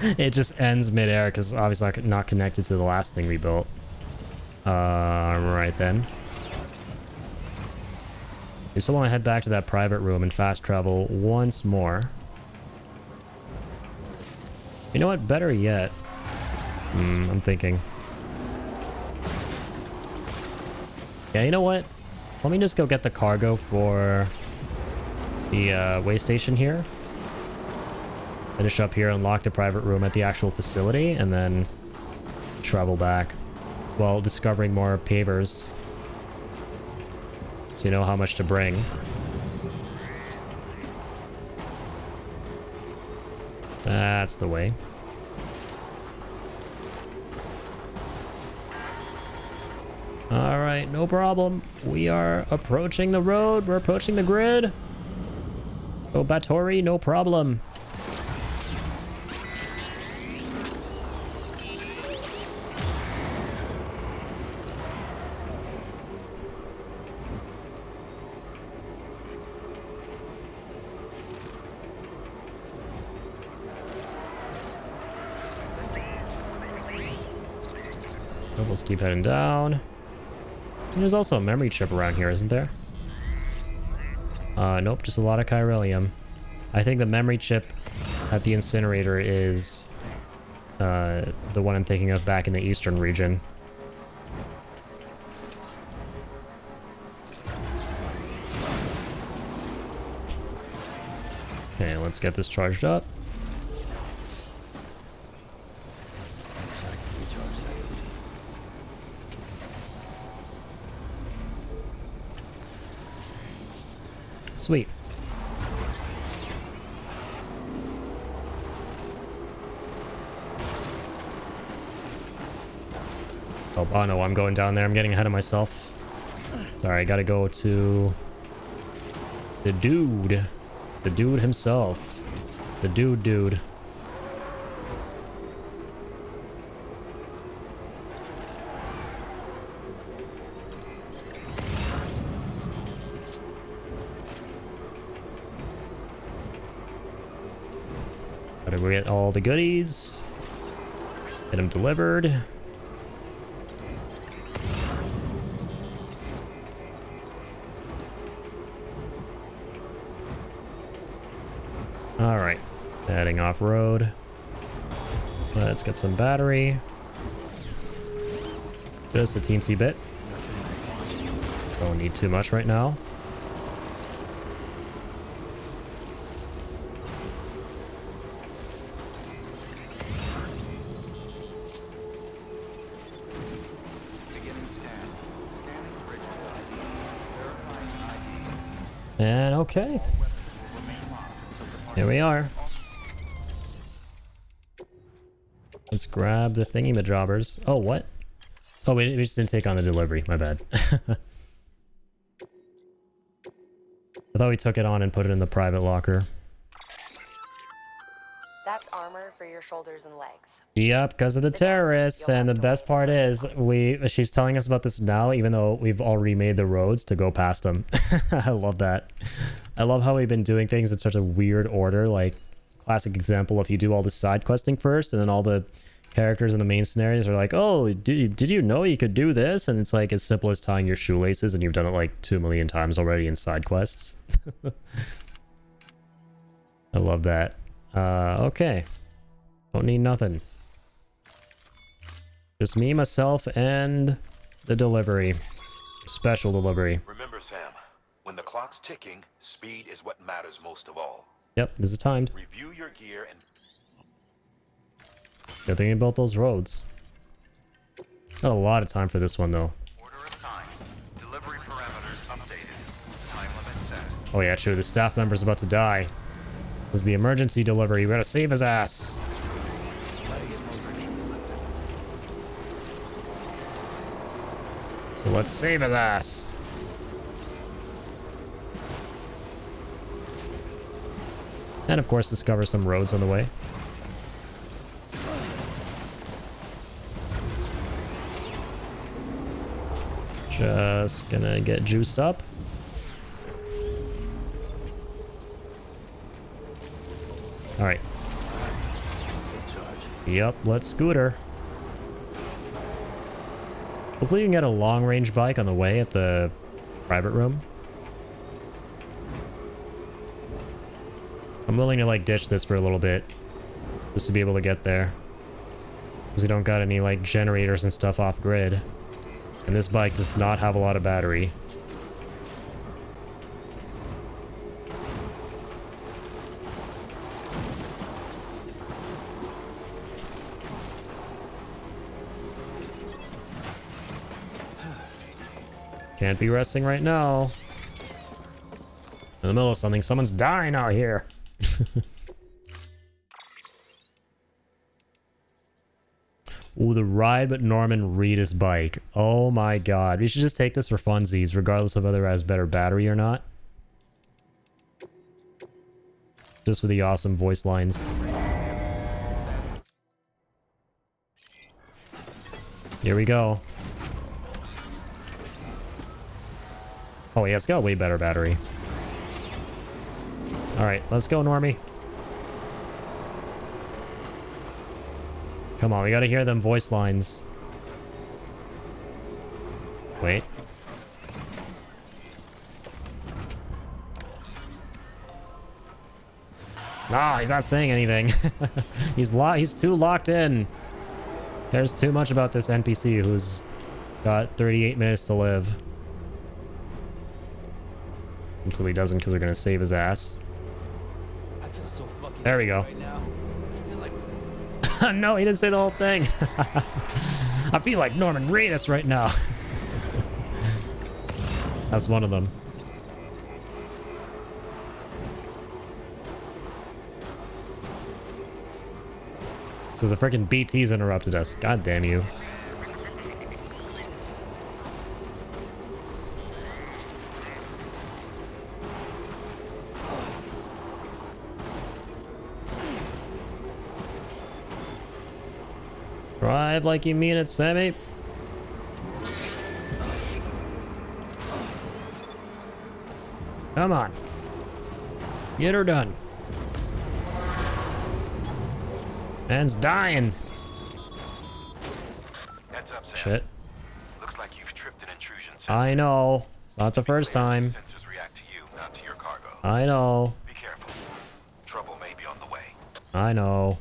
it just ends midair because obviously not connected to the last thing we built. Right then. We still want to head back to that private room and fast travel once more. You know what? Better yet. I'm thinking. Yeah, you know what? Let me just go get the cargo for the way station here. Finish up here, unlock the private room at the actual facility, and then travel back while discovering more pavers. So you know how much to bring. That's the way. Alright. right, no problem. We are approaching the road. We're approaching the grid. Oh, Batori, no problem. Let's keep heading down. And there's also a memory chip around here, isn't there? Nope, just a lot of chiralium. I think the memory chip at the incinerator is the one I'm thinking of back in the eastern region. Okay, let's get this charged up. Sweet. Oh no, I'm going down there. I'm getting ahead of myself. Sorry, I gotta go to the dude. The dude himself. The dude. Gotta go get all the goodies. Get them delivered. Alright, heading off-road. Let's get some battery. Just a teensy bit. Don't need too much right now. And okay. Here we are. Let's grab the thingy-majobbers. Oh, what? Oh, we just didn't take on the delivery. My bad. I thought we took it on and put it in the private locker. That's armor for your shoulders and legs. Yep, because of the terrorists. And the best part is, she's telling us about this now, even though we've already made the roads to go past them. I love that. I love how we've been doing things in such a weird order. Like, classic example, if you do all the side questing first, and then all the characters in the main scenarios are like, oh, did you know you could do this? And it's like as simple as tying your shoelaces, and you've done it like 2 million times already in side quests. I love that. Okay. Don't need nothing. Just me, myself, and the delivery. Special delivery. Remember, Sam, when the clock's ticking, speed is what matters most of all. Yep, this is timed. Review your gear and... Good thing about those roads. Got a lot of time for this one, though. Order assigned. Delivery parameters updated. Time limit set. Oh yeah, true. The staff member's about to die. This is the emergency delivery. We gotta save his ass. So let's save his ass. And of course, discover some roads on the way. Just gonna get juiced up. All right. Yep, let's scooter. Hopefully you can get a long-range bike on the way at the private room. I'm willing to like ditch this for a little bit just to be able to get there, because we don't got any like generators and stuff off grid, and this bike does not have a lot of battery. Can't be resting right now. In the middle of something. Someone's dying out here. Ooh, the ride but Norman Reedus bike. Oh my god. We should just take this for funsies, regardless of whether it has better battery or not. Just for the awesome voice lines. Here we go. Oh yeah, it's got a way better battery. Alright, let's go, Normie. Come on, we gotta hear them voice lines. Wait. No, he's not saying anything. He's too locked in. There's too much about this NPC who's got 38 minutes to live. Until he doesn't, because we're gonna save his ass. I feel so fucking There we go. right now. I feel like No, he didn't say the whole thing. I feel like Norman Reedus right now. That's one of them. So the freaking BT's interrupted us. God damn you. Drive like you mean it, Sammy. Come on. Get her done. Man's dying. Heads up, Sam. Shit. Looks like you've tripped an intrusion sensor. I know. It's not the first time. Sensors react to you, not to your cargo. I know. Be careful. Trouble may be on the way. I know.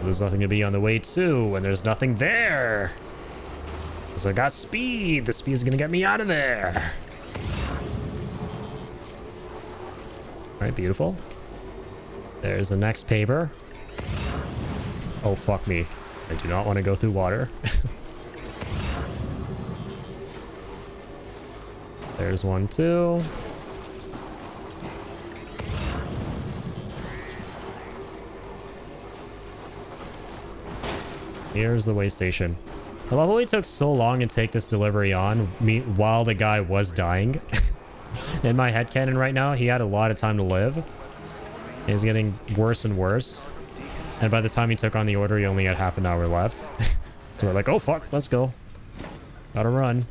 There's nothing to be on the way to, and there's nothing there. So I got speed. The speed's gonna get me out of there. Alright, beautiful. There's the next paver. Oh, fuck me. I do not want to go through water. There's one, too. Here's the way station. I love how it took so long to take this delivery on while the guy was dying. In my headcanon right now, he had a lot of time to live. He's getting worse and worse. And by the time he took on the order, he only had half an hour left. So we're like, oh fuck, let's go. Gotta run.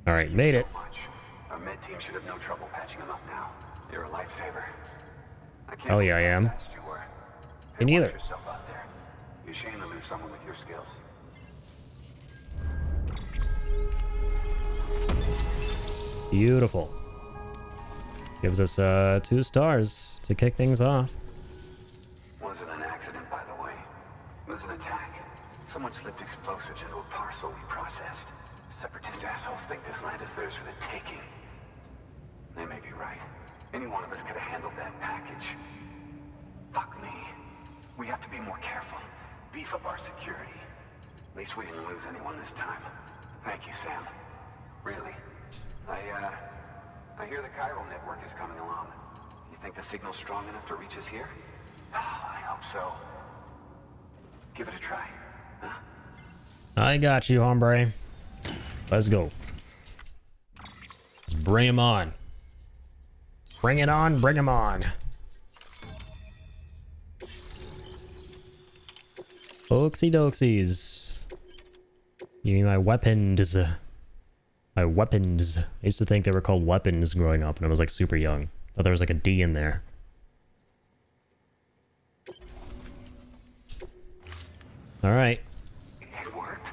Alright, made it. Our med team should have no trouble patching him up now. You're a lifesaver. I can't Hell yeah, I am. believe how fast you were. Me neither. Watch yourself out there. You're ashamed to lose someone with your skills. Beautiful. Gives us 2 stars to kick things off. Wasn't an accident, by the way. It was an attack. Someone slipped explosives into a parcel we processed. Separatist assholes think this land is theirs for the taking. They may be right. Any one of us could have handled that package. Fuck me. We have to be more careful. Beef up our security. At least we didn't lose anyone this time. Thank you, Sam. Really. I hear the chiral network is coming along. You think the signal's strong enough to reach us here? I hope so. Give it a try. Huh? I got you, hombre. Let's go. Let's bring him on. Bring it on, bring him on. Oaksy doksies. Give me my weapons. My weapons. I used to think they were called weapons growing up when I was like super young. Thought there was like a D in there. Alright. It worked.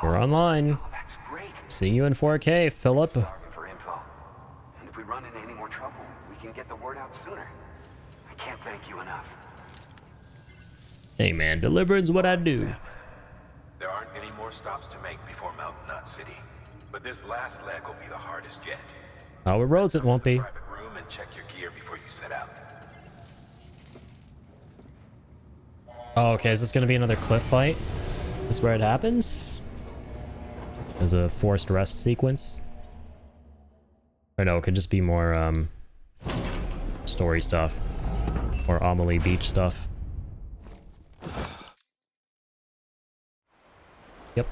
We're online. Oh, that's great. See you in 4K, Philip. Starving for info. And if we run into any more trouble, we can get the word out sooner. I can't thank you enough. Hey man, deliverance what I do. There aren't any more stops to make before Mountain Knot City. But this last leg will be the hardest yet. Our roads it won't be. Private room and check your gear before you set out. Oh, okay, is this gonna be another cliff fight? This is where it happens? There's a forced rest sequence. Or no, it could just be more story stuff. Or Amelie Beach stuff. Yep.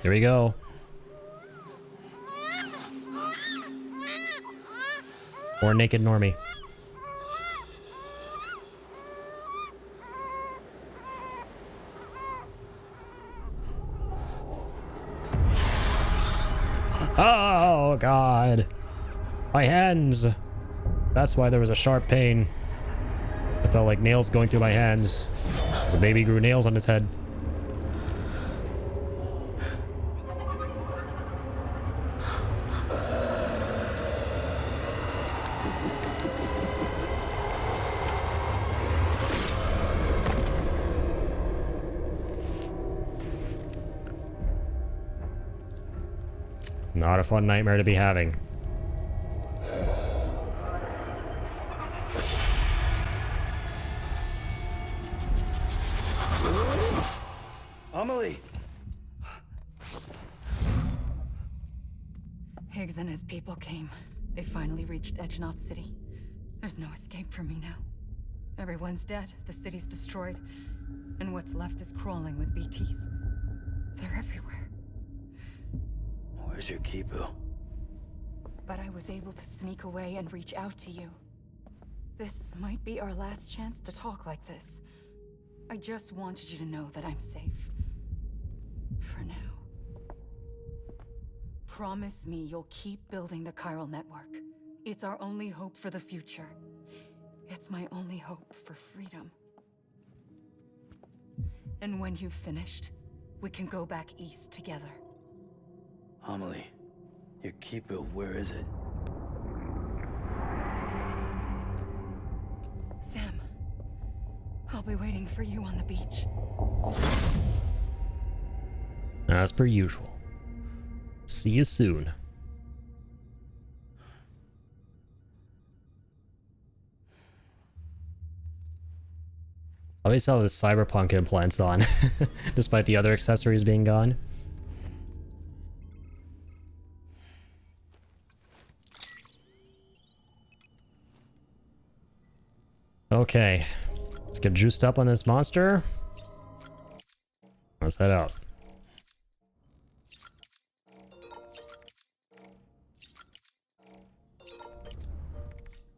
Here we go. Or Naked Normie. Oh, God. My hands. That's why there was a sharp pain. I felt like nails going through my hands. As a baby grew nails on his head. Not a fun nightmare to be having. Amelie! Higgs and his people came. They finally reached Edgenaught City. There's no escape for me now. Everyone's dead, the city's destroyed, and what's left is crawling with BTs. They're everywhere. Where's your Kipu? But I was able to sneak away and reach out to you. This might be our last chance to talk like this. I just wanted you to know that I'm safe. For now. Promise me you'll keep building the chiral network. It's our only hope for the future. It's my only hope for freedom. And when you've finished, we can go back east together. Amelie, your Kipu, where is it? Sam, I'll be waiting for you on the beach. As per usual. See you soon. Always have the cyberpunk implants on, despite the other accessories being gone. Okay, let's get juiced up on this monster. Let's head out.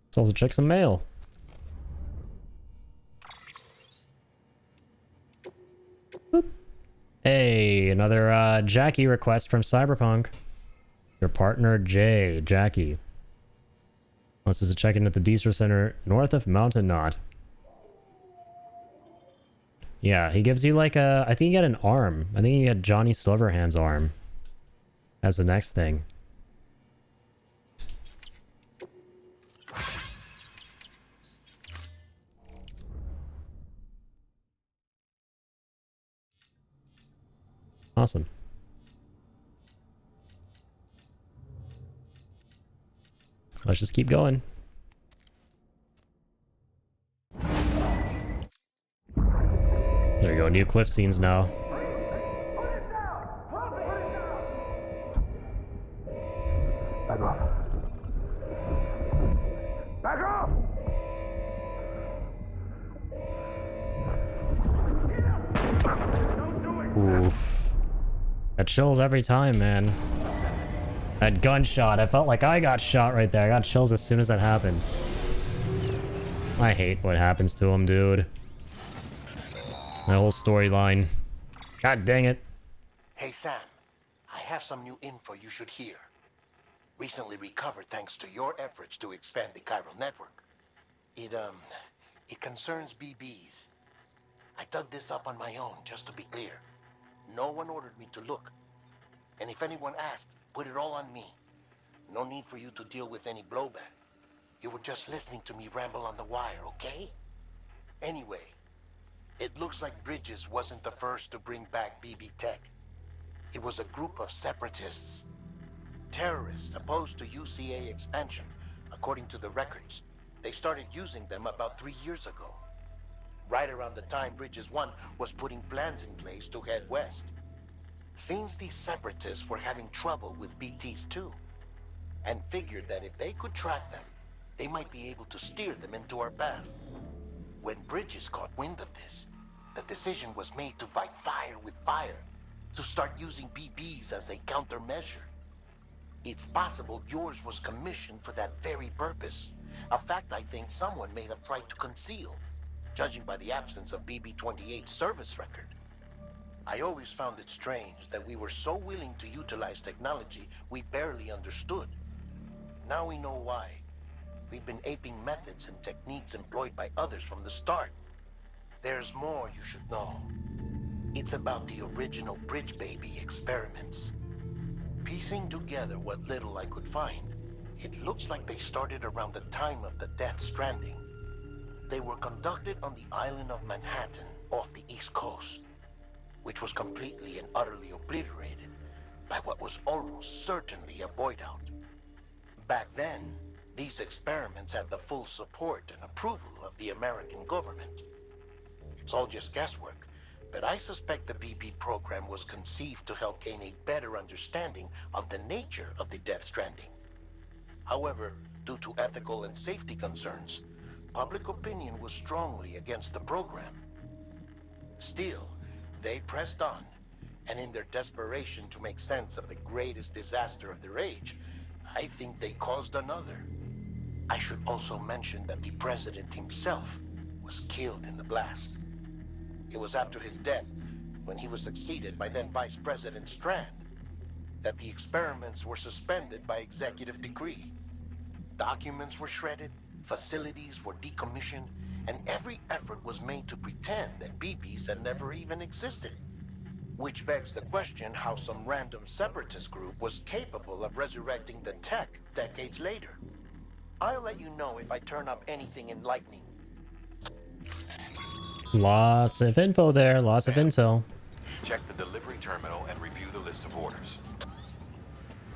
Let's also check some mail. Boop. Hey, another Jackie request from Cyberpunk. Your partner Jay, Jackie. Wants us to check in at the D2 Center north of Mountain Knot. Yeah, he gives you like a... I think you get an arm. I think you get Johnny Silverhand's arm. As the next thing. Awesome. Let's just keep going. There you go, new cliff scenes now. Back off. Back off! Oof. That chills every time, man. That gunshot, I felt like I got shot right there. I got chills as soon as that happened. I hate what happens to him, dude. My whole storyline. God dang it. Hey, Sam. I have some new info you should hear. Recently recovered thanks to your efforts to expand the chiral network. It concerns BBs. I dug this up on my own, just to be clear. No one ordered me to look. And if anyone asked, put it all on me. No need for you to deal with any blowback. You were just listening to me ramble on the wire, okay? Anyway, it looks like Bridges wasn't the first to bring back BB tech. It was a group of separatists. Terrorists opposed to UCA expansion, according to the records. They started using them about 3 years ago. Right around the time Bridges 1 was putting plans in place to head west. Seems these separatists were having trouble with BTs too, and figured that if they could track them, they might be able to steer them into our path. When Bridges caught wind of this, the decision was made to fight fire with fire, to start using BBs as a countermeasure. It's possible yours was commissioned for that very purpose, a fact I think someone may have tried to conceal, judging by the absence of BB-28's service record. I always found it strange that we were so willing to utilize technology we barely understood. Now we know why. We've been aping methods and techniques employed by others from the start. There's more you should know. It's about the original Bridge Baby experiments. Piecing together what little I could find, it looks like they started around the time of the Death Stranding. They were conducted on the island of Manhattan off the East Coast, which was completely and utterly obliterated by what was almost certainly a void out. Back then, these experiments had the full support and approval of the American government. It's all just guesswork, but I suspect the BB program was conceived to help gain a better understanding of the nature of the Death Stranding. However, due to ethical and safety concerns, public opinion was strongly against the program. Still, they pressed on, and in their desperation to make sense of the greatest disaster of their age, I think they caused another. I should also mention that the president himself was killed in the blast. It was after his death, when he was succeeded by then Vice President Strand, that the experiments were suspended by executive decree. Documents were shredded, facilities were decommissioned, and every effort was made to pretend that BBs had never even existed. Which begs the question how some random separatist group was capable of resurrecting the tech decades later. I'll let you know if I turn up anything enlightening. Lots of info there, lots of intel. Check the delivery terminal and review the list of orders.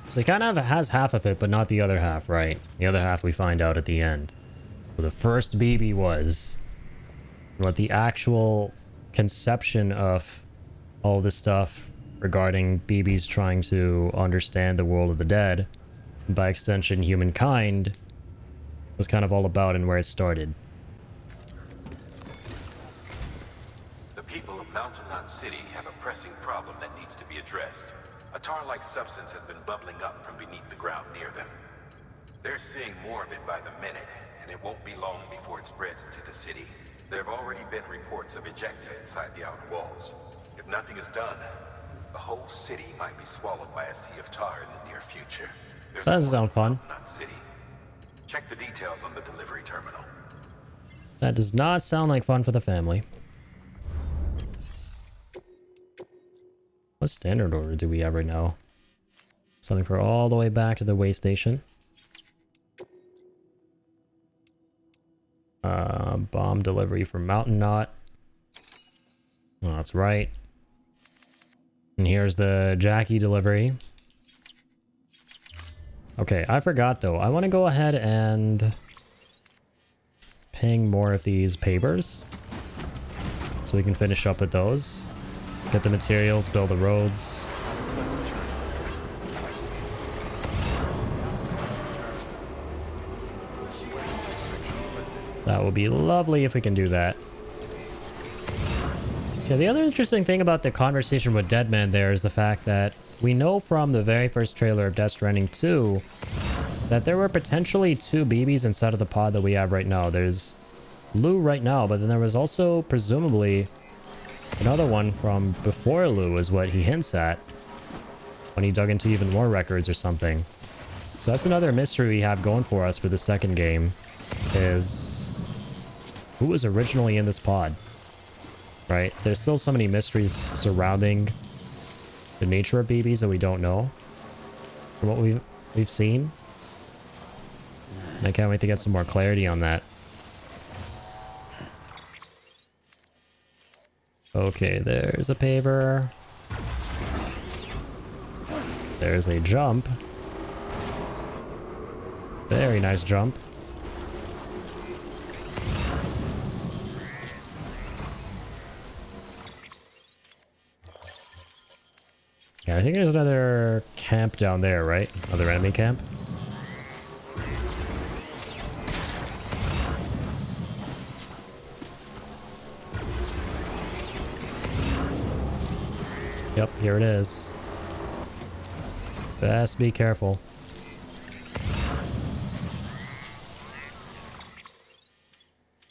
So he kind of has half of it, but not the other half, right? The other half we find out at the end. What the first BB was, what the actual conception of all this stuff regarding BBs trying to understand the world of the dead, and by extension humankind, was kind of all about and where it started. The people of Mountain Knot City have a pressing problem that needs to be addressed. A tar-like substance has been bubbling up from beneath the ground near them. They're seeing more of it by the minute, and it won't be long before it spreads into the city. There have already been reports of ejecta inside the outer walls. If nothing is done, the whole city might be swallowed by a sea of tar in the near future. That doesn't sound fun. Knot City. Check the details on the delivery terminal. That does not sound like fun for the family. What standard order do we have right now? Something for all the way back to the way station. Bomb delivery for Mountain Knot. Oh, that's right. And here's the Jackie delivery. Okay, I forgot though. I want to go ahead and ping more of these papers so we can finish up with those. Get the materials, build the roads. That would be lovely if we can do that. So the other interesting thing about the conversation with Deadman there is the fact that we know from the very first trailer of Death Stranding 2 that there were potentially 2 BBs inside of the pod that we have right now. There's Lou right now, but then there was also presumably another one from before Lou is what he hints at when he dug into even more records or something. So that's another mystery we have going for us for the second game, is who was originally in this pod, right? There's still so many mysteries surrounding the nature of BBs that we don't know from what we've seen. And I can't wait to get some more clarity on that. Okay, there's a paver. There's a jump. Very nice jump. Yeah, I think there's another camp down there, right? Another enemy camp. Yep, here it is. Best be careful.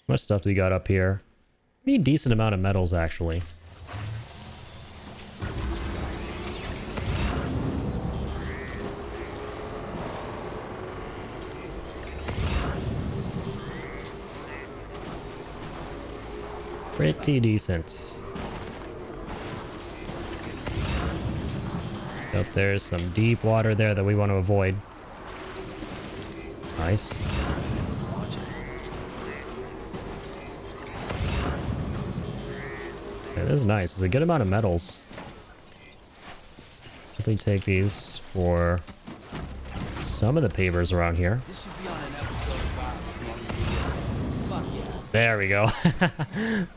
How much stuff do we got up here? We need a decent amount of metals, actually. Pretty decent. Yep, there's some deep water there that we want to avoid. Nice. Yeah, this is nice. It's a good amount of metals. Definitely take these for some of the pavers around here. This should be on an episode of Fuck yeah. There we go.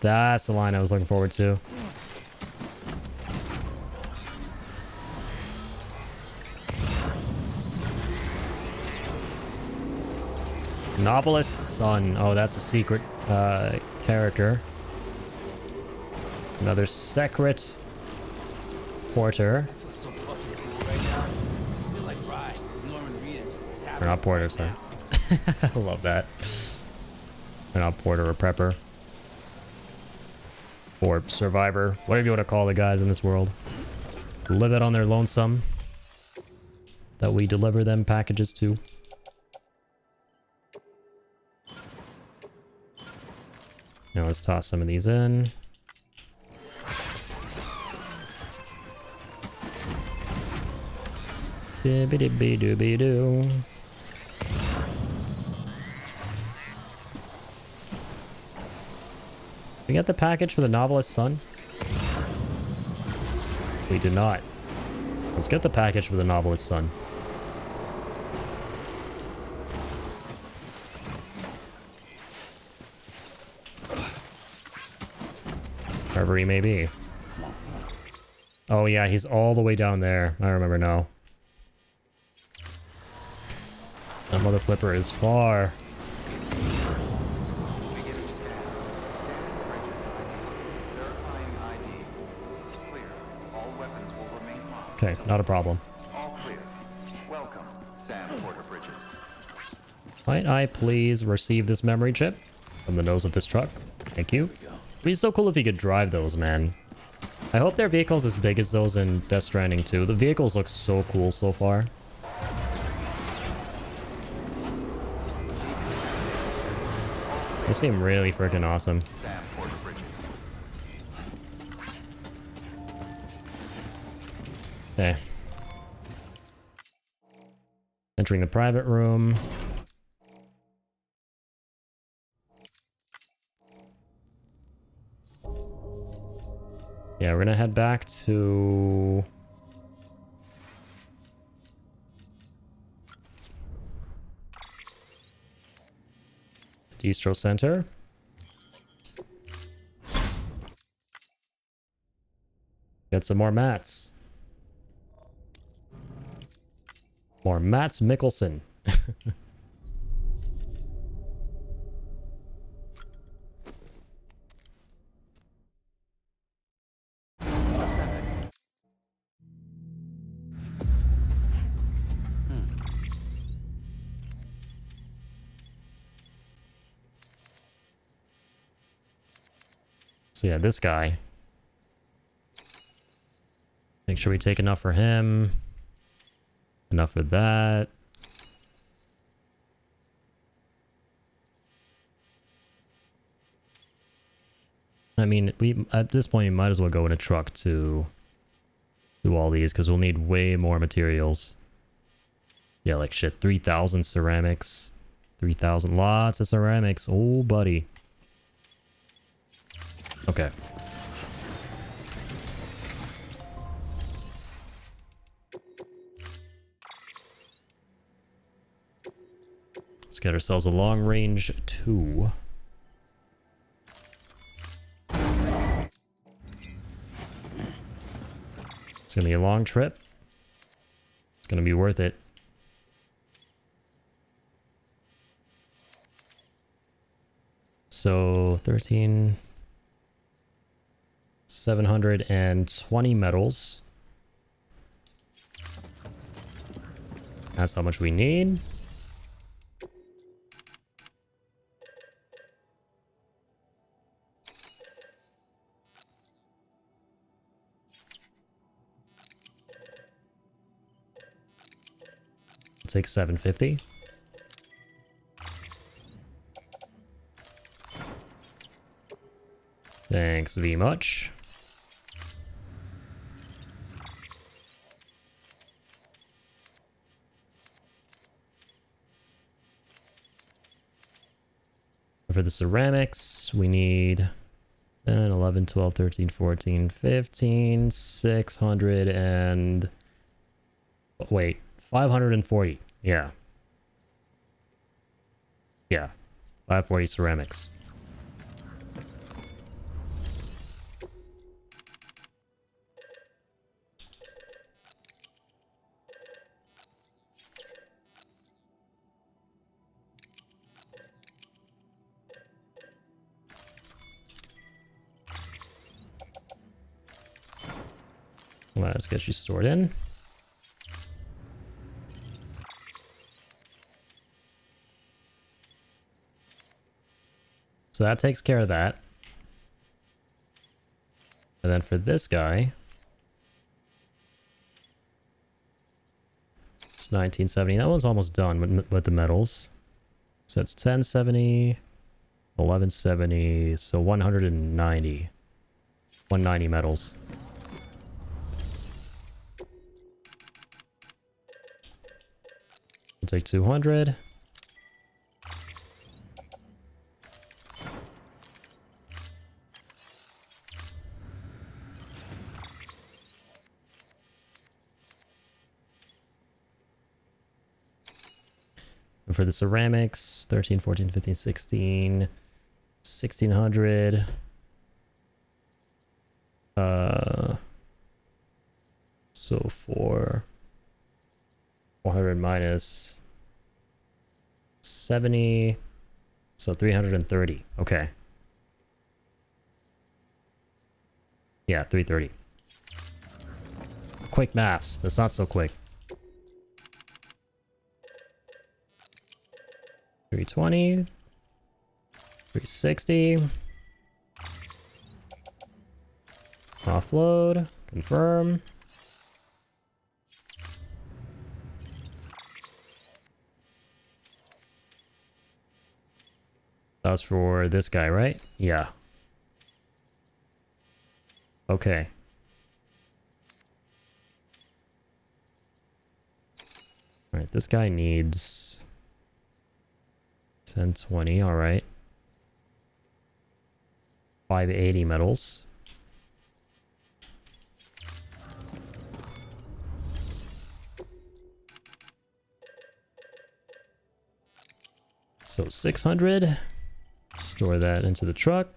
That's the line I was looking forward to. Novelist's son. Oh, that's a secret character. Another secret porter. I feel so fucking cool right now. I feel like Rye, Norman Reedus. Or not porter, sorry. I love that. Or not porter or prepper. Or survivor. Whatever you want to call the guys in this world. Live it on their lonesome. That we deliver them packages to. Now let's toss some of these in. Dibbidi-bee-doo-bee-doo. We got the package for the novelist's son? We did not. Let's get the package for the novelist's son. Wherever he may be. Oh yeah, he's all the way down there. I remember now. That mother flipper is far. Beginning scan. Scanning bridges ID. Verifying ID. Clear. All weapons will remain locked. Okay, not a problem. All clear. Welcome, Sam Porter Bridges. Might I please receive this memory chip from the nose of this truck? Thank you. It'd be so cool if you could drive those, man. I hope their vehicle's as big as those in Death Stranding 2. The vehicles look so cool so far. They seem really freaking awesome. Sam Porter Bridges. Okay. Entering the private room. Yeah, we're gonna head back to... Distro Center. Get some more mats. More Mats Mikkelsen. So yeah, this guy. Make sure we take enough for him. Enough for that. I mean, we at this point, we might as well go in a truck to do all these, because we'll need way more materials. Yeah, like shit, 3,000 ceramics. 3,000, lots of ceramics. Oh, buddy. Okay. Let's get ourselves a long range 2. Let's It's gonna be a long trip. It's gonna be worth it. So 13, 720 metals. That's how much we need. Take 750. Thanks very much. For the ceramics, we need 10, 11, 12, 13, 14, 15, 600 and... Wait, 540. Yeah. Yeah. 540 ceramics. Let's get you stored in. So that takes care of that. And then for this guy, it's 1970. That one's almost done with the metals. So it's 1070, 1170, so 190. 190 metals. We'll take 200. And for the ceramics, 13, 14, 15, 16, 1600. So 400 minus 70, so 330. Okay. Yeah, 330. Quick maths. That's not so quick. 320. 360. Offload. Confirm. That was for this guy, right? Yeah. Okay. Alright, this guy needs 1020, alright. 580 metals. So 600. Store that into the truck.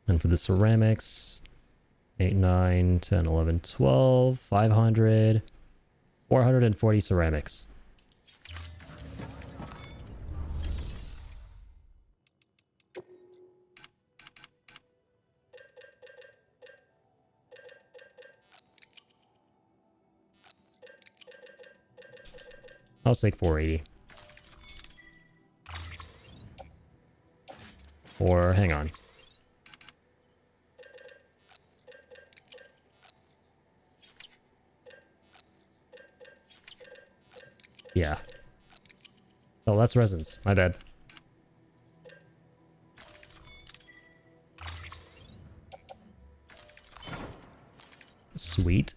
And for the ceramics, 8, 9, 10, 11, 12, 500, 440 ceramics. I'll take 480. Or hang on. Yeah. Oh, that's resins. My bad. Sweet.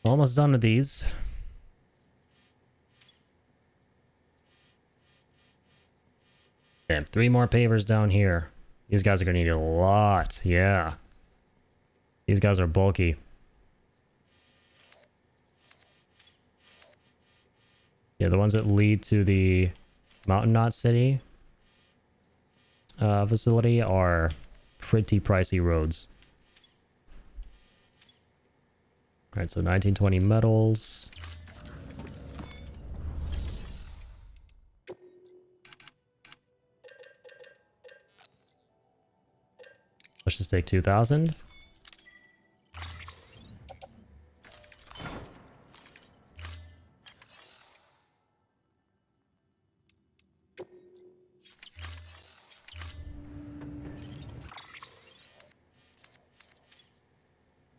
Almost done with these. Damn, 3 more pavers down here. These guys are gonna need a lot. Yeah. These guys are bulky. Yeah, the ones that lead to the Mountain Knot City facility are pretty pricey roads. Alright, so 1920 metals. Let's just take 2,000.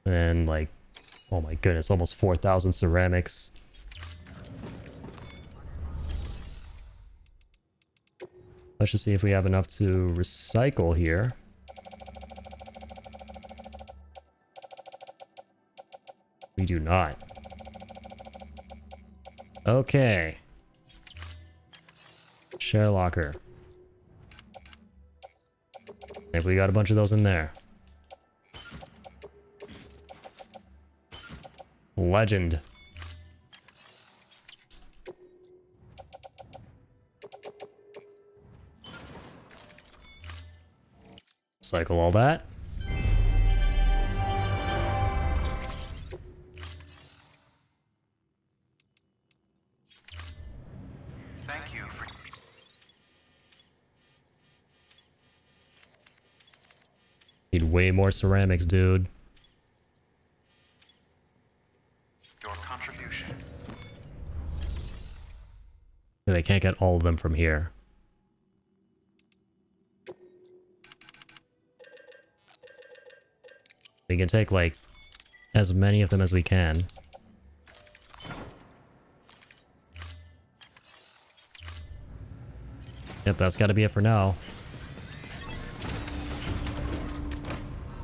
And like, oh my goodness, almost 4,000 ceramics. Let's just see if we have enough to recycle here. We do not. Okay. Share locker. Maybe we got a bunch of those in there. Legend. Cycle all that. Thank you for Need way more ceramics, dude. your contribution. They can't get all of them from here. We can take, like, as many of them as we can. Yep, that's gotta be it for now.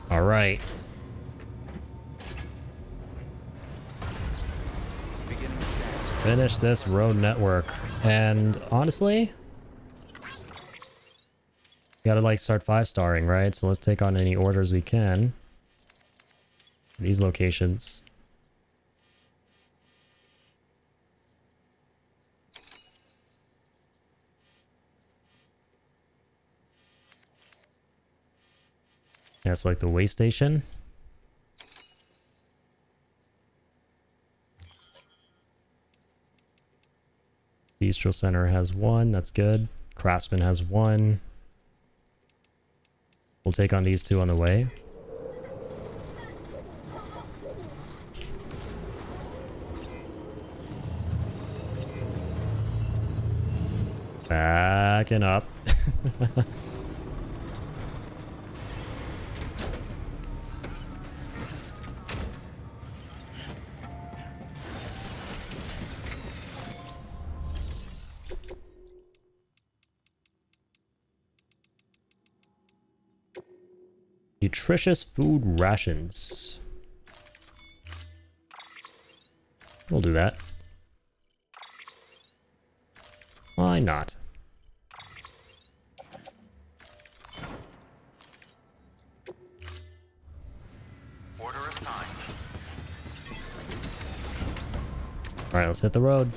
Alright. Let's finish this road network. And honestly, gotta like start 5-starring, right? So let's take on any orders we can. These locations. Yeah, it's like the way station. Bistro Center has 1, that's good. Craftsman has 1. We'll take on these 2 on the way. Backing up. Nutritious food rations. We'll do that. Why not? Order assigned. Alright, let's hit the road.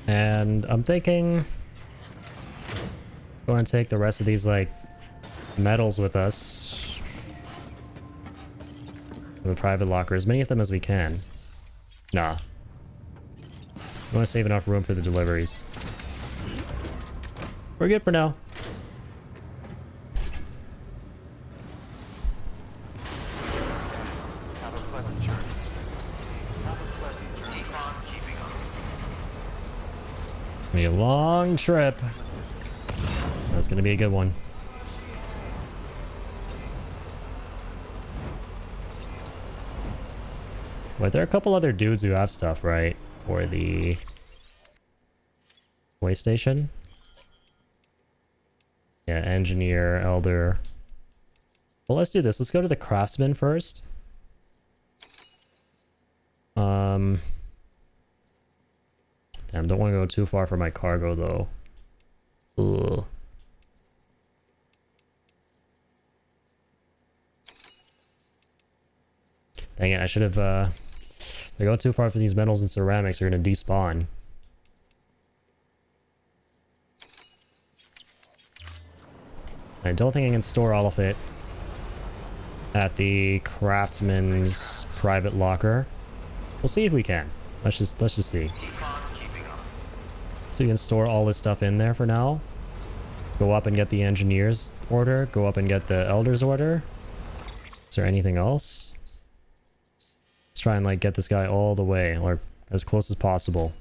And I'm thinking going to take the rest of these like metals with us. The private locker, as many of them as we can. Nah. I want to save enough room for the deliveries. We're good for now. Have a pleasant journey. Have a pleasant journey. Keep on keeping on. It's gonna be a long trip. That's gonna be a good one. Wait, there are a couple other dudes who have stuff, right? For the way station. Yeah, engineer, elder. Well, let's do this. Let's go to the craftsman first. Damn, don't want to go too far for my cargo though. Ugh. Dang it, I should have If I go too far for these metals and ceramics, they're gonna despawn. I don't think I can store all of it at the craftsman's private locker. We'll see if we can. Let's just see. So you can store all this stuff in there for now. Go up and get the engineer's order. Go up and get the elder's order. Is there anything else? Let's try and like get this guy all the way, or as close as possible.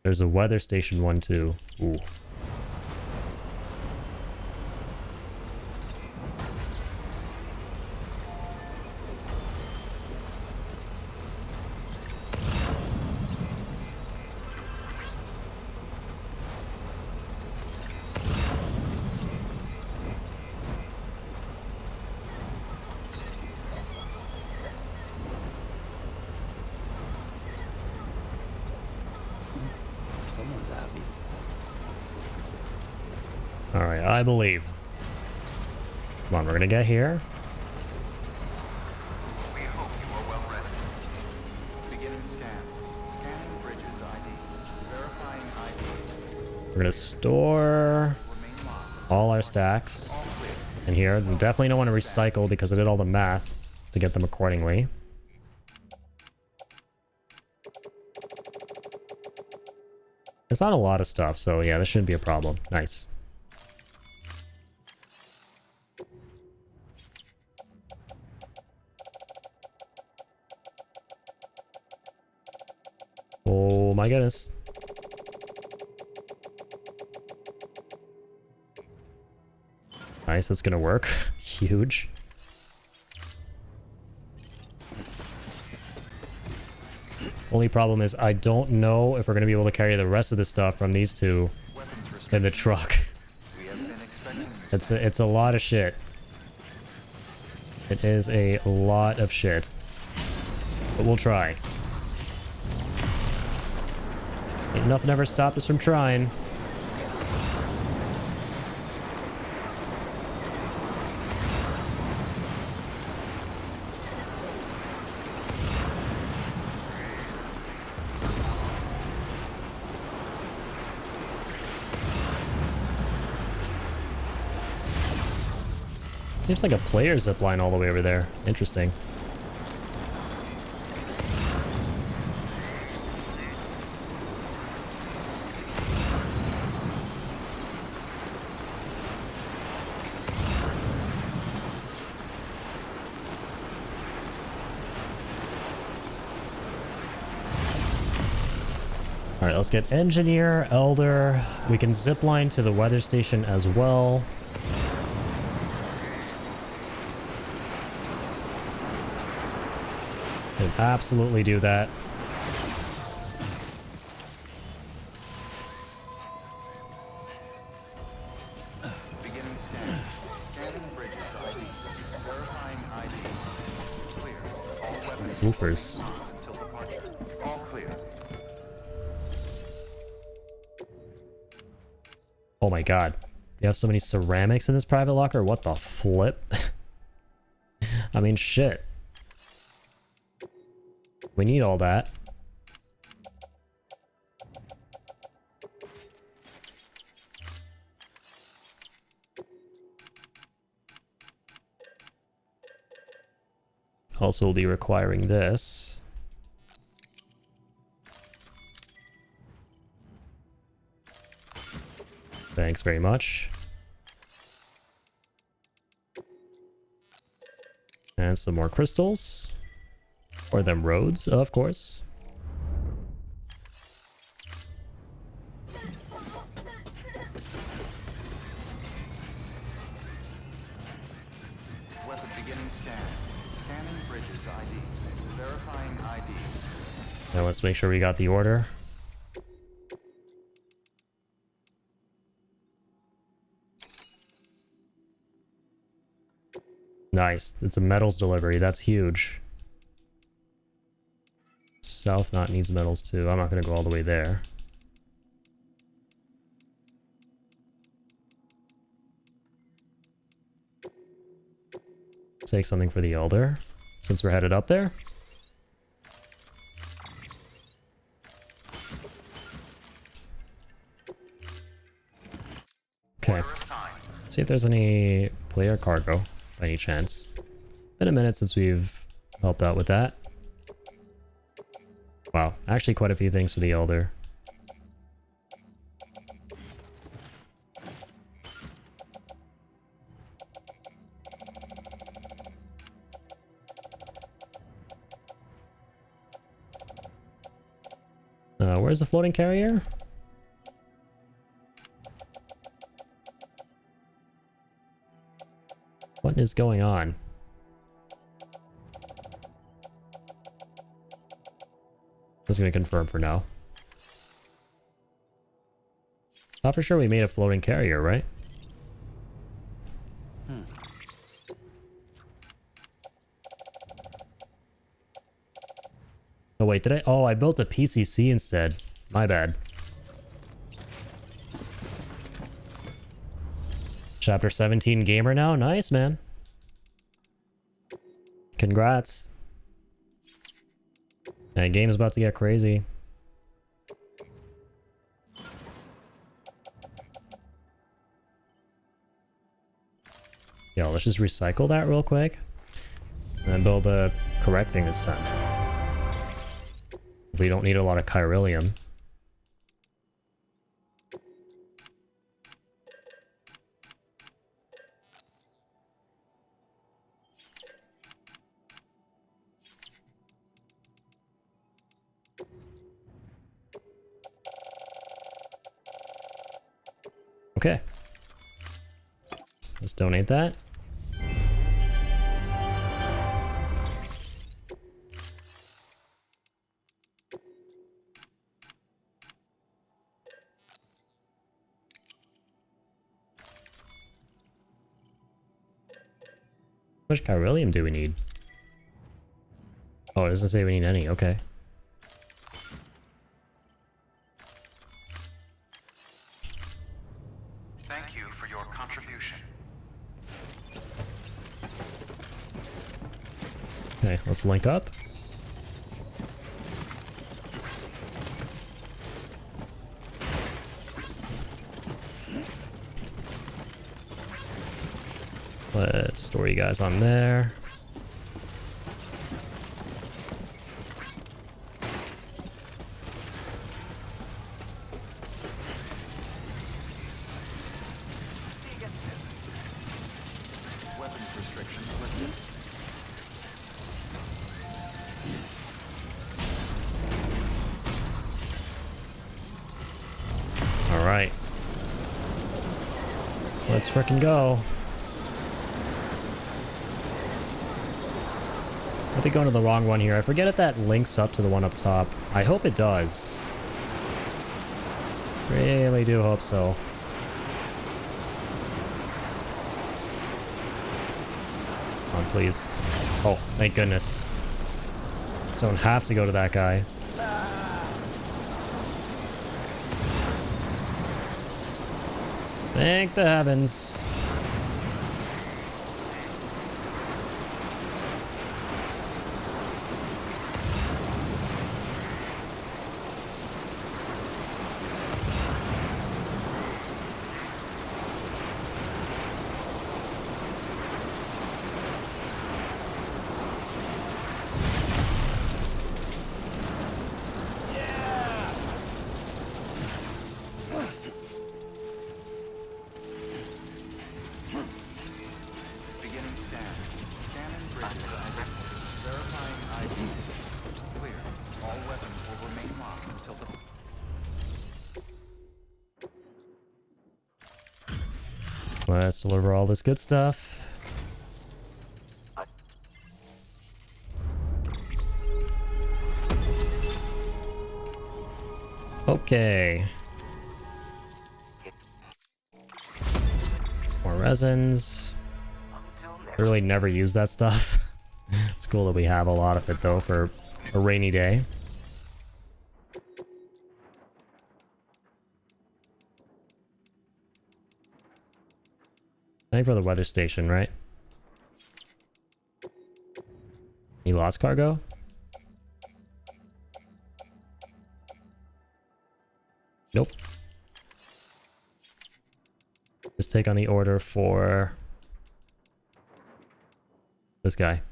There's a weather station one too. Ooh. Someone's happy. Alright, I believe. Come on, we're gonna get here. We hope you are well rested. Beginning scan. Scanning bridges ID. Verifying ID. We're gonna store Remain locked. all our stacks All clear. in here. We definitely don't want to recycle because I did all the math to get them accordingly. It's not a lot of stuff, so yeah, this shouldn't be a problem. Nice. Oh my goodness. Nice, that's gonna work. Huge. Only problem is I don't know if we're gonna be able to carry the rest of the stuff from these two in the truck. We have been expecting this. It's a lot of shit. It is a lot of shit. But we'll try. Ain't nothing ever stopped us from trying. Seems like a player zipline all the way over there. Interesting. Alright, let's get engineer, elder. We can zipline to the weather station as well. Can absolutely do that. Beginning scan. Scanning bridges ID. Verifying ID. Clear. All weapons Woofers. until departure. All clear. Oh my god. You have so many ceramics in this private locker? What the flip? I mean, shit. We need all that. Also, we'll be requiring this. Thanks very much. And some more crystals. For them roads, of course. Weapon beginning scan. Scanning bridges ID. Verifying ID. Now let's make sure we got the order. Nice. It's a metals delivery. That's huge. South Knot needs metals too. I'm not going to go all the way there. Take something for the Elder, since we're headed up there. Okay. See if there's any player cargo by any chance. Been a minute since we've helped out with that. Wow, actually quite a few things for the Elder. Where's the floating carrier? What is going on? I was going to confirm for now. Thought for sure we made a floating carrier, right? Oh wait, did I? Oh, I built a PCC instead. My bad. Chapter 17 gamer now? Nice, man. Congrats. That game's about to get crazy. Yo, let's just recycle that real quick. And then build the correct thing this time. We don't need a lot of chiralium. Okay. Let's donate that. How much chiralium do we need? Oh, it doesn't say we need any. Okay. Thank you for your contribution. Okay, let's link up. Let's store you guys on there. Weapons restrictions lifted. All right. Let's frickin' go. I'll be going to the wrong one here. I forget if that links up to the one up top. I hope it does. Really do hope so. Come on, please. Oh, thank goodness. Don't have to go to that guy. Thank the heavens. Beginning scan. Scanning bridges identified. Verifying ID. Clear. All weapons will remain locked until the... Let's deliver all this good stuff. Okay. More resins. I really never use that stuff. It's cool that we have a lot of it though for a rainy day. I think for the weather station, right? He lost cargo? Nope. Just take on the order for this guy.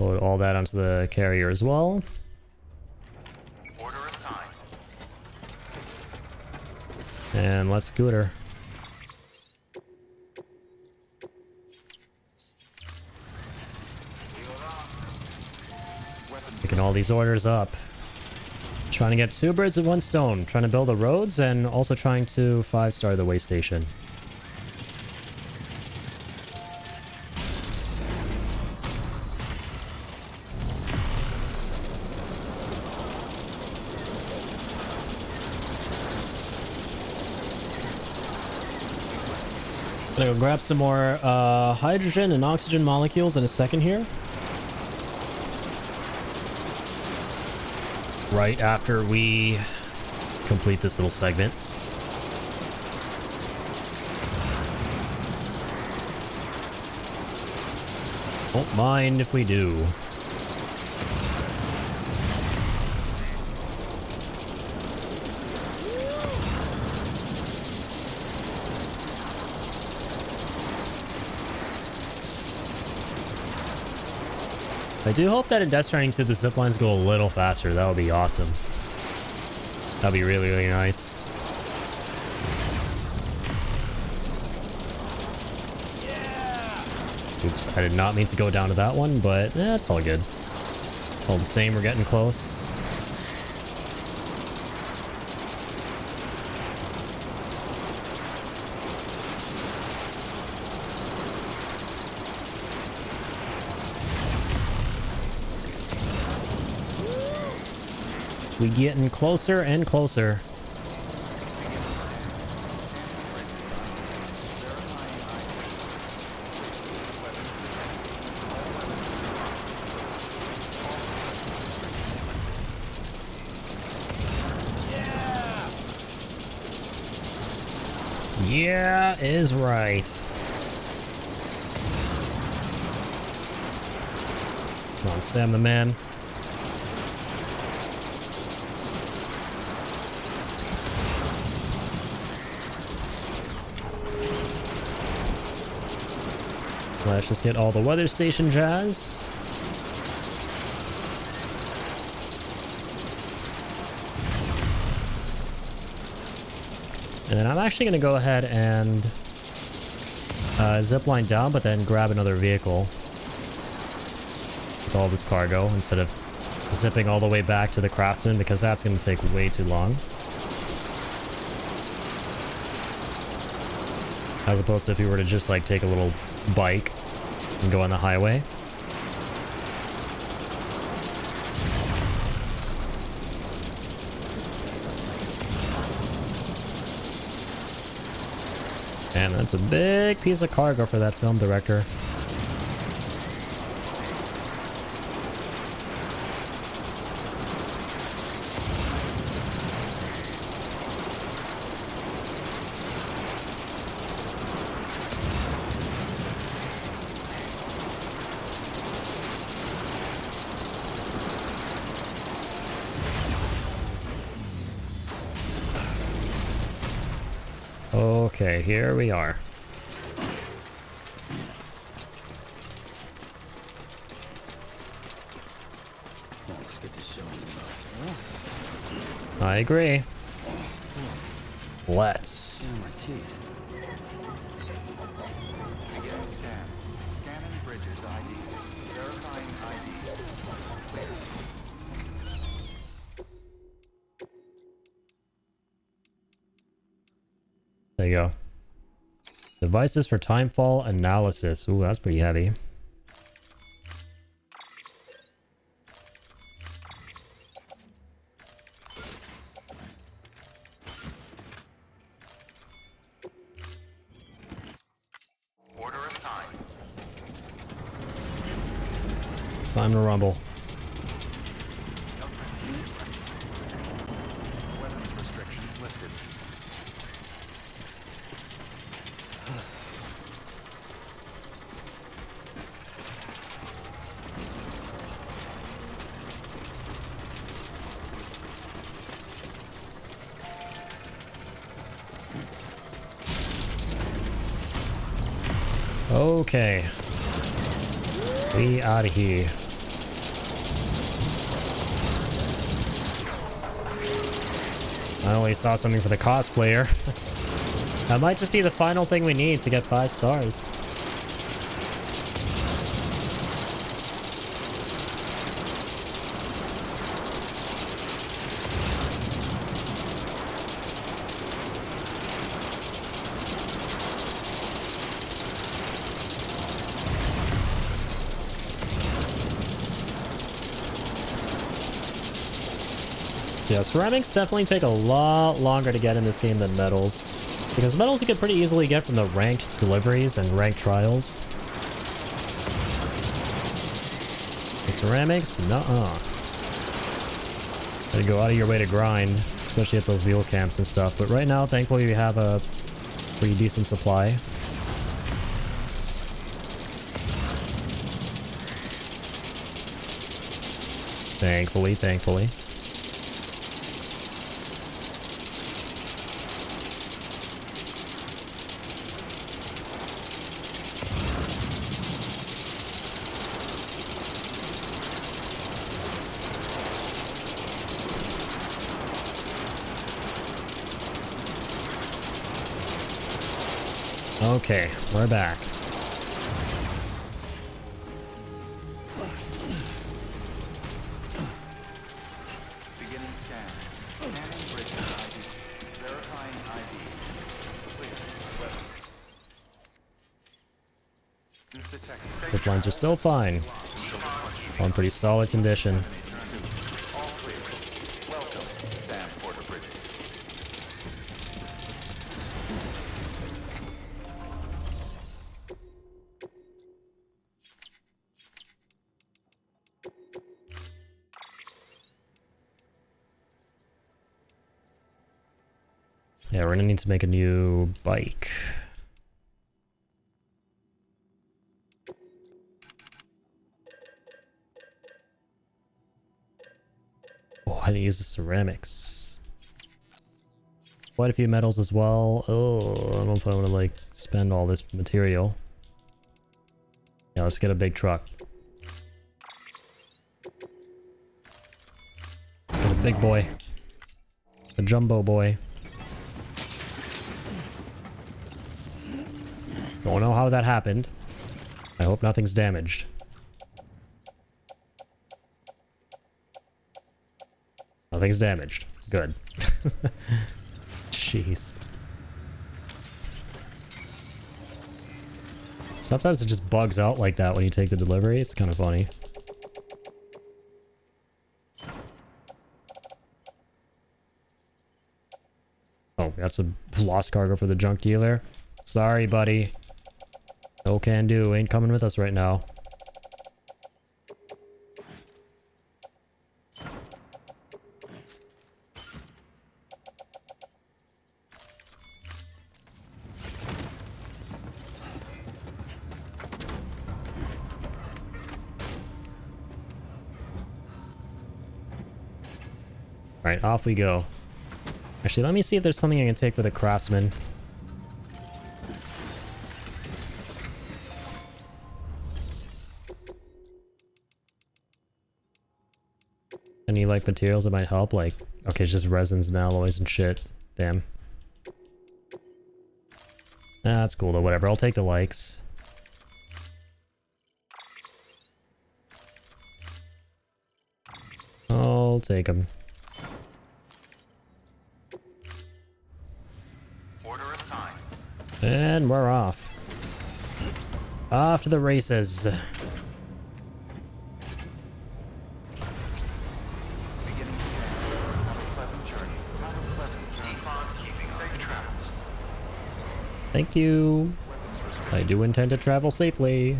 Load all that onto the carrier as well. Order assigned. And let's scooter. Picking all these orders up. Trying to get 2 birds with 1 stone. Trying to build the roads and also trying to 5-star the way station. Gonna go grab some more hydrogen and oxygen molecules in a second here. Right after we complete this little segment. Won't mind if we do. I do hope that in Death Stranding 2 the ziplines go a little faster. That would be awesome. That'd be really, really nice. Oops, I did not mean to go down to that one, but that's all good. All the same, we're getting close. We getting closer and closer. Yeah, is right. Come on, Sam the man. Let's just get all the weather station jazz. And then I'm actually going to go ahead and zipline down, but then grab another vehicle with all this cargo instead of zipping all the way back to the Craftsman, because that's going to take way too long. As opposed to if you were to just like take a little bike and go on the highway. And that's a big piece of cargo for that film director. Okay, here we are. Let's get this show on I agree. Let's. my teeth. Beginning scan. Scanning bridges ID. Verifying ID. Clear. There you go. Devices for timefall analysis. Ooh, that's pretty heavy. Order assigned. It's time to rumble. Okay. We out of here. I only saw something for the cosplayer. That might just be the final thing we need to get 5 stars. So yeah, ceramics definitely take a lot longer to get in this game than metals. Because metals you can pretty easily get from the ranked deliveries and ranked trials. And ceramics? Nuh-uh. Gotta go out of your way to grind, especially at those mule camps and stuff. But right now, thankfully, we have a pretty decent supply. Thankfully. Okay, we're back. Beginning scan. Scanning bridge ID. Verifying ID. Clear. Weapons detected. Zip lines are still fine. All in pretty solid condition. All clear. Welcome, Sam Porter Bridges. Yeah, we're gonna need to make a new bike. Oh, I didn't use the ceramics. Quite a few metals as well. Oh, I don't know if I want to like spend all this material. Yeah, let's get a big truck. Let's get a big boy. A jumbo boy. Don't know how that happened. I hope nothing's damaged. Nothing's damaged. Good. Jeez. Sometimes it just bugs out like that when you take the delivery. It's kind of funny. Oh, that's a lost cargo for the junk dealer. Sorry, buddy. No can do. Ain't coming with us right now. Alright, off we go. Actually, let me see if there's something I can take for the craftsman. Any, like, materials that might help? Like, okay, it's just resins and alloys and shit. Damn. That's cool, though. Whatever. I'll take the likes. I'll take them. Order assigned. And we're off. Off to the races. Beginning scan. Have a pleasant journey. Have a pleasant journey. Keep on keeping safe travels. Thank you. I do intend to travel safely.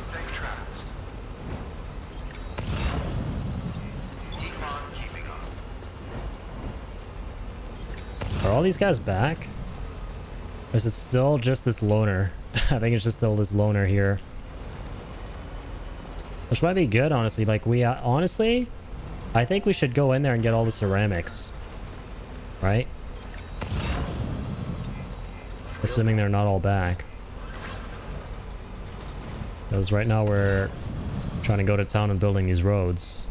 Safe travels. Keep on keeping up. Are all these guys back? Or is it still just this loner? I think it's just still this loner here. Which might be good, honestly. Like, we honestly, I think we should go in there and get all the ceramics. Right? Assuming they're not all back. Because right now we're trying to go to town and building these roads.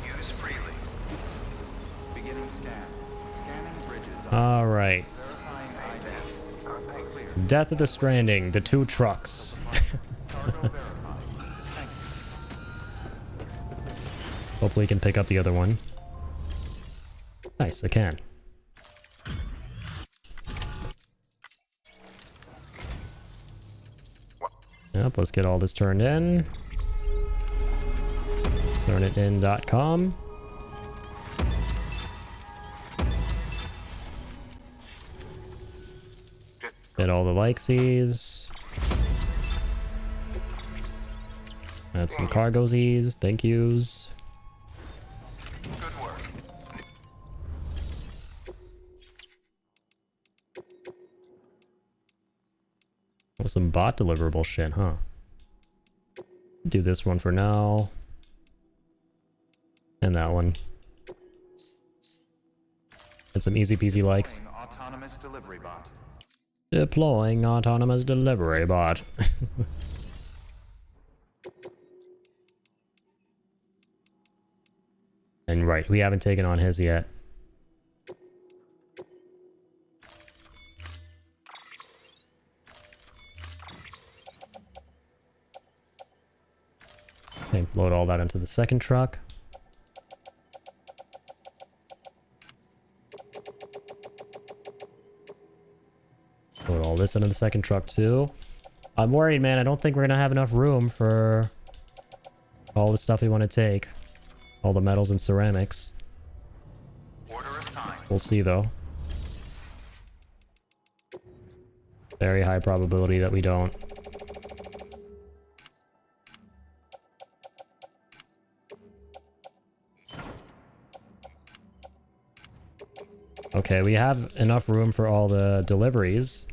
Use freely. Beginning scan. Scanning bridges. All right. Verifying ID. Clear. Death of the Stranding. The 2 trucks. Cargo verified. Thank you. Hopefully we can pick up the other one. Nice, I can. Yep, let's get all this turned in. Turnitin.com. Get all the likesies. Add some cargosies, thank yous. Good work. Oh, some bot deliverable shit, huh? Do this one for now. And that one. And some easy peasy likes. Autonomous delivery bot. Deploying autonomous delivery bot. And right, we haven't taken on his yet. Okay, load all that into the second truck. Load all this into the second truck too. I'm worried, man. I don't think we're gonna have enough room for all the stuff we want to take. All the metals and ceramics. Order assigned. We'll see though. Very high probability that we don't. Okay, we have enough room for all the deliveries.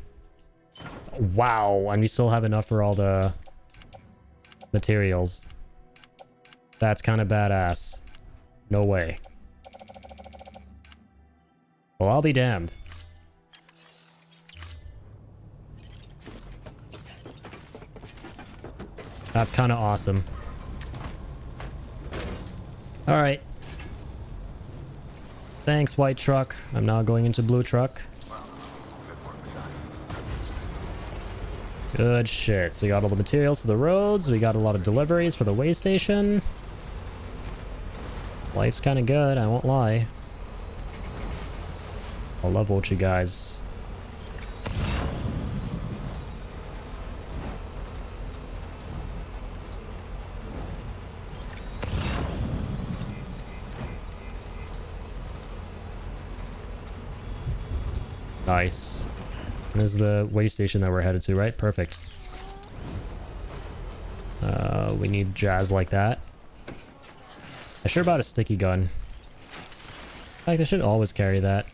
Wow, and we still have enough for all the materials. That's kind of badass. No way. Well, I'll be damned. That's kind of awesome. Alright. Thanks, white truck. I'm now going into blue truck. Good shit. So we got all the materials for the roads. We got a lot of deliveries for the way station. Life's kind of good, I won't lie. I'll level with you guys. Nice. This is the way station that we're headed to, right? Perfect. We need jazz like that. I sure bought a sticky gun. In fact, I should always carry that.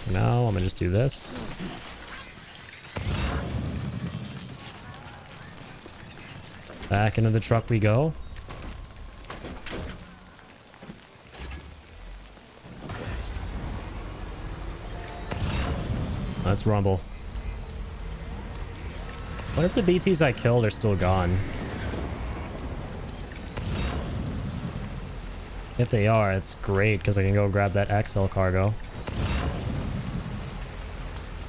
For now, I'm gonna just do this. Back into the truck we go. Let's rumble. What if the BTs I killed are still gone? If they are, it's great because I can go grab that XL cargo.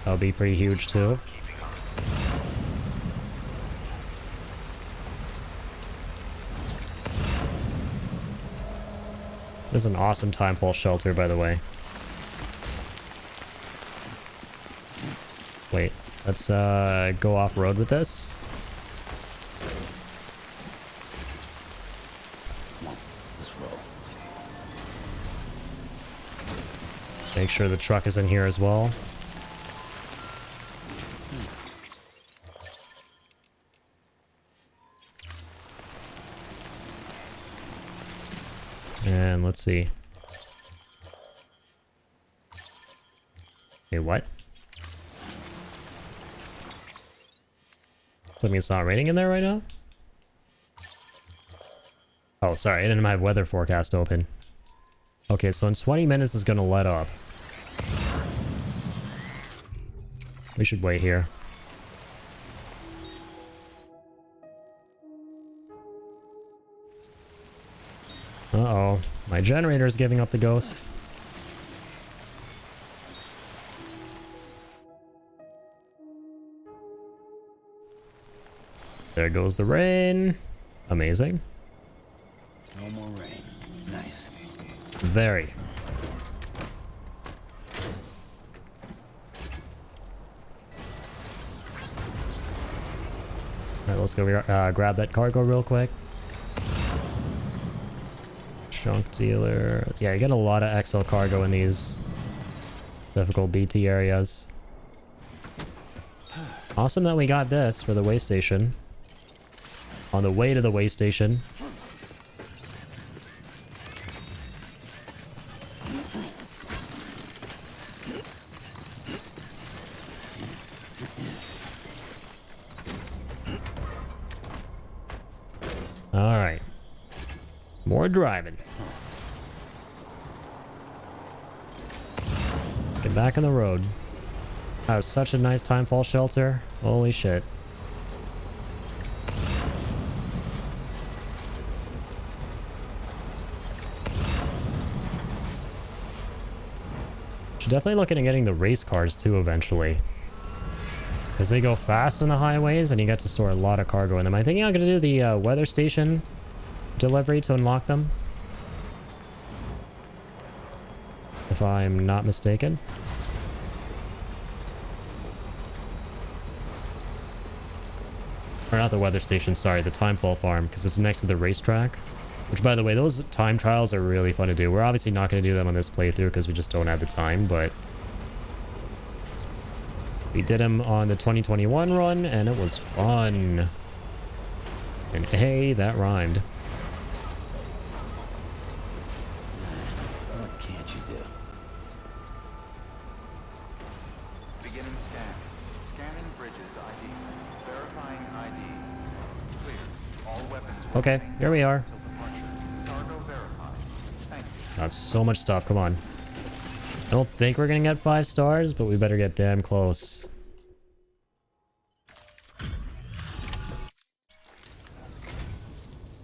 That'll be pretty huge too. This is an awesome timefall shelter, by the way. Wait, let's go off-road with this. Come on, let's roll. Make sure the truck is in here as well. And let's see. Hey, what? Something it's not raining in there right now? Oh, sorry, I didn't have weather forecast open. Okay, so in 20 minutes it's gonna let up. We should wait here. Uh-oh. My generator's giving up the ghost. There goes the rain. Amazing. No more rain. Nice. Very. Alright, let's go grab that cargo real quick. Junk dealer. Yeah, you get a lot of XL cargo in these difficult BT areas. Awesome that we got this for the way station. On the way to the way station. Alright. More driving. Let's get back on the road. That was such a nice timefall shelter. Holy shit. Should definitely look into getting the race cars too eventually. Because they go fast on the highways and you get to store a lot of cargo in them. I think I'm going to do the weather station delivery to unlock them. If I'm not mistaken. Or not the weather station, sorry, the timefall farm, because it's next to the racetrack. Which, by the way, those time trials are really fun to do. We're obviously not going to do them on this playthrough because we just don't have the time, but we did them on the 2021 run, and it was fun. And hey, that rhymed. What can't you do? Beginning scan. Scanning bridges ID. Verifying ID. Clear. All weapons will Okay, remain here we are. until departure. Cargo verified. Thank you. That's so much stuff, come on. I don't think we're gonna get 5 stars, but we better get damn close.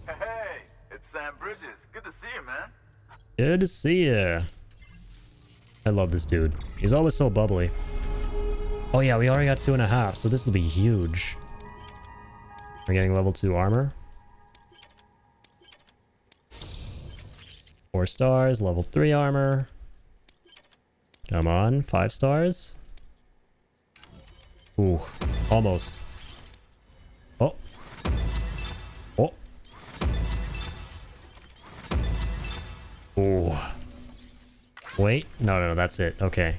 Hey, it's Sam Bridges. Good to see you, man. Good to see ya. I love this dude. He's always so bubbly. Oh yeah, we already got 2.5, so this will be huge. We're getting level 2 armor. 4 stars, level 3 armor. Come on, 5 stars. Ooh, almost. Oh. Oh. Ooh. Wait, no, that's it. Okay.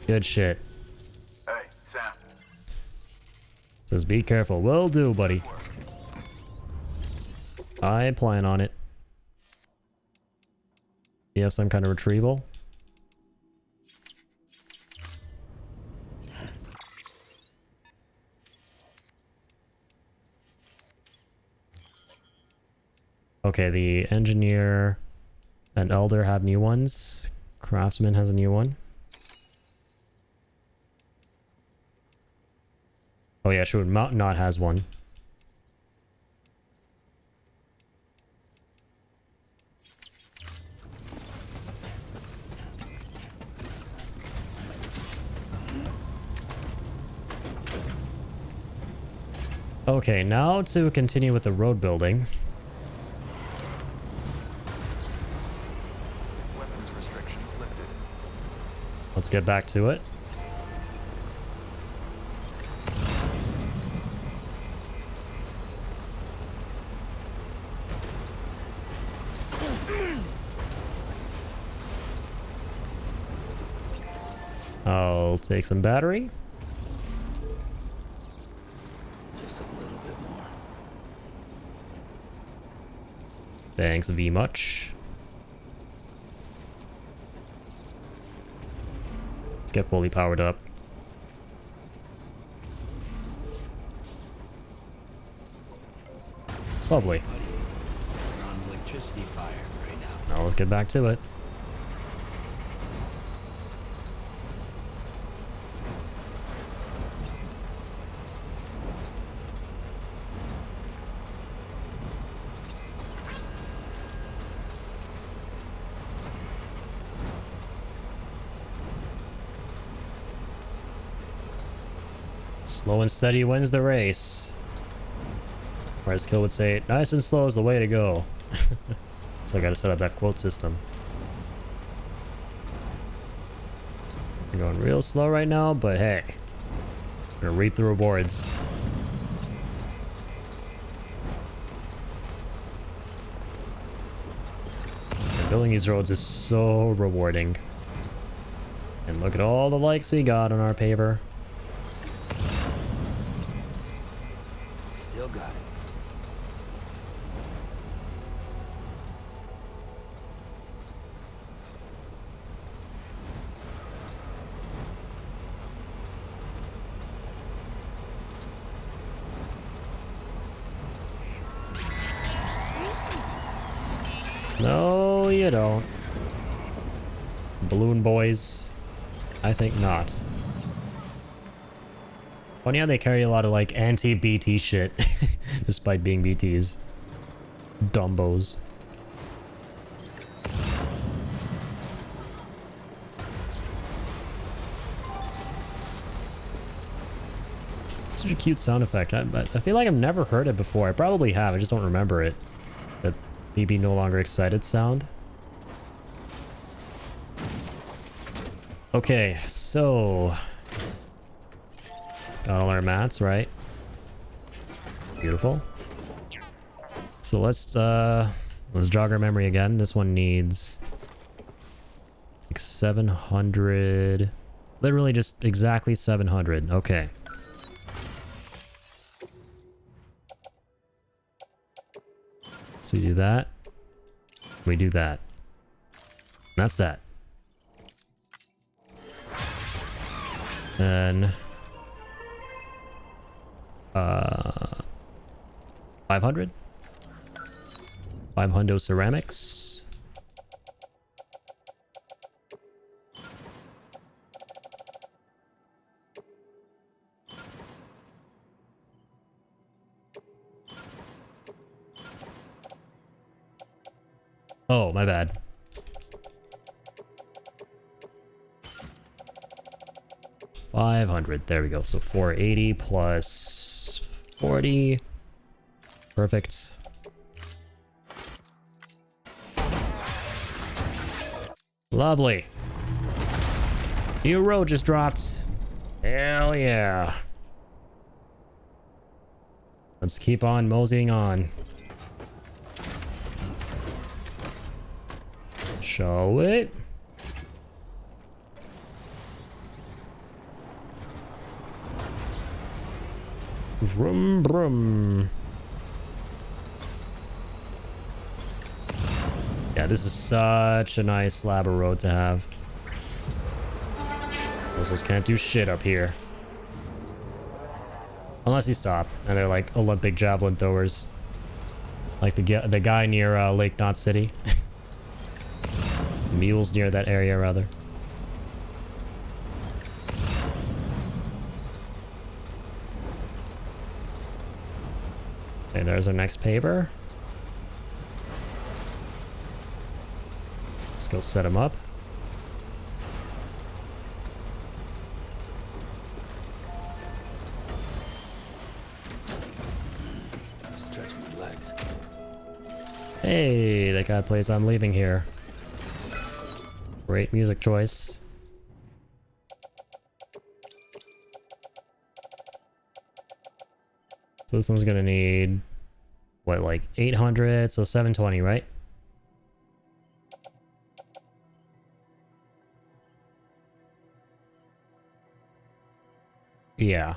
Good shit. Hey, Sam. Says be careful. Will do, buddy. I plan on it. You have some kind of retrieval? Okay, the engineer and elder have new ones. Craftsman has a new one. Oh yeah, sure. Mountain Knot has one. Okay, now to continue with the road building. Weapons restrictions lifted. Let's get back to it. I'll take some battery. Just a little bit more. Thanks V much. Let's get fully powered up. Lovely. We're on electricity fire right now. Now let's get back to it. Slow and steady wins the race. Or as Kill would say, nice and slow is the way to go. So I gotta set up that quote system. I'm going real slow right now, but hey, I'm gonna reap the rewards. And building these roads is so rewarding. And look at all the likes we got on our paver. Still got it. No, you don't. Balloon boys? I think not. Funny how they carry a lot of like anti-BT shit, despite being BTs. Dumbos. Such a cute sound effect. I feel like I've never heard it before. I probably have, I just don't remember it. That BB no longer excited sound. Okay, so got all our mats, right? Beautiful. So let's jog our memory again. This one needs like 700. Literally just exactly 700. Okay. So we do that. We do that. And that's that. Then 500. 500 ceramics. Oh, my bad. $500. There we go. So 480 plus 40. Perfect. Lovely. New road just dropped. Hell yeah. Let's keep on moseying on. Shall we? Vroom, vroom. Yeah, this is such a nice slab of road to have. Those can't do shit up here. Unless you stop, and they're like Olympic javelin throwers. Like the guy near Lake Knot City. Mules near that area, rather. Okay, there's our next paver. Let's go set him up. Stretch my legs. Hey, that guy plays I'm Leaving Here. Great music choice. So this one's gonna need, what, like 800? So 720, right? Yeah.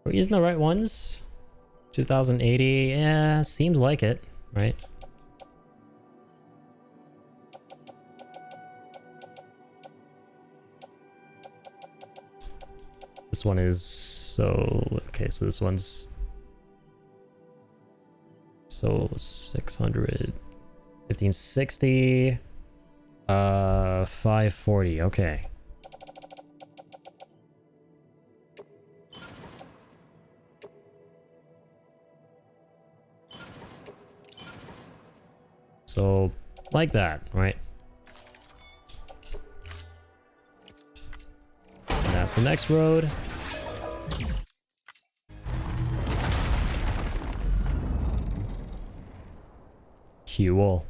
Are we using the right ones? 2080, yeah, seems like it, right? This one is so... Okay, so this one's... So 600... 1560... 540, okay. So, like that, right? And that's the next road. Cool.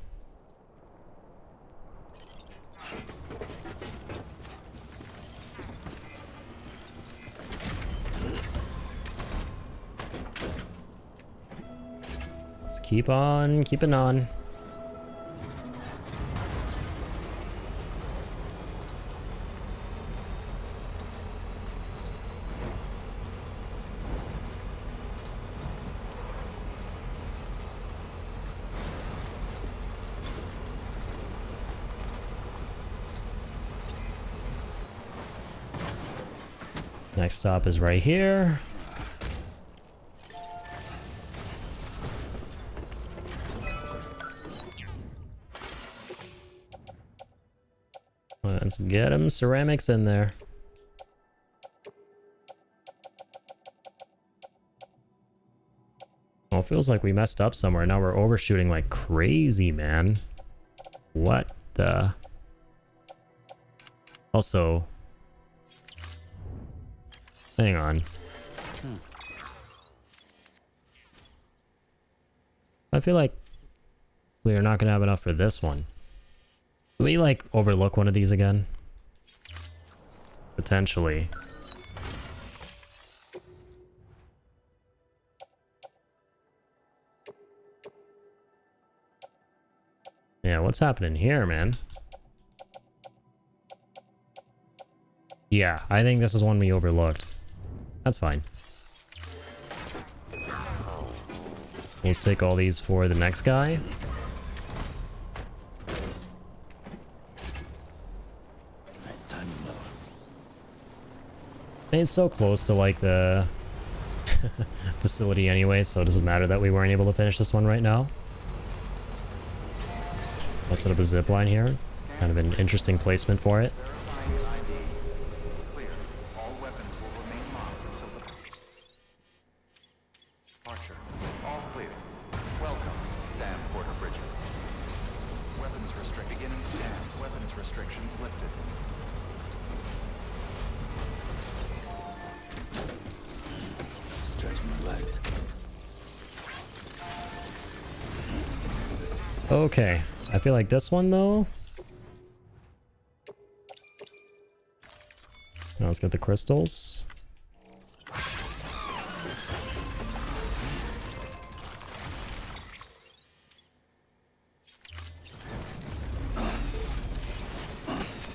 Let's keep on keeping on. Next stop is right here. Let's get them ceramics in there. Well, it feels like we messed up somewhere. Now we're overshooting like crazy, man. What the? Also, hang on. I feel like we are not going to have enough for this one. Do we, like, overlook one of these again? Potentially. Yeah, what's happening here, man? Yeah, I think this is one we overlooked. That's fine. Let's take all these for the next guy. It's so close to like the facility anyway, so it doesn't matter that we weren't able to finish this one right now. Let's set up a zip line here. Kind of an interesting placement for it. Clear. All weapons will remain locked until the departure. All clear. Welcome, Sam Porter Bridges. Weapons restricted. Beginning scan. Weapons restrictions lifted. Stretch my legs. Okay, I feel like this one though. Now let's get the crystals.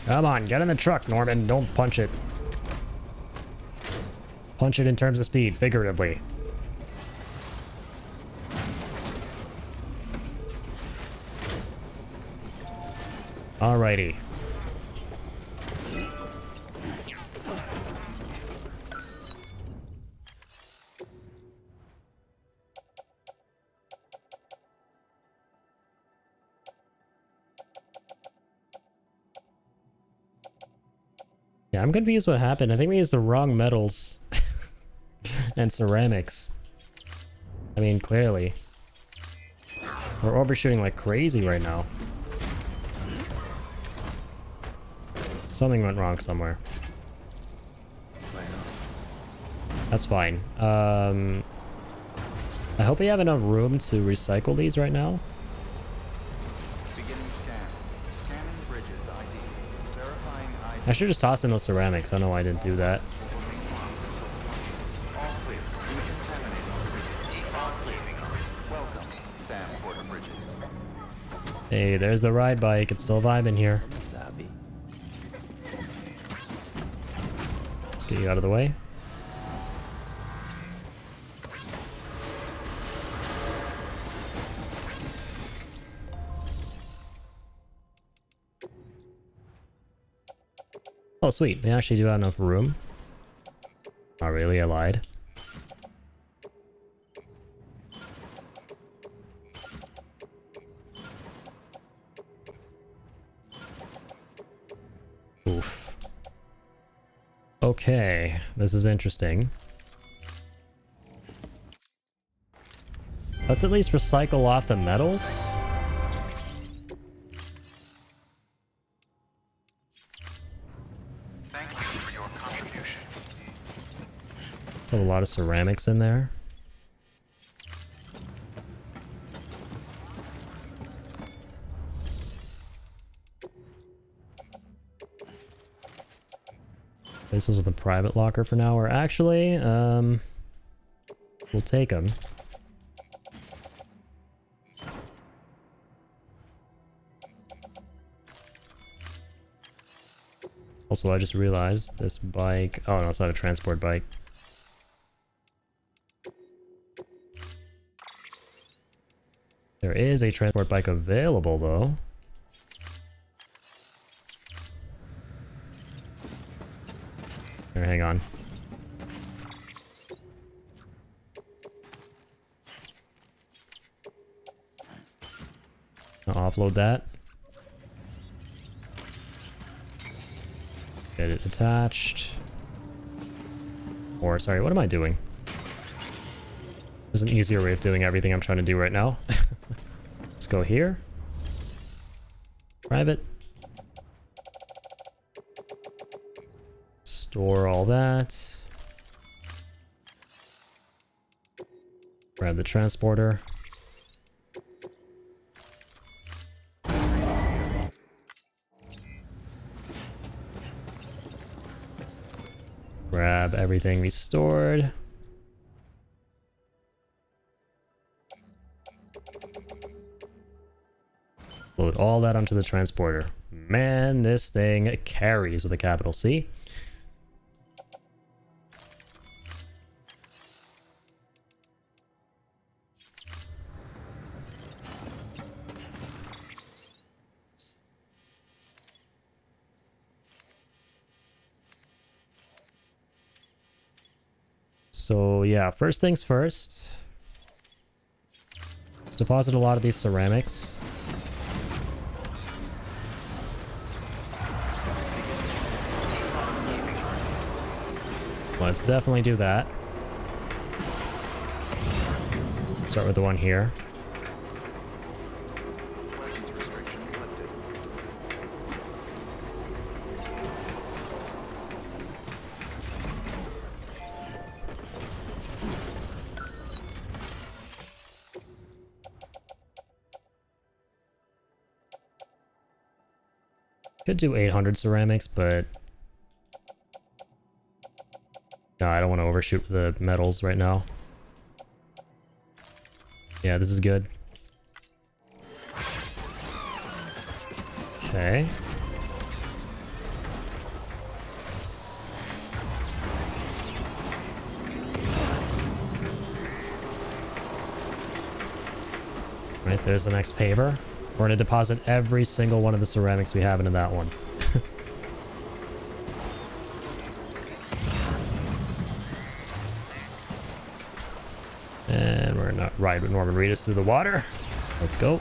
Come on, get in the truck, Norman. Don't punch it. Punch it in terms of speed, figuratively. Alrighty. Yeah, I'm confused what happened. I think we used the wrong metals and ceramics. I mean, clearly. We're overshooting like crazy right now. Something went wrong somewhere. That's fine. I hope we have enough room to recycle these right now. Beginning scan. Scanning bridges ID. Verifying ID. I should just toss in those ceramics. I don't know why I didn't do that. All clear. Decontaminating. All clear. Welcome, Sam Porter Bridges. Hey, there's the ride bike. It's still vibing here. Let's get you out of the way. Oh, sweet. They actually do have enough room. Not really, I lied. Oof. Okay, this is interesting. Let's at least recycle off the metals. Thank you for your contribution. Still a lot of ceramics in there. This was the private locker for now, or actually, we'll take them. Also, I just realized this bike... Oh, no, it's not a transport bike. There is a transport bike available, though. Here, hang on. I'll offload that. Get it attached. Or, sorry, what am I doing? There's an easier way of doing everything I'm trying to do right now. Let's go here. Private. Store all that. Grab the transporter. Grab everything we stored. Load all that onto the transporter. Man, this thing carries with a capital C. So yeah, first things first. Let's deposit a lot of these ceramics. Let's definitely do that. Start with the one here. Weapons restrictions lifted. Could do 800 ceramics, but no, I don't want to overshoot the metals right now. Yeah, this is good. Okay. Right, there's the next paver. We're going to deposit every single one of the ceramics we have into that one. And we're gonna ride with Norman Reedus through the water. Let's go.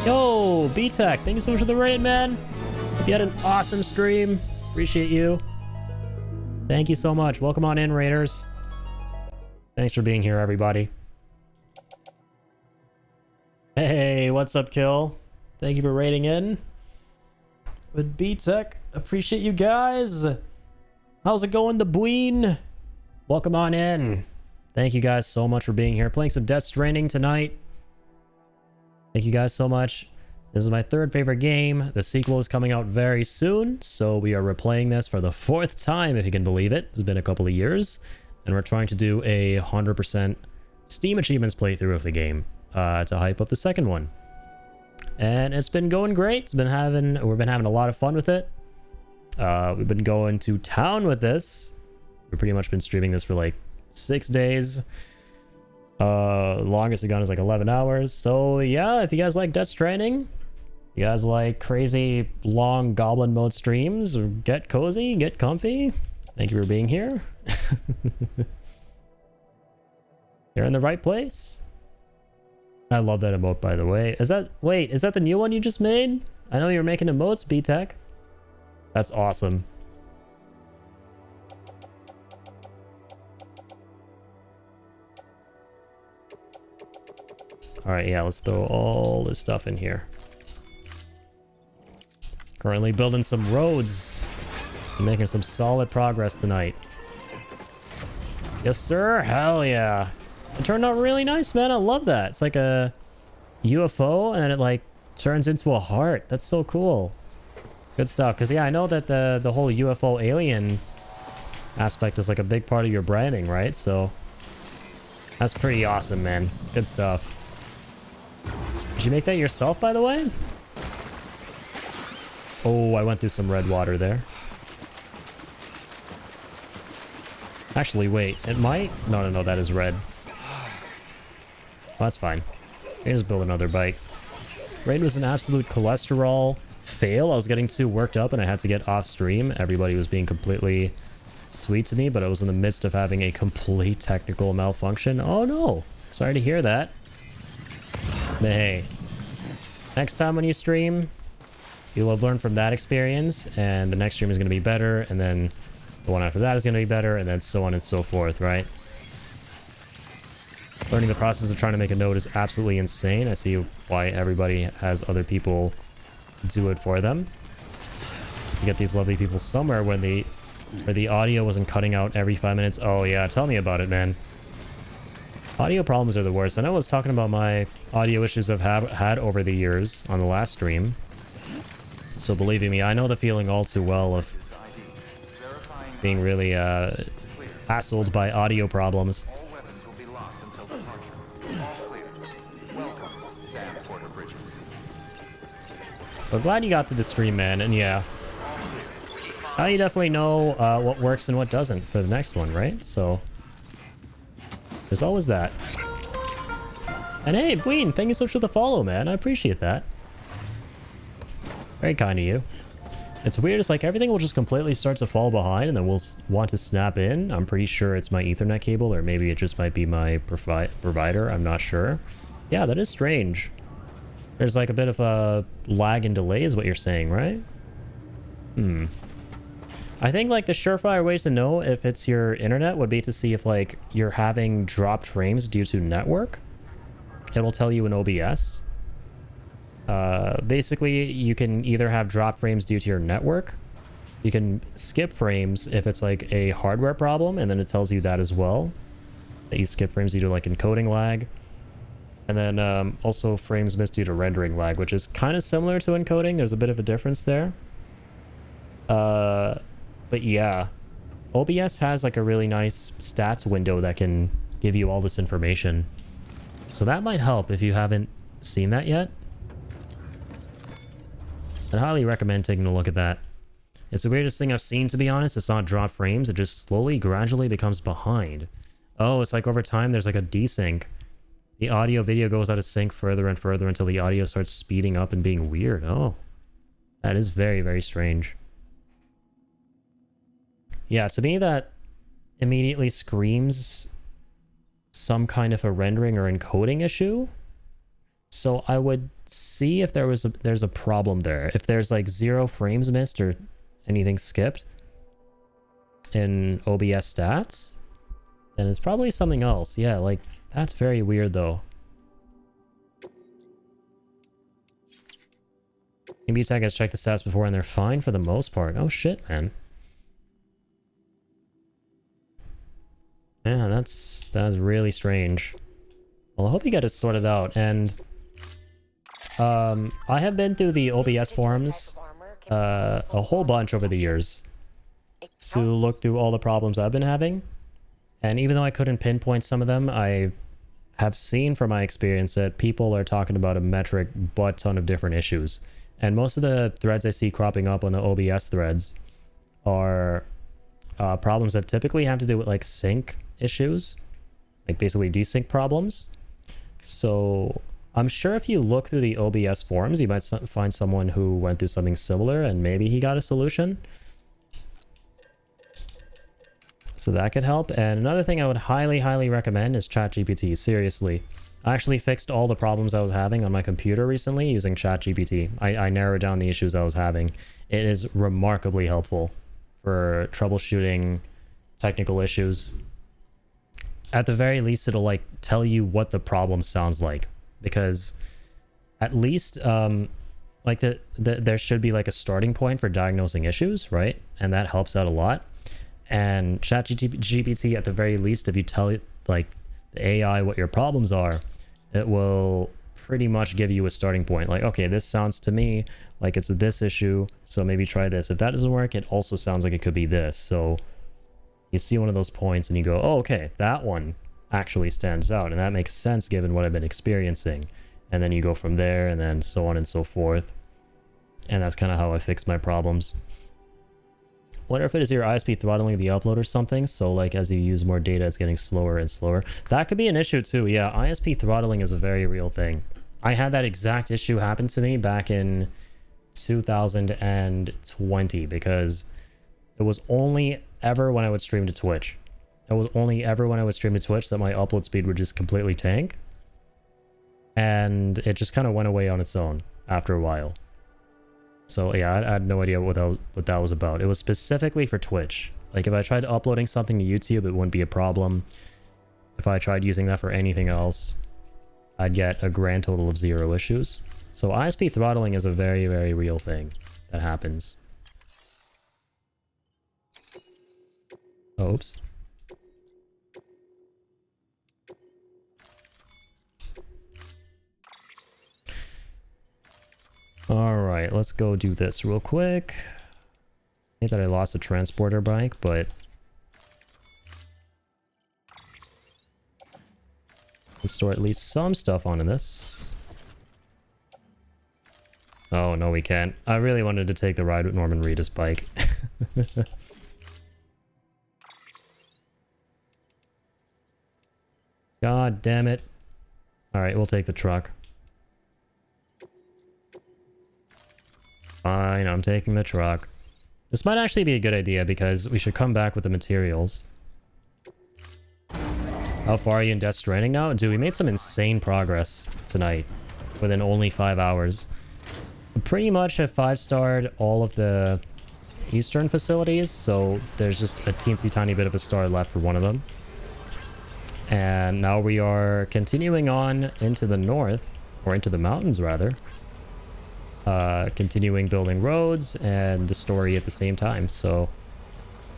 Yo, B-Tech, thank you so much for the raid, man. You had an awesome stream. Appreciate you. Thank you so much. Welcome on in, Raiders. Thanks for being here, everybody. Hey, what's up, Kill? Thank you for raiding in. With B-Tech. Appreciate you guys. How's it going, the Bween? Welcome on in. Thank you guys so much for being here. Playing some Death Stranding tonight. Thank you guys so much. This is my third favorite game. The sequel is coming out very soon, so we are replaying this for the 4th time, if you can believe it. It's been a couple of years. And we're trying to do a 100% Steam Achievements playthrough of the game to hype up the second one. And it's been going great. We've been having a lot of fun with it. We've been going to town with this. We've pretty much been streaming this for like 6 days. Longest we've gone is like 11 hours. So yeah, if you guys like Death Stranding, you guys like crazy long goblin mode streams, get cozy, get comfy. Thank you for being here. You're in the right place. I love that emote, by the way. Is that the new one you just made? I know you're making emotes, B-Tech. That's awesome. Alright, yeah, let's throw all this stuff in here. Currently building some roads. I'm making some solid progress tonight. Yes, sir. Hell yeah. It turned out really nice, man. I love that. It's like a UFO and it like turns into a heart. That's so cool. Good stuff. Because yeah, I know that the whole UFO alien aspect is like a big part of your branding, right? So that's pretty awesome, man. Good stuff. Did you make that yourself, by the way? Oh, I went through some red water there. Actually, wait. It might... No, that is red. Well, that's fine. I can just build another bike. Raid was an absolute cholesterol fail. I was getting too worked up and I had to get off stream. Everybody was being completely sweet to me, but I was in the midst of having a complete technical malfunction. Oh no! Sorry to hear that. But hey, next time when you stream, you'll have learned from that experience, and the next stream is going to be better, and then the one after that is going to be better, and then so on and so forth, right? Learning the process of trying to make a node is absolutely insane. I see why everybody has other people do it for them. To get these lovely people somewhere where the audio wasn't cutting out every 5 minutes. Oh yeah, tell me about it, man. Audio problems are the worst. I know I was talking about my audio issues I've had over the years on the last stream. So believing me, I know the feeling all too well of being really hassled by audio problems. All weapons will be locked until departure. All clear. Welcome, Sam Porter Bridges. But glad you got to the stream, man. And yeah, now you definitely know what works and what doesn't for the next one, right? So there's always that. And hey, Bween, thank you so much for the follow, man. I appreciate that. Very kind of you. It's weird. It's like everything will just completely start to fall behind and then we'll want to snap in. I'm pretty sure it's my Ethernet cable, or maybe it just might be my provider. I'm not sure. Yeah, that is strange. There's like a bit of a lag and delay is what you're saying, right? I think like the surefire ways to know if it's your internet would be to see if like you're having dropped frames due to network. It'll tell you in OBS. Basically, you can either have drop frames due to your network. You can skip frames if it's like a hardware problem, and then it tells you that as well. That you skip frames due to like encoding lag. And then also frames missed due to rendering lag, which is kind of similar to encoding. There's a bit of a difference there. But yeah, OBS has like a really nice stats window that can give you all this information. So that might help if you haven't seen that yet. I'd highly recommend taking a look at that. It's the weirdest thing I've seen, to be honest. It's not drop frames. It just slowly, gradually becomes behind. Oh, it's like over time there's like a desync. The audio video goes out of sync further and further until the audio starts speeding up and being weird. Oh, that is very, very strange. Yeah, to me that immediately screams some kind of a rendering or encoding issue. So I would see if there's a problem there. If there's like 0 frames missed or anything skipped in OBS stats, then it's probably something else. Yeah, like that's very weird though. Maybe I guys check the stats before and they're fine for the most part. Oh shit, man. Yeah, that's really strange. Well, I hope you get it sorted out. And I have been through the OBS forums a whole bunch over the years to look through all the problems I've been having. And even though I couldn't pinpoint some of them, I have seen from my experience that people are talking about a metric butt ton of different issues. And most of the threads I see cropping up on the OBS threads are problems that typically have to do with like sync issues, like basically desync problems. So I'm sure if you look through the OBS forums, you might find someone who went through something similar and maybe he got a solution. So that could help. And another thing I would highly recommend is ChatGPT. Seriously. I actually fixed all the problems I was having on my computer recently using ChatGPT. I narrowed down the issues I was having. It is remarkably helpful for troubleshooting technical issues. At the very least, it'll like tell you what the problem sounds like, because at least like there should be like a starting point for diagnosing issues, right? And that helps out a lot. And ChatGPT, at the very least, if you tell it like the AI what your problems are, it will pretty much give you a starting point. Like, okay, this sounds to me like it's this issue, so maybe try this. If that doesn't work, it also sounds like it could be this. So you see one of those points and you go, oh, okay, that one actually stands out, and that makes sense given what I've been experiencing. And then you go from there, and then so on and so forth. And that's kind of how I fix my problems. Wonder if it is your ISP throttling the upload or something, so like as you use more data, it's getting slower and slower. That could be an issue too. Yeah, ISP throttling is a very real thing. I had that exact issue happen to me back in 2020, because it was only ever when I would stream to Twitch. It was only ever when I would stream to Twitch that my upload speed would just completely tank. And it just kind of went away on its own after a while. So yeah, I had no idea what that was about. It was specifically for Twitch. Like if I tried uploading something to YouTube, it wouldn't be a problem. If I tried using that for anything else, I'd get a grand total of 0 issues. So ISP throttling is a very real thing that happens. Oops. Alright, let's go do this real quick. I think that I lost a transporter bike, but let's store at least some stuff onto this. Oh, no, we can't. I really wanted to take the ride with Norman Reedus' bike. God damn it. Alright, we'll take the truck. Fine, I'm taking the truck. This might actually be a good idea, because we should come back with the materials. How far are you in Death Stranding now? Dude, we made some insane progress tonight within only 5 hours. We pretty much have 5-starred all of the eastern facilities, so there's just a teensy tiny bit of a star left for one of them. And now we are continuing on into the north, or into the mountains rather. Continuing building roads and the story at the same time, so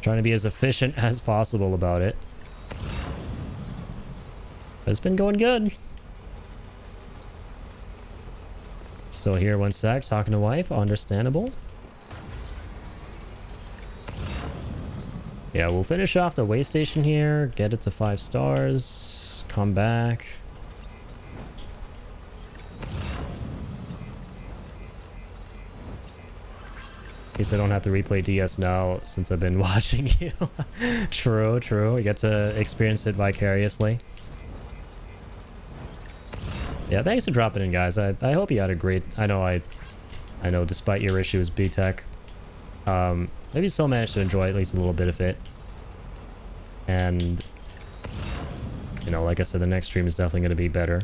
trying to be as efficient as possible about it. But it's been going good. Still here 1 sec, talking to wife, understandable. Yeah, we'll finish off the way station here, get it to 5 stars, come back. In case I don't have to replay DS now since I've been watching you. True, true. I get to experience it vicariously. Yeah, thanks for dropping in, guys. I hope you had a great... I know despite your issues, B-Tech, maybe still managed to enjoy at least a little bit of it. And, you know, like I said, the next stream is definitely going to be better.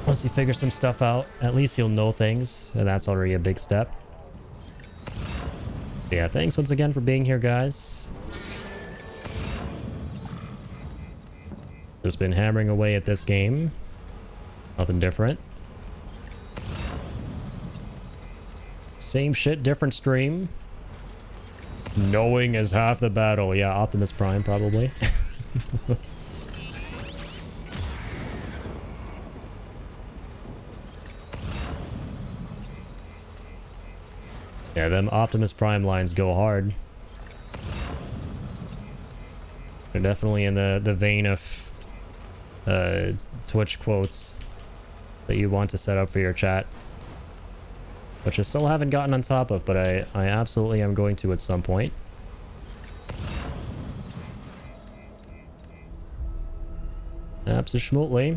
Once you figure some stuff out, at least you'll know things, and that's already a big step. Yeah, thanks once again for being here, guys. Just been hammering away at this game. Nothing different. Same shit, different stream. Knowing is half the battle. Yeah, Optimus Prime, probably. Yeah, them Optimus Prime lines go hard. They're definitely in the vein of Twitch quotes that you want to set up for your chat. which I still haven't gotten on top of, but I absolutely am going to at some point. Absolutely.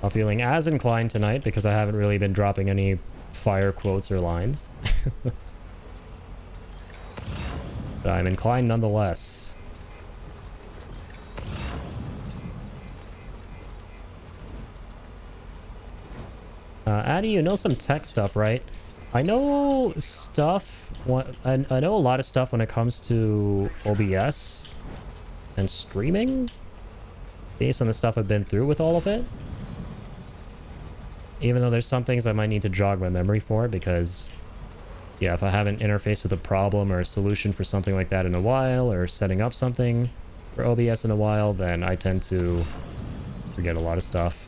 Not feeling as inclined tonight because I haven't really been dropping any fire quotes or lines. But I'm inclined nonetheless. Addy, you know some tech stuff, right? I know stuff. I know a lot of stuff when it comes to OBS and streaming, based on the stuff I've been through with all of it. Even though there's some things I might need to jog my memory for, because, yeah, if I haven't interfaced with a problem or a solution for something like that in a while, or setting up something for OBS in a while, then I tend to forget a lot of stuff.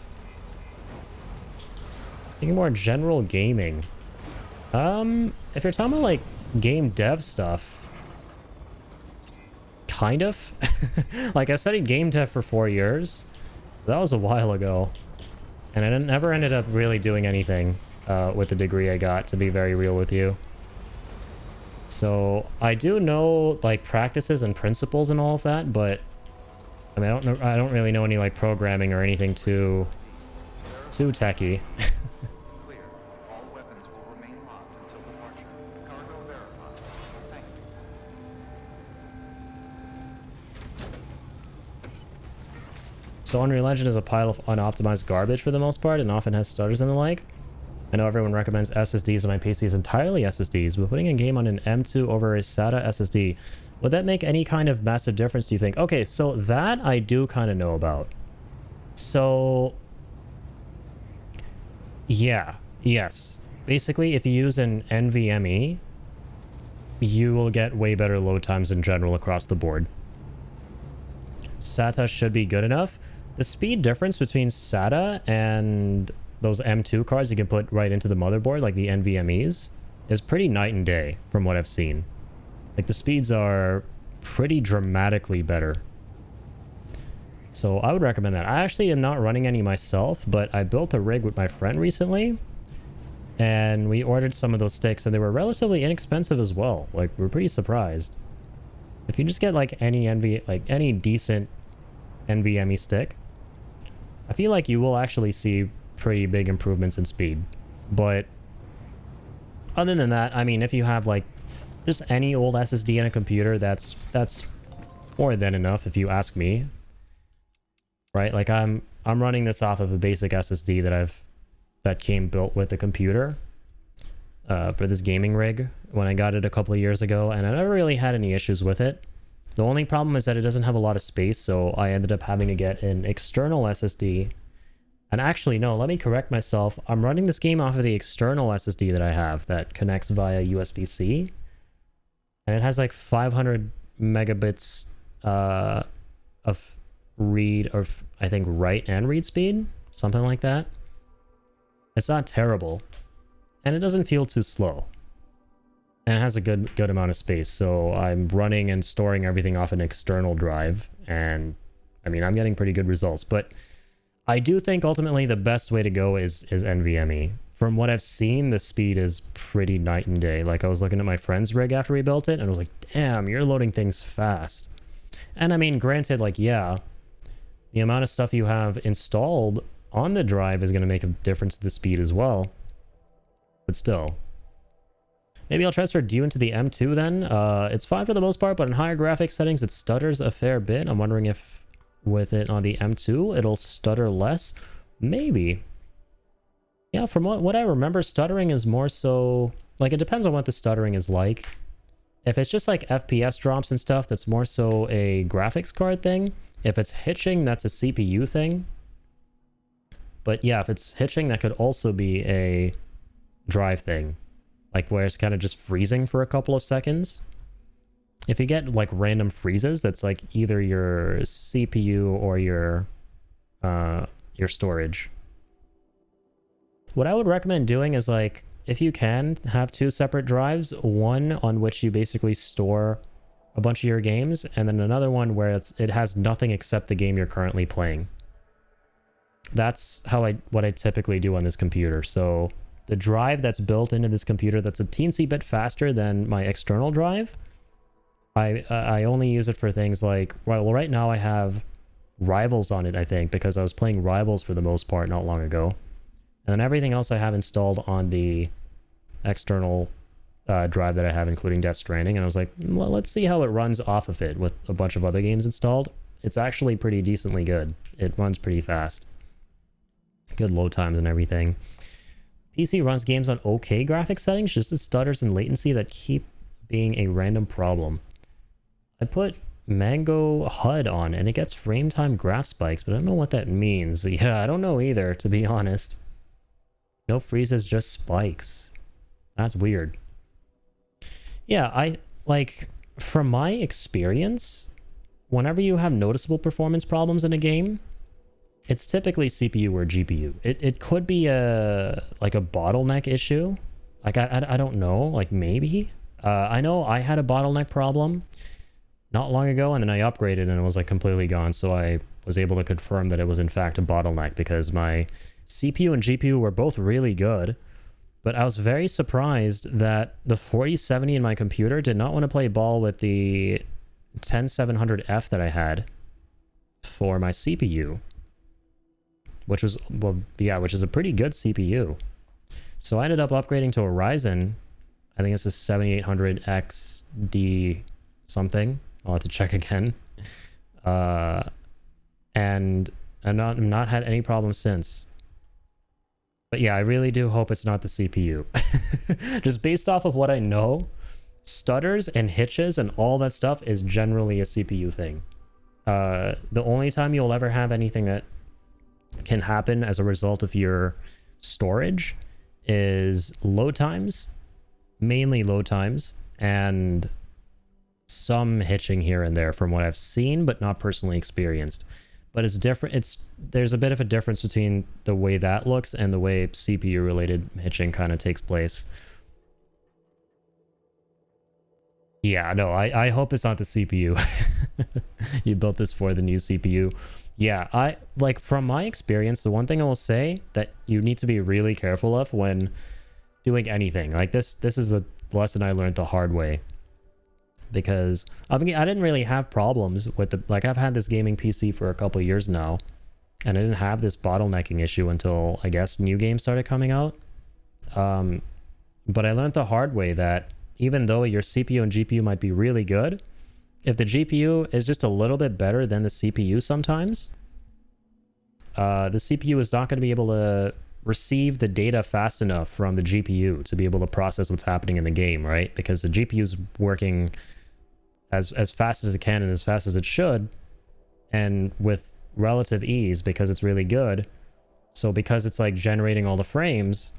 Thinking more general gaming. If you're talking about, like, game dev stuff, kind of. Like, I studied game dev for 4 years. That was a while ago. And I never ended up really doing anything with the degree I got, to be very real with you. So I do know, like, practices and principles and all of that, but I mean, I don't really know any, like, programming or anything too techy. Clear. All weapons will remain locked until departure. Cargo verified. Thank you. So Unreal Engine is a pile of unoptimized garbage for the most part, and often has stutters and the like. I know everyone recommends SSDs, and my PC is entirely SSDs, but putting a game on an M2 over a SATA SSD, would that make any kind of massive difference, do you think? Okay, so that I do kind of know about. So, yeah, yes. Basically, if you use an NVMe, you will get way better load times in general across the board. SATA should be good enough. The speed difference between SATA and those M2 cards you can put right into the motherboard, like the NVMe's, is pretty night and day from what I've seen. Like, the speeds are pretty dramatically better. So I would recommend that. I actually am not running any myself, but I built a rig with my friend recently, and we ordered some of those sticks, and they were relatively inexpensive as well. Like, we're pretty surprised. If you just get like any decent NVMe stick, I feel like you will actually see pretty big improvements in speed. But other than that, I mean, if you have like just any old SSD in a computer, that's more than enough, if you ask me. Right? Like, I'm running this off of a basic SSD that came built with the computer for this gaming rig when I got it a couple of years ago, and I never really had any issues with it. The only problem is that it doesn't have a lot of space, so I ended up having to get an external SSD. And actually, no, let me correct myself. I'm running this game off of the external SSD that I have that connects via USB-C. And it has like 500 megabits of read, or I think write and read speed, something like that. It's not terrible, and it doesn't feel too slow. And it has a good amount of space, so I'm running and storing everything off an external drive, and I mean, I'm getting pretty good results. But I do think ultimately the best way to go is NVMe. From what I've seen, the speed is pretty night and day. Like, I was looking at my friend's rig after we built it, and I was like, damn, you're loading things fast. And I mean, granted, like, yeah, the amount of stuff you have installed on the drive is going to make a difference to the speed as well. But still. Maybe I'll transfer Dune into the M2 then. It's fine for the most part, but in higher graphics settings, it stutters a fair bit. I'm wondering if with it on the M2, it'll stutter less. Maybe. Yeah, from what I remember, stuttering is more so... Like, it depends on what the stuttering is like. If it's just like FPS drops and stuff, that's more so a graphics card thing. If it's hitching, that's a CPU thing. But yeah, if it's hitching, that could also be a drive thing. Like, where it's kind of just freezing for a couple of seconds. If you get like random freezes, that's like either your CPU or your storage. What I would recommend doing is, like, if you can, have two separate drives, one on which you basically store a bunch of your games, and then another one where it has nothing except the game you're currently playing. that's what I typically do on this computer. So the drive that's built into this computer, that's a teensy bit faster than my external drive, I only use it for things like, well, right now I have Rivals on it, I think, because I was playing Rivals for the most part not long ago. And then everything else I have installed on the external drive that I have, including Death Stranding. And I was like, well, let's see how it runs off of it with a bunch of other games installed. It's actually pretty decently good. It runs pretty fast. Good load times and everything. PC runs games on okay graphics settings, just the stutters and latency that keep being a random problem. I put Mango HUD on and it gets frame time graph spikes, but I don't know what that means. Yeah, I don't know either, to be honest. No freezes, just spikes. That's weird. Yeah, from my experience, whenever you have noticeable performance problems in a game, it's typically CPU or GPU. It could be a bottleneck issue. Like, I don't know, like maybe. I know I had a bottleneck problem not long ago, and then I upgraded and it was like completely gone. So I was able to confirm that it was in fact a bottleneck because my CPU and GPU were both really good. But I was very surprised that the 4070 in my computer did not want to play ball with the 10700F that I had for my CPU. Which was, well, yeah, which is a pretty good CPU. So I ended up upgrading to a Ryzen. I think it's a 7800XD something. I'll have to check again. And I've not had any problems since. But yeah, I really do hope it's not the CPU. Just based off of what I know, stutters and hitches and all that stuff is generally a CPU thing. The only time you'll ever have anything that can happen as a result of your storage is load times, mainly load times, and some hitching here and there from what I've seen but not personally experienced. But it's different. There's a bit of a difference between the way that looks and the way CPU related hitching kind of takes place. Yeah, no, I hope it's not the CPU. You built this for the new CPU. Yeah, from my experience, the one thing I will say that you need to be really careful of when doing anything like this is a lesson I learned the hard way, because I mean, I didn't really have problems with I've had this gaming PC for a couple of years now, and I didn't have this bottlenecking issue until I guess new games started coming out. But I learned the hard way that even though your CPU and GPU might be really good, if the GPU is just a little bit better than the CPU sometimes, the CPU is not going to be able to receive the data fast enough from the GPU to be able to process what's happening in the game, right? Because the GPU is working as fast as it can and as fast as it should, and with relative ease because it's really good. So because it's like generating all the frames,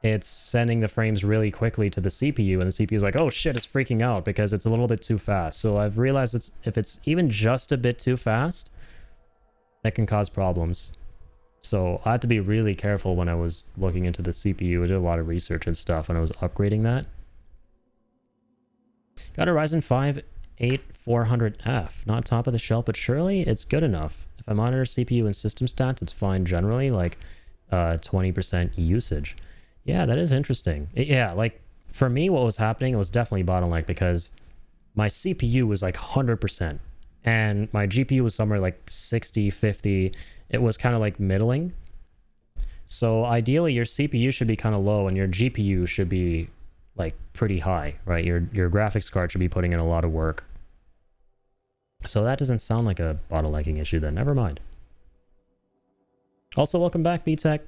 it's sending the frames really quickly to the CPU, and the CPU is like, oh shit, it's freaking out because it's a little bit too fast. So I've realized if it's even just a bit too fast, that can cause problems. So I had to be really careful when I was looking into the CPU. I did a lot of research and stuff when I was upgrading that. Got a Ryzen 5 8400F. Not top of the shelf, but surely it's good enough. If I monitor CPU and system stats, it's fine generally, like 20% usage. Yeah, that is interesting. Yeah, like for me, what was happening, it was definitely bottleneck because my CPU was like 100% and my GPU was somewhere like 60, 50. It was kind of like middling. So ideally your CPU should be kind of low and your GPU should be like pretty high, right? Your graphics card should be putting in a lot of work. So that doesn't sound like a bottlenecking issue then. Never mind. Also, welcome back, BTech.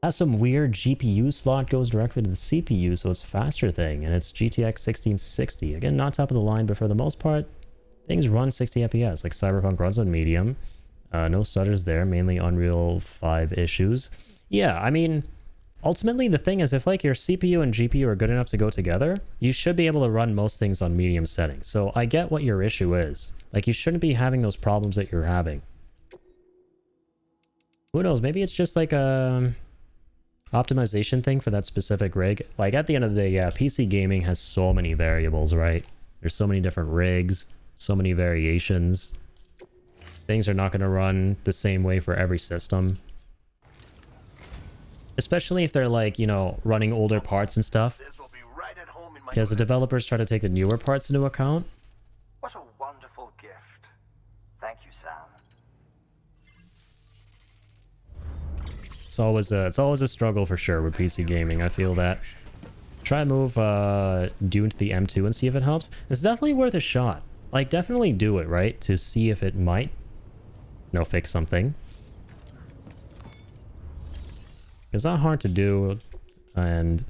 Has some weird GPU slot goes directly to the CPU, so it's faster thing, and it's GTX 1660. Again, not top of the line, but for the most part, things run 60 FPS. Like Cyberpunk runs on medium. No stutters there, mainly Unreal 5 issues. Yeah, I mean, ultimately the thing is, if like your CPU and GPU are good enough to go together, you should be able to run most things on medium settings. So I get what your issue is. Like, you shouldn't be having those problems that you're having. Who knows? Maybe it's just like a optimization thing for that specific rig. Like at the end of the day, yeah, PC gaming has so many variables, right? There's so many different rigs, so many variations. things are not going to run the same way for every system. Especially if they're like, you know, running older parts and stuff. This will be right at home in my Because the developers try to take the newer parts into account. What a wonderful gift. Thank you, Sam. It's always a struggle for sure with PC gaming. I feel that. Try and move Dune to the M2 and see if it helps. It's definitely worth a shot. Like, definitely do it, right? To see if it might, you know, fix something. It's not hard to do, and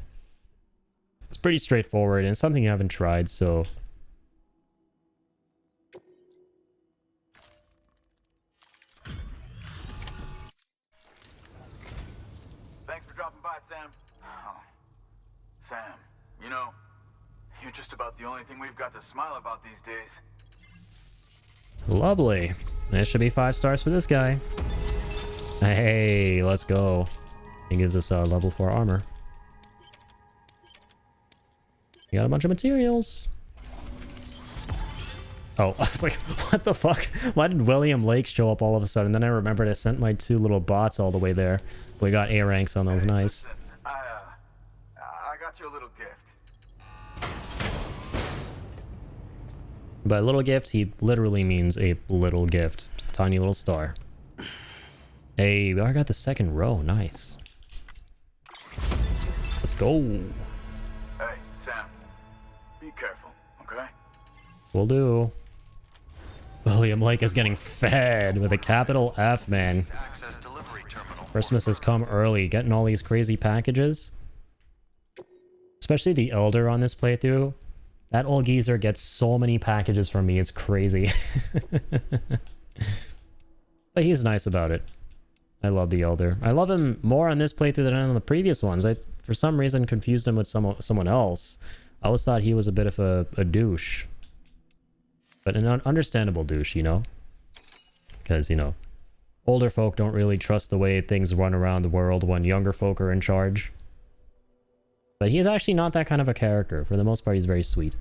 it's pretty straightforward, and something you haven't tried, so... Thanks for dropping by, Sam. Oh. Sam, you know, you're just about the only thing we've got to smile about these days. Lovely. This should be 5 stars for this guy. Hey, let's go. He gives us level 4 armor. You got a bunch of materials. Oh, I was like, what the fuck? Why did William Lake show up all of a sudden? Then I remembered I sent my 2 little bots all the way there. We got A ranks on those, nice. Listen, I got you a little gift. By little gift, he literally means a little gift. Tiny little star. Hey, I got the second row, nice. Let's go. Hey, Sam, be careful, okay? Will do. William Lake is getting fed with a capital F, man. Christmas has come early, getting all these crazy packages. Especially the Elder on this playthrough. That old geezer gets so many packages from me, it's crazy. But he's nice about it. I love the Elder. I love him more on this playthrough than on the previous ones. I, for some reason, confused him with someone else. I always thought he was a bit of a douche. But an understandable douche, you know? Because, you know, older folk don't really trust the way things run around the world when younger folk are in charge. But he's actually not that kind of a character. For the most part, he's very sweet.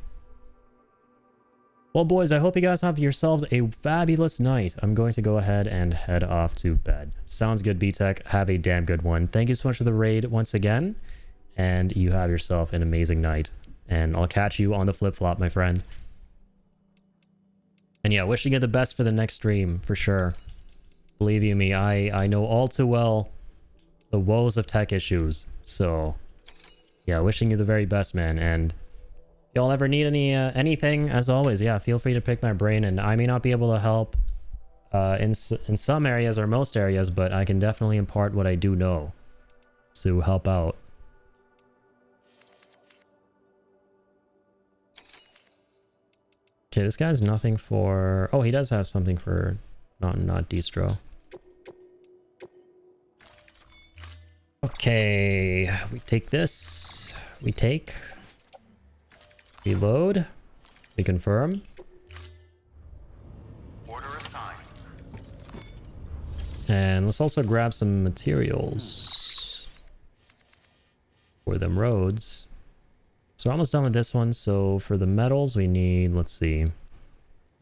Well, boys, I hope you guys have yourselves a fabulous night. I'm going to go ahead and head off to bed. Sounds good, B-Tech. Have a damn good one. Thank you so much for the raid once again. And you have yourself an amazing night. And I'll catch you on the flip-flop, my friend. And yeah, wishing you the best for the next stream, for sure. Believe you me, I know all too well the woes of tech issues. So, yeah, wishing you the very best, man. And y'all ever need anything, as always, yeah, feel free to pick my brain. And I may not be able to help in some areas or most areas, but I can definitely impart what I do know to help out. Okay, this guy's nothing for... Oh, he does have something for... Not distro. Okay, we take this. We take... Reload. We confirm. Order assigned. And let's also grab some materials for them roads. So we're almost done with this one. So for the metals, we need, let's see,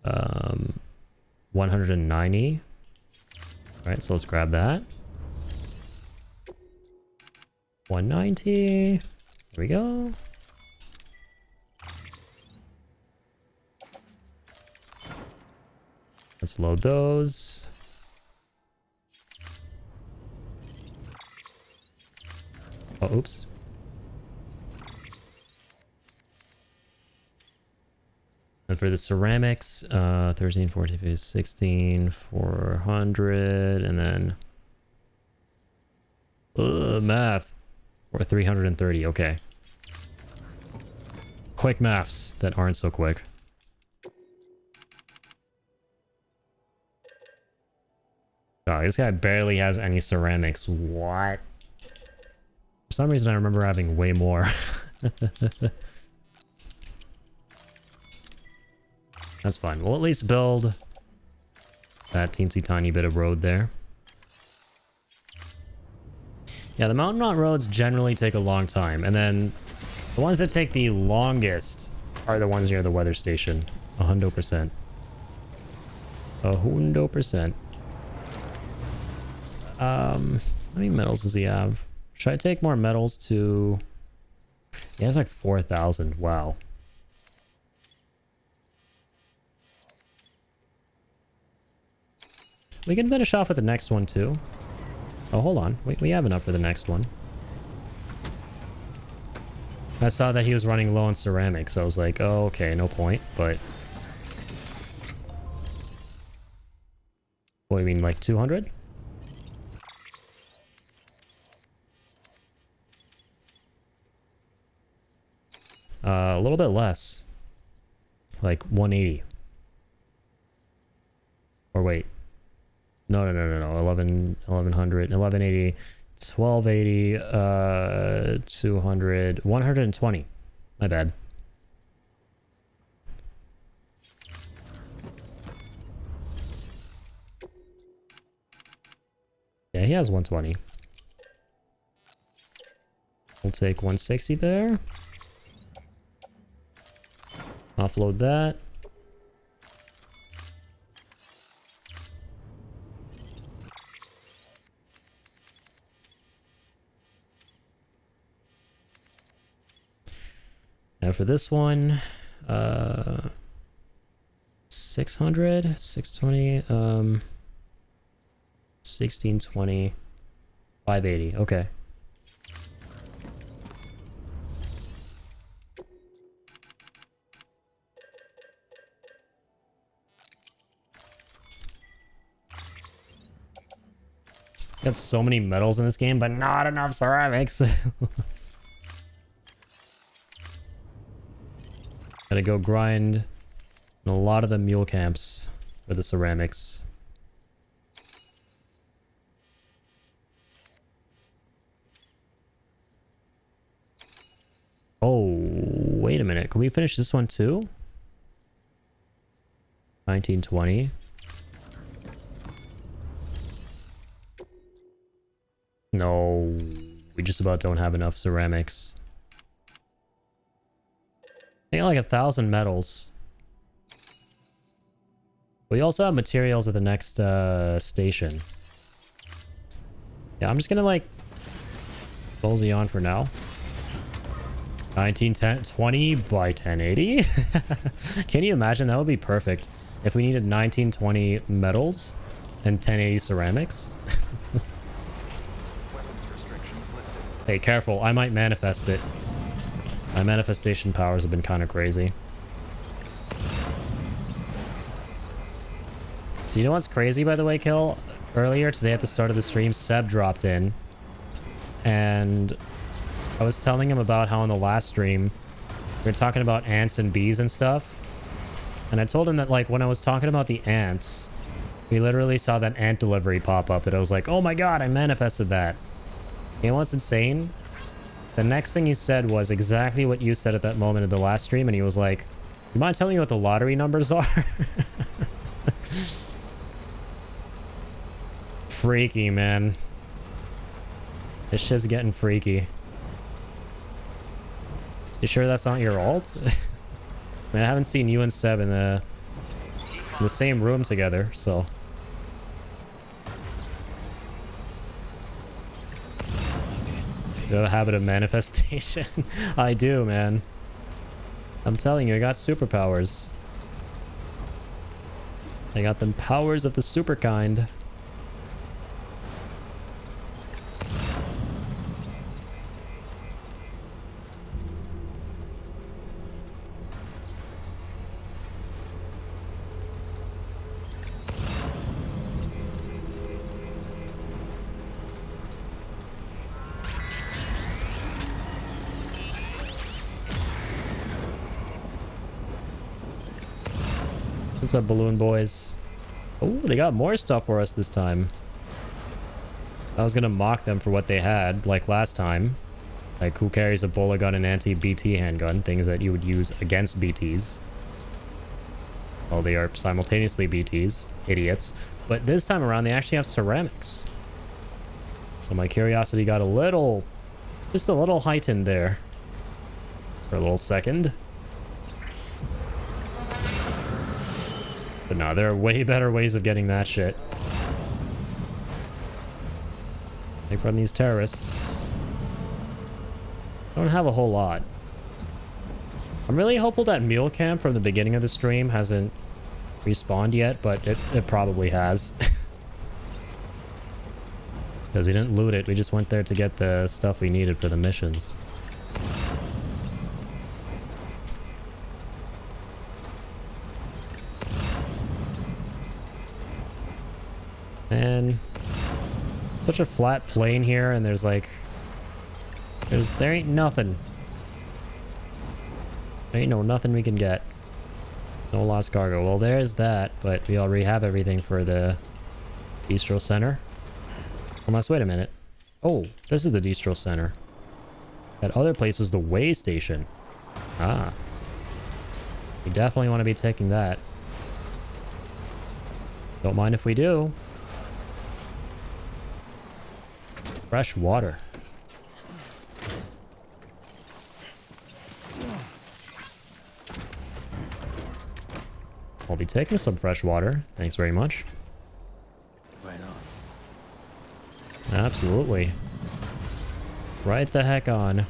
190. All right, so let's grab that. 190. There we go. Let's load those. Oh, oops. And for the ceramics, 13, 14, 15, 16, 400, and then... math. Or 330, okay. Quick maths that aren't so quick. Oh, this guy barely has any ceramics. What? For some reason I remember having way more. That's fine. We'll at least build that teensy tiny bit of road there. Yeah, the mountain knot roads generally take a long time. And then the ones that take the longest are the ones near the weather station. 100%. 100%. How many metals does he have? Should I take more metals to... He has like 4,000. Wow. We can finish off with the next one too. Oh, hold on. We have enough for the next one. I saw that he was running low on ceramics, so I was like, oh, okay, no point, but... What do you mean, like 200? A little bit less. Like 180. Or wait. No. 1100, 1180, 1280, 200, 120. My bad. Yeah, he has 120. We'll take 160 there. Offload that. Now for this one, 600, 620, 1620, 580. Okay. Got so many metals in this game, but not enough ceramics. Gotta go grind in a lot of the mule camps for the ceramics. Oh, wait a minute. Can we finish this one too? 1920. No, we just about don't have enough ceramics. I got like 1,000 metals. We also have materials at the next station. Yeah, I'm just gonna like mosey on for now. 1920 by 1080. Can you imagine? That would be perfect if we needed 1920 metals and 1080 ceramics. Hey, careful. I might manifest it. My manifestation powers have been kind of crazy. So you know what's crazy, by the way, Kill? Earlier today at the start of the stream, Seb dropped in. And I was telling him about how in the last stream, we were talking about ants and bees and stuff. And I told him that, like, when I was talking about the ants, we literally saw that ant delivery pop up. And I was like, oh my god, I manifested that. You know what's insane? The next thing he said was exactly what you said at that moment in the last stream, and he was like, you mind telling me what the lottery numbers are? Freaky, man. This shit's getting freaky. You sure that's not your alt? I mean, I haven't seen you and Seb in the same room together, so... You have a habit of manifestation? I do, man. I'm telling you, I got superpowers. I got them powers of the super kind. What's up, balloon boys? Oh, they got more stuff for us this time. I was gonna mock them for what they had, like last time. Like, who carries a bola gun and anti-BT handgun? Things that you would use against BTs. Well, they are simultaneously BTs. Idiots. But this time around, they actually have ceramics. So my curiosity got a little... just a little heightened there. For a little second. But no, there are way better ways of getting that shit. Like from these terrorists. Don't have a whole lot. I'm really hopeful that Mule Camp from the beginning of the stream hasn't respawned yet, but it probably has. Because we didn't loot it, we just went there to get the stuff we needed for the missions. And such a flat plane here, and there's like there ain't nothing. There ain't nothing we can get. No lost cargo. Well, there's that, but we already have everything for the Distro Center. Unless, wait a minute. Oh, this is the Distro Center. That other place was the way station. Ah. We definitely want to be taking that. Don't mind if we do. Fresh water. I'll be taking some fresh water. Thanks very much. Right on. Absolutely. Right the heck on.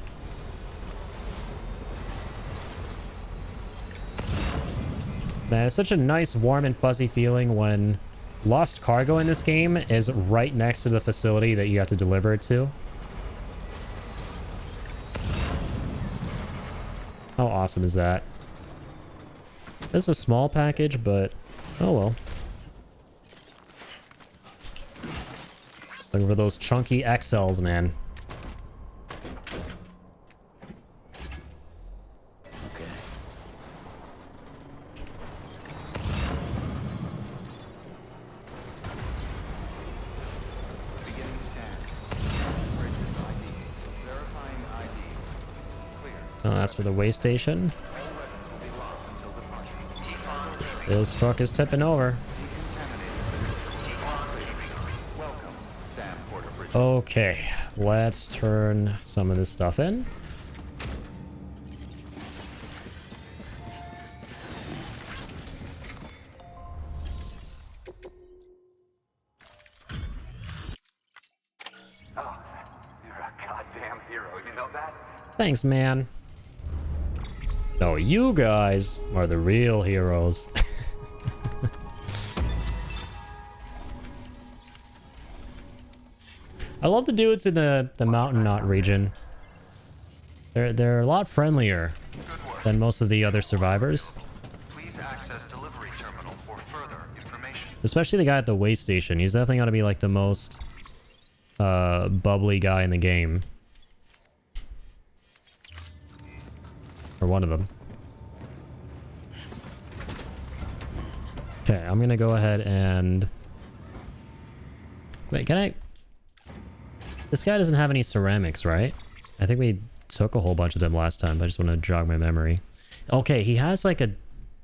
Man, it's such a nice, warm, and fuzzy feeling when lost cargo in this game is right next to the facility that you have to deliver it to. How awesome is that? This is a small package, but oh well. Looking for those chunky XLs, man. Okay. Beginning scan. Bridges ID. Verifying ID. Clear. Oh, that's for the way station. All weapons will be locked until departure. This truck is tipping over. Welcome, Sam Porter Bridges. Okay, let's turn some of this stuff in. Oh, you're a goddamn hero, you know that? Thanks, man. No, you guys are the real heroes. I love the dudes in the Mountain Knot region. They're a lot friendlier than most of the other survivors. Please access delivery terminal for further information. Especially the guy at the way station. He's definitely gonna be like the most bubbly guy in the game. Or one of them. Okay, I'm gonna go ahead and... Wait, can I... This guy doesn't have any ceramics, right? I think we took a whole bunch of them last time, but I just want to jog my memory. Okay, he has like a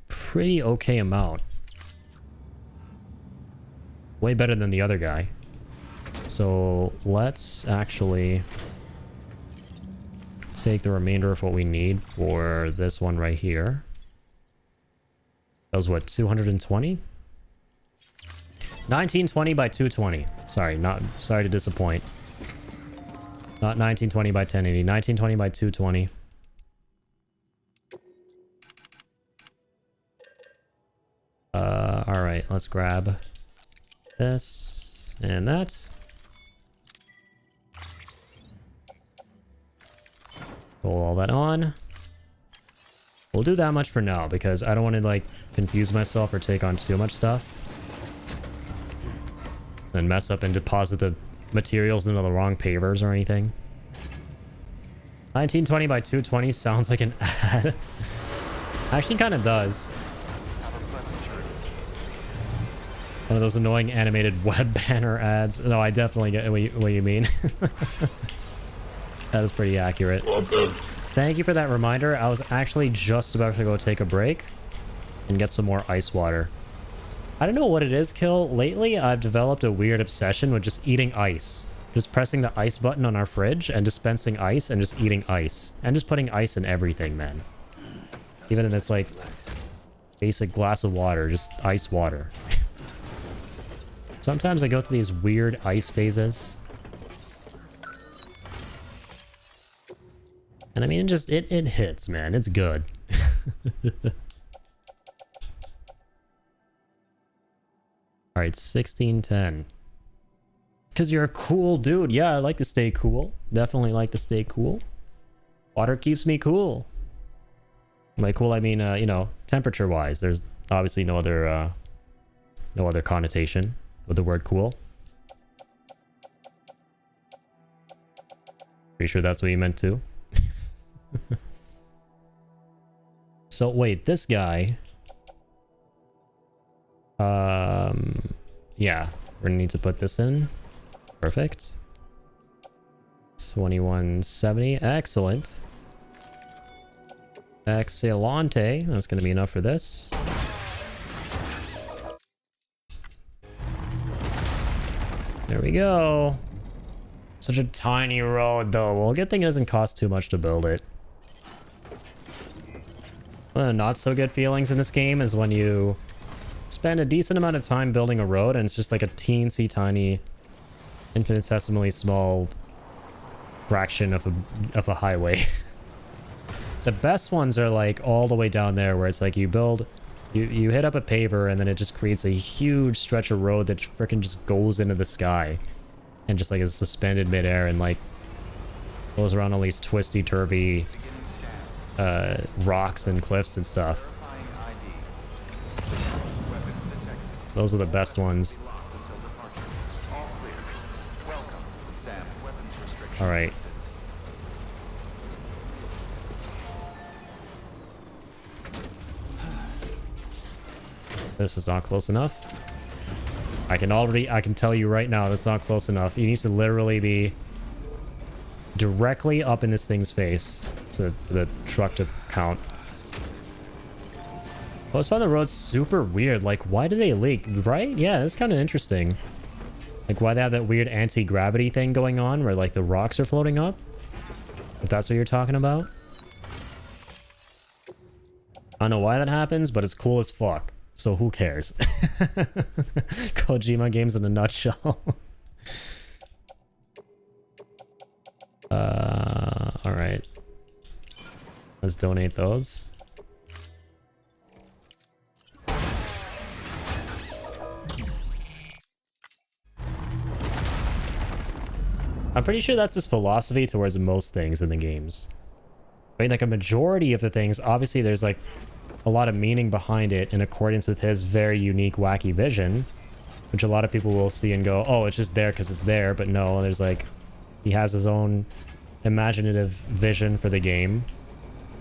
pretty okay amount. Way better than the other guy. So let's actually take the remainder of what we need for this one right here. That was what, 220? 1920 by 220. Sorry to disappoint. Not 1920 by 1080, 1920 by 220. All right, let's grab this and that. Roll all that on. We'll do that much for now because I don't want to like confuse myself or take on too much stuff and mess up and deposit the materials into the wrong pavers or anything. 1920 by 220 sounds like an ad. Actually kind of does. Have a pleasant journey. One of those annoying animated web banner ads. No, I definitely get what you mean. That is pretty accurate. Thank you for that reminder. I was actually just about to go take a break and get some more ice water. I don't know what it is, Kill. Lately, I've developed a weird obsession with just eating ice. Just pressing the ice button on our fridge and dispensing ice and just eating ice. And just putting ice in everything, man. Even in this, like... Basic glass of water, just ice water. Sometimes I go through these weird ice phases. And I mean, it hits, man. It's good. Alright, 1610. Because you're a cool dude. Yeah, I like to stay cool. Definitely like to stay cool. Water keeps me cool. By cool, I mean, you know, temperature-wise. There's obviously no other connotation with the word cool. Pretty sure that's what you meant too. So wait, this guy. Yeah, we're gonna need to put this in. Perfect. 2170, excellent. Excellente, that's gonna be enough for this. There we go. Such a tiny road though. Well, good thing it doesn't cost too much to build it. One of the not so good feelings in this game is when you spend a decent amount of time building a road and it's just like a teensy tiny, infinitesimally small fraction of a highway. The best ones are like all the way down there where it's like you build, you hit up a paver and then it just creates a huge stretch of road that freaking just goes into the sky and just like is suspended midair and like goes around all these twisty turvy rocks and cliffs and stuff. Those are the best ones. All right. This is not close enough. I can tell you right now that's not close enough. He needs to literally be directly up in this thing's face for the truck to count. I always find the roads super weird. Like, why do they leak? Right? Yeah, that's kind of interesting. Like, why they have that weird anti-gravity thing going on where, like, the rocks are floating up? If that's what you're talking about. I don't know why that happens, but it's cool as fuck. So who cares? Kojima games in a nutshell. Alright. Let's donate those. I'm pretty sure that's his philosophy towards most things in the games. I mean, like a majority of the things, obviously there's like a lot of meaning behind it in accordance with his very unique, wacky vision, which a lot of people will see and go, oh, it's just there because it's there. But no, there's like, he has his own imaginative vision for the game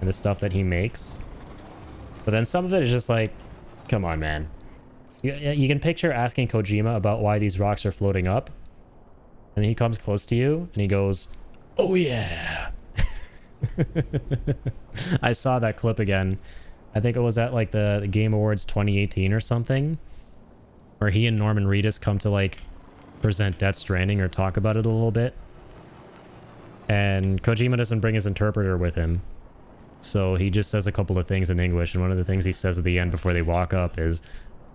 and the stuff that he makes. But then some of it is just like, come on, man. You can picture asking Kojima about why these rocks are floating up. And he comes close to you and he goes, oh yeah. I saw that clip again. I think it was at like the Game Awards 2018 or something, where he and Norman Reedus come to like present Death Stranding or talk about it a little bit. And Kojima doesn't bring his interpreter with him. So he just says a couple of things in English. And one of the things he says at the end before they walk up is,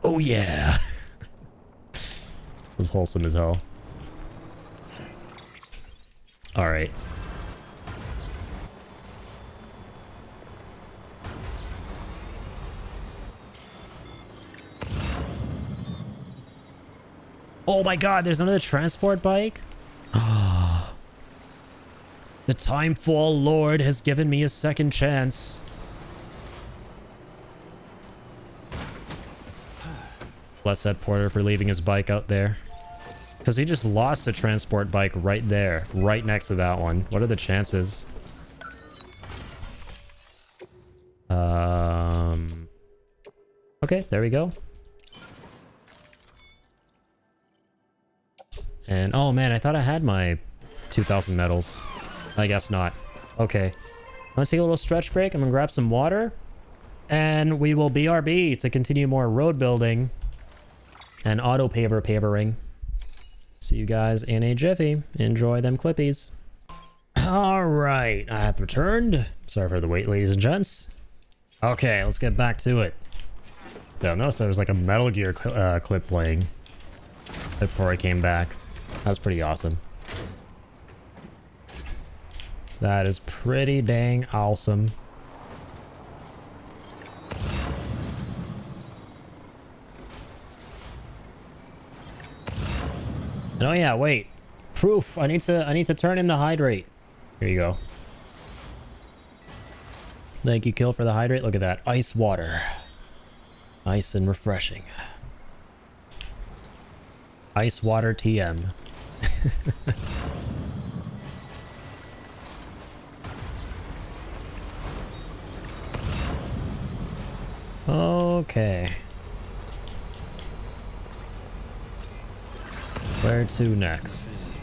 oh yeah. It was wholesome as hell. All right. Oh my god, there's another transport bike? Ah. The Timefall Lord has given me a second chance. Bless that porter for leaving his bike out there. Because he just lost a transport bike right there, right next to that one. What are the chances? Okay, there we go. And, oh man, I thought I had my 2,000 medals. I guess not. Okay. I'm gonna take a little stretch break. I'm gonna grab some water. And we will BRB to continue more road building and auto pavering. See you guys in a jiffy. Enjoy them clippies. Alright, I have returned. Sorry for the wait, ladies and gents. Okay, let's get back to it. Yeah, no, so there was like a Metal Gear clip playing before I came back. That was pretty awesome. That is pretty dang awesome. And oh yeah, wait. Proof. I need to turn in the hydrate. Here you go. Thank you, Kill, for the hydrate. Look at that. Ice water. Nice and refreshing. Ice water TM. Okay. Where to next?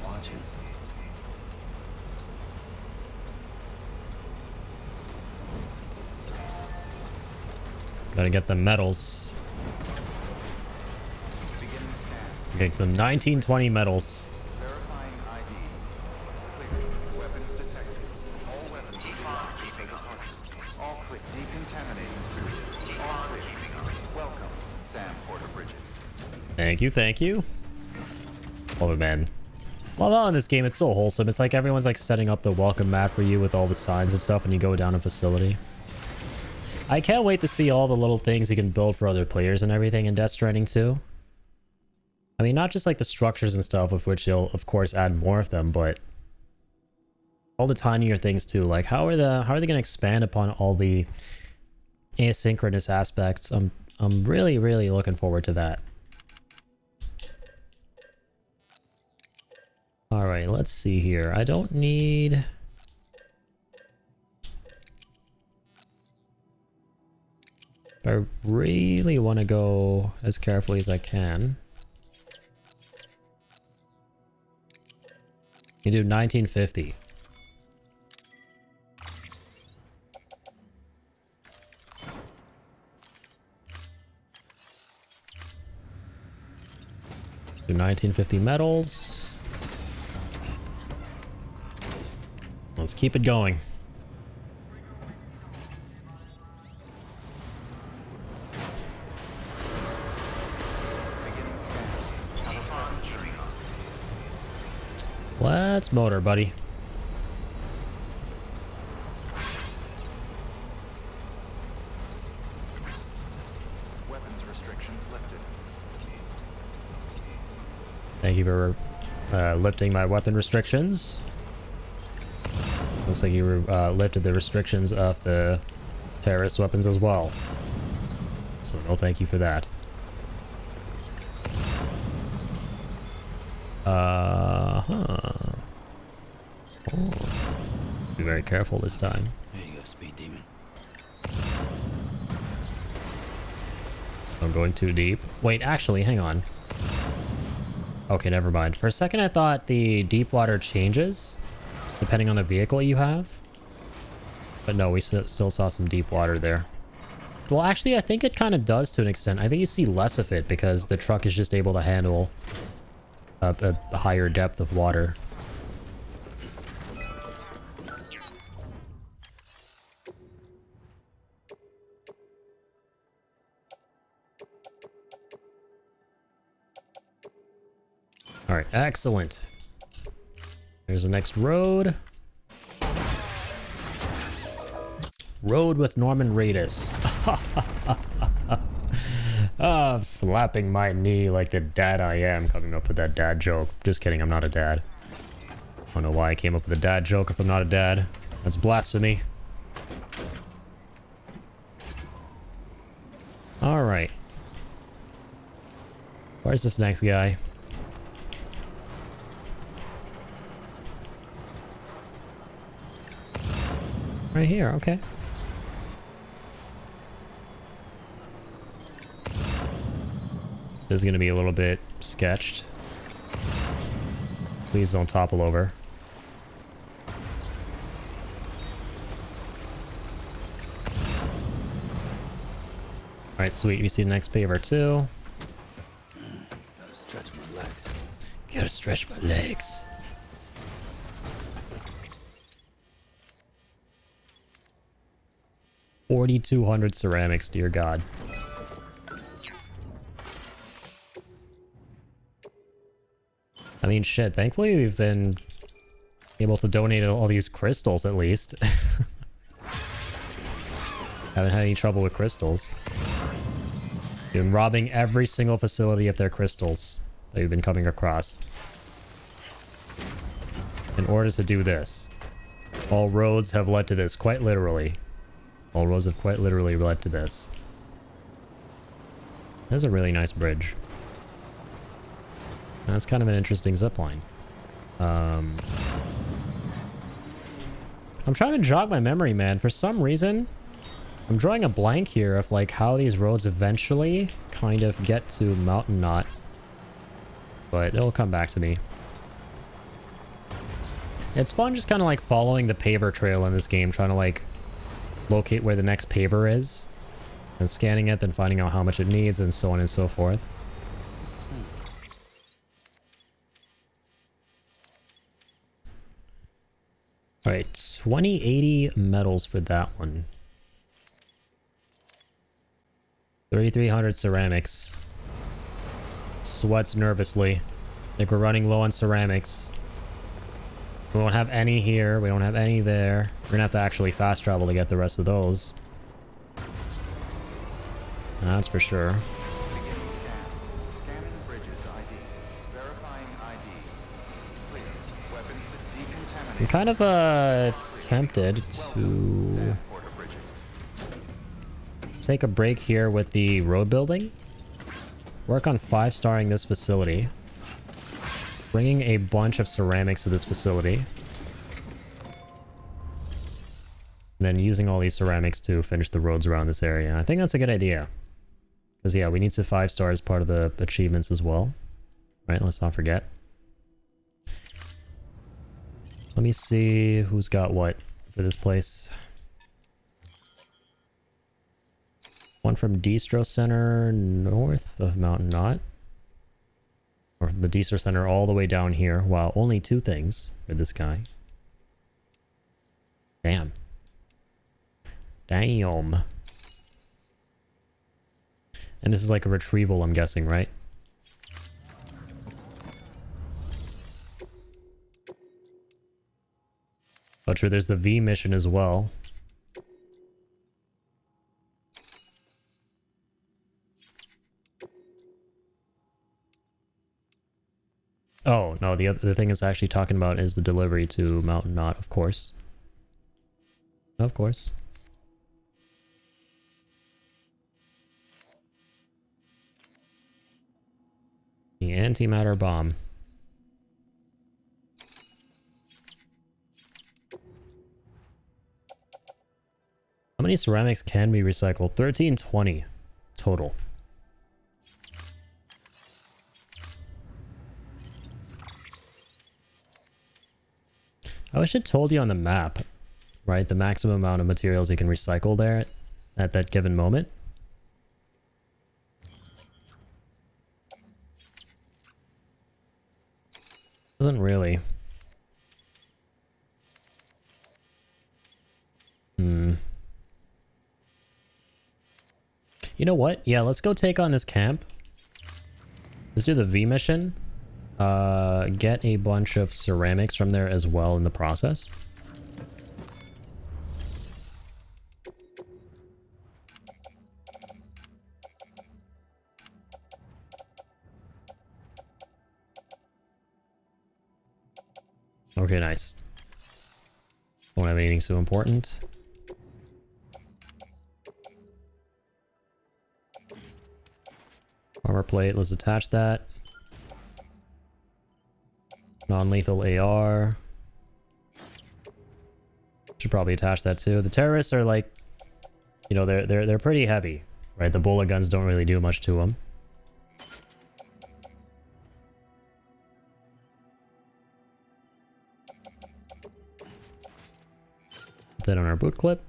Gotta get the medals. Get the 1920 medals. Verifying ID. Clear. Weapons detected. All weapons keeping up. All clear. Decontaminating suit. All clear. Welcome, Sam Porter Bridges. Thank you, thank you. Oh man. Well, in this game, it's so wholesome. It's like everyone's like setting up the welcome mat for you with all the signs and stuff when you go down a facility. I can't wait to see all the little things you can build for other players and everything in Death Stranding 2. I mean, not just like the structures and stuff, of which you'll of course add more of them, but all the tinier things too. Like how are they going to expand upon all the asynchronous aspects? I'm really looking forward to that. All right, let's see here. I don't need... I really want to go as carefully as I can. You do 1950. Do 1950 metals. Let's keep it going. Let's motor, buddy. Weapons restrictions lifted. Thank you for lifting my weapon restrictions. Looks like you lifted the restrictions of the terrorist weapons as well. So no thank you for that. Oh. Be very careful this time. There you go, Speed Demon. I'm going too deep. Wait, actually, hang on. Okay, never mind. For a second, I thought the deep water changes depending on the vehicle you have. But no, we still saw some deep water there. Well, actually, I think it kind of does to an extent. I think you see less of it because the truck is just able to handle a higher depth of water. All right, excellent. There's the next road. Road with Norman Reedus. I'm slapping my knee like the dad I am, coming up with that dad joke. Just kidding, I'm not a dad. I don't know why I came up with a dad joke if I'm not a dad. That's blasphemy. Alright. Where's this next guy? Right here, okay. This is going to be a little bit sketched. Please don't topple over. Alright, sweet. We see the next paver too. Gotta stretch my legs. Gotta stretch my legs. $4,200 ceramics, dear God. I mean, shit, thankfully we've been able to donate all these crystals at least. Haven't had any trouble with crystals. Been robbing every single facility of their crystals that we've been coming across. In order to do this. All roads have led to this, quite literally. All roads have quite literally led to this. That's a really nice bridge. That's kind of an interesting zipline. I'm trying to jog my memory, man. For some reason, I'm drawing a blank here of like how these roads eventually kind of get to Mountain Knot. But it'll come back to me. It's fun just kind of like following the paver trail in this game, trying to like locate where the next paver is and scanning it, then finding out how much it needs and so on and so forth. All right, 2080 metals for that one. 3,300 ceramics. Sweats nervously. I think we're running low on ceramics. We don't have any here. We don't have any there. We're gonna have to actually fast travel to get the rest of those. That's for sure. Beginning scan. Scanning bridges ID. Verifying ID. Clear. Weapons that decontaminate. I'm kind of tempted to Porter bridges. take a break here with the road building. Work on 5-starring this facility. Bringing a bunch of ceramics to this facility. And then using all these ceramics to finish the roads around this area. I think that's a good idea. Because yeah, we need to 5-star as part of the achievements as well. Right, let's not forget. Let me see who's got what for this place. One from Distro Center north of Mountain Knot. Or the Distro Center all the way down here. Wow, only 2 things for this guy. Damn. Damn. And this is like a retrieval, I'm guessing, right? Oh, true, there's the V mission as well. Oh, no, the other thing it's actually talking about is the delivery to Mountain Knot, of course. Of course. The antimatter bomb. How many ceramics can we recycle? 1320 total. I wish it told you on the map, right? The maximum amount of materials you can recycle there at that given moment. Doesn't really. You know what? Yeah, let's go take on this camp. Let's do the V mission. Get a bunch of ceramics from there as well in the process. Okay, nice. Don't have anything so important. Armor plate, let's attach that. Non-lethal AR. Should probably attach that too. The terrorists are like, you know, they're pretty heavy, right? The bullet guns don't really do much to them. Put that on our boot clip.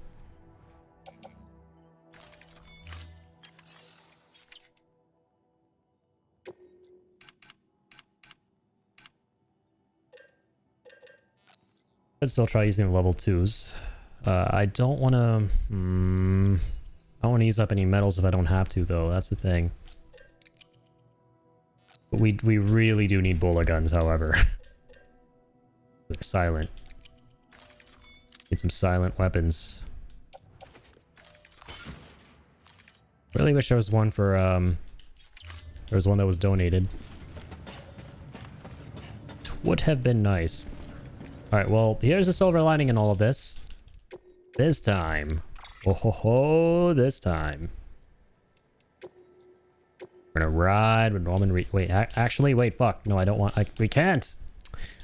I'd still try using the level 2s. I don't want to... I don't want to use up any metals if I don't have to, though. That's the thing. But we really do need bullet guns, however. They're silent. Need some silent weapons. Really wish there was one for, there was one that was donated. Would have been nice. Alright, well, here's the silver lining in all of this. This time. Oh ho ho, this time. We're gonna ride with Norman Reed. Wait, actually, wait, fuck. No, I don't want... we can't!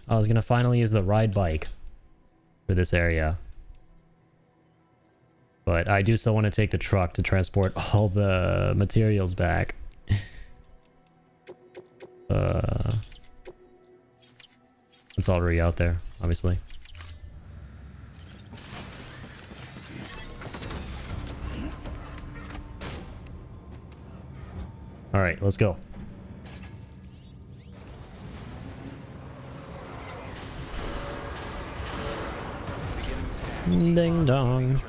I was gonna finally use the ride bike for this area. But I do still want to take the truck to transport all the materials back. It's already out there, obviously. Alright, let's go. Ding dong.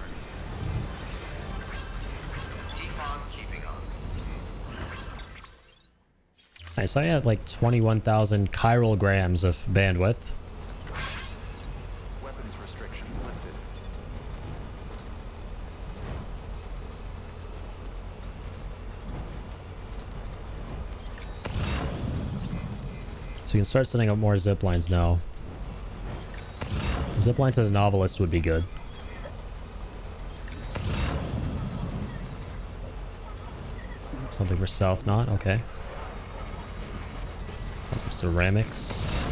Nice, I had like 21,000 chiral grams of bandwidth. Weapons restrictions lifted. So you can start setting up more zip lines now. Zip line to the novelist would be good. Something for South Knot, okay. Got some ceramics.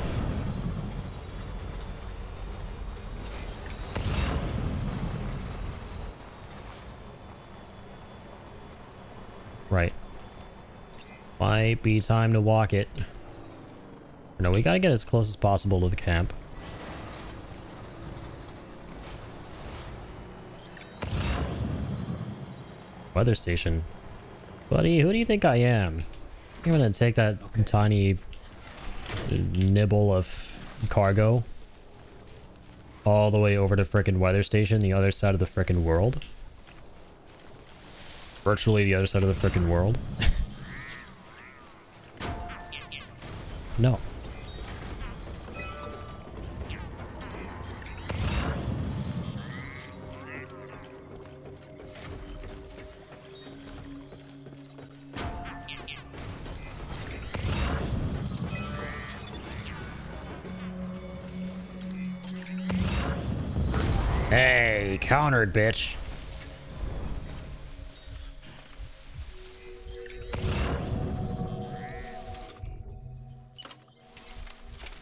Right. Might be time to walk it. No, we gotta get as close as possible to the camp. Weather station. Buddy, who do you think I am? I'm gonna take that tiny nibble of cargo all the way over to frickin' weather station, the other side of the frickin' world. Virtually the other side of the frickin' world. No. Hey, countered, bitch.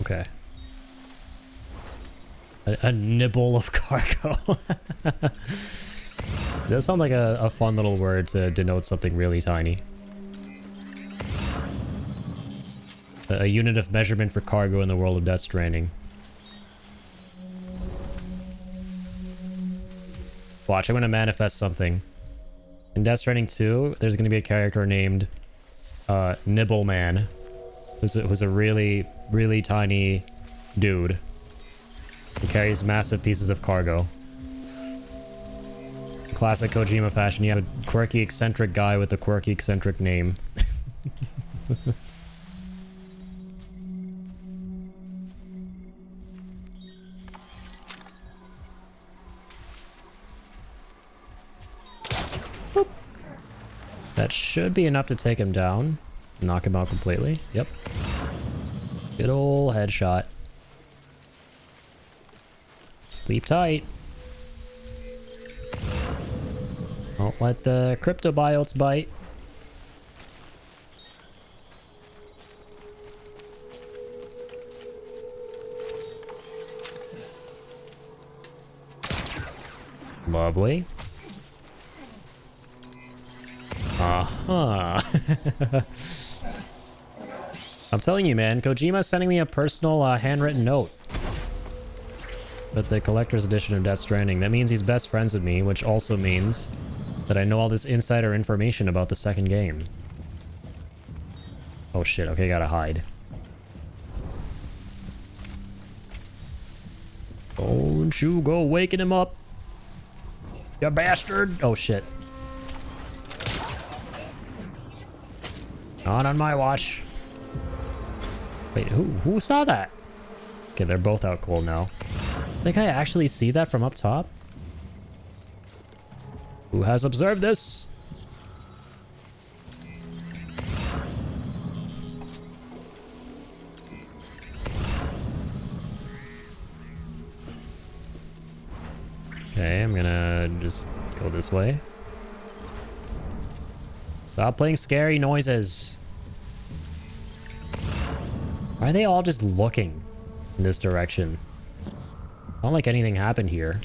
Okay. A nibble of cargo. That sounds like a fun little word to denote something really tiny. A unit of measurement for cargo in the world of Death Stranding. Watch, I'm gonna manifest something. In Death Stranding 2, there's gonna be a character named Nibble Man, who's a really, really tiny dude who carries massive pieces of cargo. Classic Kojima fashion, you have a quirky, eccentric guy with a quirky, eccentric name. That should be enough to take him down. Knock him out completely. Yep. Good ol' headshot. Sleep tight. Don't let the cryptobiotes bite. Lovely. Uh-huh. I'm telling you, man, Kojima's sending me a personal handwritten note with the collector's edition of Death Stranding. That means he's best friends with me, which also means that I know all this insider information about the second game. Oh shit, okay, gotta hide. Don't you go waking him up, you bastard! Oh shit. Not on my watch. Wait, who saw that? Okay, they're both out cold now. I think I actually see that from up top. Who has observed this? Okay, I'm gonna just go this way. Stop playing scary noises. Why are they all just looking in this direction? Not like anything happened here.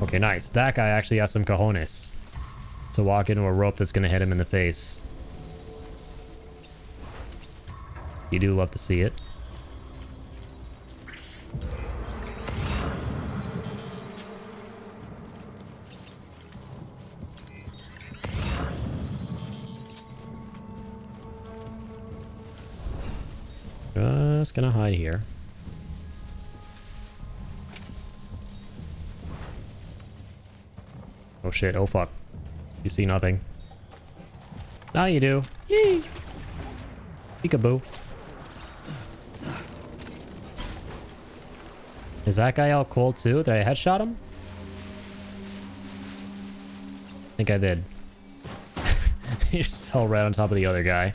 Okay, nice. That guy actually has some cojones to walk into a rope that's gonna hit him in the face. You do love to see it. Just gonna hide here. Oh shit, oh fuck. You see nothing. Now you do. Yee! Peekaboo. Is that guy out cold too? Did I headshot him? I think I did. He just fell right on top of the other guy.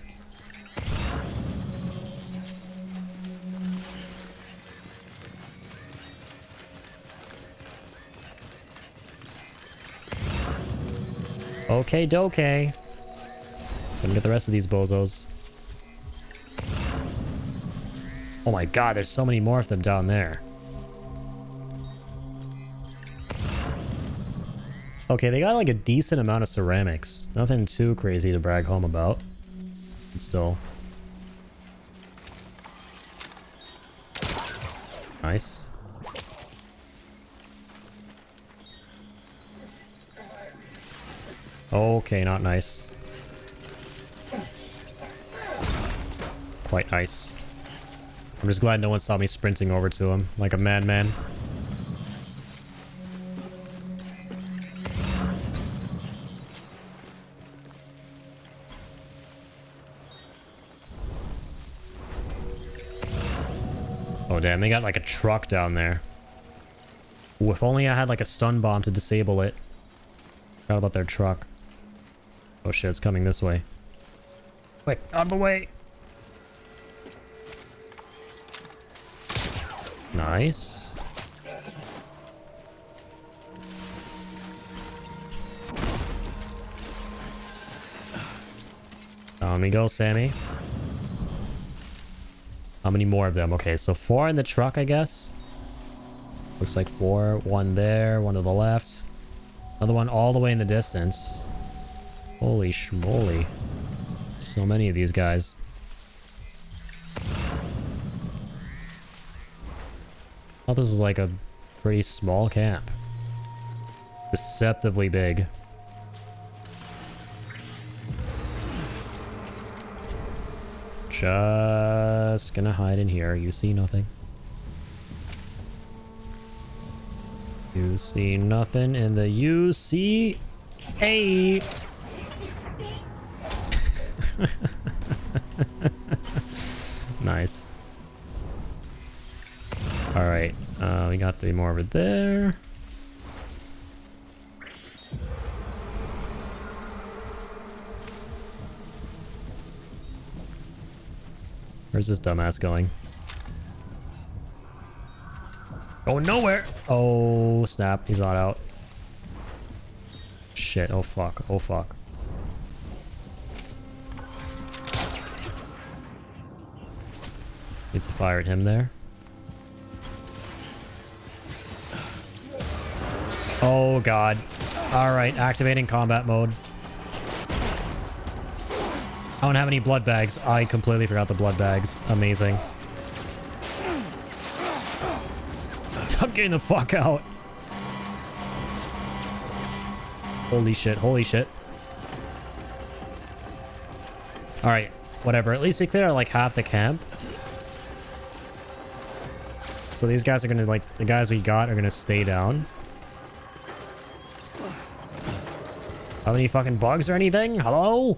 Okay, dokey. So I'm gonna get the rest of these bozos. Oh my god, there's so many more of them down there. Okay, they got like a decent amount of ceramics. Nothing too crazy to brag home about. But still. Nice. Okay, not nice. Quite nice. I'm just glad no one saw me sprinting over to him like a madman. Oh damn, they got like a truck down there. Ooh, if only I had like a stun bomb to disable it. Forgot about their truck. Oh shit, it's coming this way. Quick, out of the way! Nice. Let me go, Sammy. How many more of them? Okay, so 4 in the truck, I guess. Looks like 4. 1 there, 1 to the left. Another one all the way in the distance. Holy schmoly. So many of these guys. I thought this was like a pretty small camp. Deceptively big. Just gonna hide in here. You see nothing. You see nothing in the UC. Hey. Nice. All right, we got 3 more over there. Where's this dumbass going? Going nowhere. Oh snap, he's not out. Shit, oh fuck, oh fuck. Need to fire at him there. Oh god. Alright, activating combat mode. I don't have any blood bags. I completely forgot the blood bags. Amazing. I'm getting the fuck out. Holy shit, holy shit. Alright, whatever. At least we cleared out like half the camp. So these guys are gonna, like, the guys we got are gonna stay down. Have any fucking bugs or anything? Hello?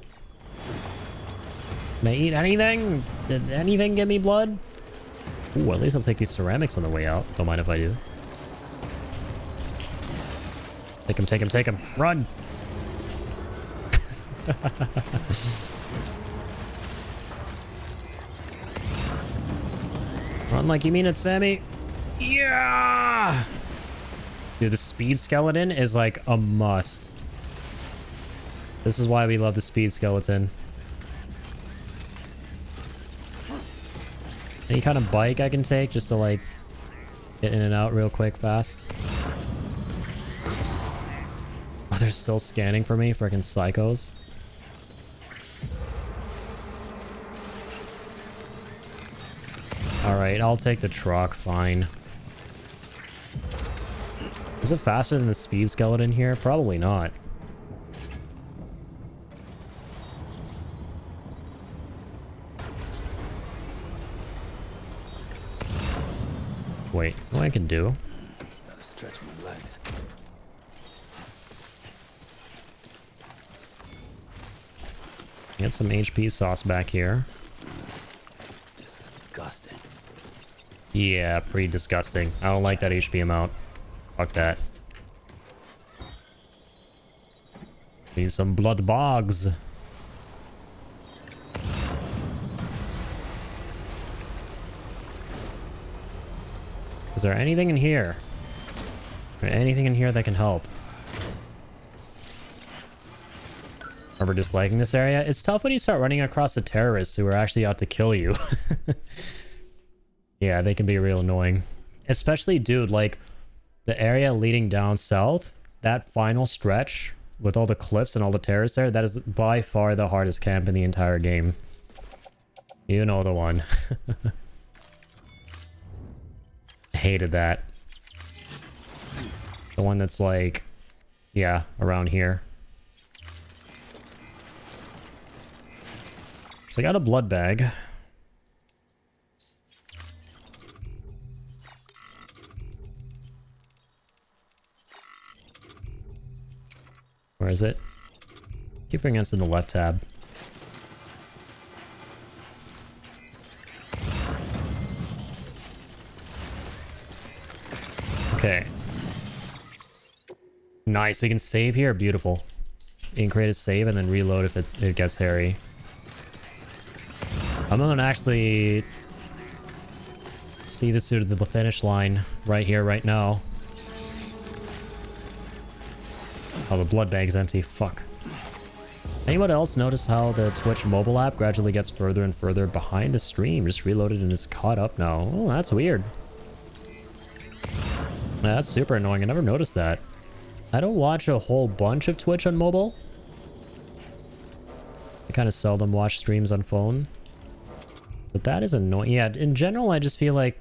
Can I eat anything? Did anything give me blood? Ooh, at least I'll take these ceramics on the way out. Don't mind if I do. Take him, take him, take him. Run! Run like you mean it, Sammy. Yeah! Dude, the speed skeleton is like a must. This is why we love the speed skeleton. Any kind of bike I can take just to like get in and out real quick, fast. Oh, they're still scanning for me, freaking psychos. Alright, I'll take the truck, fine. Is it faster than the speed skeleton here? Probably not. Wait, what I can do? Gotta stretch my legs. Get some HP sauce back here. Disgusting. Yeah, pretty disgusting. I don't like that HP amount. Fuck that. Need some blood bogs. Is there anything in here? Or anything in here that can help? Remember disliking this area? It's tough when you start running across the terrorists who are actually out to kill you. Yeah, they can be real annoying. Especially, dude, like, the area leading down south, that final stretch with all the cliffs and all the terrorists there, that is by far the hardest camp in the entire game. You know the one. Hated that. The one that's like, yeah, around here. So I got a blood bag. Where is it? Keep fingering it's in the left tab. Okay. Nice, we can save here. Beautiful. You can create a save and then reload if it gets hairy. I'm gonna actually see this through to the finish line right here, right now. Oh, the blood bag's empty. Fuck. Anyone else notice how the Twitch mobile app gradually gets further and further behind the stream? Just reloaded and it's caught up now. Oh, that's weird. That's super annoying. I never noticed that. I don't watch a whole bunch of Twitch on mobile. I kind of seldom watch streams on phone. But that is annoying. Yeah, in general, I just feel like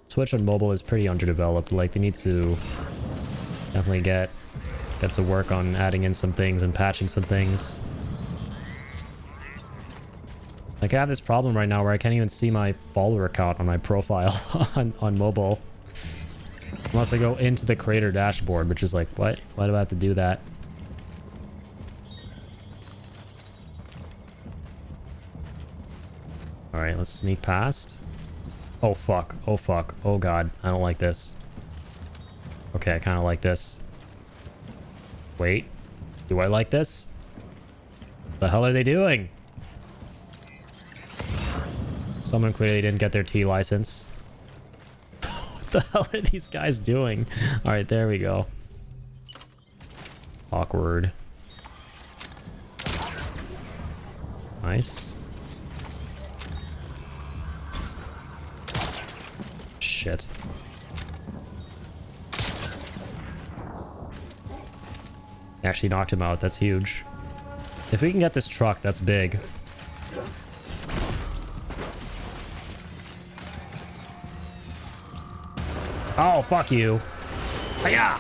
Twitch on mobile is pretty underdeveloped. Like, they need to definitely get to work on adding in some things and patching some things. Like, I have this problem right now where I can't even see my follower count on my profile on mobile. Unless I go into the creator dashboard, which is like, what? Why do I have to do that? Alright, let's sneak past. Oh fuck, oh fuck, oh god, I don't like this. Okay, I kind of like this. Wait, do I like this? The hell are they doing? Someone clearly didn't get their T license. What the hell are these guys doing? Alright, there we go. Awkward. Nice. Shit. Actually knocked him out. That's huge. If we can get this truck, that's big. Oh, fuck you. Hiya!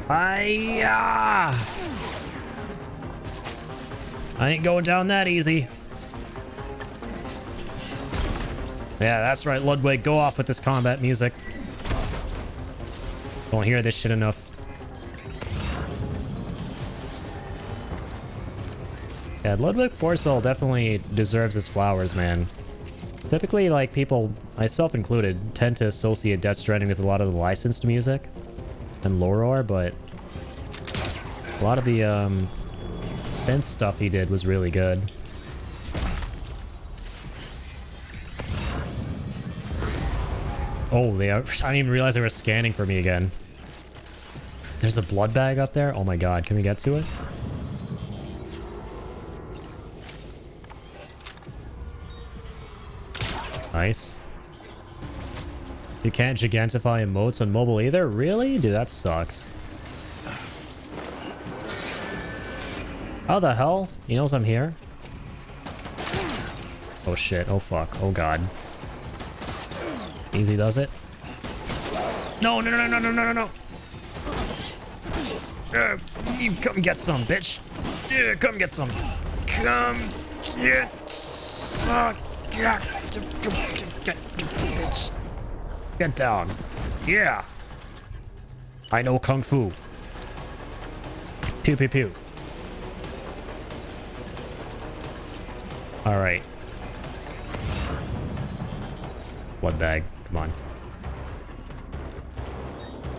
Hiya! I ain't going down that easy. Yeah, that's right, Ludwig. Go off with this combat music. Don't hear this shit enough. Yeah, Ludwig Forcel definitely deserves his flowers, man. Typically, like, people, myself included, tend to associate Death Stranding with a lot of the licensed music and lore, but a lot of the synth stuff he did was really good. Oh, they are, I didn't even realize they were scanning for me again. There's a blood bag up there? Oh my god, can we get to it? Nice. You can't gigantify emotes on mobile either? Really? Dude, that sucks. How the hell? He knows I'm here? Oh shit, oh fuck, oh god. Easy does it. No, no, no, no, no, no, no, no. You come get some, bitch. Yeah, come get some. Come get some. Bitch. Get down. Yeah. I know Kung Fu. Pew, pew, pew. Alright. Blood bag. Come on.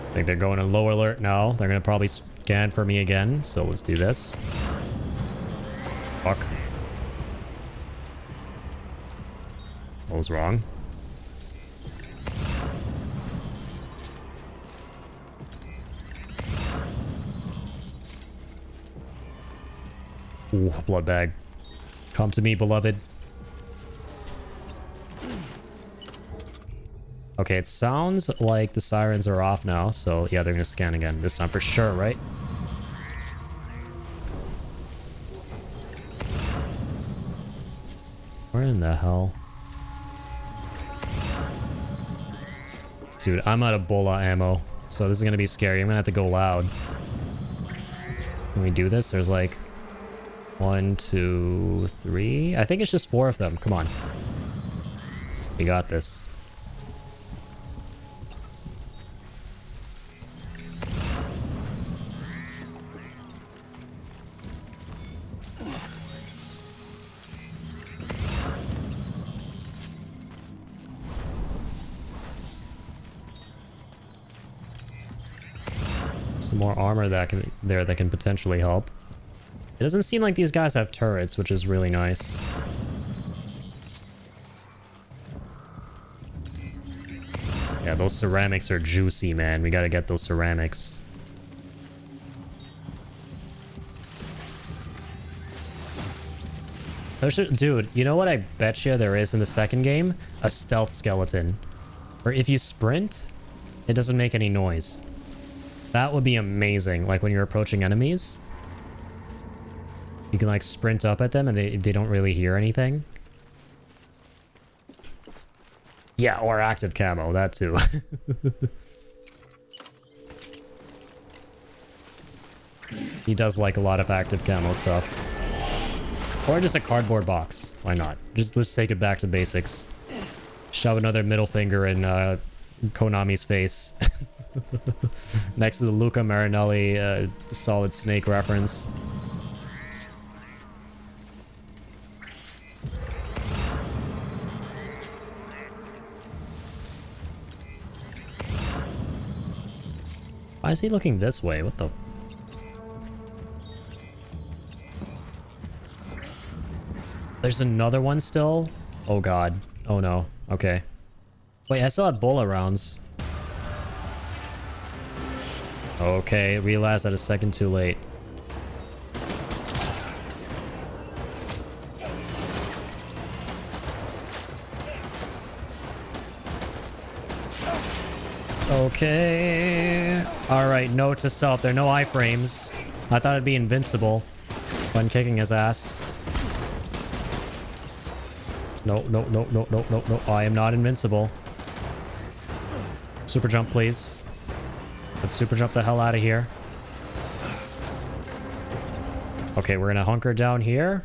I think they're going to low alert now. They're going to probably scan for me again. So let's do this. Fuck. What was wrong? Ooh, blood bag. Come to me, beloved. Okay, it sounds like the sirens are off now, so yeah, they're gonna scan again. This time for sure, right? Where in the hell? Dude, I'm out of bola ammo, so this is gonna be scary. I'm gonna have to go loud. Can we do this? There's like 1, 2, 3. I think it's just 4 of them. Come on. We got this. Some more armor that can potentially help. It doesn't seem like these guys have turrets, which is really nice. Yeah, those ceramics are juicy, man. We gotta get those ceramics. Dude, you know what I bet you there is in the second game? A stealth skeleton. Or if you sprint, it doesn't make any noise. That would be amazing. Like when you're approaching enemies, you can like sprint up at them and they don't really hear anything. Yeah, or active camo, that too. He does like a lot of active camo stuff. Or just a cardboard box. Why not? Just let's take it back to basics. Shove another middle finger in Konami's face. Next to the Luca Marinelli Solid Snake reference. Why is he looking this way? What the... There's another one still? Oh god. Oh no. Okay. Wait, I still had bola rounds. Okay, realized that a second too late. Okay. Alright, note to self. There are no iframes. I thought it'd be invincible when kicking his ass. No, no, no, no, no, no, no. I am not invincible. Super jump, please. Let's super jump the hell out of here. Okay, we're gonna hunker down here.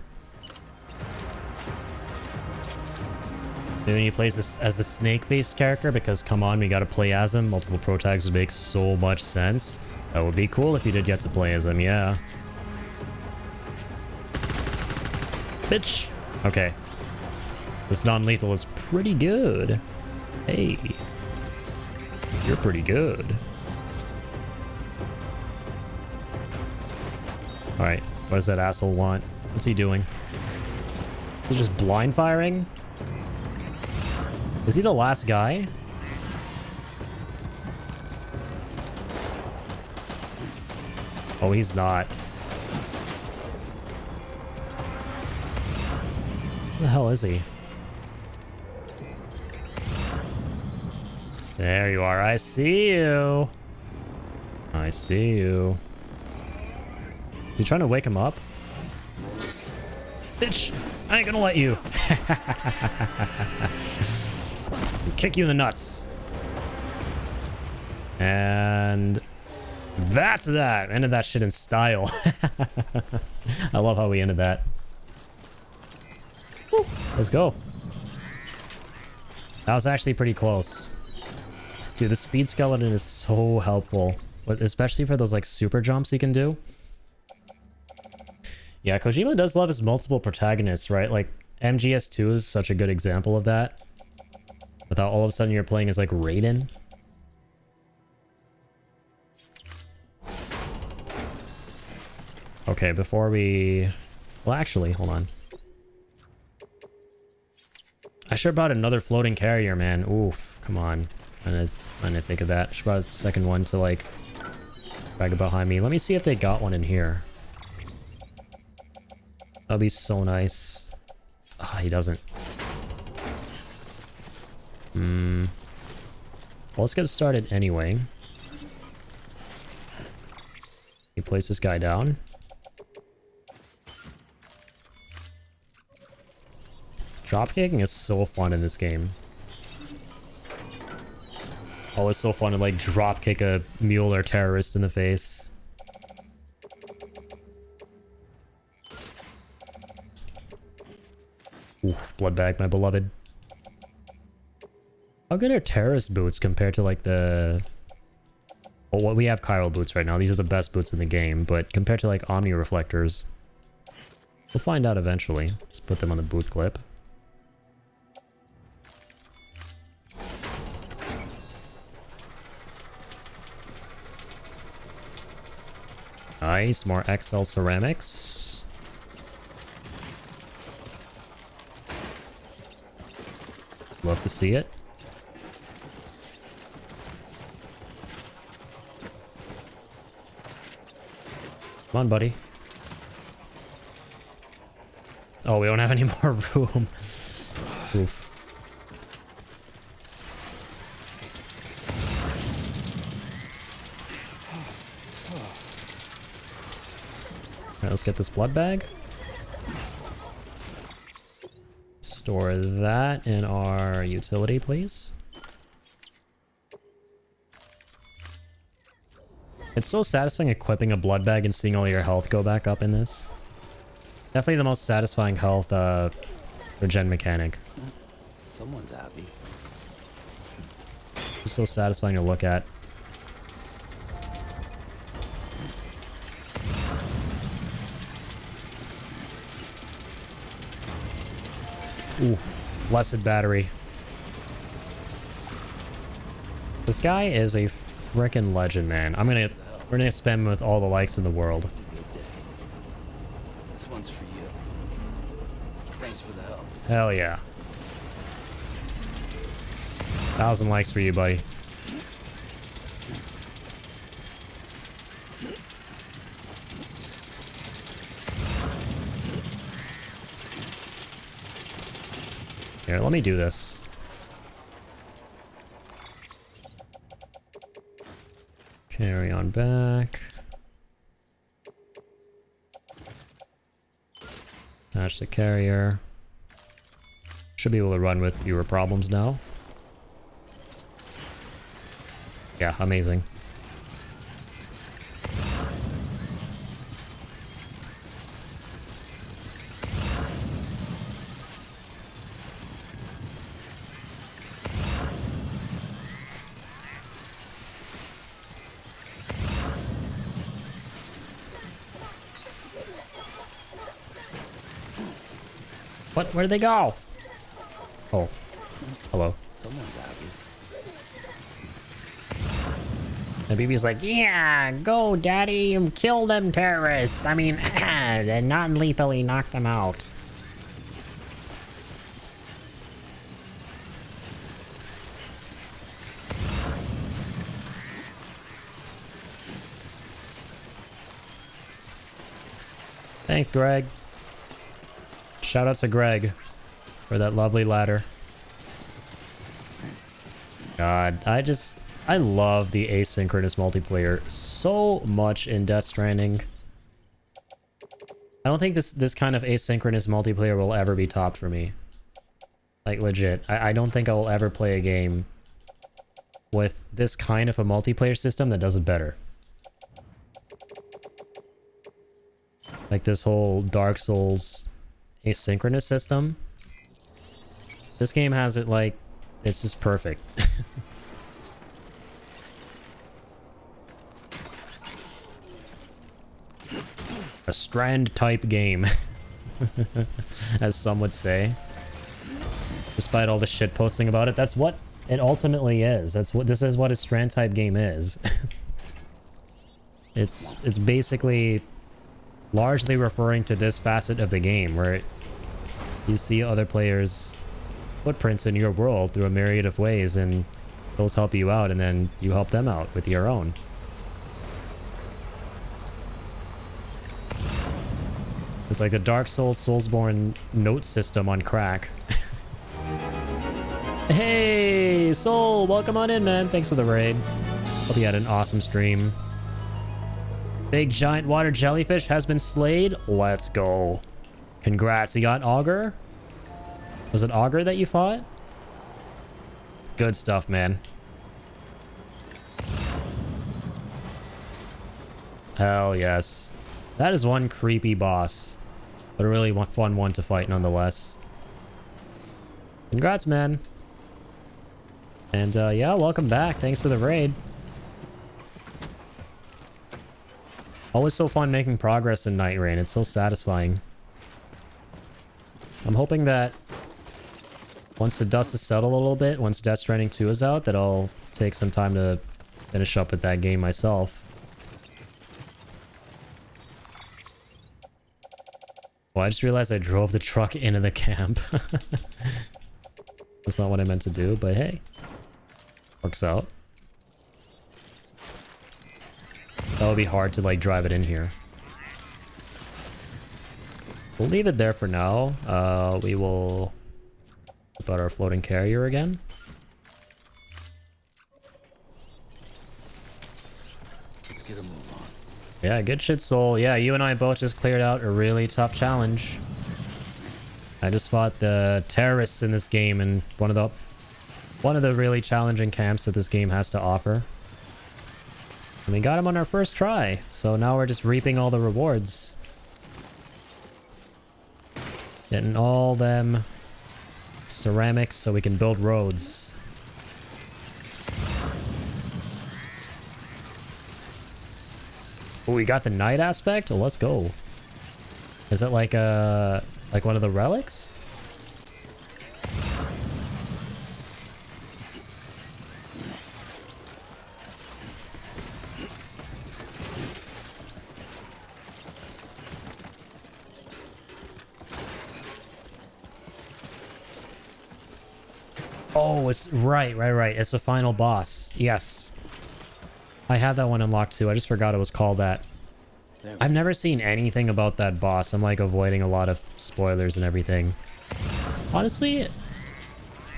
Maybe he plays this as a snake-based character because, come on, we gotta play as him. Multiple pro tags would make so much sense. That would be cool if you did get to play as him, yeah. Bitch. Okay. This non-lethal is pretty good. Hey. You're pretty good. Alright. What does that asshole want? What's he doing? He's just blind firing? Is he the last guy? Oh, he's not. Where the hell is he? There you are. I see you. I see you. You trying to wake him up? Bitch! I ain't gonna let you. Kick you in the nuts. And that's that. Ended that shit in style. I love how we ended that. Woo, let's go. That was actually pretty close. Dude, the speed skeleton is so helpful. Especially for those like super jumps you can do. Yeah, Kojima does love his multiple protagonists, right? Like, MGS2 is such a good example of that. Without all of a sudden you're playing as, like, Raiden. Okay, before we... Well, actually, hold on. I should have brought another floating carrier, man. Oof, come on. I didn't think of that. I should have brought a second one to, like, drag it behind me. Let me see if they got one in here. That'd be so nice. Ah, he doesn't. Well, let's get started anyway. You place this guy down. Dropkicking is so fun in this game. Always so fun to like dropkick a mule or terrorist in the face. Ooh, blood bag, my beloved. How good are terrorist boots compared to like the... Well, what we have chiral boots right now. These are the best boots in the game, but compared to like omni reflectors, we'll find out eventually. Let's put them on the boot clip. Nice, more XL ceramics. Love to see it. Come on, buddy. Oh, we don't have any more room. Oof. Alright, let's get this blood bag. Store that in our utility, please. It's so satisfying equipping a blood bag and seeing all your health go back up in this. Definitely the most satisfying health regen mechanic. Someone's happy. It's so satisfying to look at. Ooh, blessed battery. This guy is a frickin' legend, man. We're gonna spam him with all the likes in the world. This one's for you. Thanks for the help. Hell yeah. 1,000 likes for you, buddy. Here, let me do this. Carry on back. Attach the carrier. Should be able to run with fewer problems now. Yeah, amazing. What? Where'd they go? Oh. Hello. Someone's happy. And BB's like, yeah, go, daddy, and kill them terrorists. I mean, and non-lethally knock them out. Thanks, Greg. Shout out to Greg for that lovely ladder. God, I love the asynchronous multiplayer so much in Death Stranding. I don't think this kind of asynchronous multiplayer will ever be topped for me. Like, legit. I don't think I will ever play a game with this kind of a multiplayer system that does it better. Like this whole Dark Souls asynchronous system. This game has it like, it's just perfect. A Strand type game, as some would say. Despite all the shit posting about it, that's what it ultimately is. This is what a Strand type game is. It's basically largely referring to this facet of the game where you see other players' footprints in your world through a myriad of ways, and those help you out, and then you help them out with your own. It's like the Dark Souls Soulsborne note system on crack. Hey, Soul, welcome on in, man. Thanks for the raid. Hope you had an awesome stream. Big giant water jellyfish has been slayed. Let's go. Congrats. You got Augur? Was it Augur that you fought? Good stuff, man. Hell yes. That is one creepy boss, but a really fun one to fight nonetheless. Congrats, man. And yeah, welcome back. Thanks for the raid. Always so fun making progress in Night Rain. It's so satisfying. I'm hoping that once the dust is settled a little bit, once Death Stranding 2 is out, that I'll take some time to finish up with that game myself. Well, I just realized I drove the truck into the camp. That's not what I meant to do, but hey. Works out. That would be hard to, like, drive it in here. We'll leave it there for now. We will put out our floating carrier again. Let's get a move on. Yeah, good shit, Soul. Yeah, you and I both just cleared out a really tough challenge. I just fought the terrorists in this game in one of the really challenging camps that this game has to offer. And we got him on our first try, so now we're just reaping all the rewards. Getting all them ceramics so we can build roads. Oh, we got the night aspect? Oh, let's go. Is that like one of the relics? Oh, it's right. It's the final boss. Yes. I had that one unlocked too. I just forgot it was called that. I've never seen anything about that boss. I'm like avoiding a lot of spoilers and everything. Honestly,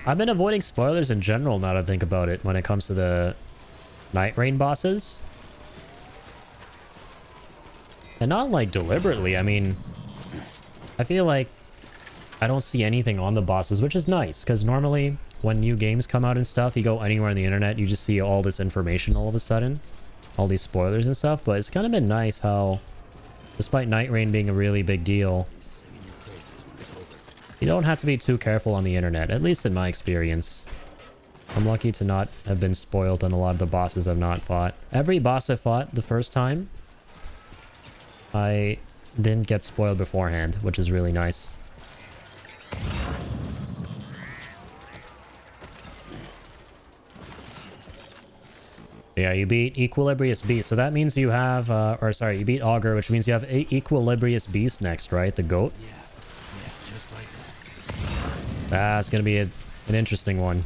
I've been avoiding spoilers in general now that I think about it when it comes to the Night Rain bosses. And not like deliberately. I mean, I feel like I don't see anything on the bosses, which is nice because normally when new games come out and stuff, you go anywhere on the internet, you just see all this information all of a sudden. All these spoilers and stuff, but it's kind of been nice how, despite Night Rain being a really big deal, you don't have to be too careful on the internet, at least in my experience. I'm lucky to not have been spoiled on a lot of the bosses I've not fought. Every boss I fought the first time, I didn't get spoiled beforehand, which is really nice. Yeah, you beat Equilibrious Beast. So that means you have, or sorry, you beat Augur, which means you have Equilibrious Beast next, right? The goat? Yeah, just like that. That's going to be an interesting one.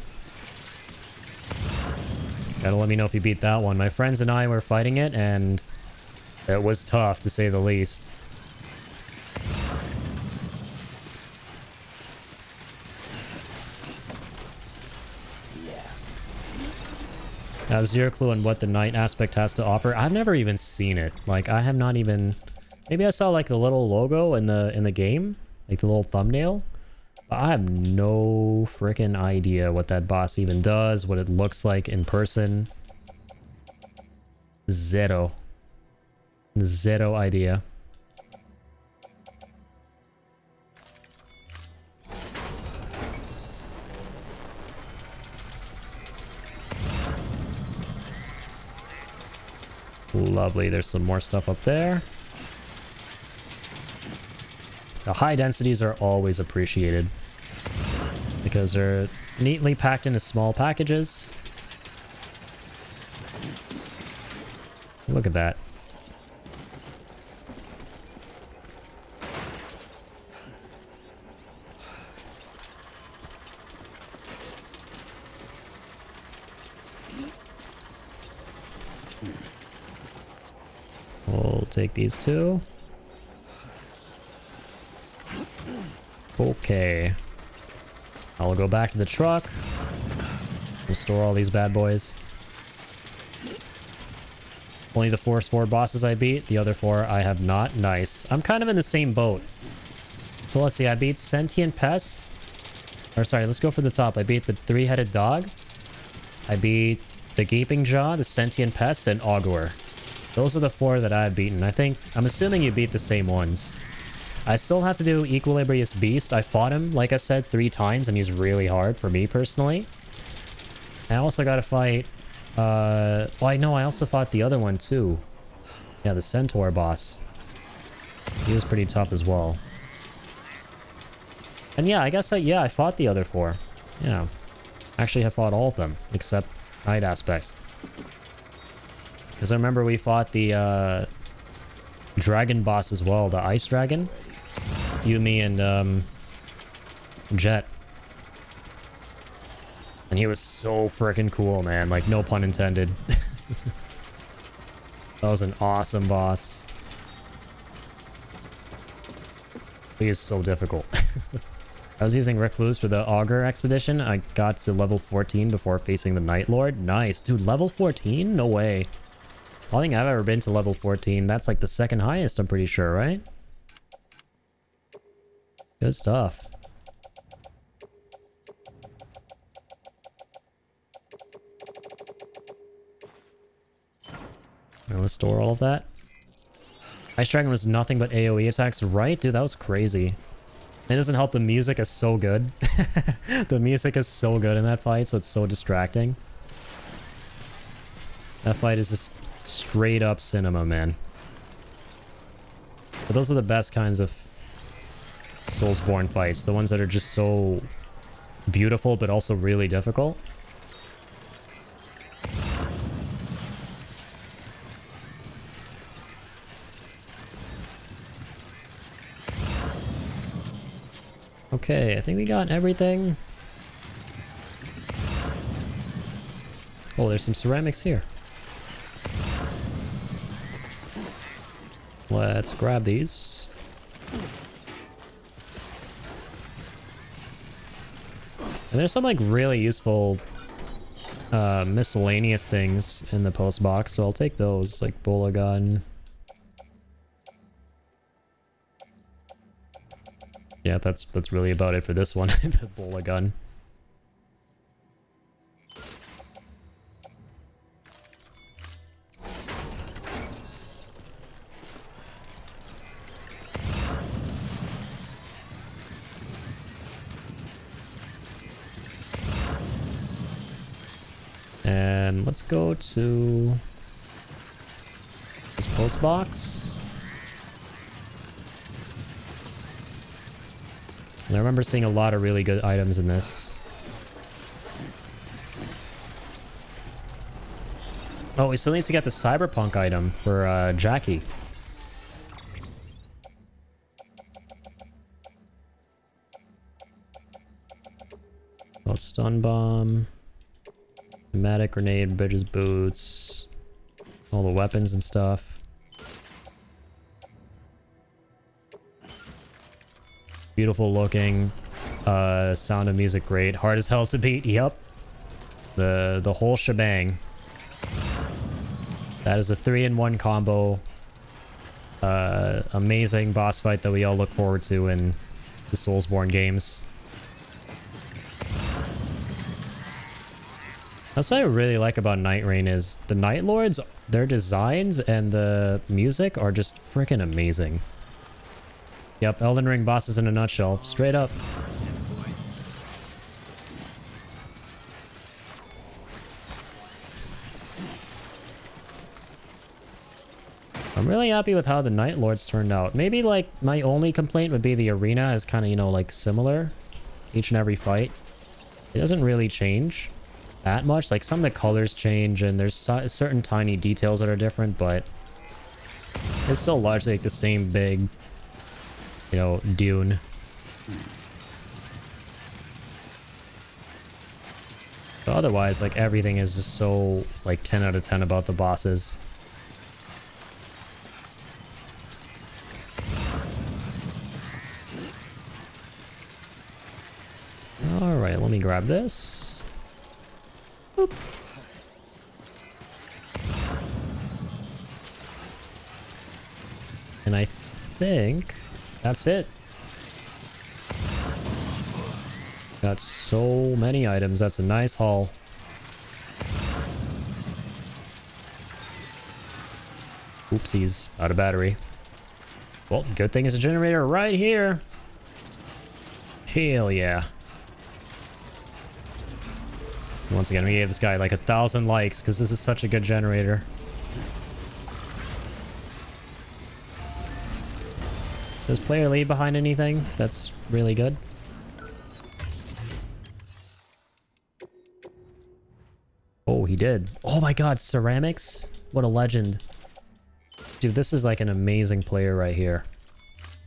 Gotta let me know if you beat that one. My friends and I were fighting it, and it was tough, to say the least. I have zero clue on what the night aspect has to offer. I've never even seen it. Like, I have not even... Maybe I saw, like, the little logo in the game. Like, the little thumbnail. But I have no freaking idea what that boss even does, what it looks like in person. Zero idea. Lovely. There's some more stuff up there. The high densities are always appreciated because they're neatly packed into small packages. Look at that. We'll take these two. Okay. I'll go back to the truck. We'll store all these bad boys. Only the first 4 bosses I beat. The other 4 I have not. Nice. I'm kind of in the same boat. So let's see. I beat Sentient Pest. Or sorry, let's go for the top. I beat the 3-headed dog. I beat the Gaping Jaw, the Sentient Pest, and Augur. Those are the 4 that I've beaten. I'm assuming you beat the same ones. I still have to do Equilibrious Beast. I fought him, like I said, 3 times, and he's really hard for me personally. I also got to fight... well, I know I also fought the other one too. Yeah, the Centaur boss. He was pretty tough as well. And yeah, I guess I fought the other 4. Yeah. Actually, I fought all of them, except Night Aspect. Because I remember we fought the dragon boss as well, the ice dragon. You, me, and Jet. And he was so freaking cool, man. Like, no pun intended. That was an awesome boss. He is so difficult. I was using Recluse for the Augur expedition. I got to level 14 before facing the Night Lord. Nice. Dude, level 14? No way. I don't think I've ever been to level 14. That's like the second highest, I'm pretty sure, right? Good stuff. Now let's store all of that. Ice Dragon was nothing but AoE attacks, right? Dude, that was crazy. It doesn't help the music is so good. The music is so good in that fight, so it's so distracting. That fight is just straight up cinema, man. But those are the best kinds of Soulsborne fights. The ones that are just so beautiful, but also really difficult. Okay, I think we got everything. Oh, there's some ceramics here. Let's grab these. And there's some like really useful miscellaneous things in the post box, so I'll take those, like bola gun. Yeah, that's really about it for this one. The bola gun. And let's go to this post box. And I remember seeing a lot of really good items in this. Oh, we still need to get the cyberpunk item for Jackie. Oh, stun bomb. Pneumatic grenade, bridges, boots. All the weapons and stuff. Beautiful looking. Sound of music great. Hard as hell to beat. Yep. The whole shebang. That is a 3-in-1 combo. Amazing boss fight that we all look forward to in the Soulsborne games. That's what I really like about Night Rain is the Night Lords, their designs and the music are just freaking amazing. Yep, Elden Ring bosses in a nutshell. Straight up. I'm really happy with how the Night Lords turned out. Maybe, like, my only complaint would be the arena is kind of, you know, like, similar each and every fight. It doesn't really change that much. Like, some of the colors change and there's certain tiny details that are different, but it's still largely like the same big, you know, dune. But otherwise, like, everything is just so, like, 10 out of 10 about the bosses. Alright, let me grab this. Boop. And I think that's it. Got so many items. That's a nice haul. Oopsies. Out of battery. Well, good thing it's a generator right here. Hell yeah. Once again, we gave this guy like 1,000 likes because this is such a good generator. Does player leave behind anything that's really good? Oh, he did. Oh my god, ceramics? What a legend. Dude, this is like an amazing player right here.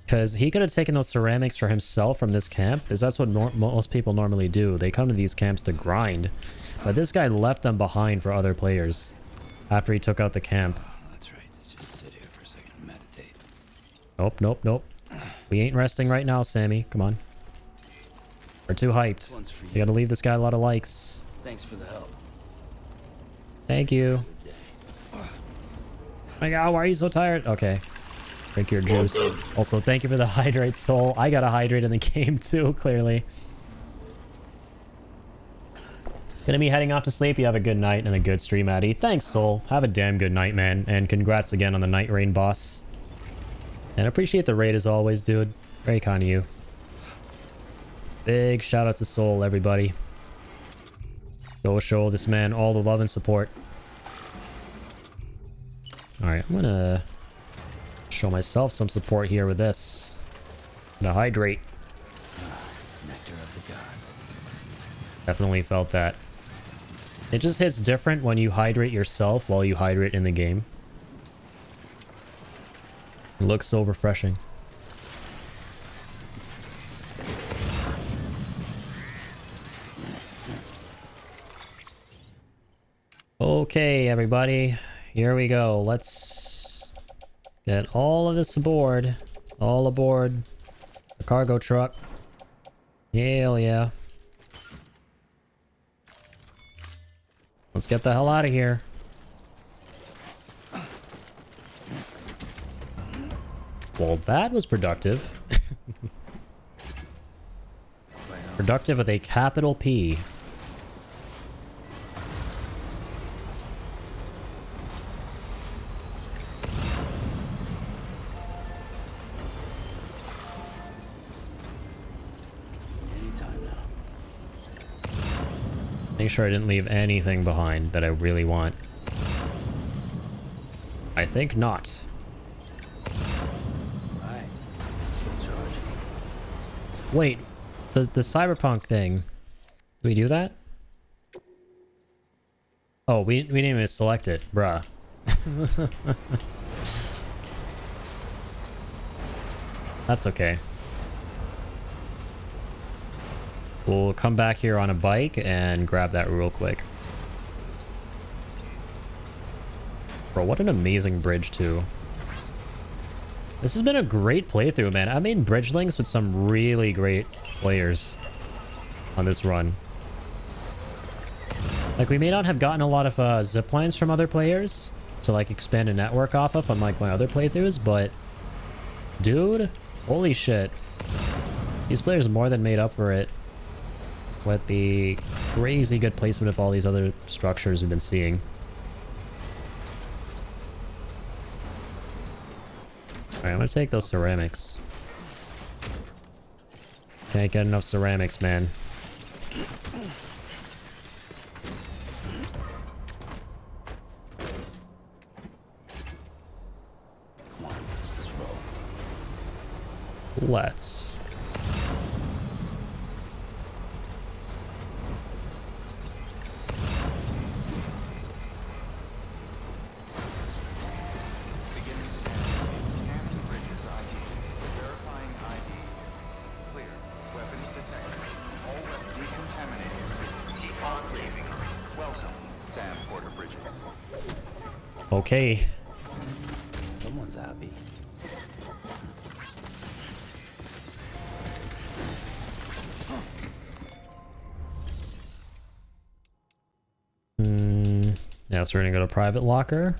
Because he could have taken those ceramics for himself from this camp, because that's what most people normally do. They come to these camps to grind. But this guy left them behind for other players after he took out the camp. That's right. Let's just sit here for a second and meditate. Nope, nope, nope. We ain't resting right now, Sammy. Come on. We're too hyped. You gotta leave this guy a lot of likes. Thanks for the help. Thank you. Oh my god, why are you so tired? Okay. Drink your juice. Also, thank you for the hydrate, Soul. I gotta hydrate in the game too, clearly. Gonna be heading off to sleep. You have a good night and a good stream, Addy. Thanks, Soul. Have a damn good night, man. And congrats again on the Night Rain boss. And appreciate the raid as always, dude. Very kind of you. Big shout out to Soul, everybody. Go show this man all the love and support. Alright, I'm gonna show myself some support here with this. I'm gonna hydrate. Nectar of the gods. Definitely felt that. It just hits different when you hydrate yourself while you hydrate in the game. It looks so refreshing. Okay, everybody. Here we go. Let's get all of this aboard. All aboard the cargo truck. Hell yeah. Let's get the hell out of here. Well, that was productive. Productive with a capital P. Make sure I didn't leave anything behind that I really want. I think not. Right. Wait, the cyberpunk thing. Do we do that? Oh, we didn't even select it, bruh. That's okay. We'll come back here on a bike and grab that real quick. Bro, what an amazing bridge too. This has been a great playthrough, man. I made bridge links with some really great players on this run. Like, we may not have gotten a lot of zip lines from other players to like expand a network off of unlike my other playthroughs, but dude, holy shit. These players more than made up for it with the crazy good placement of all these other structures we've been seeing. Alright, I'm gonna take those ceramics. Can't get enough ceramics, man. Let's. Beginning scanning. Scanning bridges ID. Verifying ID. Clear. Weapons detected. All weapons decontaminated. Keep on leaving. Welcome, Sam Porter Bridges. Okay. Someone's happy. Yeah, so we're gonna go to private locker.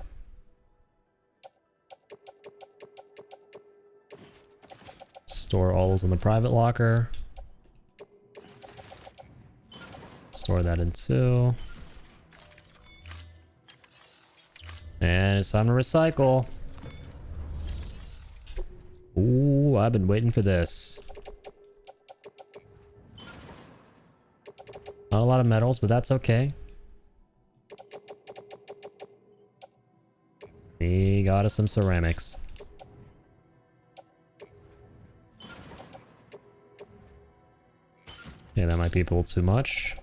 Store all those in the private locker. Store that in too. And it's time to recycle. Ooh, I've been waiting for this. Not a lot of metals, but that's okay. We got us some ceramics. Yeah, that might be a little too much.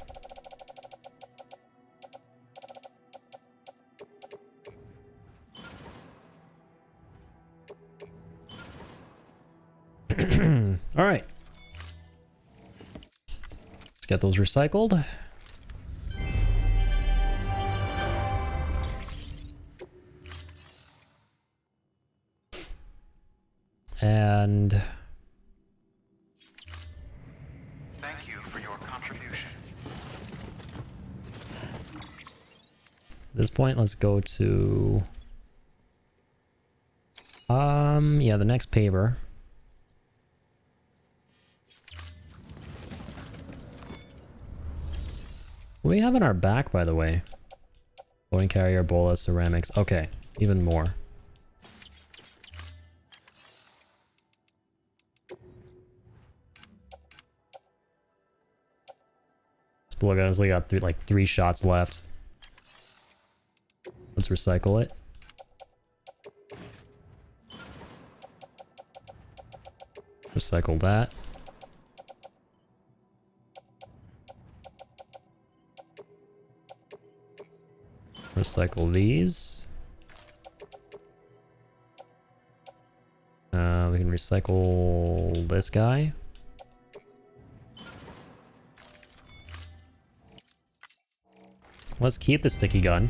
All right. Let's get those recycled. And Thank you for your contribution. at this point, let's go to yeah, the next paver. What do we have in our back, by the way? Loading carrier, bola, ceramics. Okay, even more. Look, I only got three shots left. Let's recycle it. Recycle that. Recycle these. We can recycle this guy. Let's keep the sticky gun.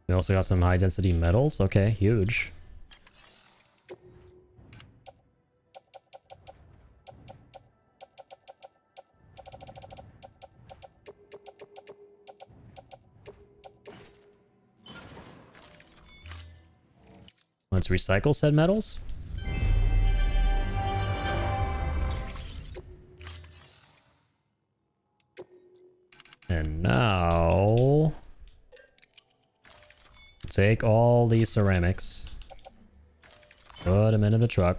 We also got some high density metals. Okay, huge. Let's recycle said metals. And now take all these ceramics, put them into the truck.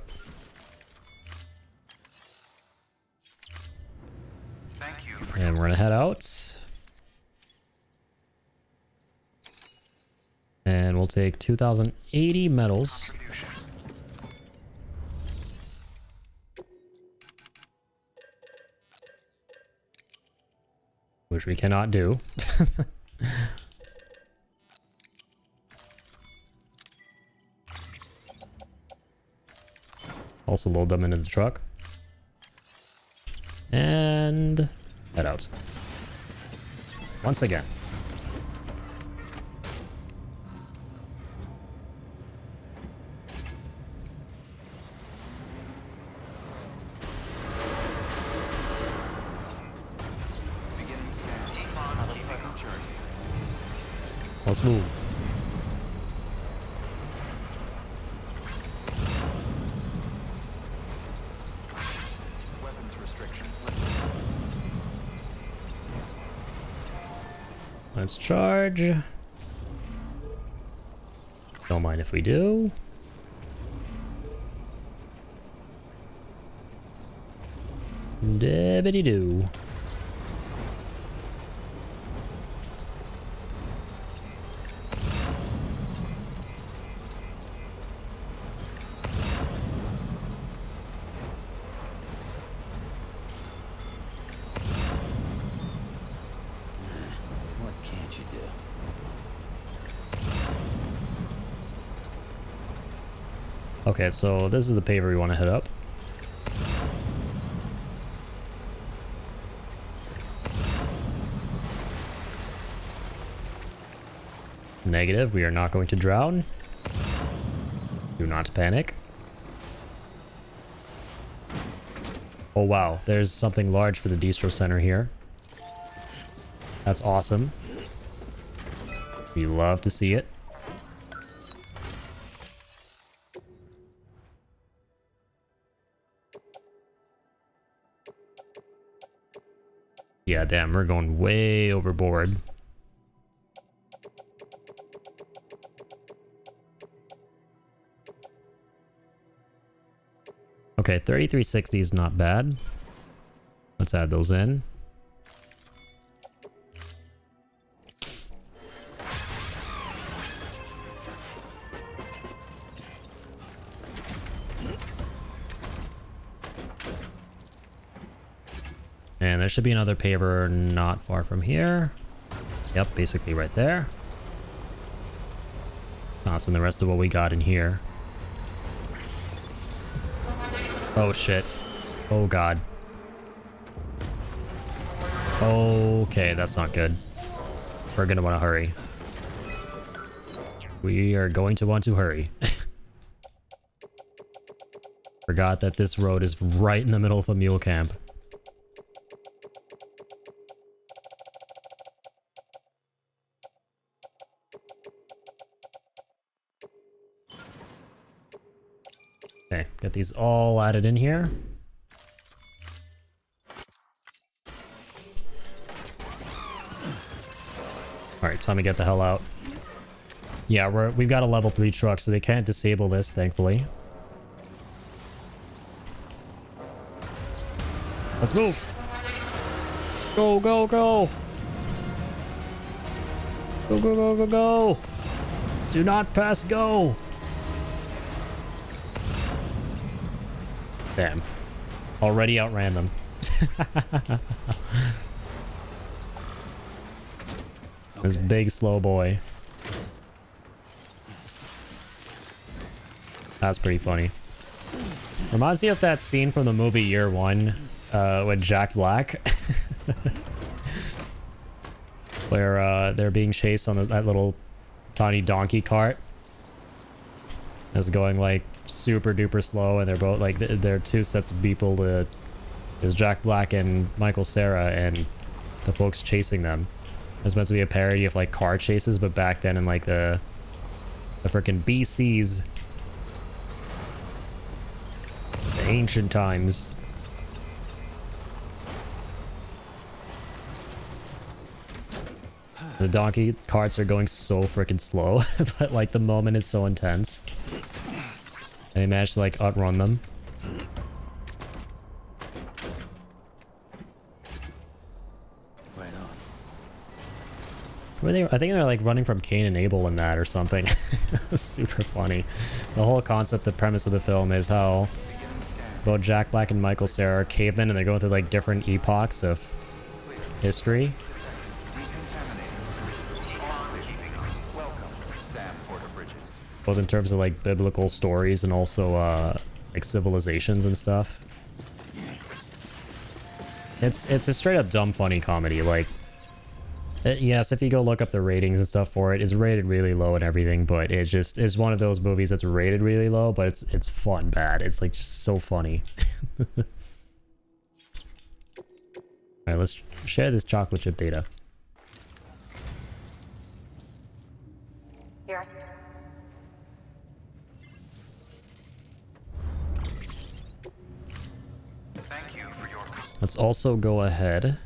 And we're gonna head out. And we'll take 2,080 metals. Which we cannot do. Also load them into the truck. And head out. Once again. Beginning scan. On the present journey. Let's move. Weapons restrictions lifted. Let's charge. Don't mind if we do. Dibbity doo. What can't you do? Okay, so this is the paver we want to hit up. Negative, we are not going to drown. Do not panic. Oh wow, there's something large for the distro center here. That's awesome. We love to see it. Yeah, damn, we're going way overboard. Okay, 3360 is not bad. Let's add those in. And there should be another paver not far from here. Yep, basically right there. Awesome, the rest of what we got in here. Oh shit. Oh god. Okay, that's not good. We're gonna want to hurry. We are going to want to hurry. Forgot that this road is right in the middle of a mule camp. Okay, get these all added in here. Alright, time to get the hell out. Yeah, we've got a level 3 truck, so they can't disable this, thankfully. Let's move! Go, go, go! Go, go, go, go, go! Do not pass go! Damn. Already outran them. This big slow boy. That's pretty funny. Reminds me of that scene from the movie Year One with Jack Black. Where they're being chased on that little tiny donkey cart. It's going like super duper slow, and they're both like they're two sets of people. There's Jack Black and Michael Cera, and the folks chasing them. It's meant to be a parody of like car chases, but back then in like the freaking BCs, the ancient times. The donkey carts are going so freaking slow, but like the moment is so intense. And they managed to like outrun them. I think they're like running from Cain and Abel in that or something. Super funny. The whole concept, the premise of the film is how both Jack Black and Michael Cera are cavemen and they're going through like different epochs of history. Both in terms of like biblical stories and also like civilizations and stuff. It's a straight up dumb funny comedy. Like, yes, if you go look up the ratings and stuff for it, it's rated really low and everything, but it just is one of those movies that's rated really low, but it's fun bad. It's like just so funny. Alright, let's share this chocolate chip data. Here. Thank you for your... Let's also go ahead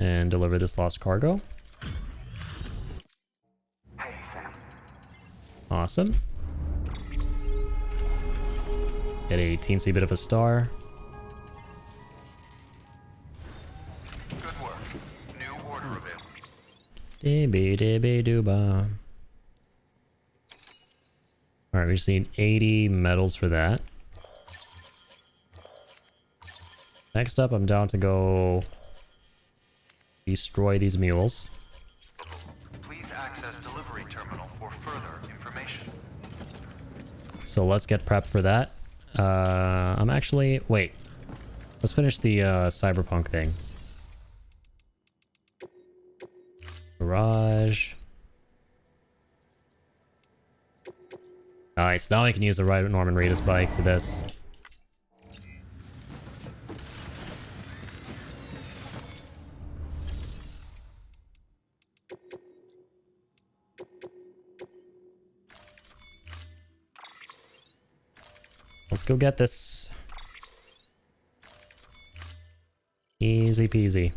and deliver this lost cargo. Hey, Sam. Awesome. Get a teensy bit of a star. Good work. New order available. Dibby dibby dooba. Alright, we just need 80 medals for that. Next up, I'm down to go destroy these mules. Please access delivery terminal for further information. So let's get prepped for that. I'm actually... Wait. Let's finish the cyberpunk thing. Garage. Nice. Now I can use the Norman Reedus bike for this. Let's go get this. Easy peasy.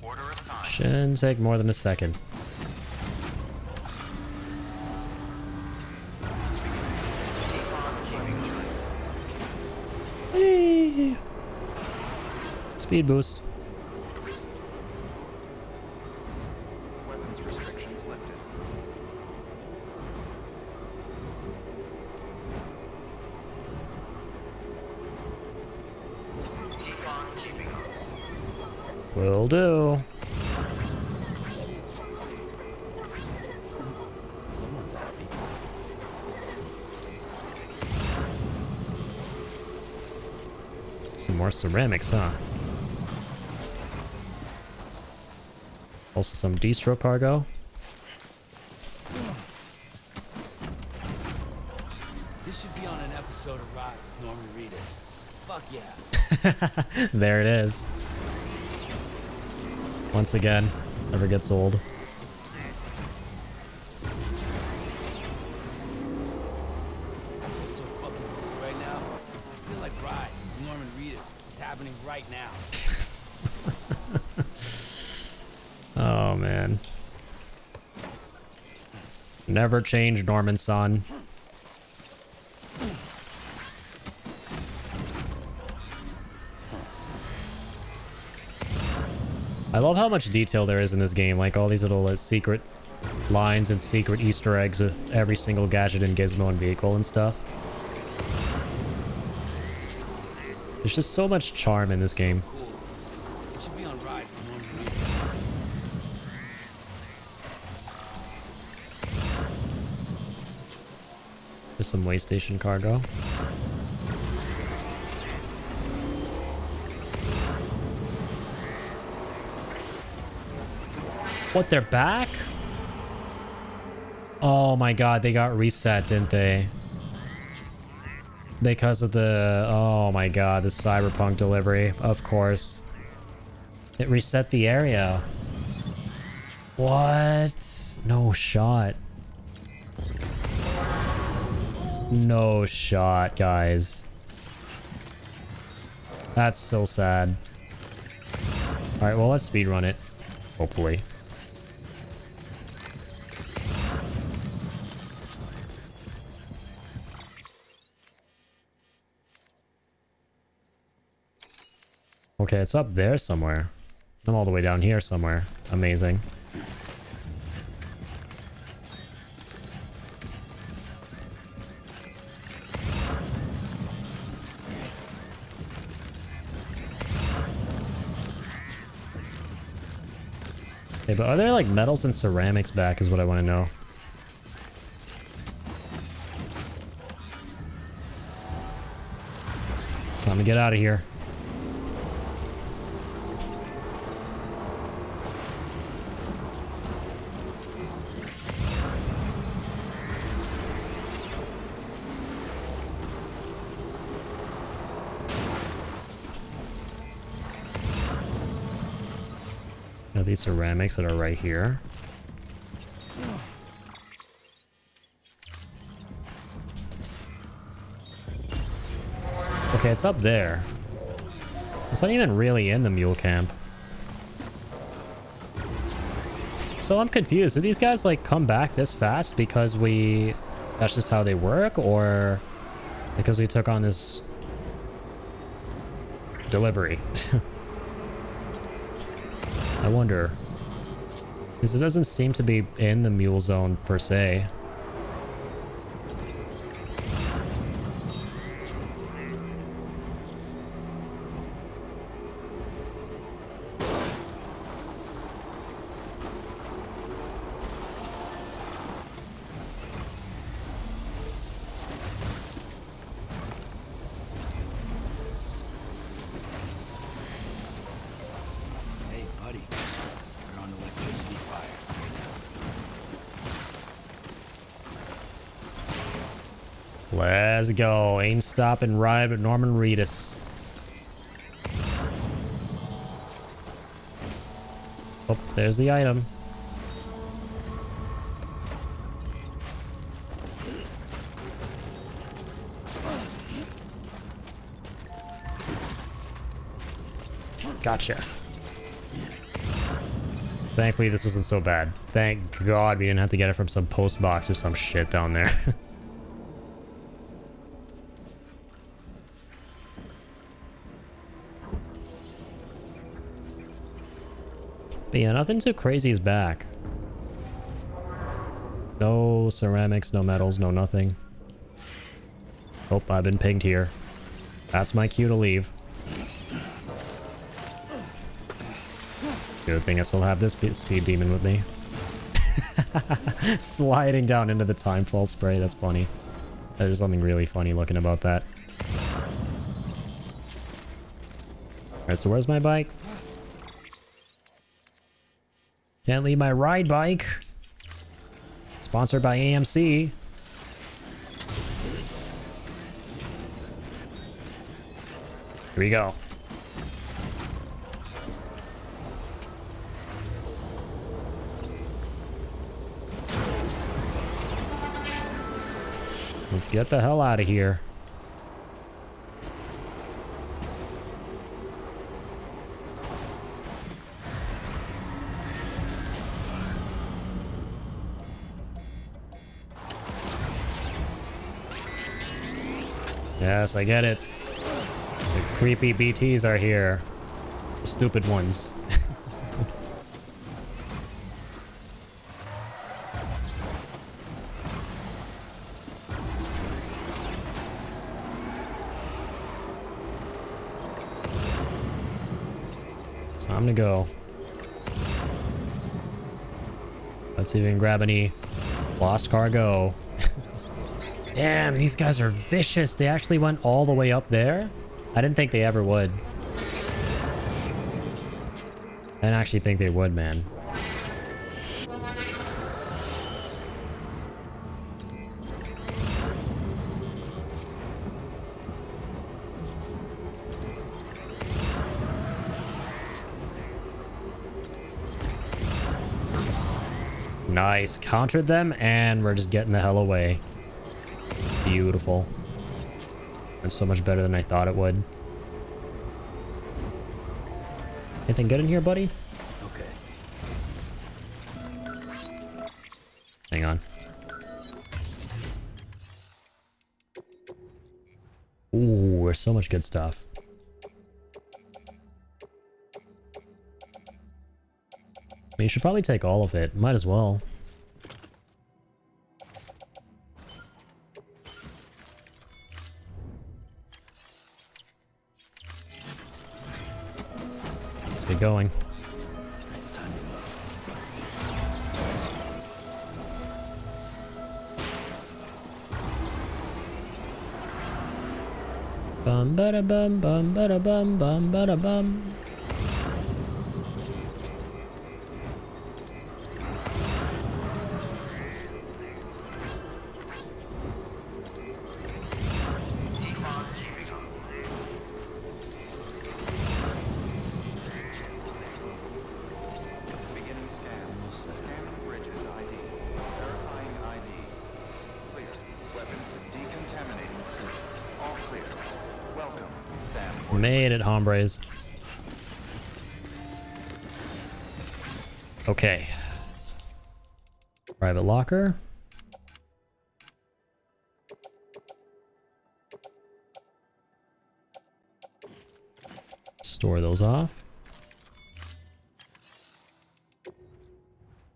Order assigned. Shouldn't take more than a second. Hey. Speed boost. Weapons restrictions lifted. Keep on keeping up. Will do. Someone's happy. Some more ceramics, huh? Also some distro cargo. This should be on an episode of Ride with Norman Reedus. Fuck yeah. There it is. Once again, never gets old. This is so fucking cool right now. I feel like Ride with Norman Reedus is happening right now. Oh man. Never change, Norman son. I love how much detail there is in this game, like all these little secret lines and secret Easter eggs with every single gadget and gizmo and vehicle and stuff. There's just so much charm in this game. Cool. It should be on Ride with Norman Reedus. There's some way station cargo. What, they're back? Oh my god, they got reset, didn't they? Because of the... Oh my god, the cyberpunk delivery. Of course. It reset the area. What? No shot. No shot, guys. That's so sad. Alright, well, let's speedrun it. Hopefully. Okay, it's up there somewhere. I'm all the way down here somewhere. Amazing. Okay, but are there like metals and ceramics back is what I want to know. It's time to get out of here. Now these ceramics that are right here. Okay, it's up there. It's not even really in the mule camp. So I'm confused. Did these guys like come back this fast because that's just how they work, or because we took on this delivery? I wonder. Because it doesn't seem to be in the mule zone per se. Hey, buddy. We're on electricity fire. Let's go. Ain't stopping ride with Norman Reedus. Oh, there's the item. Gotcha. Thankfully, this wasn't so bad. Thank God we didn't have to get it from some post box or some shit down there. But yeah, nothing too crazy is back. No ceramics, no metals, no nothing. Oh, I've been pinged here. That's my cue to leave. Good thing I still have this speed demon with me. Sliding down into the time fall spray, that's funny. There's something really funny looking about that. Alright, so where's my bike? Can't leave my ride bike. Sponsored by AMC. Here we go. Let's get the hell out of here. Yes, I get it. The creepy BTs are here. The stupid ones. It's time to go. Let's see if we can grab any lost cargo. Damn, these guys are vicious. They actually went all the way up there. I didn't think they ever would. I didn't actually think they would, man. Nice. Countered them, and we're just getting the hell away. Beautiful. That's so much better than I thought it would. Anything good in here, buddy? Okay. Hang on. Ooh, there's so much good stuff. mean, you should probably take all of it. Might as well. Let's get going. Bum bada bum bum bada bum bum bada bum. Beginning scan. Scanning bridges ID. Verifying ID. Clear. Weapons decontaminating suit. All clear. Welcome, Sam. Made it, hombres. Okay. Private locker. Store those off.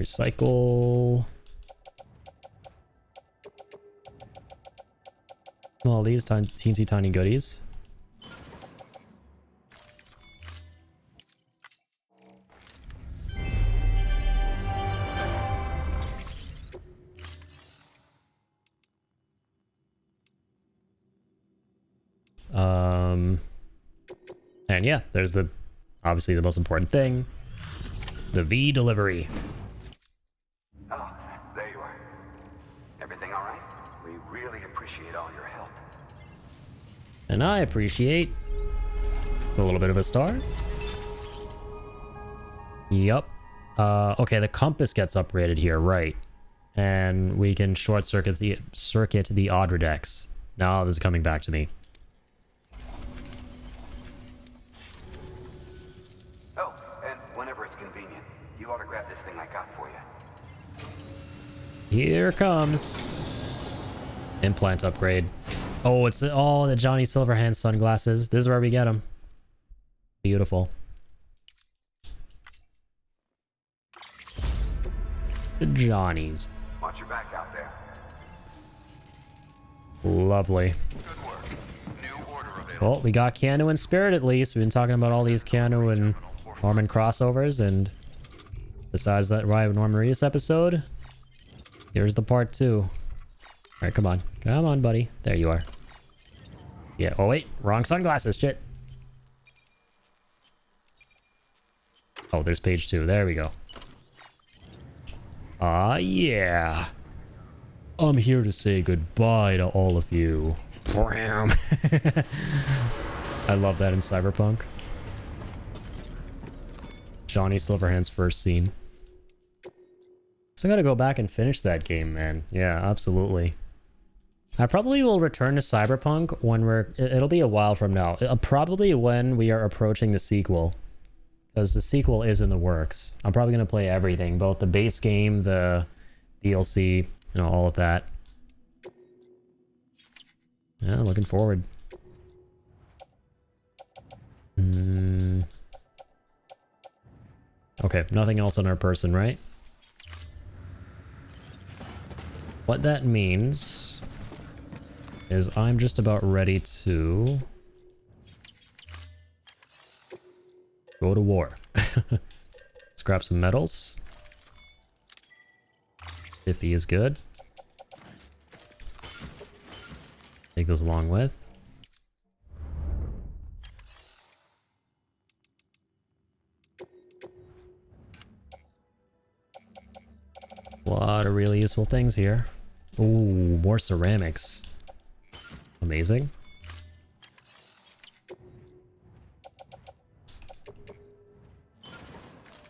Recycle. All these teensy tiny goodies. And yeah, there's obviously the most important thing, the V delivery. Oh, there you are. Everything all right? We really appreciate all your help. And I appreciate a little bit of a star. Yup. Okay, the compass gets upgraded here, right? And we can short circuit the Audredex. Now this is coming back to me. Oh, and whenever it's convenient, you ought to grab this thing I got for you. Here comes implant upgrade. Oh, it's the Johnny Silverhand sunglasses. This is where we get them. Beautiful. The Johnnies. Watch your back out there. Lovely. Good work. New order available. Well, we got Keanu and Spirit at least. We've been talking about all these Keanu and Norman crossovers, and besides that Norman Reedus episode, here's the part 2. Alright, come on. Come on, buddy. There you are. Yeah, oh wait, wrong sunglasses, shit. Oh, there's page 2. There we go. Ah, yeah. I'm here to say goodbye to all of you. I love that in Cyberpunk. Johnny Silverhand's first scene. So I gotta go back and finish that game, man. Yeah, absolutely. I probably will return to Cyberpunk when it'll be a while from now. Probably when we are approaching the sequel. Because the sequel is in the works. I'm probably going to play everything. Both the base game, the DLC, all of that. Yeah, looking forward. Okay, nothing else on our person, right? What that means is I'm just about ready to go to war. Let's grab some metals. 50 is good. Take those along with. A lot of really useful things here. Ooh, more ceramics. Amazing.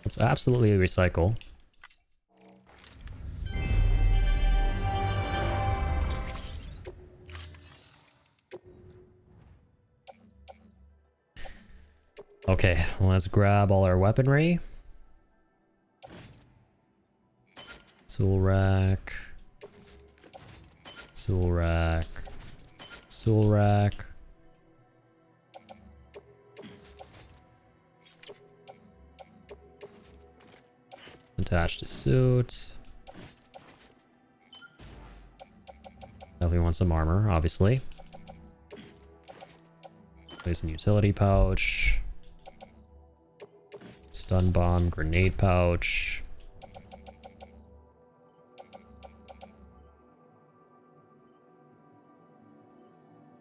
Let's absolutely recycle. Okay, let's grab all our weaponry. Tool rack. Tool rack. Tool rack. Attach to suit. Definitely want some armor, obviously. Place in utility pouch. Stun bomb, grenade pouch.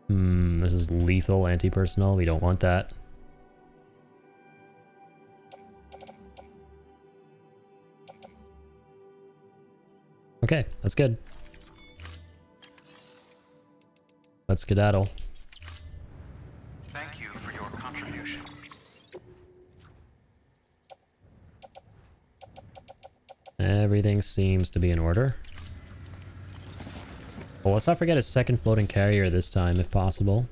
This is lethal anti-personnel. We don't want that. Okay, that's good. Let's skedaddle. Thank you for your contribution. Everything seems to be in order. Well, let's not forget a second floating carrier this time, if possible.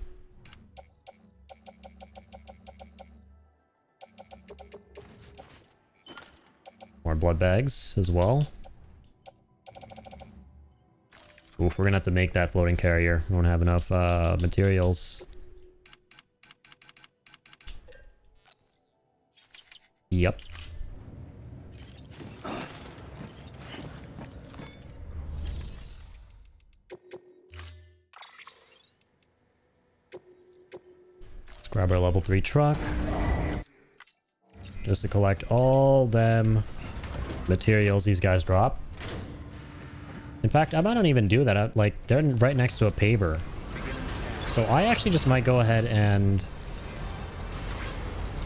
More blood bags as well. Oof, we're gonna have to make that floating carrier. We don't have enough materials. Yep. Let's grab our level 3 truck. Just to collect all them materials these guys drop. In fact, I might not even do that. Like, they're right next to a paver. So I actually just might go ahead and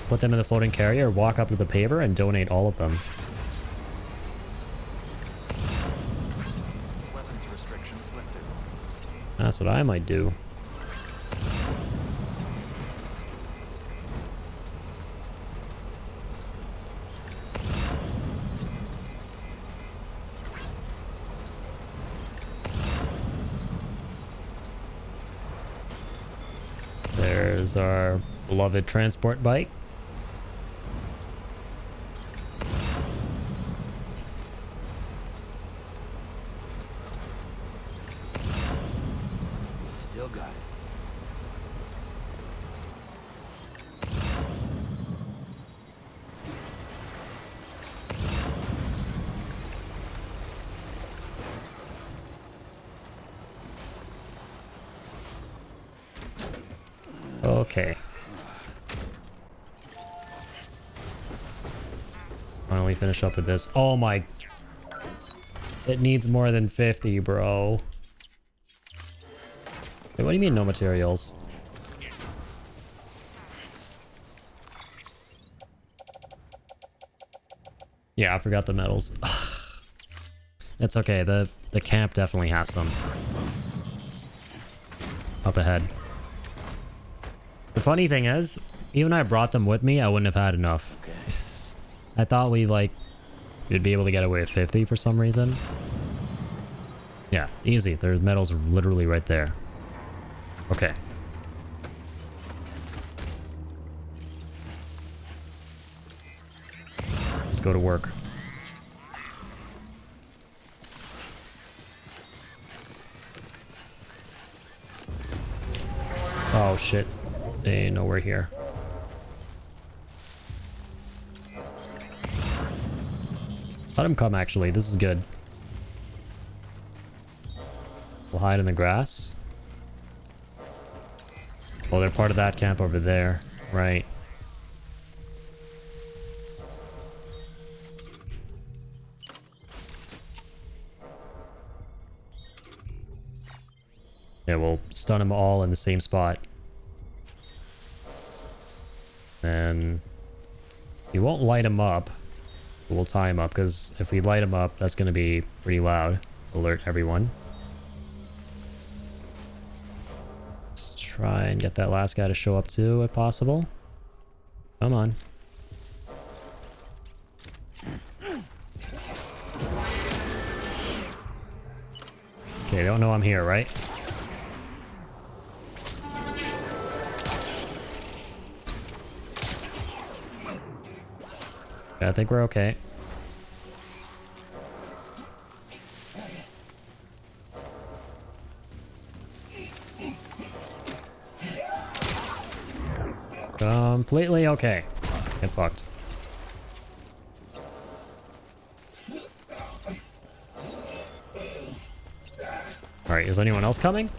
put them in the floating carrier, walk up to the paver, and donate all of them. Weapons restrictions lifted. That's what I might do. There's our beloved transport bike. Still got it. Okay. Finally finish up with this. Oh my... It needs more than 50, bro. Wait, what do you mean no materials? Yeah, I forgot the metals. It's okay. The camp definitely has some. Up ahead. The funny thing is, even I brought them with me, I wouldn't have had enough. I thought we'd be able to get away with 50 for some reason. Yeah, easy. There's metals literally right there. Okay. Let's go to work. Oh shit. They know we're here. Let him come, actually. This is good. We'll hide in the grass. Oh, they're part of that camp over there. Right. Yeah, we'll stun them all in the same spot. And we won't light them up. But we'll tie them up, because if we light them up, that's going to be pretty loud. Alert everyone. Let's try and get that last guy to show up too, if possible. Come on. Okay, they don't know I'm here, right? Yeah, I think we're okay. Completely okay. Get fucked. Alright, is anyone else coming?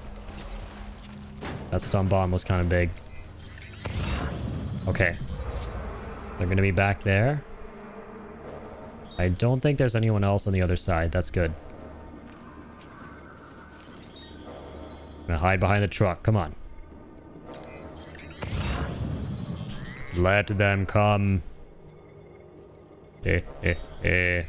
That stun bomb was kind of big. Okay. They're going to be back there. I don't think there's anyone else on the other side. That's good. I'm going to hide behind the truck. Come on. Let them come. Eh, eh, eh.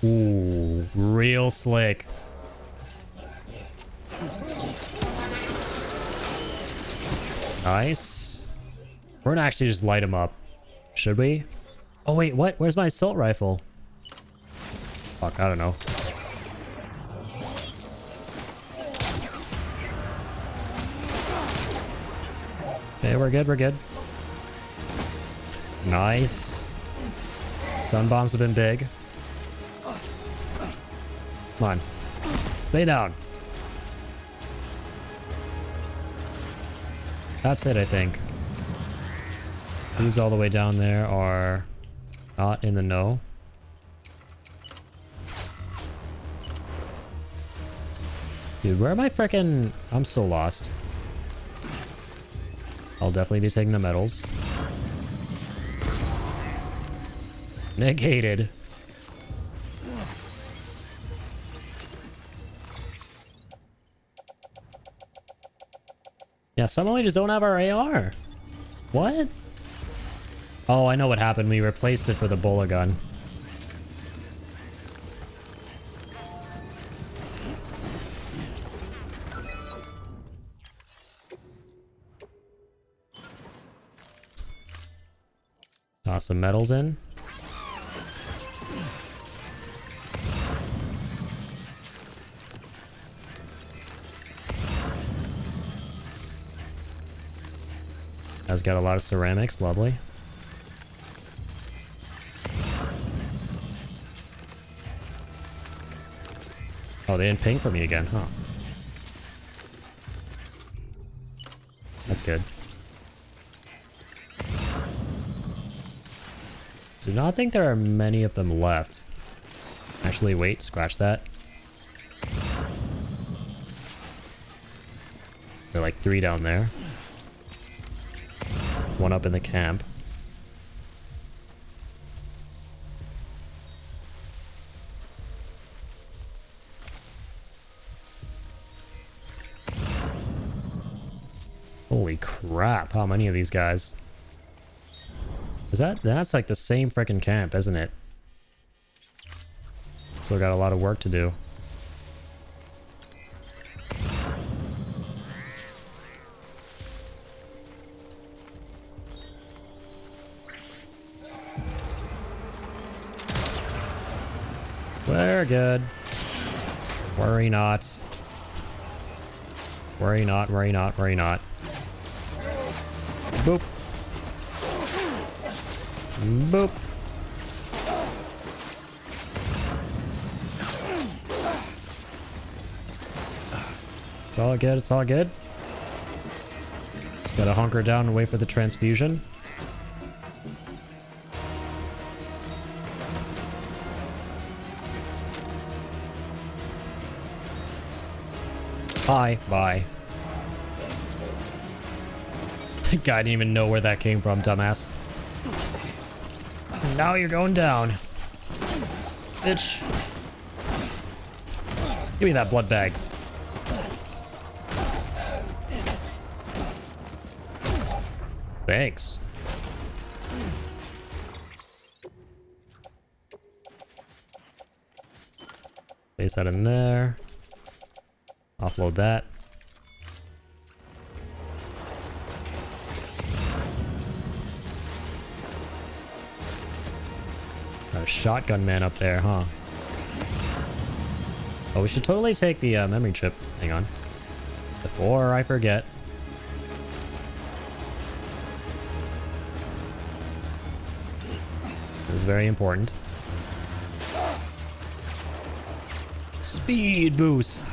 Ooh, real slick. Nice. We're gonna actually just light him up. Should we? Oh wait, what? Where's my assault rifle? Fuck, I don't know. Okay, we're good, we're good. Nice. Stun bombs have been big. Come on. Stay down. That's it, I think. Who's all the way down there are not in the know. Dude, where am I frickin'? I'm so lost. I'll definitely be taking the medals. Negated. Yeah, some only just don't have our AR. What? Oh, I know what happened. We replaced it for the bullet gun. Toss some metals in. Has got a lot of ceramics, lovely. Oh, they didn't ping for me again, huh? That's good. Do not think there are many of them left. Actually, wait, scratch that. There are like 3 down there. 1 up in the camp. Holy crap, how many of these guys? That's like the same frickin' camp, isn't it? Still got a lot of work to do. We're good. Worry not. Worry not, worry not, worry not. Boop. Boop. It's all good, it's all good. Just gotta hunker down and wait for the transfusion. Bye. Bye. The guy didn't even know where that came from, dumbass. Now you're going down. Bitch. Give me that blood bag. Thanks. Place that in there. Offload that. Got a shotgun man up there, huh? Oh, we should totally take the memory chip. Hang on. Before I forget. This is very important. Speed boost.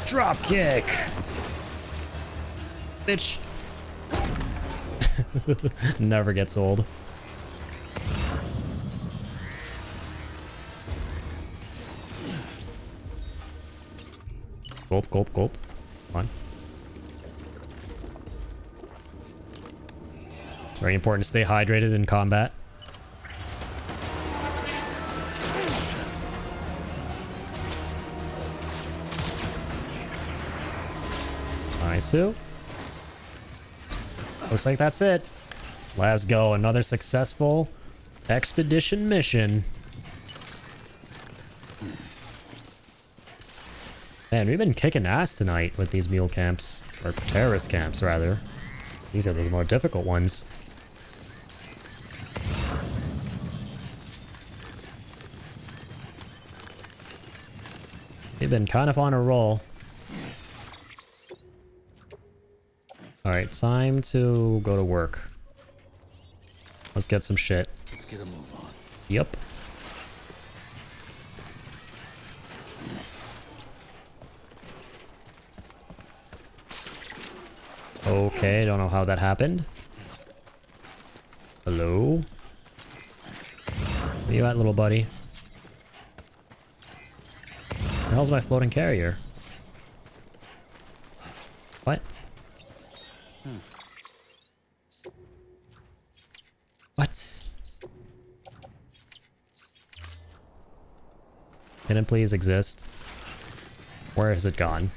Drop kick. Bitch. Never gets old. Gulp, gulp, gulp. Come on. Very important to stay hydrated in combat. Nice. Looks like that's it. Let's go. Another successful expedition mission. Man, we've been kicking ass tonight with these mule camps. Or terrorist camps, rather. These are the more difficult ones. We've been kind of on a roll. Alright, time to go to work. Let's get some shit. Let's get a move on. Yep. Okay, don't know how that happened. Hello? Where you at, little buddy? The hell's my floating carrier? What? What? Can it please exist? Where has it gone?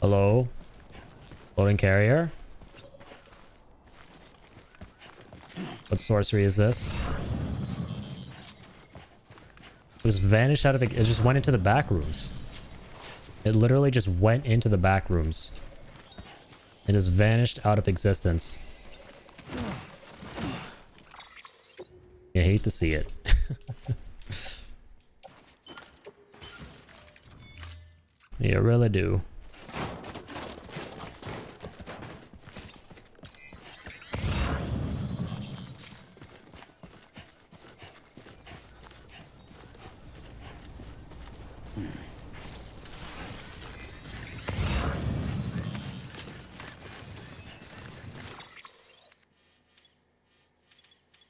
Hello? Floating carrier? What sorcery is this? It just vanished out of it. It just went into the back rooms. It literally just went into the back rooms. It just vanished out of existence. You hate to see it. You really do.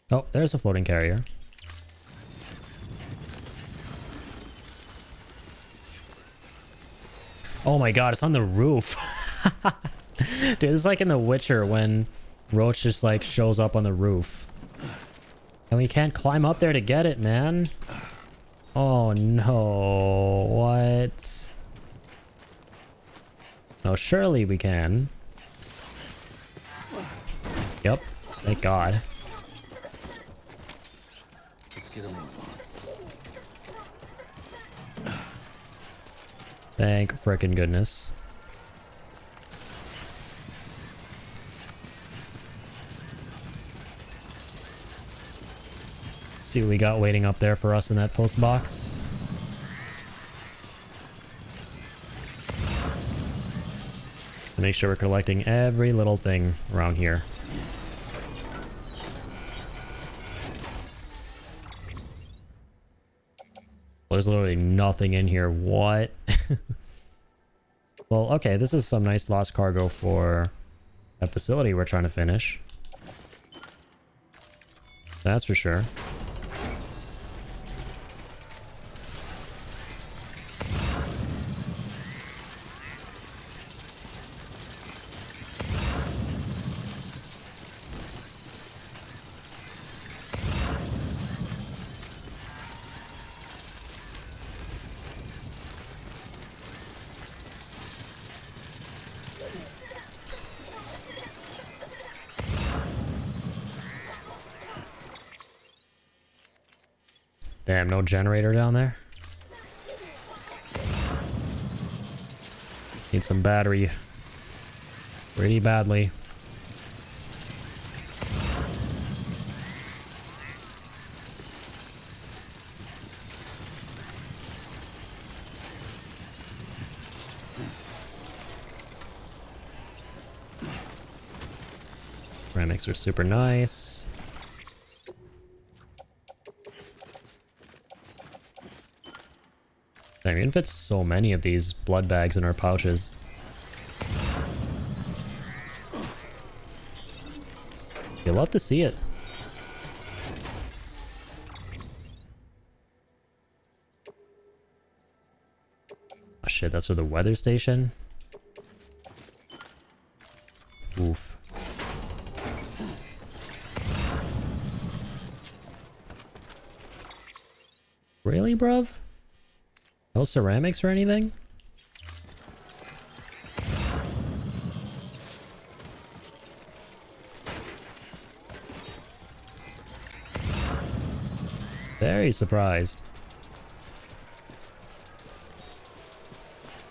Oh, there's a floating carrier. Oh my god, it's on the roof. Dude, it's like in The Witcher when Roach just like shows up on the roof. And we can't climb up there to get it, man. Oh no, what? No, surely we can. Yep, thank god. Let's get a move on. Thank frickin' goodness. See what we got waiting up there for us in that post box. Make sure we're collecting every little thing around here. There's literally nothing in here. What? Well, okay, this is some nice lost cargo for that facility we're trying to finish. That's for sure. Damn, no generator down there. Need some battery. Pretty badly. Ceramics are super nice. Damn, we can fit so many of these blood bags in our pouches. You'll love to see it. Oh shit, that's for the weather station? Oof. Really, bruv? No ceramics or anything? Very surprised.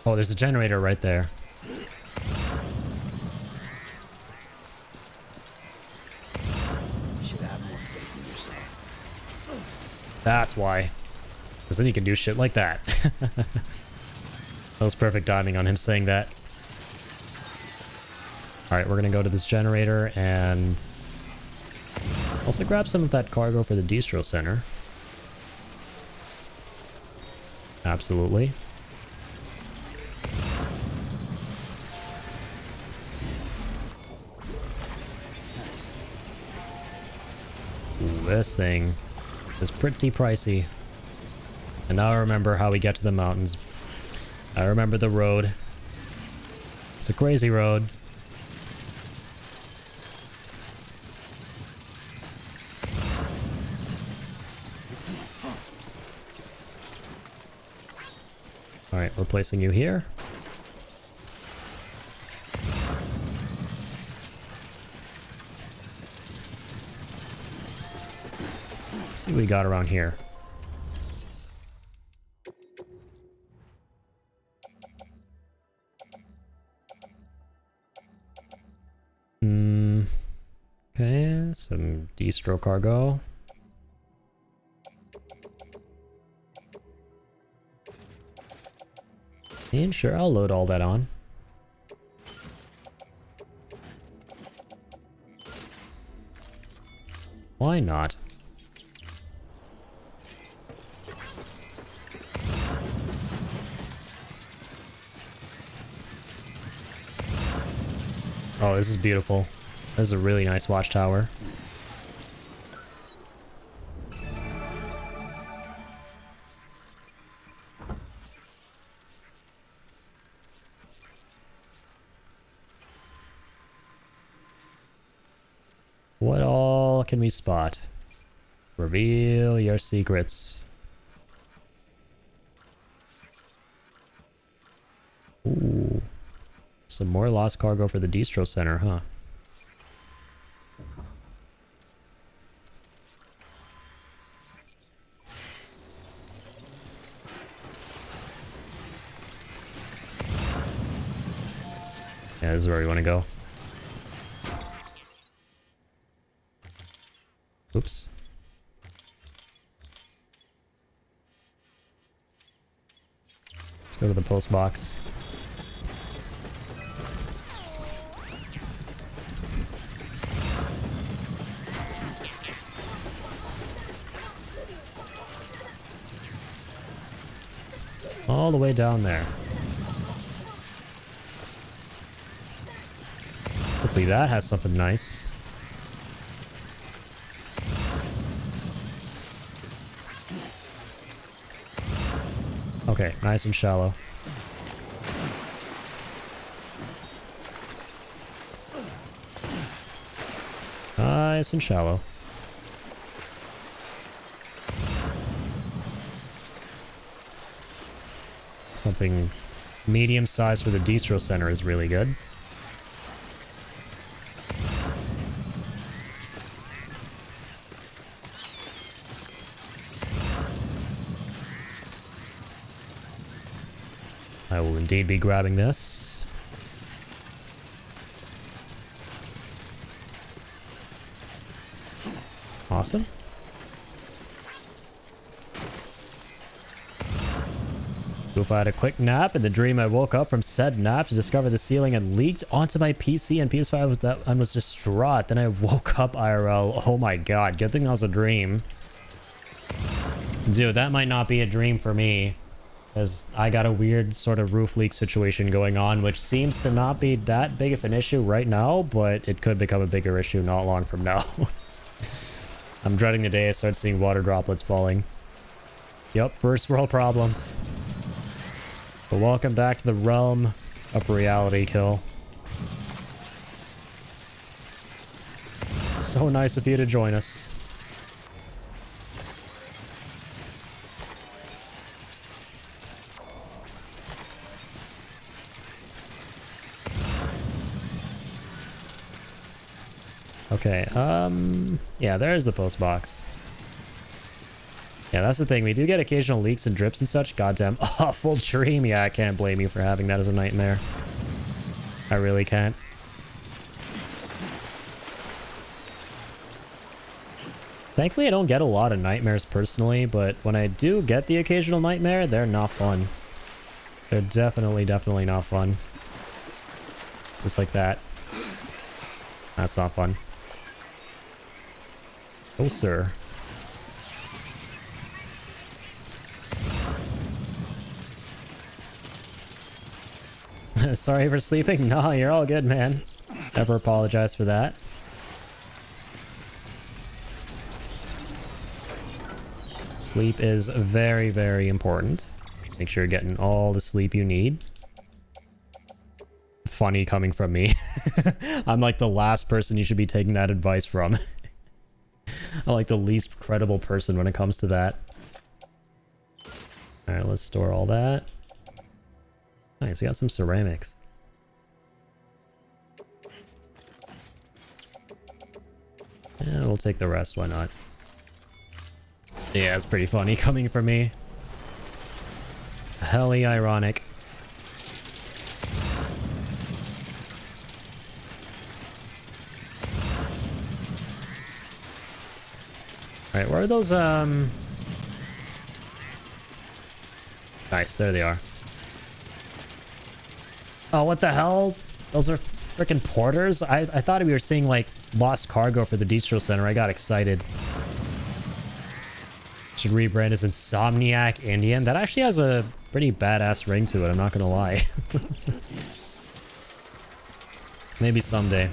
Oh, there's a generator right there. Should have more faith in yourself. That's why. Because then you can do shit like that. That was perfect timing on him saying that. Alright, we're gonna go to this generator and also grab some of that cargo for the distro center. Absolutely. Ooh, this thing is pretty pricey. And now I remember how we get to the mountains. I remember the road. It's a crazy road. Alright, we're placing you here. Let's see what we got around here. Okay, some distro cargo. And sure, I'll load all that on. Why not? Oh, this is beautiful. This is a really nice watchtower. What all can we spot? Reveal your secrets. Ooh. Some more lost cargo for the distro center, huh? Yeah, this is where we want to go. Oops. Let's go to the post box. All the way down there. Hopefully that has something nice. Okay, nice and shallow. Nice and shallow. Something medium size for the distro center is really good. I will indeed be grabbing this. Awesome. If I had a quick nap. In the dream, I woke up from said nap to discover the ceiling had leaked onto my PC and PS5 was that I was distraught. Then I woke up IRL. Oh my god, good thing that was a dream. Dude, that might not be a dream for me. As I got a weird sort of roof leak situation going on, which seems to not be that big of an issue right now, but it could become a bigger issue not long from now. I'm dreading the day I start seeing water droplets falling. Yep, first world problems. But welcome back to the realm of reality, Kill. So nice of you to join us. Okay, yeah, there's the post box. Yeah, that's the thing. We do get occasional leaks and drips and such. Goddamn awful dream. Yeah, I can't blame you for having that as a nightmare. I really can't. Thankfully, I don't get a lot of nightmares personally, but when I do get the occasional nightmare, they're not fun. They're definitely not fun. Just like that. That's not fun. Oh, sir. Sorry for sleeping? No, you're all good, man. Never apologize for that. Sleep is very, very important. Make sure you're getting all the sleep you need. Funny coming from me. I'm like the last person you should be taking that advice from. I'm like the least credible person when it comes to that. Alright, let's store all that. Nice, we got some ceramics. Yeah, we'll take the rest, why not? Yeah, it's pretty funny coming from me. Helly ironic. Alright, where are those, Nice, there they are. Oh, what the hell? Those are freaking porters? I thought we were seeing, like, lost cargo for the distro center. I got excited. Should rebrand as Insomniac Indian. That actually has a pretty badass ring to it, I'm not gonna lie. Maybe someday.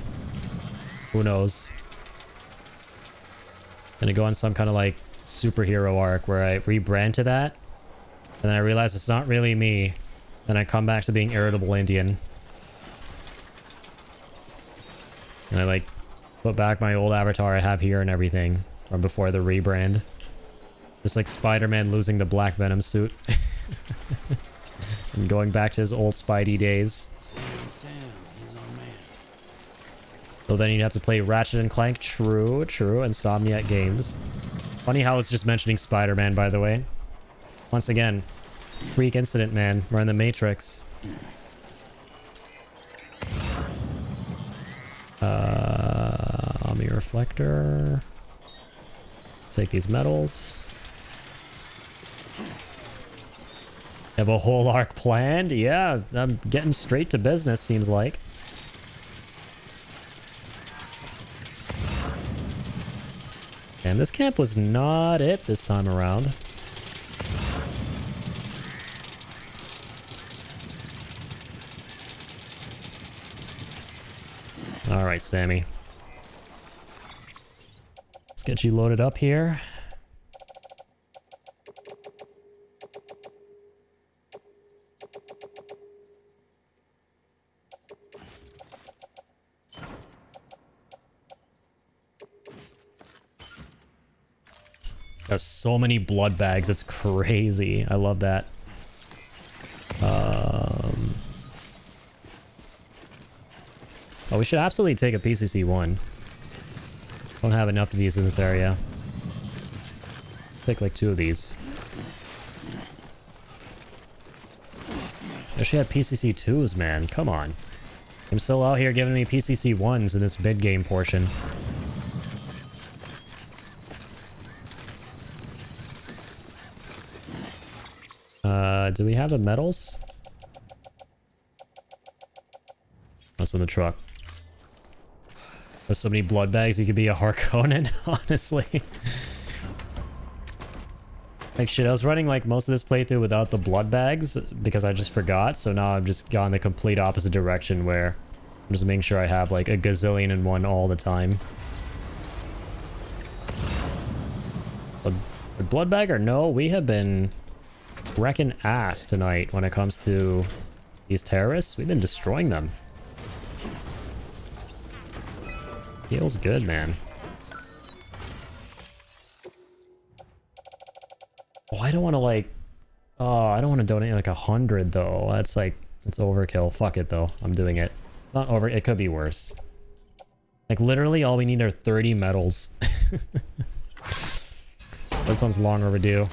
Who knows? Gonna go on some kind of like superhero arc where I rebrand to that, and then I realize it's not really me. Then I come back to being Irritable Indian. And I like put back my old avatar I have here and everything from before the rebrand. Just like Spider-Man losing the Black Venom suit. And going back to his old Spidey days. So then you'd have to play Ratchet and Clank. True, true. Insomniac Games. Funny how it's just mentioning Spider-Man, by the way. Once again, freak incident, man. We're in the Matrix. Omni Reflector. Take these metals. Have a whole arc planned? Yeah, I'm getting straight to business, seems like. And this camp was not it this time around. All right, Sammy. Let's get you loaded up here. There's so many blood bags, it's crazy. I love that. Oh, we should absolutely take a PCC-1. Don't have enough of these in this area. Take like 2 of these. I wish we had PCC-2s, man. Come on. I'm still out here giving me PCC-1s in this mid-game portion. Do we have the metals? What's in the truck? There's so many blood bags, you could be a Harkonnen, honestly. Like shit, I was running like most of this playthrough without the blood bags because I just forgot. So now I've just gone the complete opposite direction where I'm just making sure I have like a gazillion and one all the time. A blood bag or no, we have been wrecking ass tonight when it comes to these terrorists. We've been destroying them. Feels good, man. Oh, I don't want to like... Oh, I don't want to donate like 100 though. That's like... It's overkill. Fuck it though. I'm doing it. It's not over... It could be worse. Like literally all we need are 30 medals. This one's long overdue.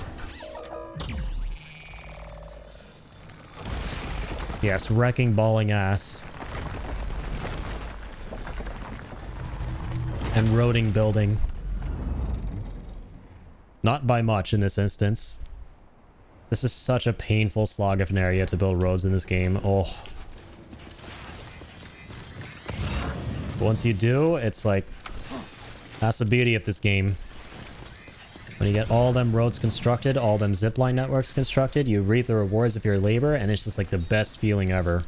Yes, wrecking balling ass. And roading building. Not by much in this instance. This is such a painful slog of an area to build roads in this game. Oh. But once you do, it's like... That's the beauty of this game. When you get all them roads constructed, all them zipline networks constructed, you reap the rewards of your labor, and it's just like the best feeling ever.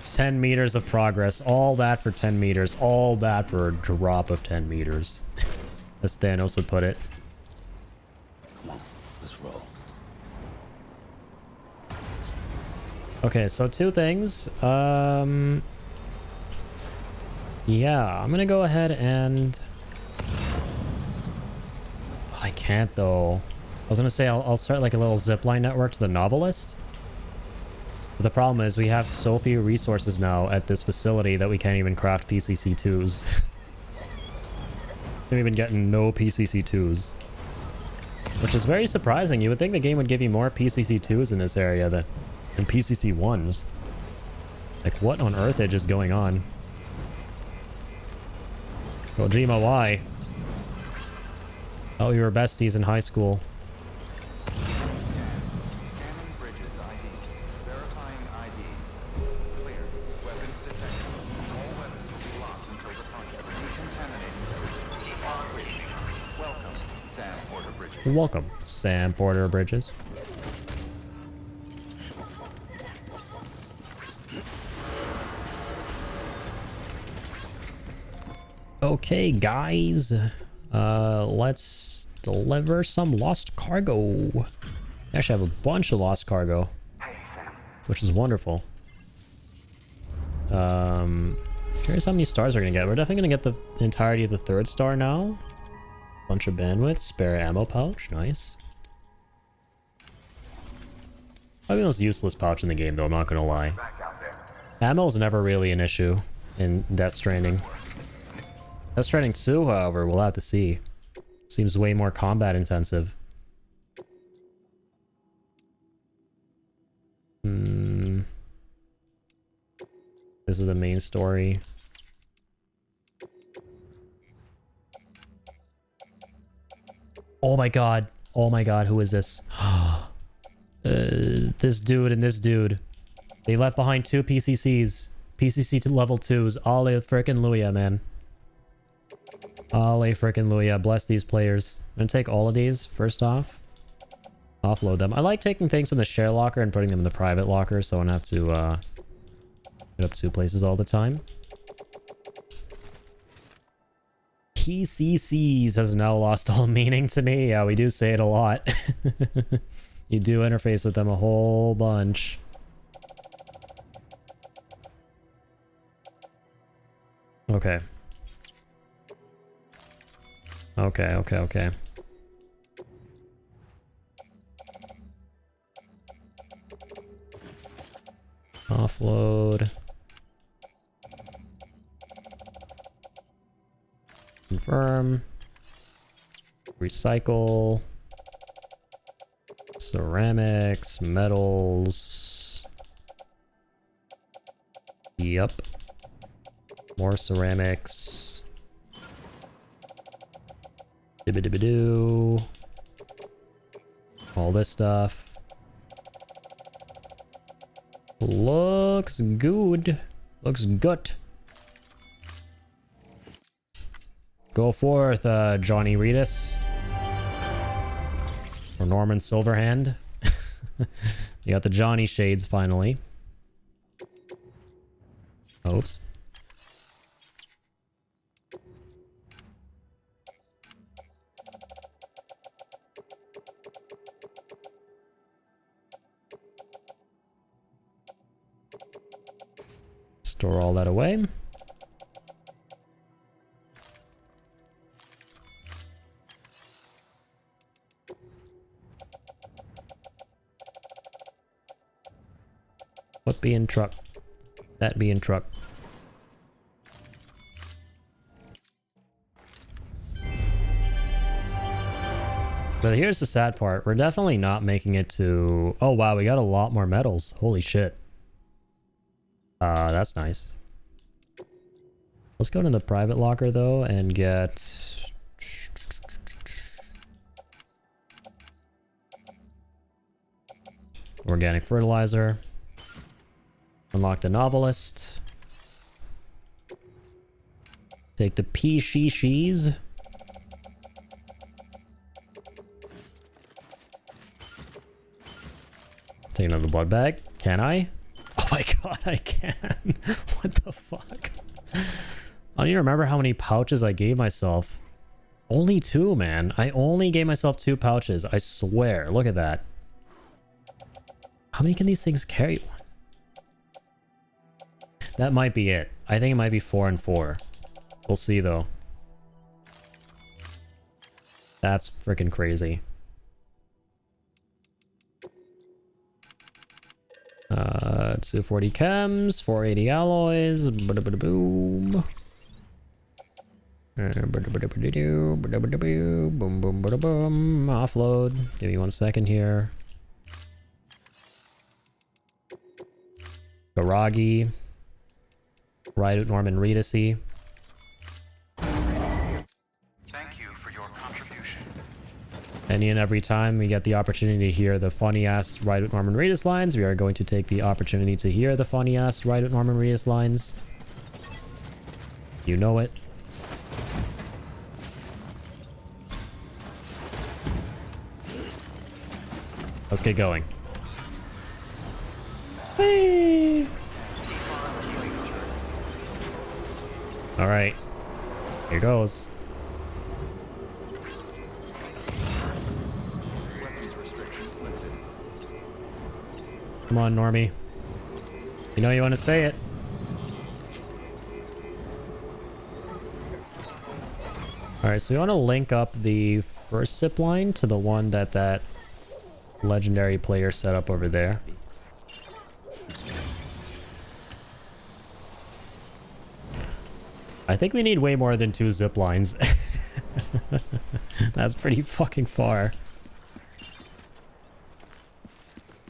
10 meters of progress. All that for 10 meters. All that for a drop of 10 meters. As Thanos would put it. Come on, let's roll. Okay, so two things. Yeah, I'm gonna go ahead and... I can't though. I was gonna say I'll start like a little zipline network to the Novelist. But the problem is we have so few resources now at this facility that we can't even craft PCC2s. We've been getting no PCC2s. Which is very surprising. You would think the game would give you more PCC2s in this area than PCC1s. Like what on earth is just going on? Kojima, why? Oh, you were besties in high school. Scanning bridges ID. Verifying ID. Clear. Weapons detected. All weapons will be locked until departure. Decontaminating system. Welcome, Sam Porter Bridges. Welcome, Sam Porter Bridges. Okay, guys. Let's deliver some lost cargo. I actually have a bunch of lost cargo. Hey, Sam. Which is wonderful. Curious how many stars we're gonna get. We're definitely gonna get the entirety of the 3rd star now. Bunch of bandwidth, spare ammo pouch, nice. Probably the most useless pouch in the game though, I'm not gonna lie. Ammo is never really an issue in Death Stranding. Death Stranding 2, however, we'll have to see. Seems way more combat intensive. This is the main story. Oh my god. Oh my god, who is this? This dude and this dude. They left behind 2 PCCs. PCC to level 2s. Alle frickin' Luya, man. Alle frickin' Luya. Bless these players. I'm gonna take all of these first off. Offload them. I like taking things from the share locker and putting them in the private locker so I don't have to get up 2 places all the time. PCCs has now lost all meaning to me. Yeah, we do say it a lot. You do interface with them a whole bunch. Okay. Okay. Offload. Confirm. Recycle. Ceramics, metals. Yep. More ceramics. Dibba-dibba-doo. All this stuff. Looks good. Looks good. Go forth, Johnny Reedus. Or Norman Silverhand. You got the Johnny shades finally. Oops. Store all that away. What be in truck? That be in truck. But here's the sad part. We're definitely not making it to... Oh wow, we got a lot more medals. Holy shit. That's nice. Let's go to the private locker though and get... Organic fertilizer. Unlock the novelist. Take the P-she-she's. Take another blood bag. Can I? Oh my god, I can. What the fuck? I don't even remember how many pouches I gave myself. Only 2, man. I only gave myself 2 pouches. I swear. Look at that. How many can these things carry? That might be it. I think it might be 4 and 4. We'll see though. That's freaking crazy. 240 chems, 480 alloys, boom. Boom. Offload. Give me 1 second here. Garagi. Right, Norman Reedushand. Thank you for your contribution. Any and every time we get the opportunity to hear the funny-ass Ride with Norman Reedus lines, we are going to take the opportunity to hear the funny-ass Ride with Norman Reedus lines. You know it. Let's get going. Whee! All right, here goes. Come on, Normie. You know you want to say it. All right, so we want to link up the first zip line to the one that legendary player set up over there. I think we need way more than 2 zip lines. That's pretty fucking far.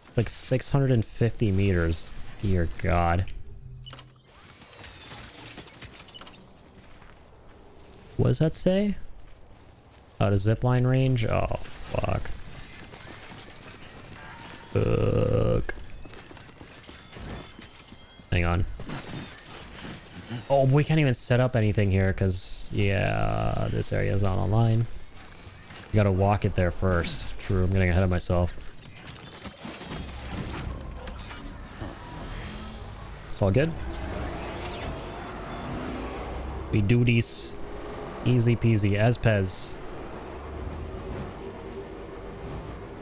It's like 650 meters. Dear God. What does that say? Oh, the zipline range? Oh, fuck. Fuck. Hang on. Oh, we can't even set up anything here because, yeah, this area is not online. You gotta walk it there first. True, I'm getting ahead of myself. It's all good. We do these easy peasy, Espez.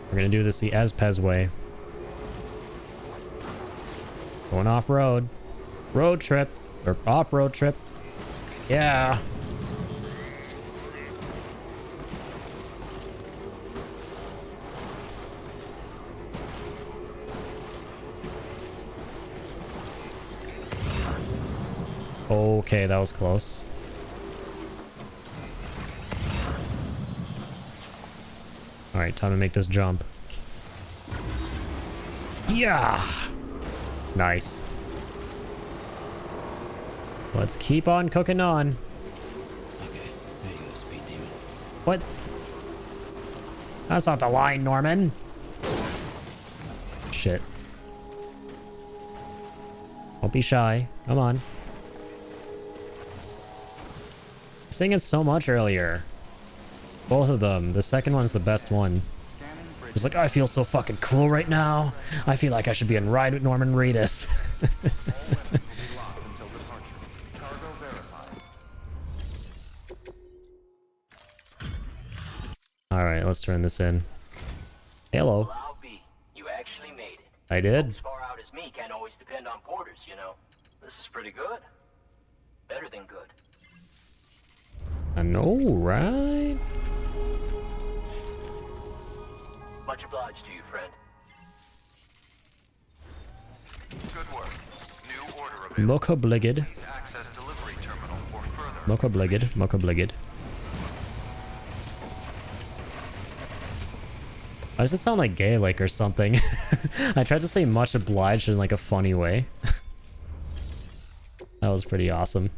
We're gonna do this the Espez way. Going off-road. Road trip. Or off-road trip. Yeah. Okay, that was close. All right, time to make this jump. Yeah. Nice. Let's keep on cooking on. Okay, there you go, speed demon. What? That's not the line, Norman. Shit. Don't be shy. Come on. I was singing so much earlier. Both of them. The second one's the best one. Scanning He's like, I feel so fucking cool right now. I feel like I should be in Ride with Norman Reedus. All weapons will be locked until departure. Cargo verified. Alright, let's turn this in. Hello. Well, I'll be. You actually made it. I did. As far out as me can't always depend on porters, you know. This is pretty good. Better than good. I know, right? Much obliged to you, friend. Good work. New order available. Mocha Bligid. Please access delivery terminal for further. Mocha Bligid. Mocha Bligid. Why does it sound like Gaelic or something? I tried to say much obliged in like a funny way. That was pretty awesome.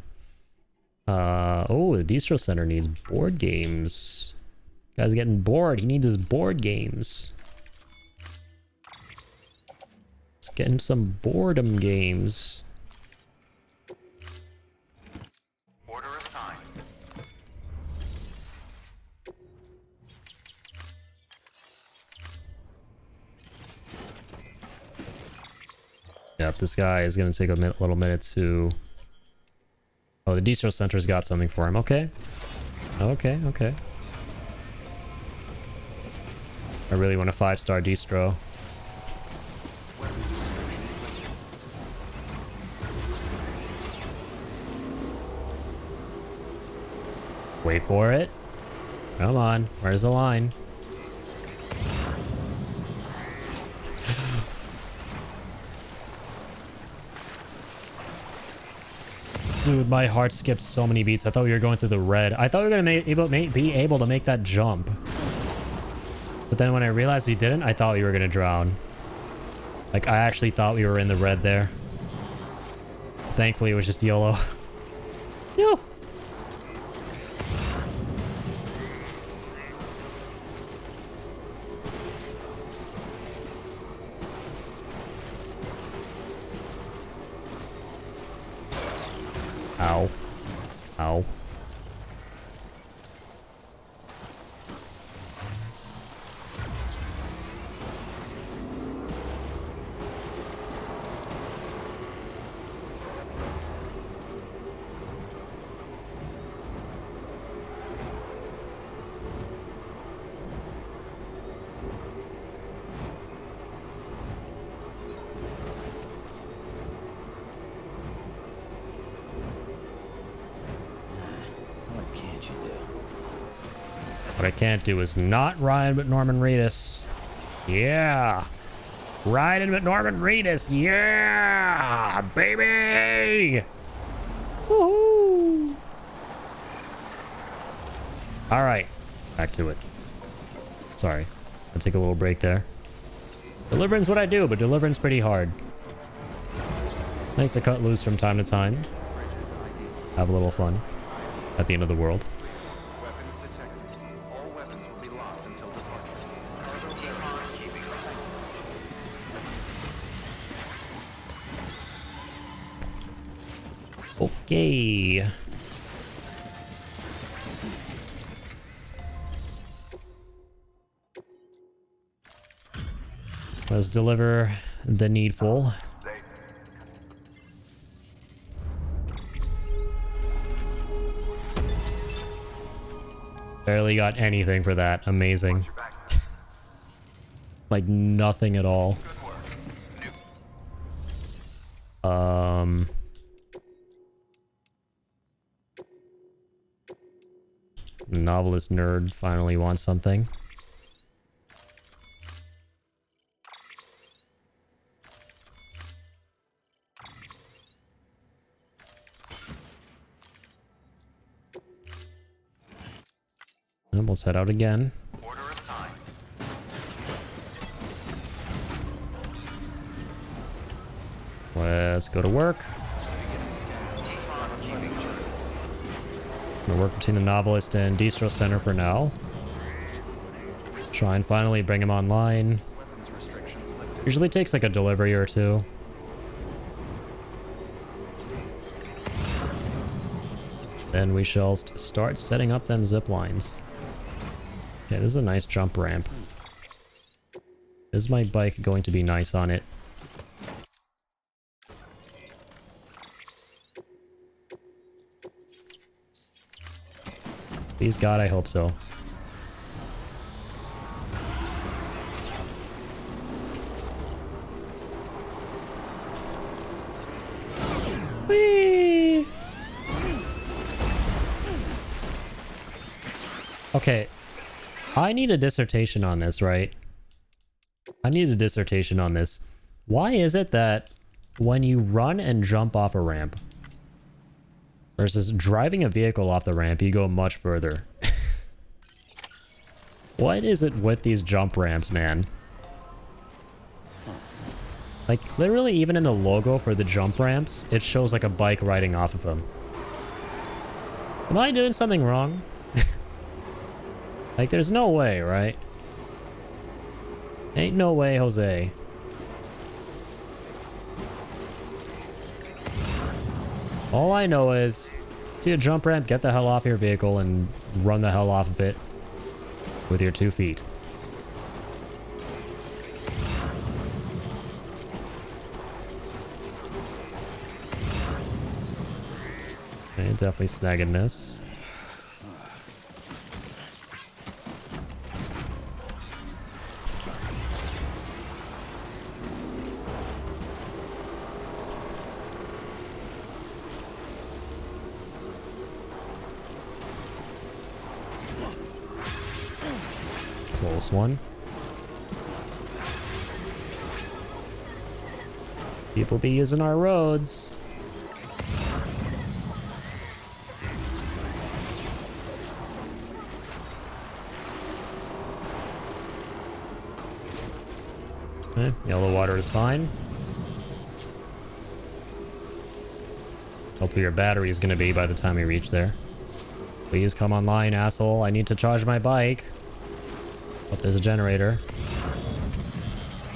Oh, the Distro Center needs board games. Guy's getting bored. He needs his board games. Let's get him some boredom games. Order assigned. Yep, this guy is going to take a little minute to... Oh, the Distro Center's got something for him. Okay. Okay, okay. I really want a 5-star Distro. Wait for it. Come on. Where's the line? Dude, my heart skipped so many beats. I thought we were going through the red. I thought we were going to be able to make that jump. But then when I realized we didn't, I thought we were going to drown. Like, I actually thought we were in the red there. Thankfully, it was just YOLO. Yo. Ow. Ow. What I can't do is not ride with Norman Reedus. Yeah. Riding with Norman Reedus. Yeah, baby. Woohoo. All right. Back to it. Sorry. I'll take a little break there. Deliverance what I do, but deliverance pretty hard. Nice to cut loose from time to time. Have a little fun at the end of the world. Weapons detected. All weapons will be locked until departure. Cargo verified. Keeping Okay. Let's deliver the needful. Barely got anything for that. Amazing. Like nothing at all. Novelist nerd finally wants something. And we'll set out again. Order assigned. Let's go to work. We'll work between the Novelist and Distro Center for now. Try and finally bring him online. Usually takes like a delivery or two. Then we shall start setting up them zip lines. Okay, this is a nice jump ramp. Is my bike going to be nice on it? Please God, I hope so. Whee! Okay. I need a dissertation on this, right? I need a dissertation on this. Why is it that when you run and jump off a ramp versus driving a vehicle off the ramp, you go much further? What is it with these jump ramps, man? Like, literally, even in the logo for the jump ramps, it shows like a bike riding off of them. Am I doing something wrong? Like, there's no way, right? Ain't no way, Jose. All I know is, see a jump ramp, get the hell off your vehicle and run the hell off of it with your 2 feet. Okay, definitely snagging this. Close one. People be using our roads. Okay, yellow water is fine. Hopefully your battery is going to be by the time we reach there. Please come online, asshole. I need to charge my bike. Oh, there's a generator.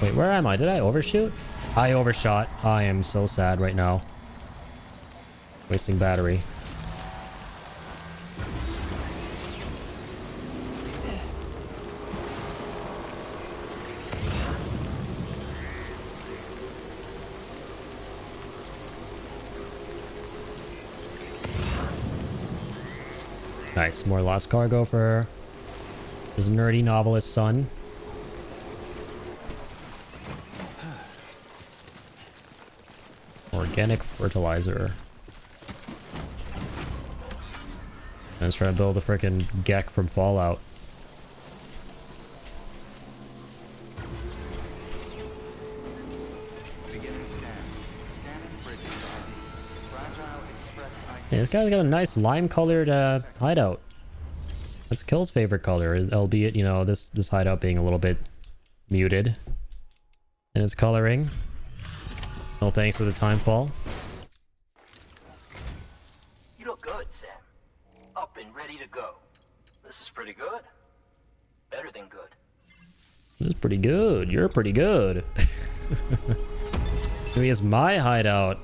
Wait, where am I? Did I overshoot? I overshot. I am so sad right now. Wasting battery. Nice, more lost cargo for his nerdy novelist son. Organic fertilizer. Let's try to build a freaking Gek from Fallout. Yeah, this guy's got a nice lime-colored hideout. That's Kill's favorite color, albeit, you know, this hideout being a little bit muted in its coloring. No thanks to the timefall. You look good, Sam. Up and ready to go. This is pretty good. Better than good. This is pretty good. You're pretty good. Maybe it's my hideout.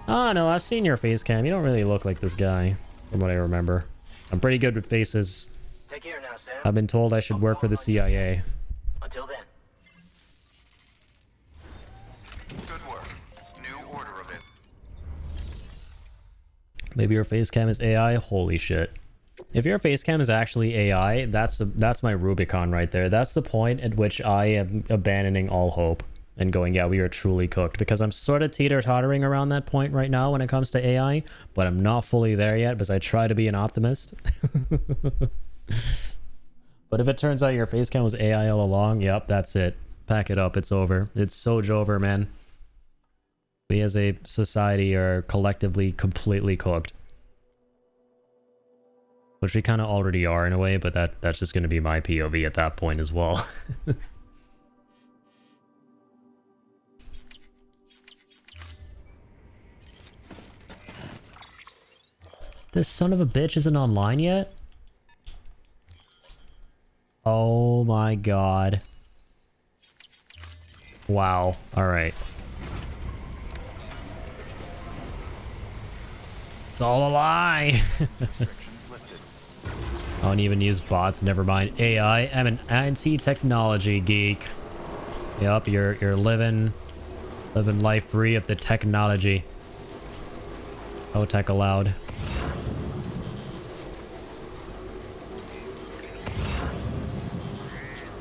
Oh no, I've seen your face cam. You don't really look like this guy, from what I remember. I'm pretty good with faces. Take care now, Sam. I've been told I should work for the CIA. Until then. Good work. New order of it. Maybe your face cam is AI? Holy shit. If your face cam is actually AI, that's my Rubicon right there. That's the point at which I am abandoning all hope and going, yeah, we are truly cooked. Because I'm sort of teeter-tottering around that point right now when it comes to AI, but I'm not fully there yet because I try to be an optimist. But if it turns out your face cam was AI all along, yep, that's it. Pack it up, it's over. It's so over, man. We as a society are collectively completely cooked. Which we kind of already are in a way, but that's just going to be my POV at that point as well. This son of a bitch isn't online yet? Oh my god. Wow. Alright. It's all a lie! I don't even use bots, never mind. AI, I'm an anti-technology geek. Yup, you're living life free of the technology. No tech allowed.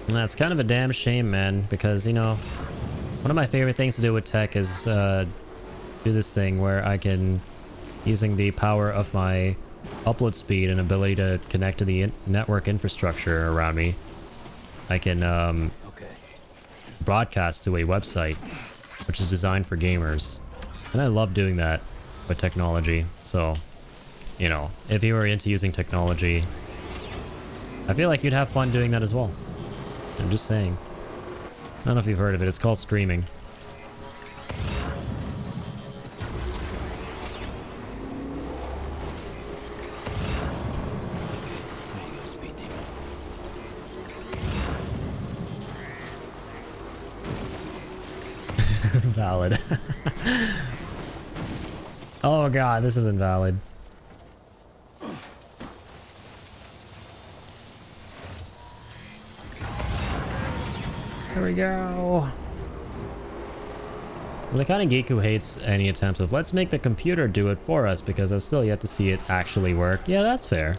And that's kind of a damn shame, man, because, you know, one of my favorite things to do with tech is do this thing where I can, using the power of my upload speed and ability to connect to the network infrastructure around me, I can broadcast to a website which is designed for gamers. And I love doing that with technology. So, you know, if you were into using technology, I feel like you'd have fun doing that as well. I'm just saying. I don't know if you've heard of it. It's called streaming. Valid. Oh god, this isn't valid. There we go. I'm the kind of geek who hates any attempts of let's make the computer do it for us because I've still yet to see it actually work. Yeah, that's fair.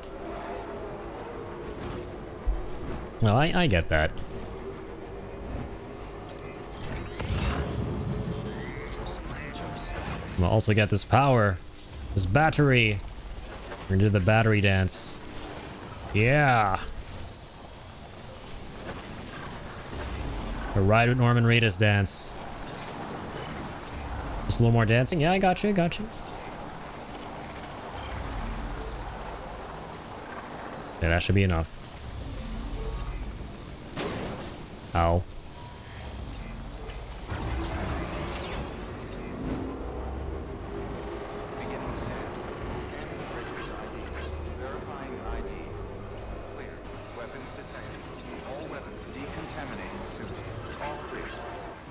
Well, I get that. I'm gonna also get this power. This battery. We're gonna do the battery dance. Yeah. A ride with Norman Reedus dance. Just a little more dancing. Yeah, I got you, got you. Yeah, that should be enough. Ow. Beginning scan. Scanning the bridge's IDs. Verifying ID. Clear. Weapons detected. All weapons decontaminating soon. All clear.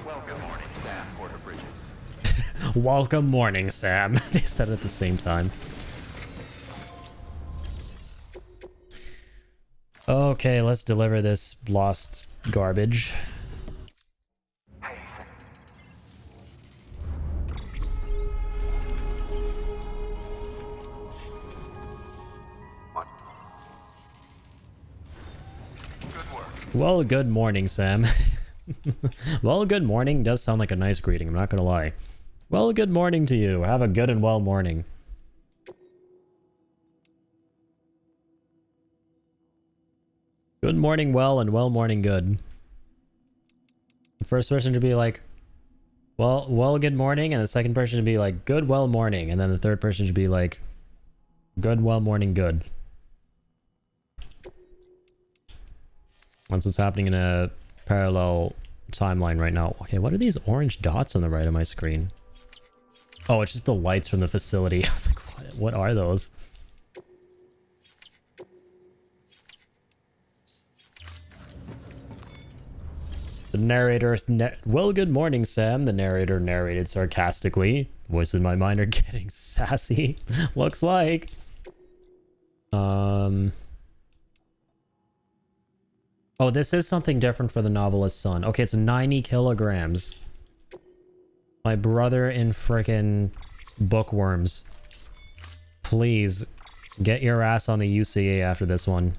Welcome, morning, Sam Porter Bridges. Welcome morning, Sam. They said it at the same time. Okay, let's deliver this lost garbage. Hey, Sam. What? Good work. Well, good morning, Sam. Well, good morning does sound like a nice greeting, I'm not gonna lie. Well, good morning to you. Have a good and well morning. Good morning well and well morning good. The first person should be like, well good morning, and the second person should be like, good well morning, and then the third person should be like, good well morning good. That's what's happening in a parallel timeline right now. Okay, what are these orange dots on the right of my screen? Oh, it's just the lights from the facility. I was like, what are those? The narrator... well, good morning, Sam. The narrator narrated sarcastically. Voices in my mind are getting sassy. Looks like. Oh, this is something different for the novelist's son. Okay, it's 90 kilograms. My brother in frickin' bookworms. Please, get your ass on the UCA after this one.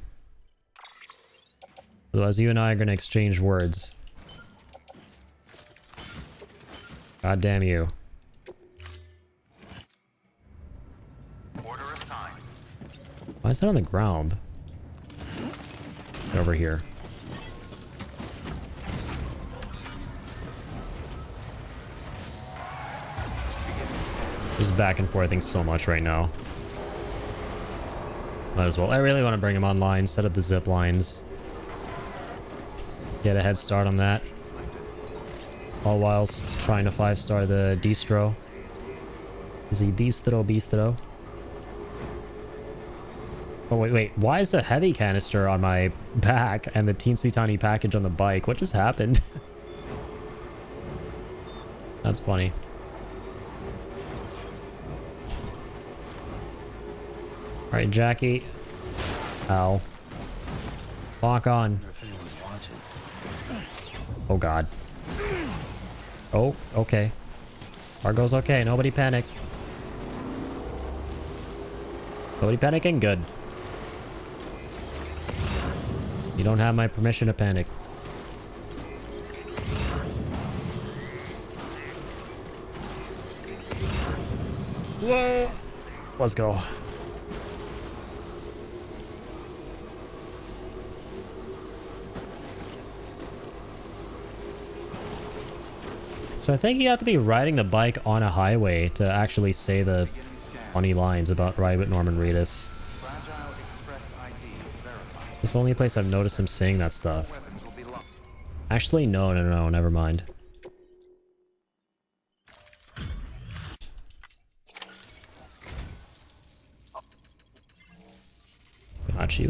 Otherwise, you and I are gonna exchange words. God damn you. Order assigned. Why is that on the ground? Over here. Just back and forthing so much right now. Might as well. I really want to bring him online, set up the zip lines. Get a head start on that. All whilst trying to 5-star the distro. The bistro. Oh, wait. Why is the heavy canister on my back and the teensy tiny package on the bike? What just happened? That's funny. Alright, Jackie. Ow. Lock on. Oh god. Oh, okay. Cargo's okay. Nobody panic. Nobody panicking? Good. You don't have my permission to panic. Whoa! Let's go. So I think you have to be riding the bike on a highway to actually say the funny lines about Ride with Norman Reedus. Fragile Express ID verified. It's the only place I've noticed him saying that stuff. Weapons will be locked. Actually, no, never mind.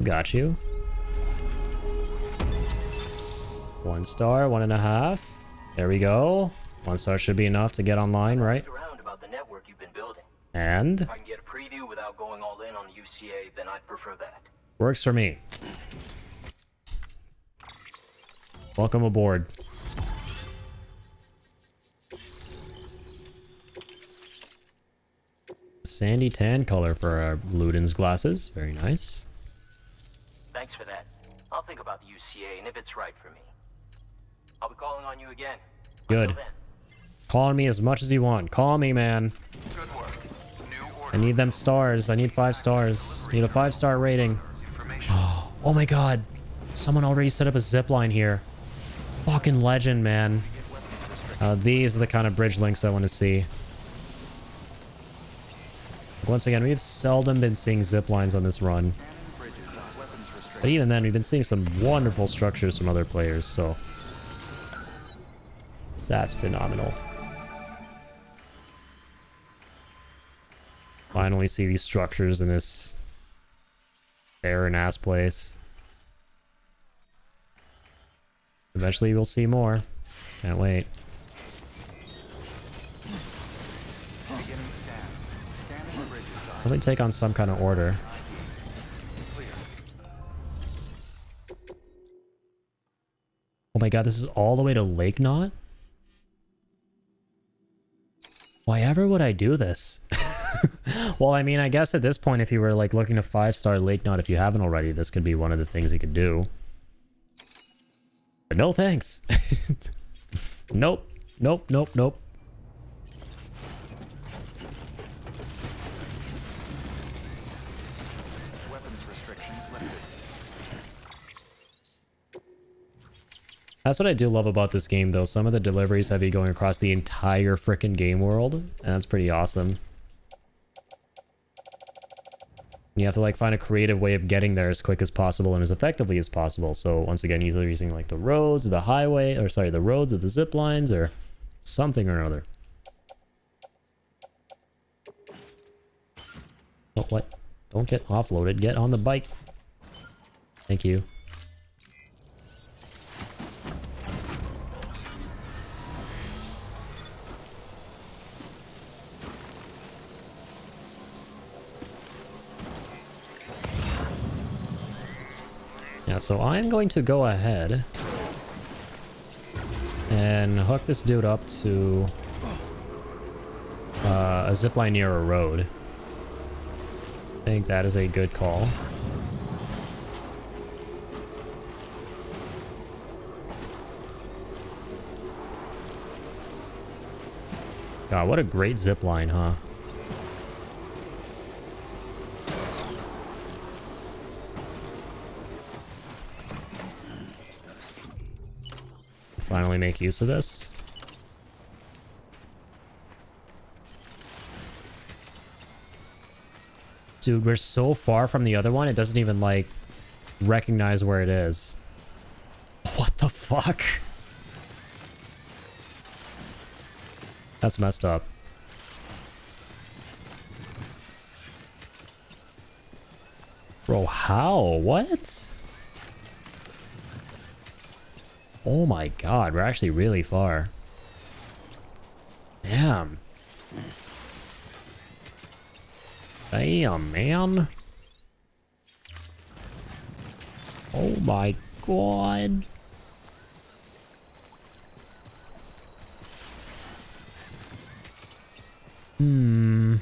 Got you. 1 star, 1.5. There we go. 1 star should be enough to get online, right? Around about the network you've been building. And? If I can get a preview without going all in on the UCA, then I'd prefer that. Works for me. Welcome aboard. Sandy tan color for our Luden's glasses. Very nice. Thanks for that. I'll think about the UCA and if it's right for me. I'll be calling on you again. Good. Until then. Call on me as much as you want. Call me, man. Good work. New order. I need them stars. I need 5 stars. Need a 5-star rating. Information. Oh my god. Someone already set up a zip line here. Fucking legend, man. These are the kind of bridge links I want to see. Once again, we've seldom been seeing zip lines on this run. But even then, we've been seeing some wonderful structures from other players, so... That's phenomenal. Finally see these structures in this barren ass place. Eventually we'll see more. Can't wait. Beginning scan. Scanning bridges. Let me take on some kind of order. Clear. Oh my god, this is all the way to Lake Knot? Why ever would I do this? Well, I mean, I guess at this point, if you were like looking to 5-star Lake Knot, if you haven't already, this could be one of the things you could do. But no thanks. Nope. Nope, nope, nope. Weapons restrictions lifted. That's what I do love about this game, though. Some of the deliveries have you going across the entire frickin' game world, and that's pretty awesome. You have to like find a creative way of getting there as quick as possible and as effectively as possible. So once again, either using like the roads or the highway, or sorry, the roads or the zip lines or something or another. Oh, what? Don't get offloaded. Get on the bike. Thank you. Yeah, so I'm going to go ahead and hook this dude up to a zipline near a road. I think that is a good call. God, what a great zipline, huh? Finally make use of this. Dude, we're so far from the other one, it doesn't even, like, recognize where it is. What the fuck? That's messed up. Bro, how? What? Oh my god, we're actually really far. Damn. Damn, man. Oh my god. Hmm.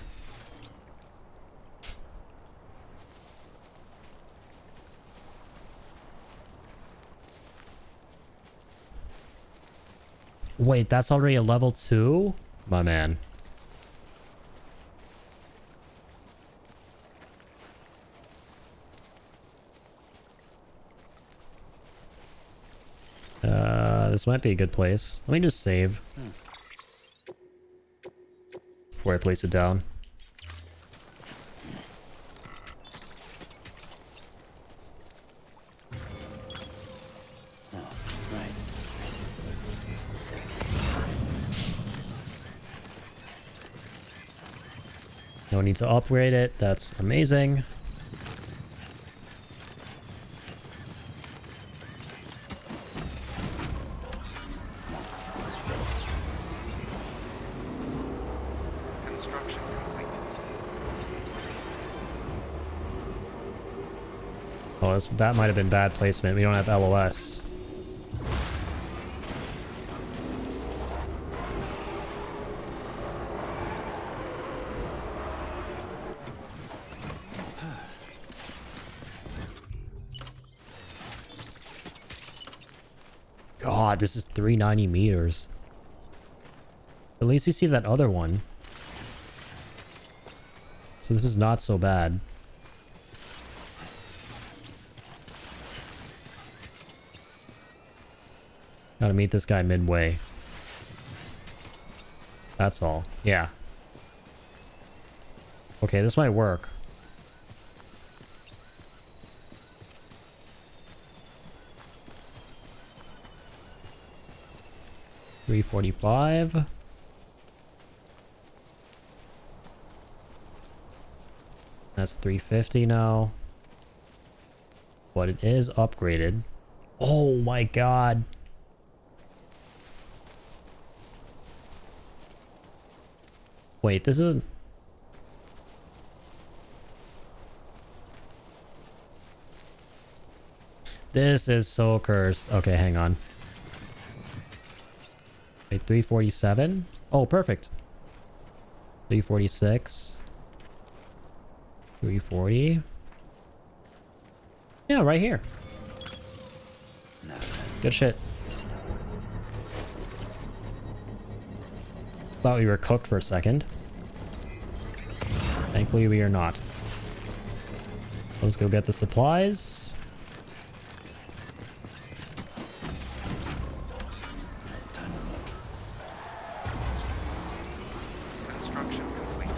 Wait, that's already a level 2? My man. This might be a good place. Let me just save. Before I place it down. No need to upgrade it. That's amazing. Construction complete. Oh, that might have been bad placement. We don't have LOS. God, this is 390 meters. At least you see that other one. So this is not so bad. Gotta meet this guy midway. That's all. Yeah. Okay, this might work. $345. That's $350 now. But it is upgraded. Oh my god. Wait, this isn't... This is so cursed. Okay, hang on. Wait, 347? Oh, perfect. 346. 340. Yeah, right here. Good shit. Thought we were cooked for a second. Thankfully, we are not. Let's go get the supplies. Construction complete.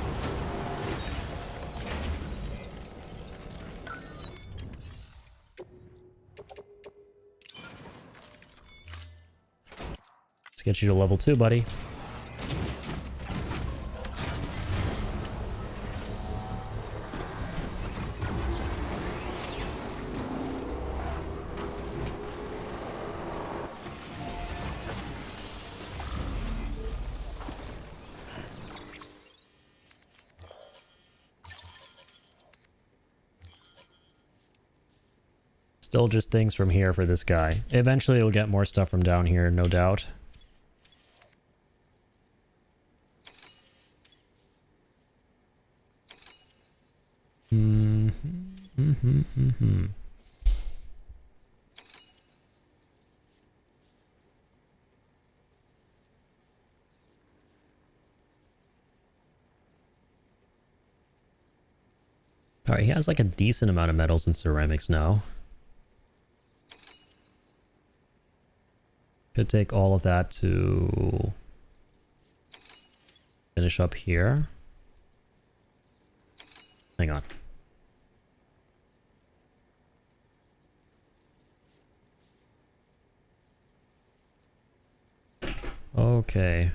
Let's get you to level 2, buddy. Still just things from here for this guy. Eventually we'll get more stuff from down here, no doubt. Alright, he has like a decent amount of metals and ceramics now. Could take all of that to finish up here. Hang on. Okay.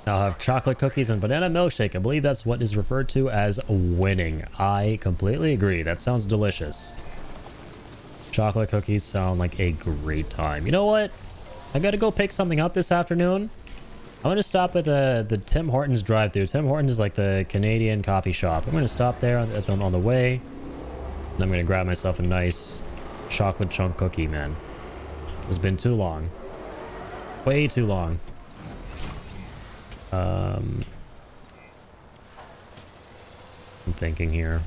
I'll have chocolate cookies and banana milkshake. I believe that's what is referred to as winning. I completely agree. That sounds delicious. Chocolate cookies sound like a great time. You know what? I gotta go pick something up this afternoon. I'm gonna stop at the Tim Hortons drive-thru. Tim Hortons is like the Canadian coffee shop. I'm gonna stop there on the way. And I'm gonna grab myself a nice chocolate chunk cookie, man. It's been too long. Way too long. I'm thinking here.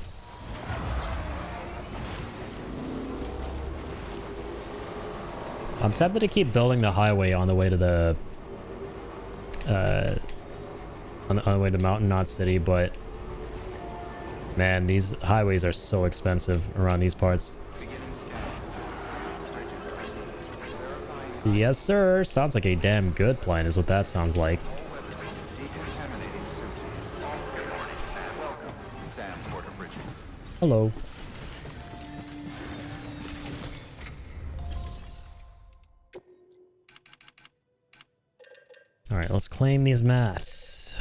I'm tempted to keep building the highway on the way to the on the way to Mountain Knot City, but man, these highways are so expensive around these parts. Yes, sir. Sounds like a damn good plan is what that sounds like. Hello. All right, let's claim these mats.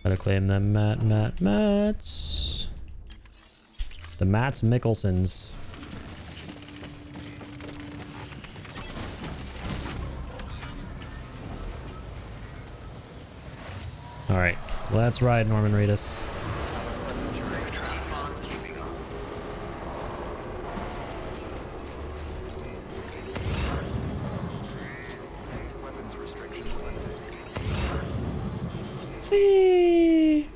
Gotta claim them mats. The Mats Mickelsons. Alright, let's ride, Norman Reedus. Whee!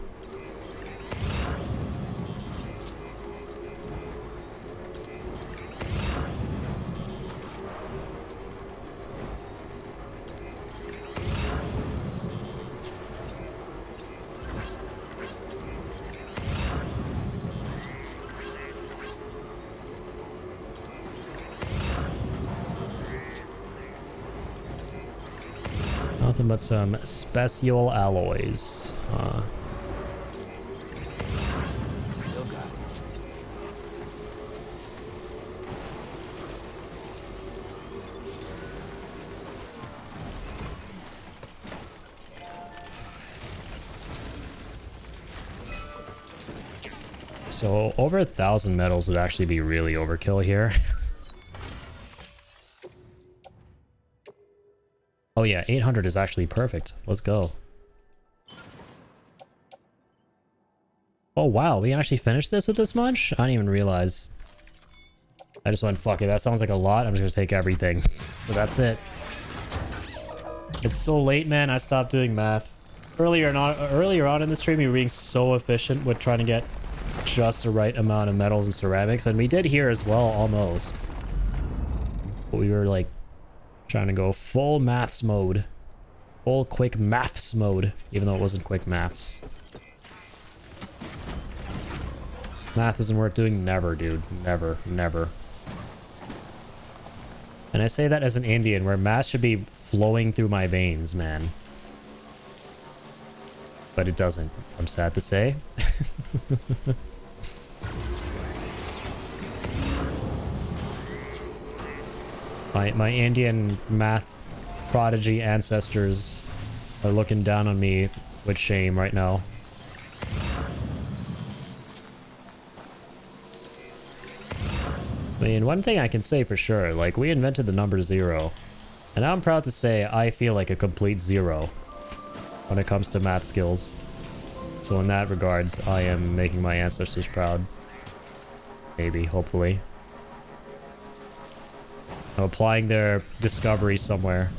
Nothing but some special alloys. So over 1,000 metals would actually be really overkill here. Oh yeah, 800 is actually perfect. Let's go. Oh wow, we can actually finish this with this much? I didn't even realize. I just went, fuck it, that sounds like a lot. I'm just gonna take everything. So that's it. It's so late, man, I stopped doing math. Earlier on in the stream, we were being so efficient with trying to get just the right amount of metals and ceramics. And we did here as well, almost. But we were like, trying to go full maths mode. Full quick maths mode. Even though it wasn't quick maths. Math isn't worth doing. Never, dude. Never. Never. And I say that as an Indian, where math should be flowing through my veins, man. But it doesn't. I'm sad to say. My Indian math prodigy ancestors are looking down on me with shame right now. I mean, one thing I can say for sure, like, we invented the number 0. And I'm proud to say I feel like a complete 0 when it comes to math skills. So in that regards, I am making my ancestors proud. Maybe, hopefully. I'm applying their discovery somewhere.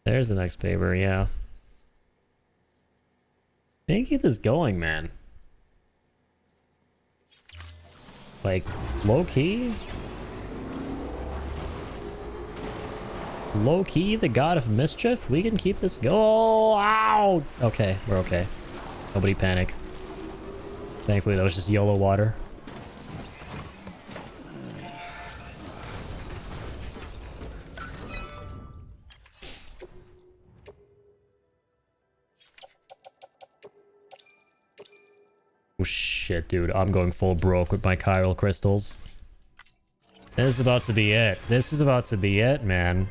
There's the next paper, yeah. I can keep this going, man. Like, low-key? Low-key, the god of mischief? We can keep this going. Oh, ow! Okay, we're okay. Nobody panic. Thankfully, that was just YOLO water. Oh shit, dude. I'm going full broke with my chiral crystals. This is about to be it. This is about to be it, man.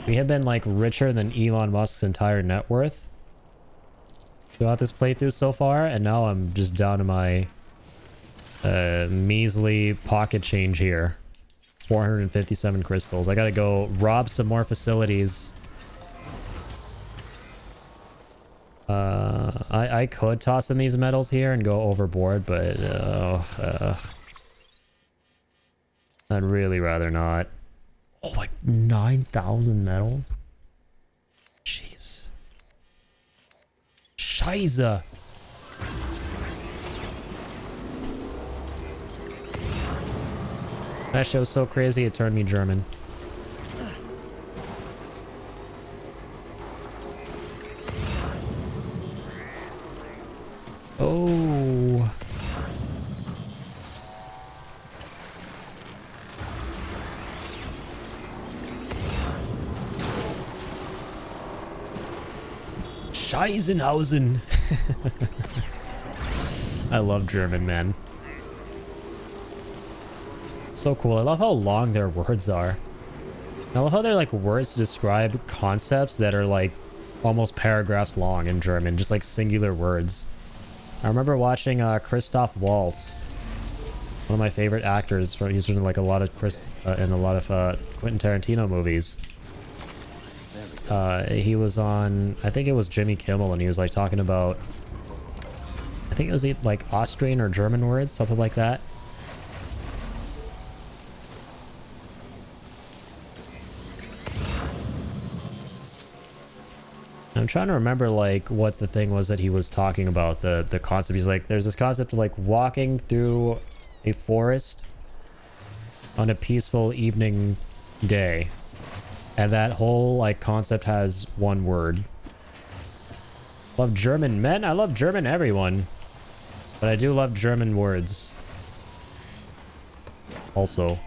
We have been like richer than Elon Musk's entire net worth throughout this playthrough so far, and now I'm just down to my measly pocket change here. 457 crystals. I gotta go rob some more facilities. I could toss in these metals here and go overboard, but I'd really rather not. Oh, like 9,000 metals? Jeez. Scheiße. That show's so crazy it turned me German. Oh. Scheißenhausen. I love German, man. So cool. I love how long their words are. I love how they're like words to describe concepts that are like almost paragraphs long in German, just like singular words. I remember watching Christoph Waltz, one of my favorite actors. He's been in like a lot of Quentin Tarantino movies. He was on, I think it was Jimmy Kimmel, and he was like talking about, I think it was like Austrian or German words, something like that. I'm trying to remember like what the thing was that he was talking about, the concept. He's like, there's this concept of like walking through a forest on a peaceful evening day, and that whole like concept has one word. Love German men? I love German everyone, but I do love German words also.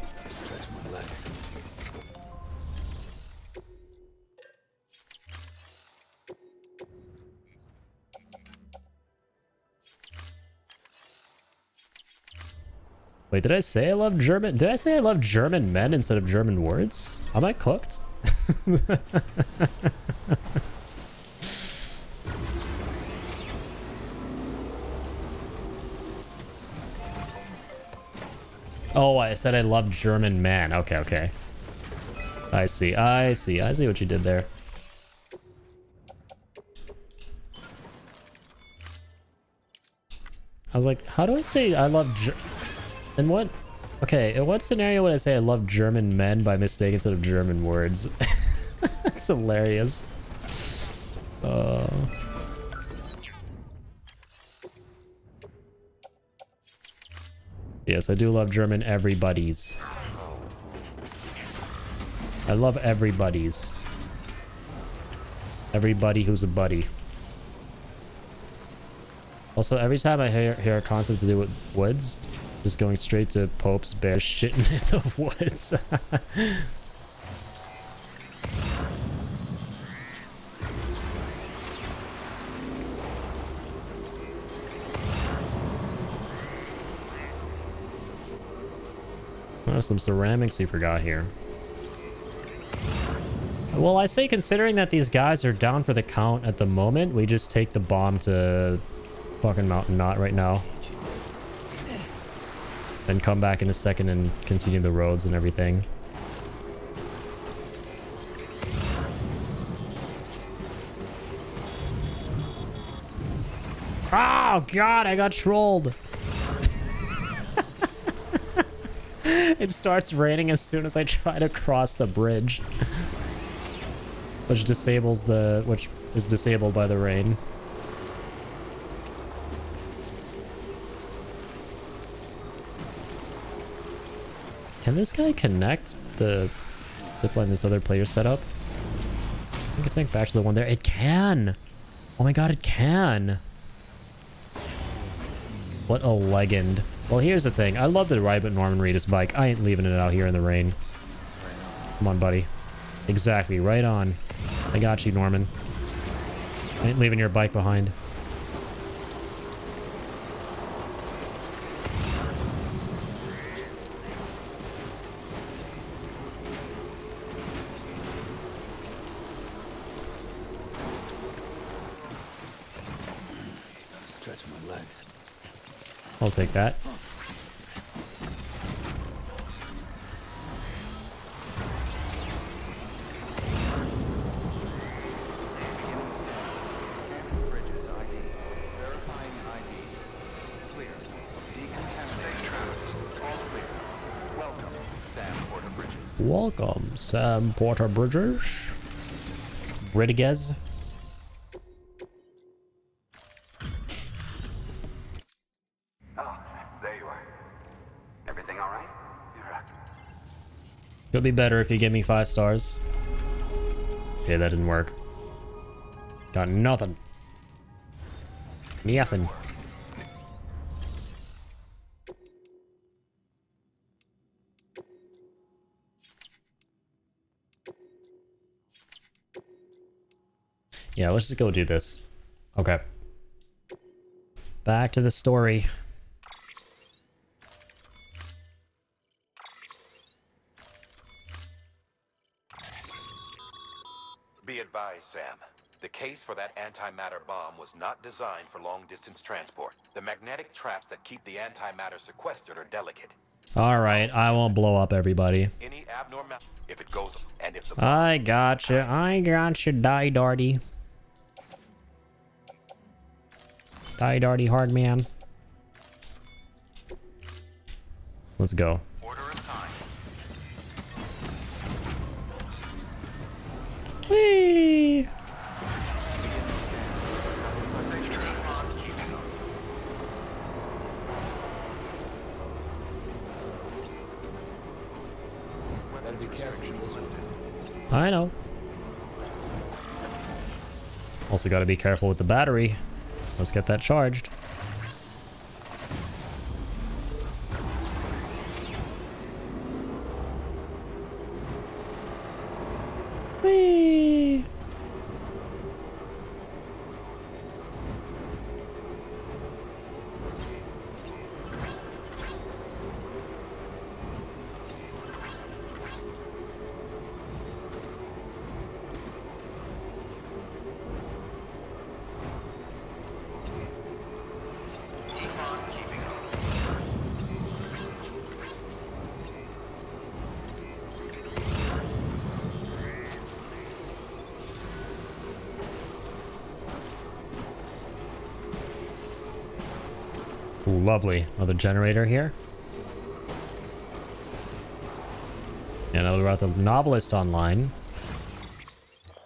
Wait, did I say I love German? Did I say I love German men instead of German words? Am I cooked? Oh, I said I love German man. Okay, okay. I see. I see what you did there. I was like, how do I say I love in what? Okay, in what scenario would I say I love German men by mistake instead of German words? That's hilarious. Yes, I do love German everybody's. I love everybody's. Everybody who's a buddy. Also, every time I hear a concept to do with woods, just going straight to Pope's bear shitting in the woods. Oh, some ceramics you forgot here. Well, I say considering that these guys are down for the count at the moment, we just take the bomb to fucking Mountain Knot right now. Then come back in a second and continue the roads and everything. Oh god, I got trolled. It starts raining as soon as I try to cross the bridge. Which is disabled by the rain. Can this guy connect the zipline this other player set up? I think it's like back to the one there. It can! Oh my god, it can! What a legend. Well, here's the thing. I love to ride with Norman Reedus' bike. I ain't leaving it out here in the rain. Come on, buddy. Exactly, right on. I got you, Norman. I ain't leaving your bike behind. I'll take that. Beginning scan. Scanning bridges ID. Verifying ID. Clear. Decontaminating traps. All clear. Welcome, Sam Porter Bridges. Welcome, Sam Porter Bridges. Reedushand. Oh, there you are. Everything all right? You're It'll be better if you give me 5 stars. Okay, that didn't work. Got nothing. Nothing. Yeah, let's just go do this. Okay. Back to the story. Be advised, Sam. The case for that antimatter bomb was not designed for long-distance transport. The magnetic traps that keep the antimatter sequestered are delicate. Alright, I won't blow up everybody. Any abnormal... If it goes... And if the... I gotcha. I gotcha, Die Darty. Die Darty hard man. Let's go. Order assigned. Whee! I know. Also got to be careful with the battery. Let's get that charged. Whee! Ooh, lovely. Another generator here. And now we're at the Novelist online.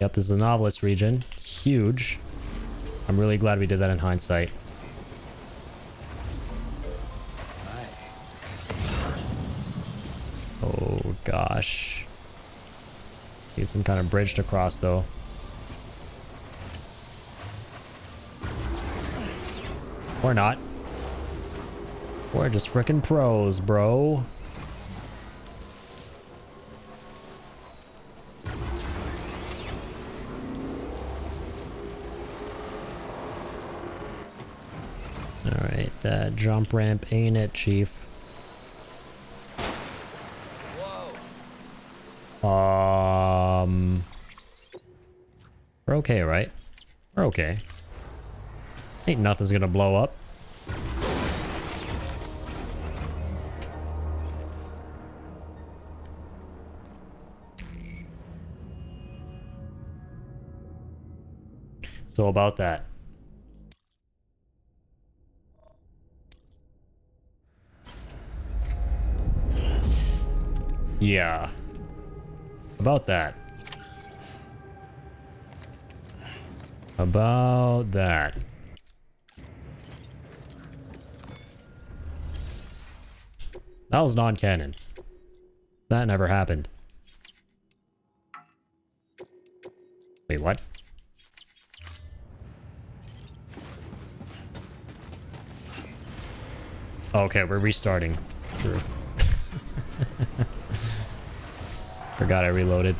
Yep, this is the Novelist region. Huge. I'm really glad we did that in hindsight. Oh, gosh. Need some kind of bridge to cross, though. Or not. We're just frickin' pros, bro. Alright, that jump ramp ain't it, Chief. Whoa. We're okay, right? We're okay. Ain't nothing's gonna blow up. So about that. Yeah. About that. About that. That was non-canon. That never happened. Wait, what? Okay, we're restarting. True. Forgot I reloaded.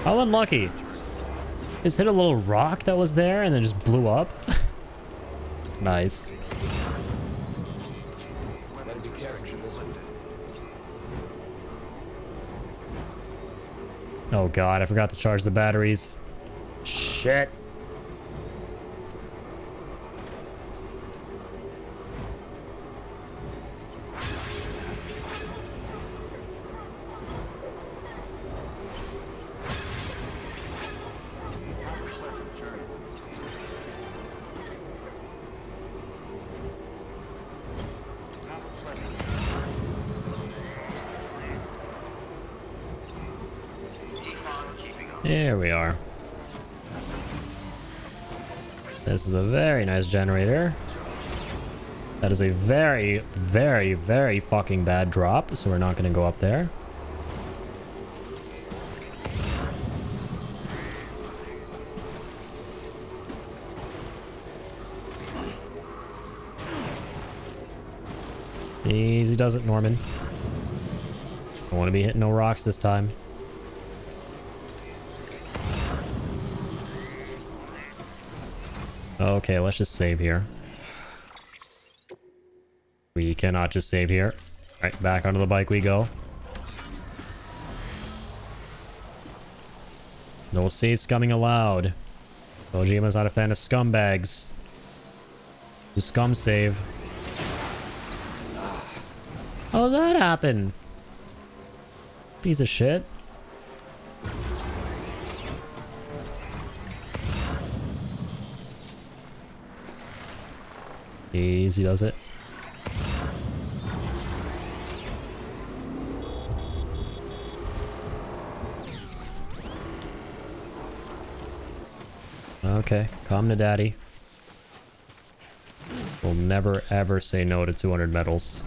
How unlucky. Just hit a little rock that was there and then just blew up. Nice. Oh god, I forgot to charge the batteries. Shit. There we are. This is a very nice generator. That is a very, very, very fucking bad drop, so we're not going to go up there. Easy does it, Norman. Don't want to be hitting no rocks this time. Okay, let's just save here. We cannot just save here. Alright, back onto the bike we go. No safe scumming allowed. Kojima's not a fan of scumbags. Do scum save. How did that happen? Piece of shit. Easy does it. Okay, calm to daddy. We'll never ever say no to 200 medals.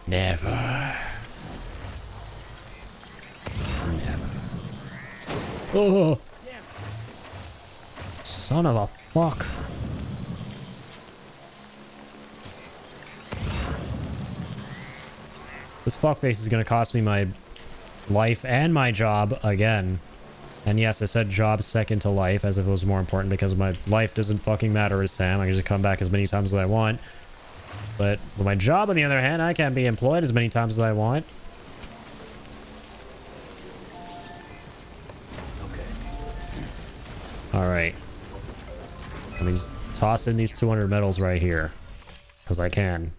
Never. Never. Oh! Son of a fuck. This fuckface is gonna cost me my life and my job again. And yes, I said job second to life as if it was more important because my life doesn't fucking matter as Sam. I can just come back as many times as I want. But with my job, on the other hand, I can't be employed as many times as I want. Okay. Alright. Let me just toss in these 200 medals right here. Because I can.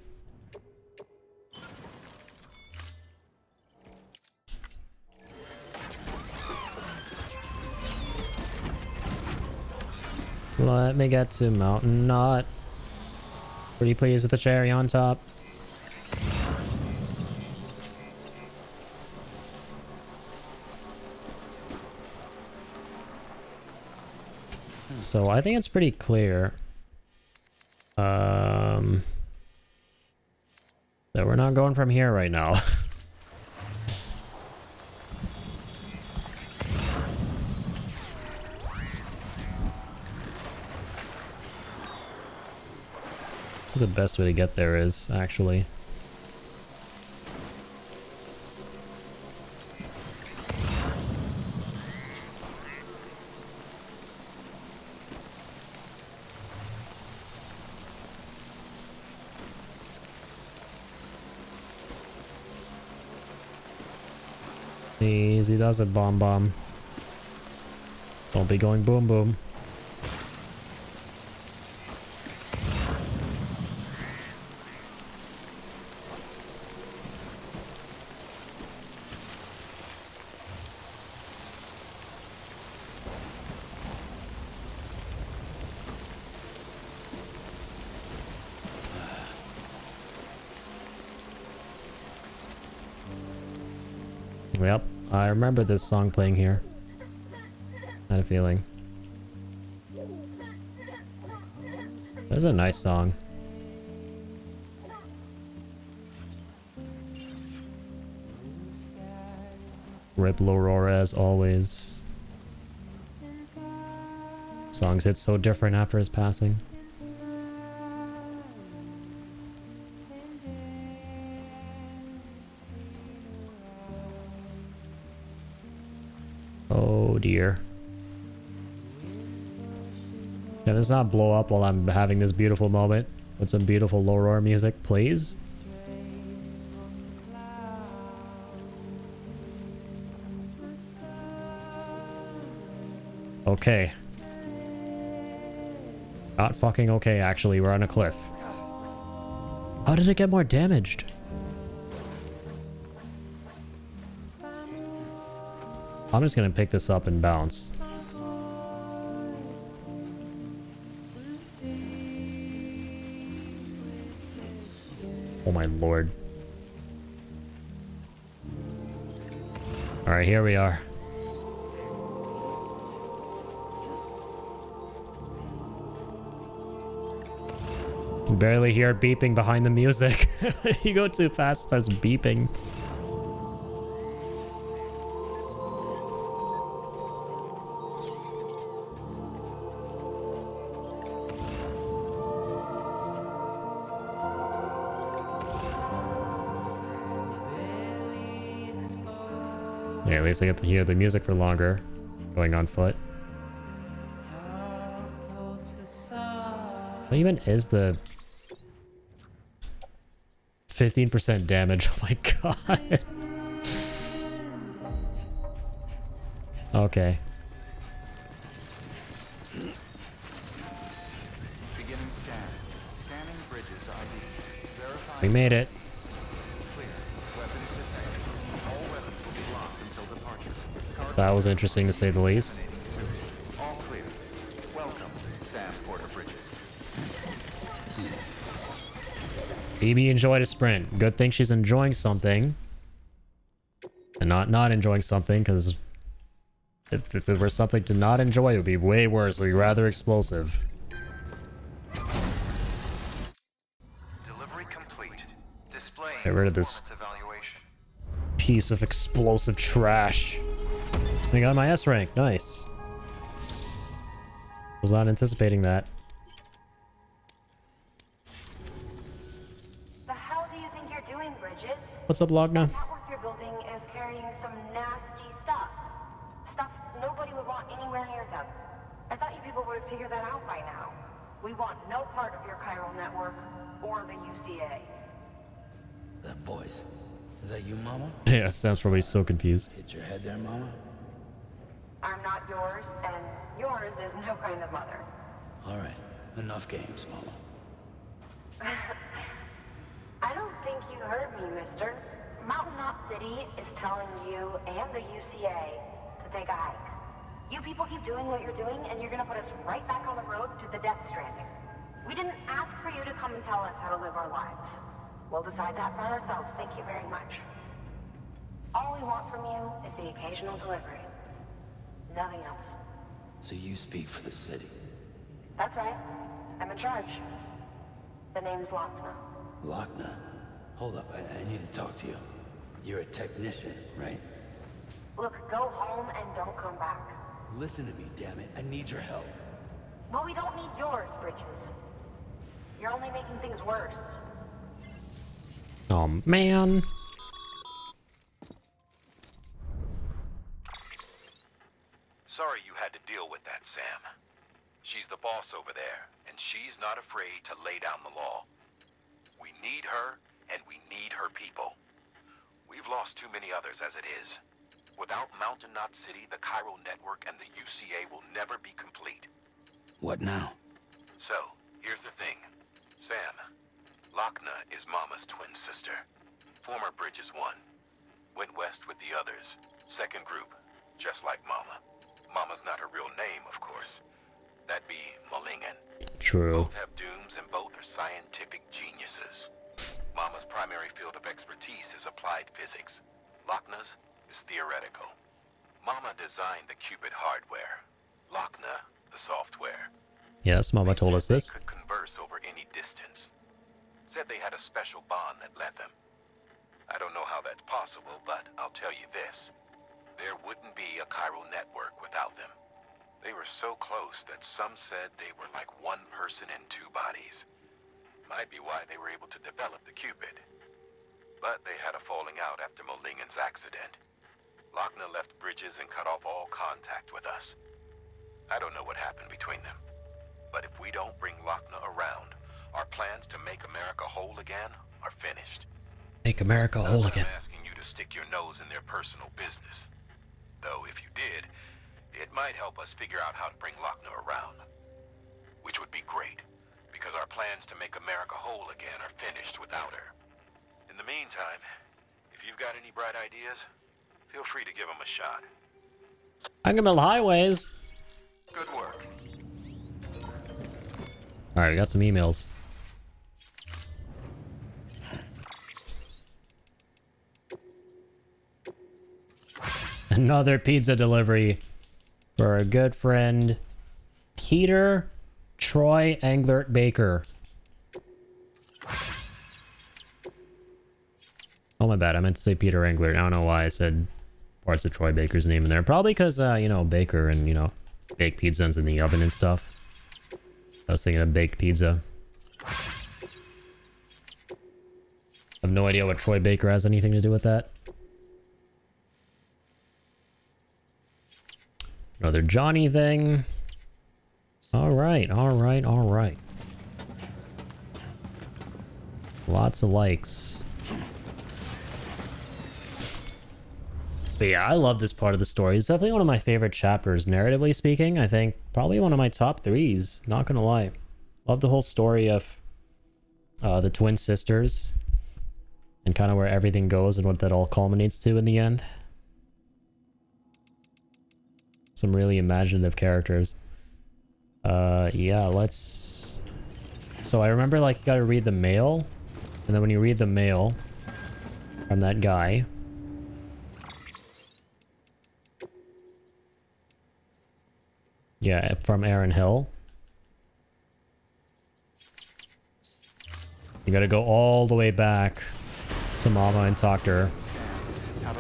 Let me get to Mountain Knot. Pretty pleased with the cherry on top. So I think it's pretty clear that we're not going from here right now. So the best way to get there is actually easy does it, bomb bomb. Don't be going boom boom. Yep, I remember this song playing here. Had a feeling. That's a nice song. Rip Aurora as always. Songs hit so different after his passing. Oh dear. Can this not blow up while I'm having this beautiful moment with some beautiful low roar music, please? Okay. Not fucking okay, actually. We're on a cliff. How did it get more damaged? I'm just gonna pick this up and bounce. Oh my lord. Alright, here we are. You barely hear it beeping behind the music. You go too fast, it starts beeping. Yeah, at least I get to hear the music for longer, going on foot. What even is the 15% damage? Oh my god. Okay. Beginning scan. Scanning bridges ID. Verifying. We made it. Clear. Weapons detected. All weapons will be locked until departure. That was interesting to say the least. All clear. Welcome, Sam Porter Bridges. BB enjoyed a sprint. Good thing she's enjoying something. And not enjoying something, because if it were something to not enjoy, it would be way worse. It would be rather explosive. Delivery complete. Displaying Get rid of this performance evaluation. piece of explosive trash. I got my S rank. Nice. Was not anticipating that. The hell do you think you're doing, Bridges? What's up, Logna? The network you're building is carrying some nasty stuff. Stuff nobody would want anywhere near them. I thought you people would have figured that out by now. We want no part of your chiral network or the UCA. That voice. Is that you, Mama? Yeah, Sam's probably so confused. Hit your head there, Mama? I'm not yours, and yours is no kind of mother. All right. Enough games, Mama. I don't think you heard me, mister. Mountain Knot City is telling you and the UCA to take a hike. You people keep doing what you're doing, and you're gonna put us right back on the road to the death stranding. We didn't ask for you to come and tell us how to live our lives. We'll decide that for ourselves, thank you very much. All we want from you is the occasional delivery. Nothing else. So you speak for the city. That's right. I'm in charge. The name's Lochner. Lochner? Hold up, I need to talk to you. You're a technician, right? Look, go home and don't come back. Listen to me, damn it. I need your help. Well, we don't need yours, Bridges. You're only making things worse. Oh, man. Sorry you had to deal with that, Sam. She's the boss over there, and she's not afraid to lay down the law. We need her, and we need her people. We've lost too many others as it is. Without Mountain Knot City, the chiral network and the UCA will never be complete. What now? So, here's the thing. Sam, Lochner is Mama's twin sister. Former Bridges 1. Went west with the others. Second group, just like Mama. Mama's not her real name, of course. That'd be Malingen. True. Both have dooms and both are scientific geniuses. Mama's primary field of expertise is applied physics. Lochner's is theoretical. Mama designed the Cupid hardware. Lochner, the software. Yes, Mama told us this. They could converse over any distance. Said they had a special bond that led them. I don't know how that's possible, but I'll tell you this. There wouldn't be a chiral network without them. They were so close that some said they were like one person in two bodies. Might be why they were able to develop the Cupid. But they had a falling out after Malingen's accident. Lochner left Bridges and cut off all contact with us. I don't know what happened between them. But if we don't bring Lochner around, our plans to make America whole again are finished. Make America whole again. I'm asking you to stick your nose in their personal business. Though if you did, it might help us figure out how to bring Lochner around. Which would be great, because our plans to make America whole again are finished without her. In the meantime, if you've got any bright ideas, feel free to give them a shot. Angamill Highways. Good work. Alright, we got some emails. Another pizza delivery for our good friend Peter Troy Englert Baker. Oh, my bad. I meant to say Peter Engler. I don't know why I said parts of Troy Baker's name in there. Probably because, you know, Baker and, you know, baked pizza's in the oven and stuff. I was thinking of baked pizza. I have no idea what Troy Baker has anything to do with that. Another Johnny thing. Alright, alright, alright. Lots of likes. But yeah, I love this part of the story. It's definitely one of my favorite chapters, narratively speaking. I think probably one of my top 3s, not gonna lie. Love the whole story of the twin sisters and kind of where everything goes and what that all culminates to in the end. Some really imaginative characters. Yeah, let's... So I remember, like, you gotta read the mail. And then when you read the mail from that guy... Yeah, from Aaron Hill. You gotta go all the way back to Mama and talk to her.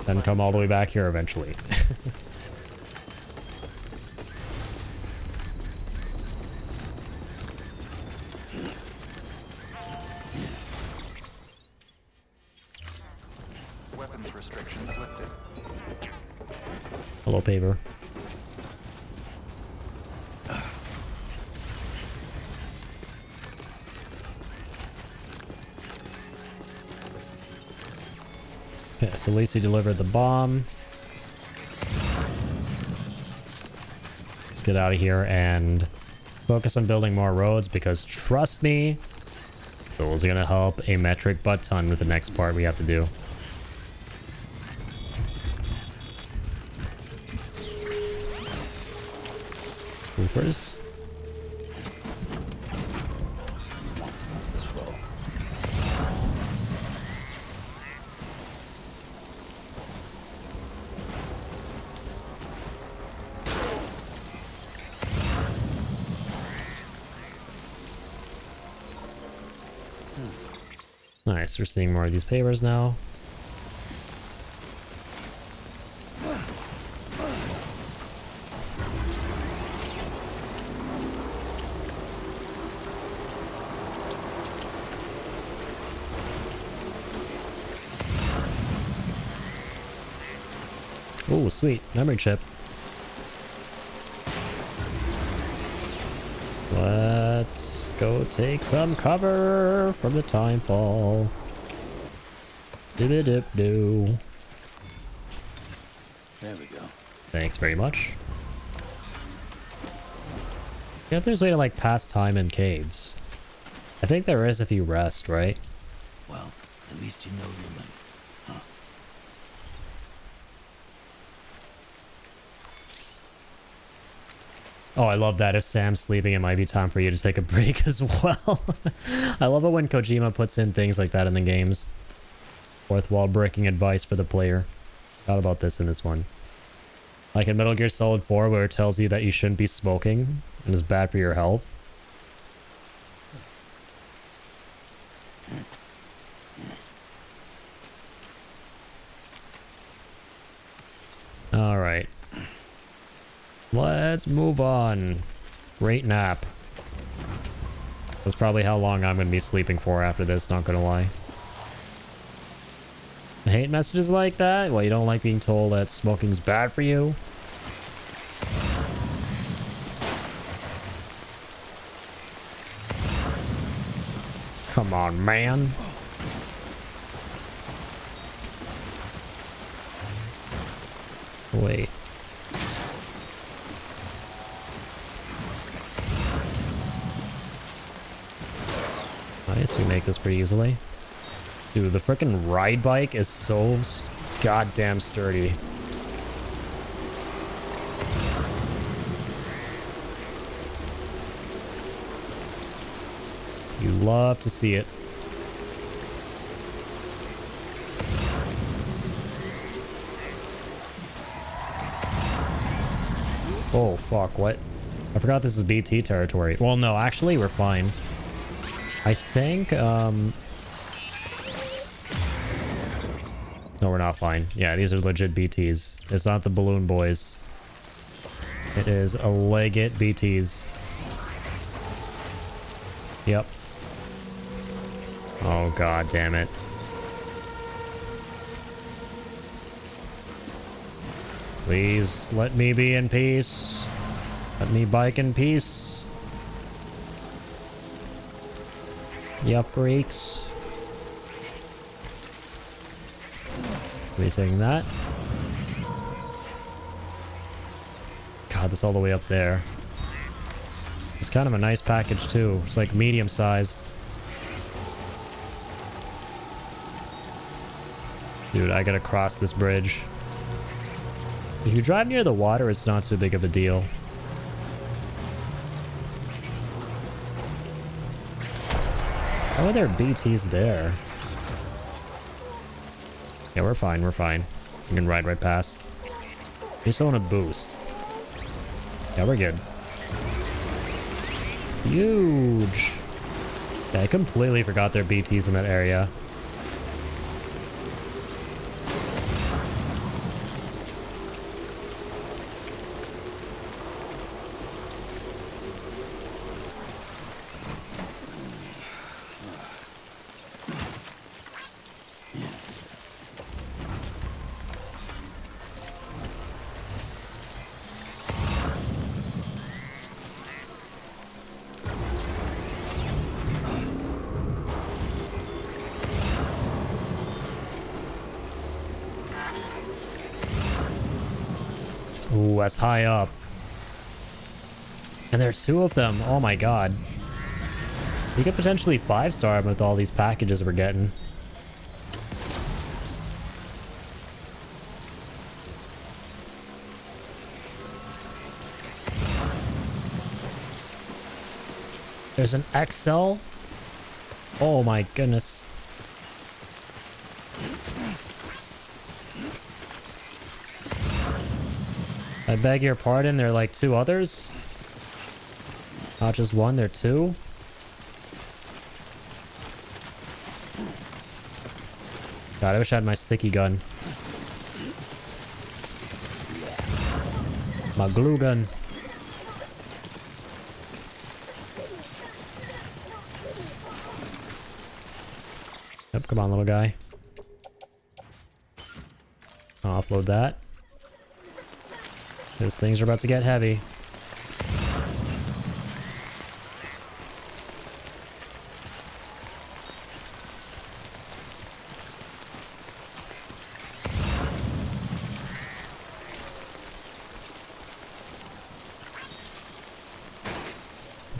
Then come all the way back here eventually. Weapons restrictions lifted. Hello, Paver. Okay, so Lacey delivered the bomb. Let's get out of here and focus on building more roads because trust me, those are gonna help a metric butt ton with the next part we have to do. Roofers. Nice, we're seeing more of these pavers now. Oh, sweet. Memory chip. Let's go take some cover from the timefall. Dip-a-dip-doo. There we go. Thanks very much. Yeah, if there's a way to, like, pass time in caves. I think there is if you rest, right? Well, at least you know your limits, huh? Oh, I love that. If Sam's sleeping, it might be time for you to take a break as well. I love it when Kojima puts in things like that in the games. Fourth wall breaking advice for the player. Thought about this in this one. Like in Metal Gear Solid 4 where it tells you that you shouldn't be smoking and is bad for your health. Alright. Let's move on. Great nap. That's probably how long I'm going to be sleeping for after this, not going to lie. I hate messages like that? Well, you don't like being told that smoking's bad for you? Come on, man. Wait. Nice, we make this pretty easily. Dude, the frickin' ride bike is so goddamn sturdy. You love to see it. Oh, fuck, what? I forgot this is BT territory. Well, no, actually, we're fine. I think, No, we're not flying. Yeah, these are legit BTs. It's not the balloon boys. It is a legit BTs. Yep. Oh, god damn it. Please let me be in peace. Let me bike in peace. Yup, freaks. We taking that? God, that's all the way up there. It's kind of a nice package too. It's like medium sized. Dude, I gotta cross this bridge. If you drive near the water, it's not too big of a deal. How are there BTs there? Yeah, we're fine, we're fine. We can ride right past. We just want to boost. Yeah, we're good. Huge! Yeah, I completely forgot there are BTs in that area. Ooh, that's high up. And there's 2 of them. Oh my god. We could potentially 5-star them with all these packages we're getting. There's an XL? Oh my goodness. I beg your pardon, there are like 2 others? Not just 1, there are 2? God, I wish I had my sticky gun. My glue gun. Yep, come on, little guy. I'll offload that. Those things are about to get heavy.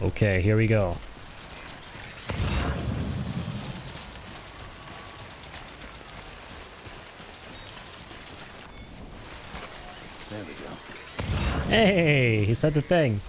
Okay, here we go. There we go. Hey, he said the thing.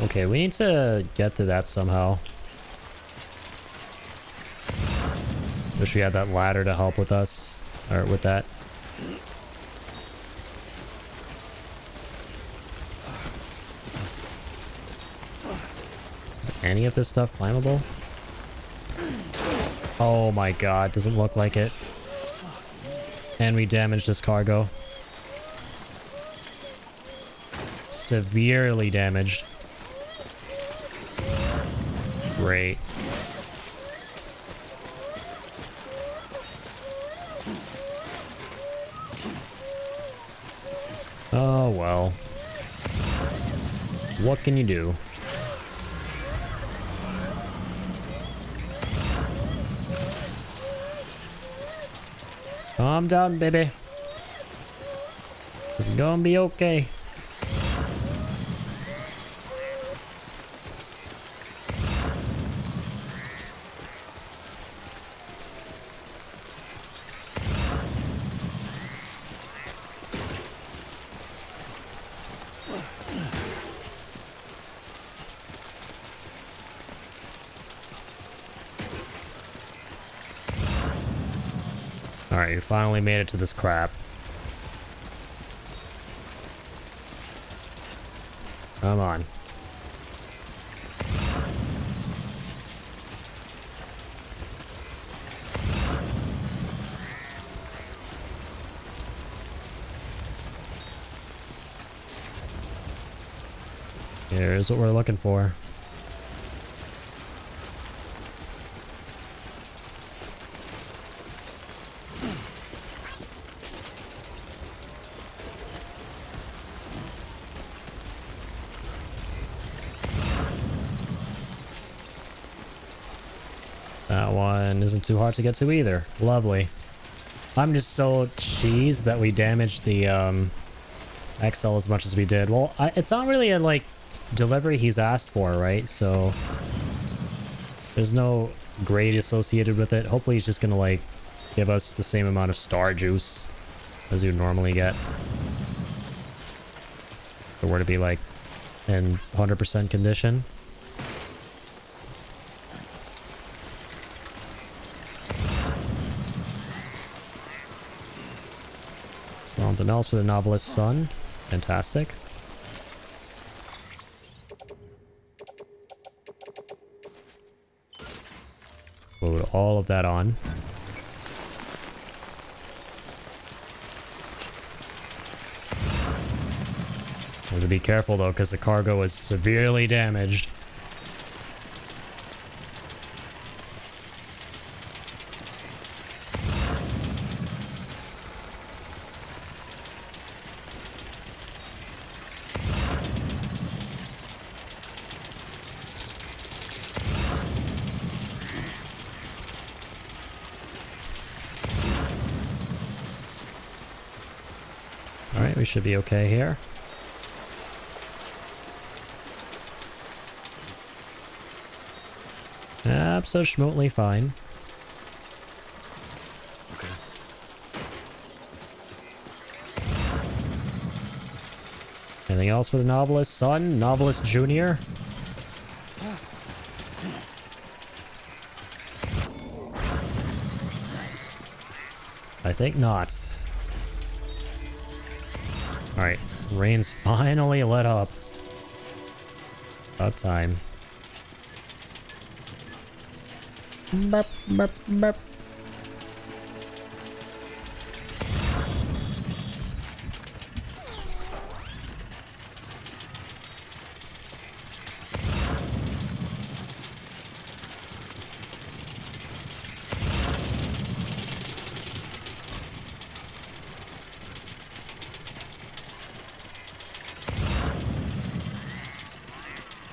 Okay, we need to get to that somehow. Wish we had that ladder to help with us, or with that. Is any of this stuff climbable? Oh my god, doesn't look like it. And we damaged this cargo. Severely damaged. Great. Oh well. What can you do? Calm down, baby. It's gonna be okay. Alright, you finally made it to this crap. Come on. Here's what we're looking for. That one isn't too hard to get to either. Lovely. I'm just so cheesed that we damaged the XL as much as we did. Well, it's not really a like delivery he's asked for, right? So there's no grade associated with it. Hopefully he's just gonna like give us the same amount of star juice as you normally get. If it were to be like in 100% condition. Something else for the novelist's son. Fantastic. Load all of that on. Have to be careful though, because the cargo is severely damaged. Alright, we should be okay here. Absolutely fine. Okay. Anything else for the novelist's son? Novelist Junior? I think not. Alright, rain's finally let up. About time. Burp, burp, burp.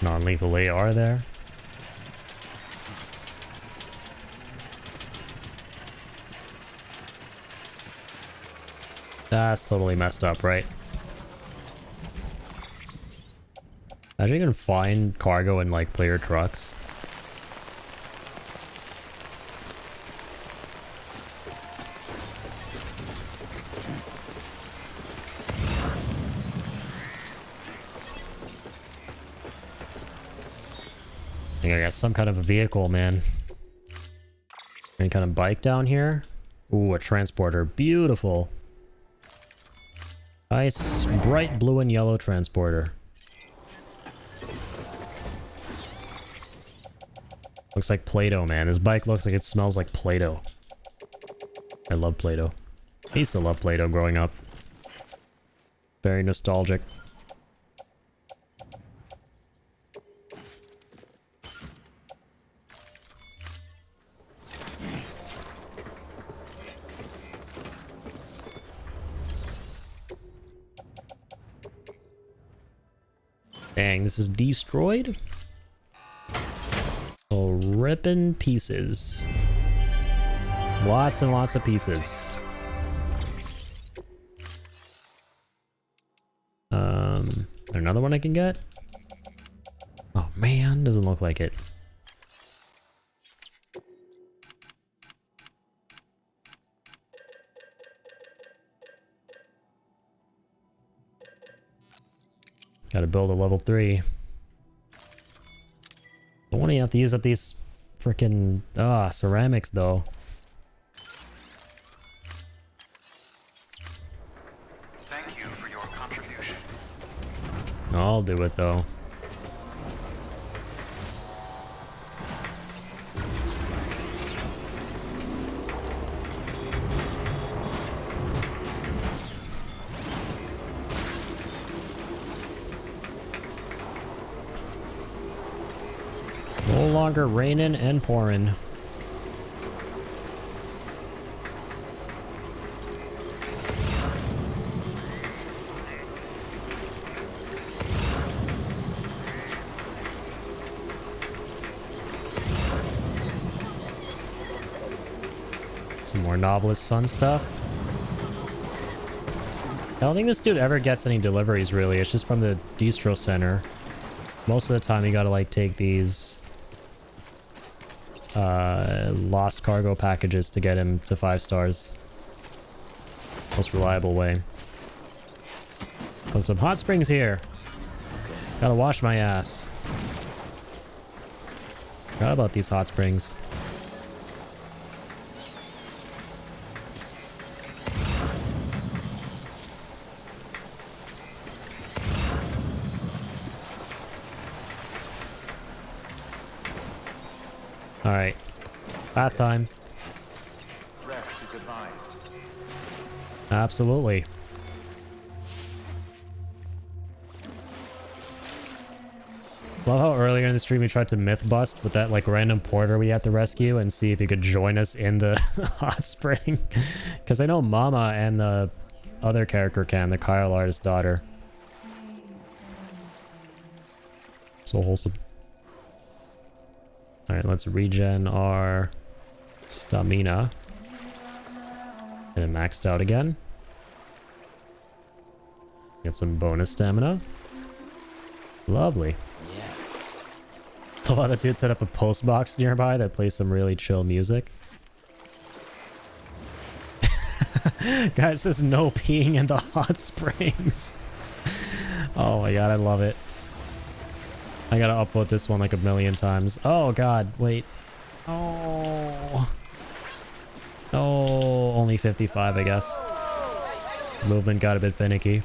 Non-lethal AR there. That's totally messed up, right? Imagine you can find cargo in like player trucks. I think I got some kind of a vehicle, man. Any kind of bike down here? Ooh, a transporter. Beautiful. Nice, bright blue and yellow transporter. Looks like Play-Doh, man. This bike looks like it smells like Play-Doh. I love Play-Doh. I used to love Play-Doh growing up. Very nostalgic. Dang, this is destroyed? Oh, ripping pieces. Lots and lots of pieces. Another one I can get? Oh man, doesn't look like it. Gotta build a level 3. Don't want to have to use up these freaking ceramics though. I'll do it though. No longer raining and pouring. Some more Novelist Sun stuff. I don't think this dude ever gets any deliveries, really. It's just from the distro center. Most of the time, you gotta, like, take these lost cargo packages to get him to 5 stars. Most reliable way. Oh, some hot springs here. Gotta wash my ass. Forgot about these hot springs. Alright. Bath time. Rest is advised. Absolutely. Love how earlier in the stream we tried to myth bust with that like random porter we had to rescue and see if he could join us in the hot spring. Because I know Mama and the other character can, the Kyle artist's daughter. So wholesome. Alright, let's regen our stamina. Get it maxed out again. Get some bonus stamina. Lovely. Yeah. Love how the dude set up a post box nearby that plays some really chill music. Guys, says no peeing in the hot springs. Oh my god, I love it. I gotta upvote this one like a million times. Oh god, wait. Oh. Oh, only 55, I guess. Movement got a bit finicky.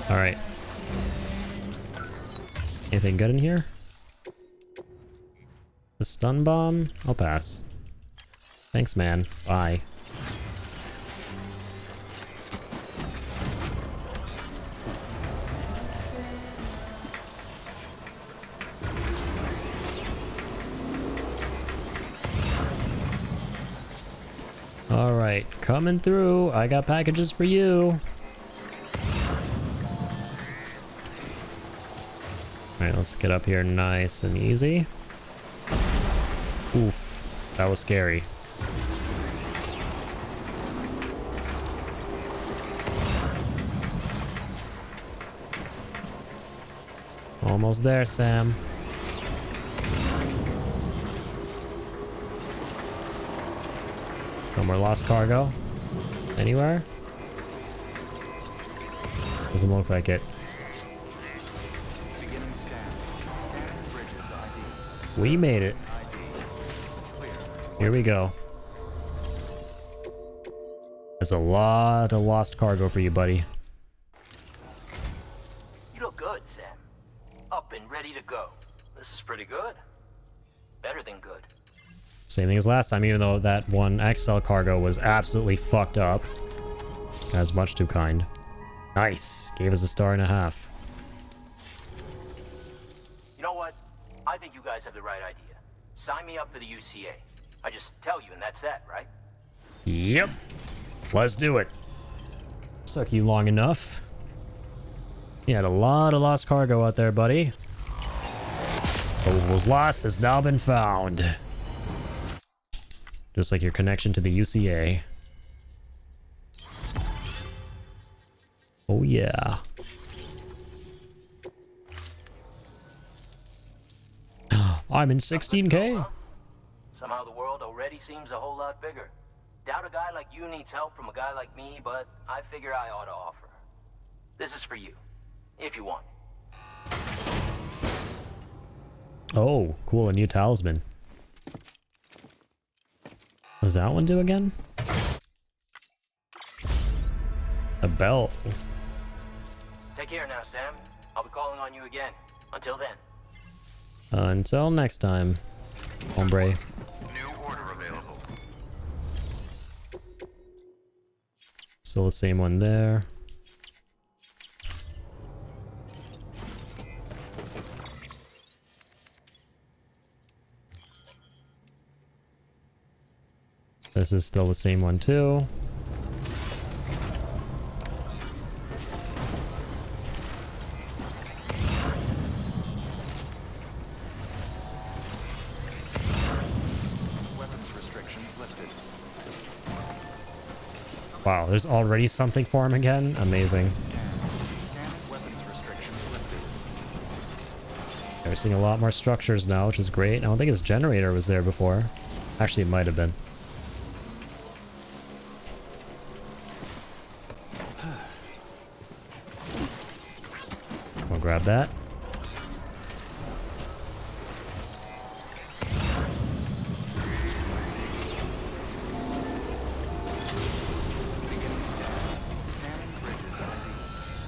Alright. Anything good in here? The stun bomb? I'll pass. Thanks, man. Bye. Alright, coming through. I got packages for you. Alright, let's get up here nice and easy. Oof, that was scary. Almost there, Sam. No more lost cargo. Anywhere? Doesn't look like it. Beginning scan. Scanning bridges ID. We made it. Clear. Here we go. There's a lot of lost cargo for you, buddy. You look good, Sam. Up and ready to go. This is pretty good. Better than good. Same thing as last time, even though that one XL cargo was absolutely fucked up. That's much too kind. Nice. Gave us a 1.5 stars. You know what? I think you guys have the right idea. Sign me up for the UCA. I just tell you and that's that, right? Yep. Let's do it. Took you long enough. You had a lot of lost cargo out there, buddy. What was lost has now been found. Just like your connection to the UCA. Oh yeah. I'm in 16K. Somehow the world already seems a whole lot bigger. Doubt a guy like you needs help from a guy like me, but I figure I ought to offer. This is for you, if you want. Oh, cool, a new talisman. What does that one do again? A belt. Take care now, Sam. I'll be calling on you again. Until then. Until next time, hombre. New order available. Still the same one there. This is still the same one too. Weapons restrictions lifted. Wow, there's already something for him again? Amazing. Scanning weapons restrictions lifted. We're seeing a lot more structures now, which is great. I don't think his generator was there before. Actually, it might have been. I'll grab that. Scanning bridges ID.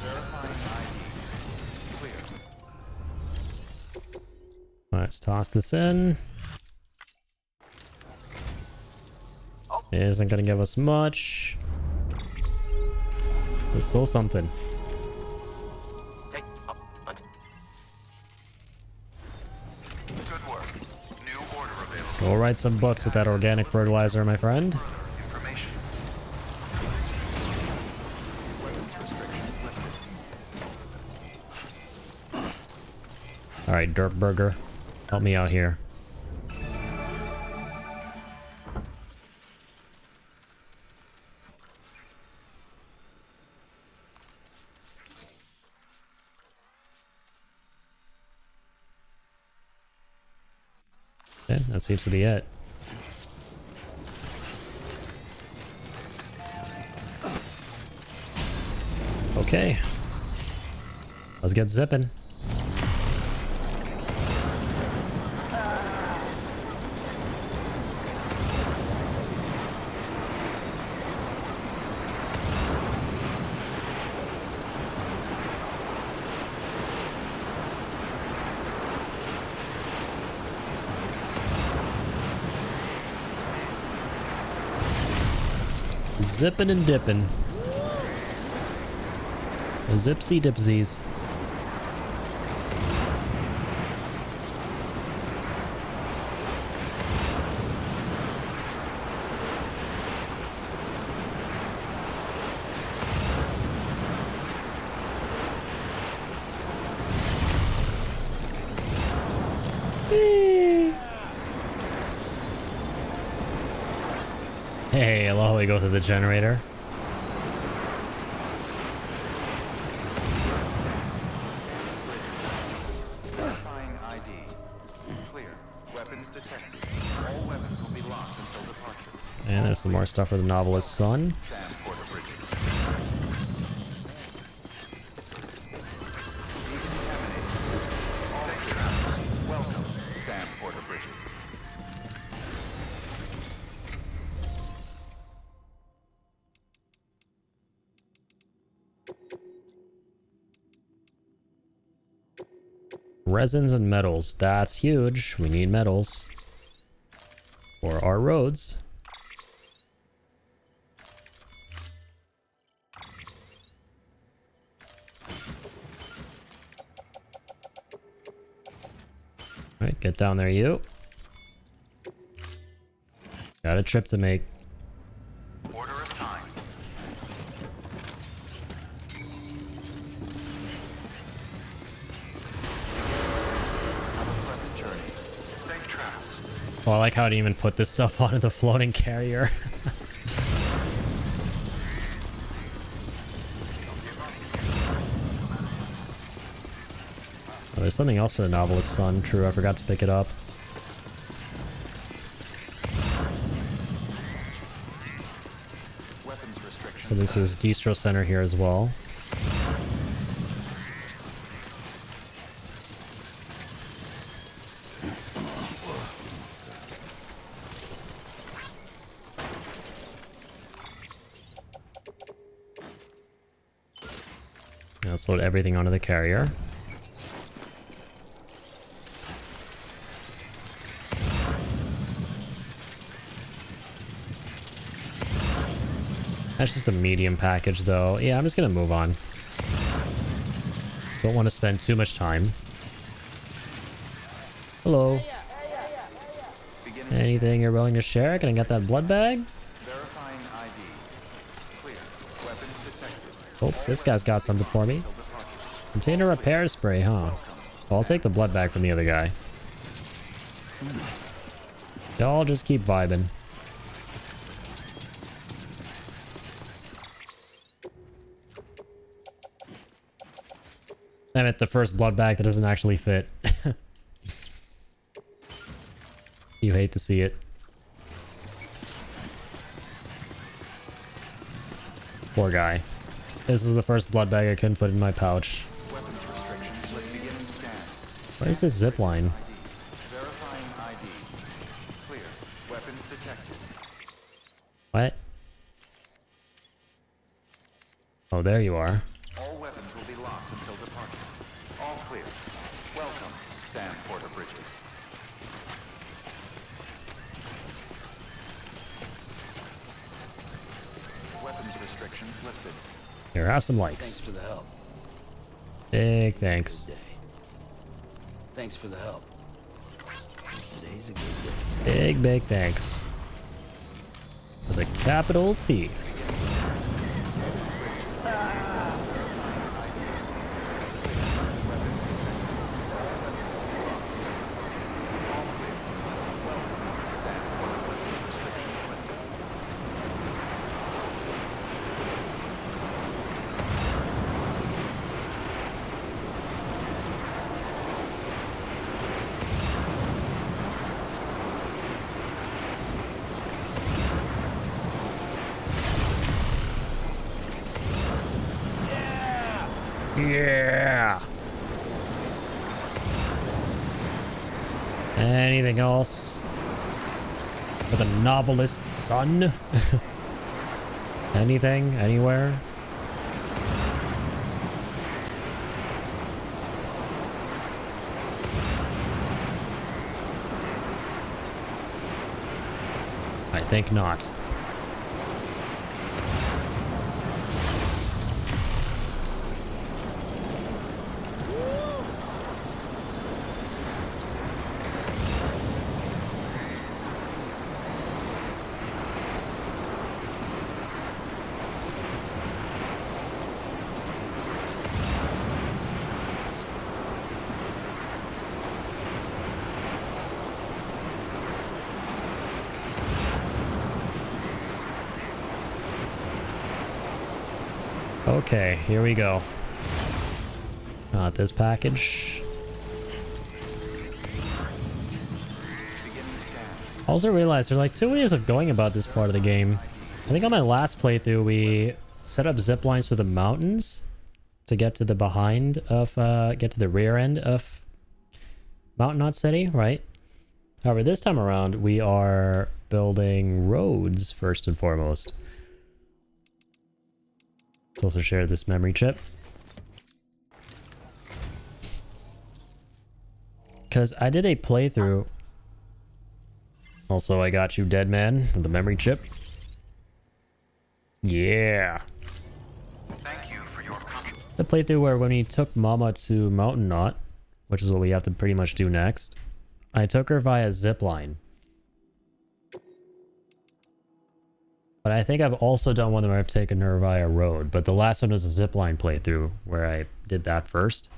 Verifying ID. Clear. Let's toss this in. It isn't gonna give us much. There's still something. Take up. Good work. New order available. Go write some books with that organic fertilizer, my friend. Information. Weapons restrictions lifted. Alright, Dirt Burger. Help me out here. Okay, that seems to be it. Okay. Let's get zipping. Zipping and dipping. Zipsy dipsies. Hey, I love how we go through the generator. Verifying ID. Clear. Weapons detected. All weapons will be locked until departure. And there's some more stuff for the novelist's son. Sam Porter Bridges. Decontaminating. All clear. Welcome, Sam Porter Bridges. Resins and metals. That's huge. We need metals for our roads. Alright, get down there, you. Got a trip to make. Order assigned. Have a pleasant journey. Safe travels. Oh, I like how it even put this stuff onto the floating carrier. Oh, there's something else for the novelist's son. True, I forgot to pick it up. Weapons restrictions. So this was Distro Center here as well. Let's load everything onto the carrier. That's just a medium package though. Yeah, I'm just gonna move on. Don't want to spend too much time. Hello. Anything you're willing to share? Can I get that blood bag? Verifying ID. Clear. Weapons detected. Oh, this guy's got something for me. Container repair spray, huh? Well, I'll take the blood bag from the other guy. Y'all just keep vibing. Damn it, the first blood bag that doesn't actually fit. You hate to see it. Poor guy. This is the first blood bag I couldn't put in my pouch. Weapons restriction slip beginning scan. Where's this zip line? Verifying ID. Clear. Weapons detected. What? Oh, there you are. All weapons will be locked until departure. All clear. Welcome, Sam Porter Bridges. Weapons restrictions lifted. Here, have some Thanks likes. for the help. Big thanks. Good day. Thanks for the help. Today's a good day. Big thanks. With a capital T. Yeah. Anything else for the novelist's son? Anything? Anywhere? I think not. Okay, here we go. Not this package. Also realized there's like two ways of going about this part of the game. I think on my last playthrough we set up zip lines to the mountains to get to the behind of get to the rear end of Mountain Knot City, right? However, this time around we are building roads first and foremost. Let's also share this memory chip. Because I did a playthrough. Also, I got you, dead man, with the memory chip. Yeah. Thank you for your The playthrough where when we took Mama to Mountain Knot, which is what we have to pretty much do next, I took her via zipline. But I think I've also done one where I've taken her via road. But the last one was a zipline playthrough where I did that first.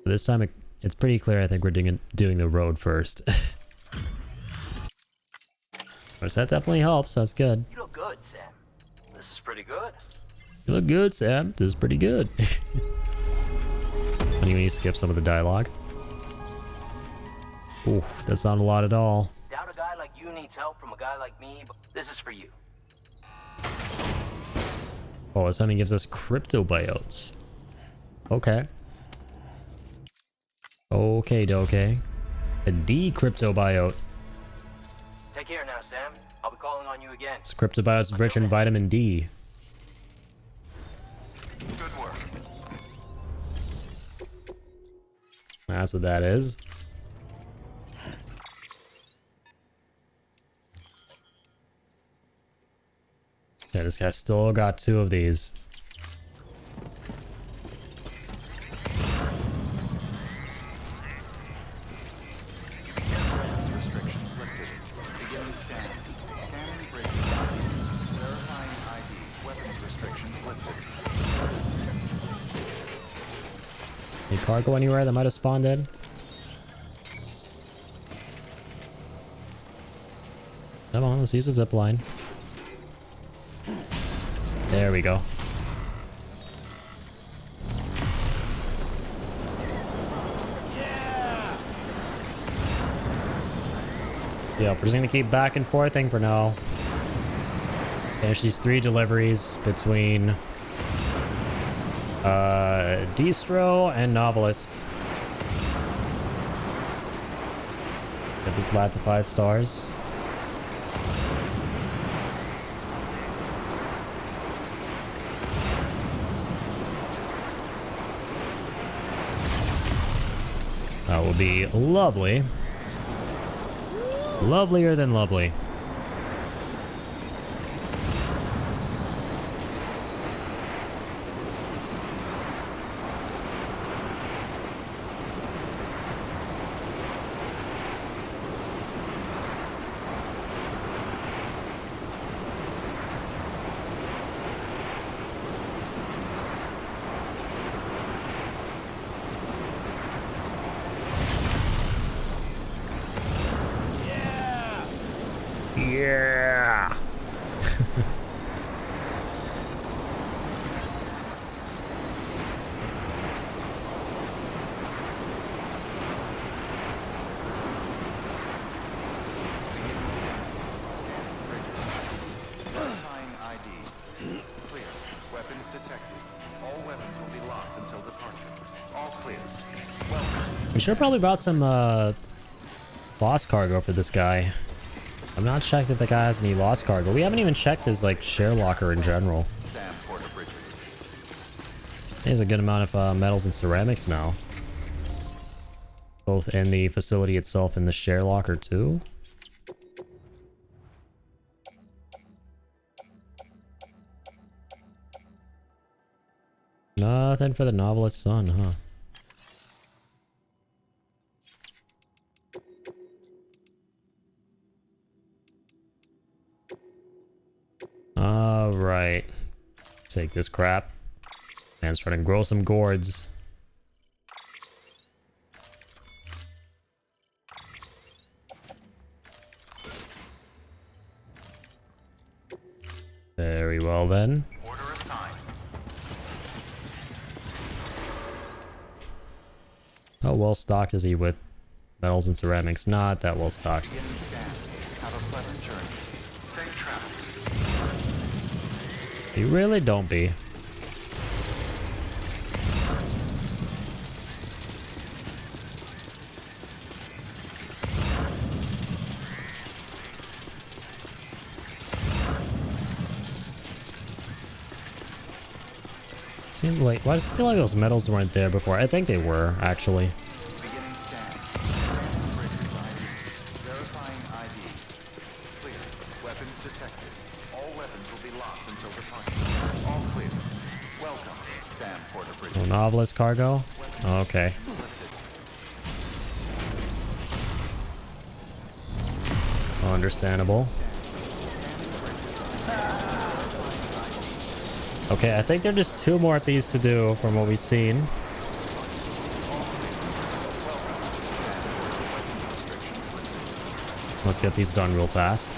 This time it's pretty clear I think we're doing the road first. Which that definitely helps. That's good. You look good, Sam. This is pretty good. You look good, Sam. This is pretty good. Funny when you skip some of the dialogue. Ooh, that's not a lot at all. Doubt a guy like you needs help from a guy like me, but this is for you. Oh, this time he gives us crypto buyouts. Okay. Okay, doke. A D crypto buyout. Take care now, Sam. I'll be calling on you again. It's crypto buyouts rich in vitamin D. Good work. That's what that is. Yeah, this guy still got 2 of these. Restrictions lifted. Beginning scan. Scanning bridge. Verifying ID. Weapons restrictions lifted. Any cargo anywhere that might have spawned in? Come on, let's use a zip line. There we go. Yeah, we're just gonna keep back and forthing for now. Finish these 3 deliveries between Distro and Novelist. Get this lab to 5 stars. That will be lovely. Lovelier than lovely. Yeah. Verifying ID. Clear. Weapons detected. All weapons will be locked until departure. All clear. Welcome. We should have probably brought some lost cargo for this guy. I'm not checked if the guy has any lost cargo. We haven't even checked his like share locker in general. Sam Porter Bridges. He has a good amount of metals and ceramics now. Both in the facility itself and the share locker too. Nothing for the novelist's son, huh? All right, take this crap and start to grow some gourds. Very well then. Order assigned. How well stocked is he with metals and ceramics? Not that well stocked. Beginning scan. Have a pleasant journey. Safe travels. You really don't be. Seems like, why does it feel like those metals weren't there before? I think they were, actually. Beginning scan. Scanning bridges ID. Verifying ID. Clear. Weapons detected. All weapons will be locked until departure. All clear. Welcome, Sam Porter Bridges. Oh, novelist cargo? Okay. Understandable. Okay, I think there are just 2 more of these to do from what we've seen. Let's get these done real fast.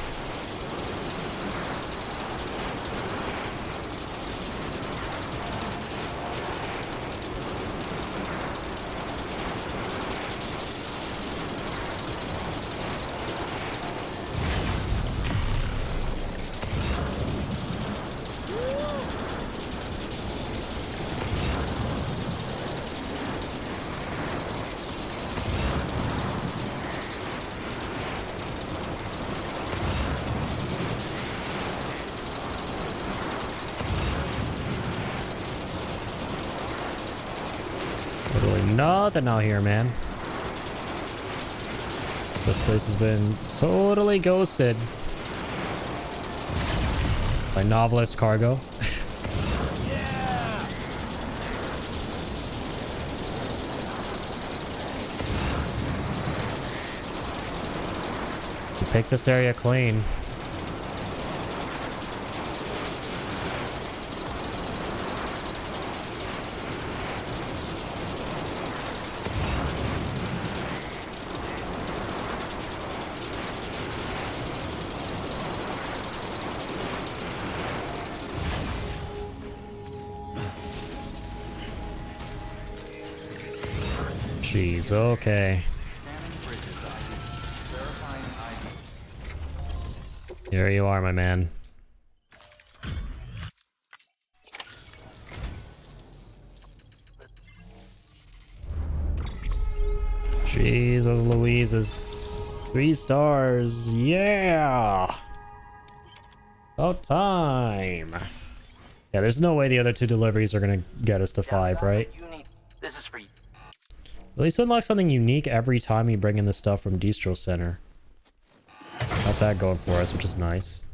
Nothing out here, man. This place has been totally ghosted by novelist cargo. You pick this area clean. Jeez, okay. Here you are, my man. Jesus Louises. 3 stars. Yeah! About time. Yeah, there's no way the other 2 deliveries are gonna get us to 5, right? This is for you. At least we unlock something unique every time we bring in the stuff from Distro Center. Got that going for us, which is nice.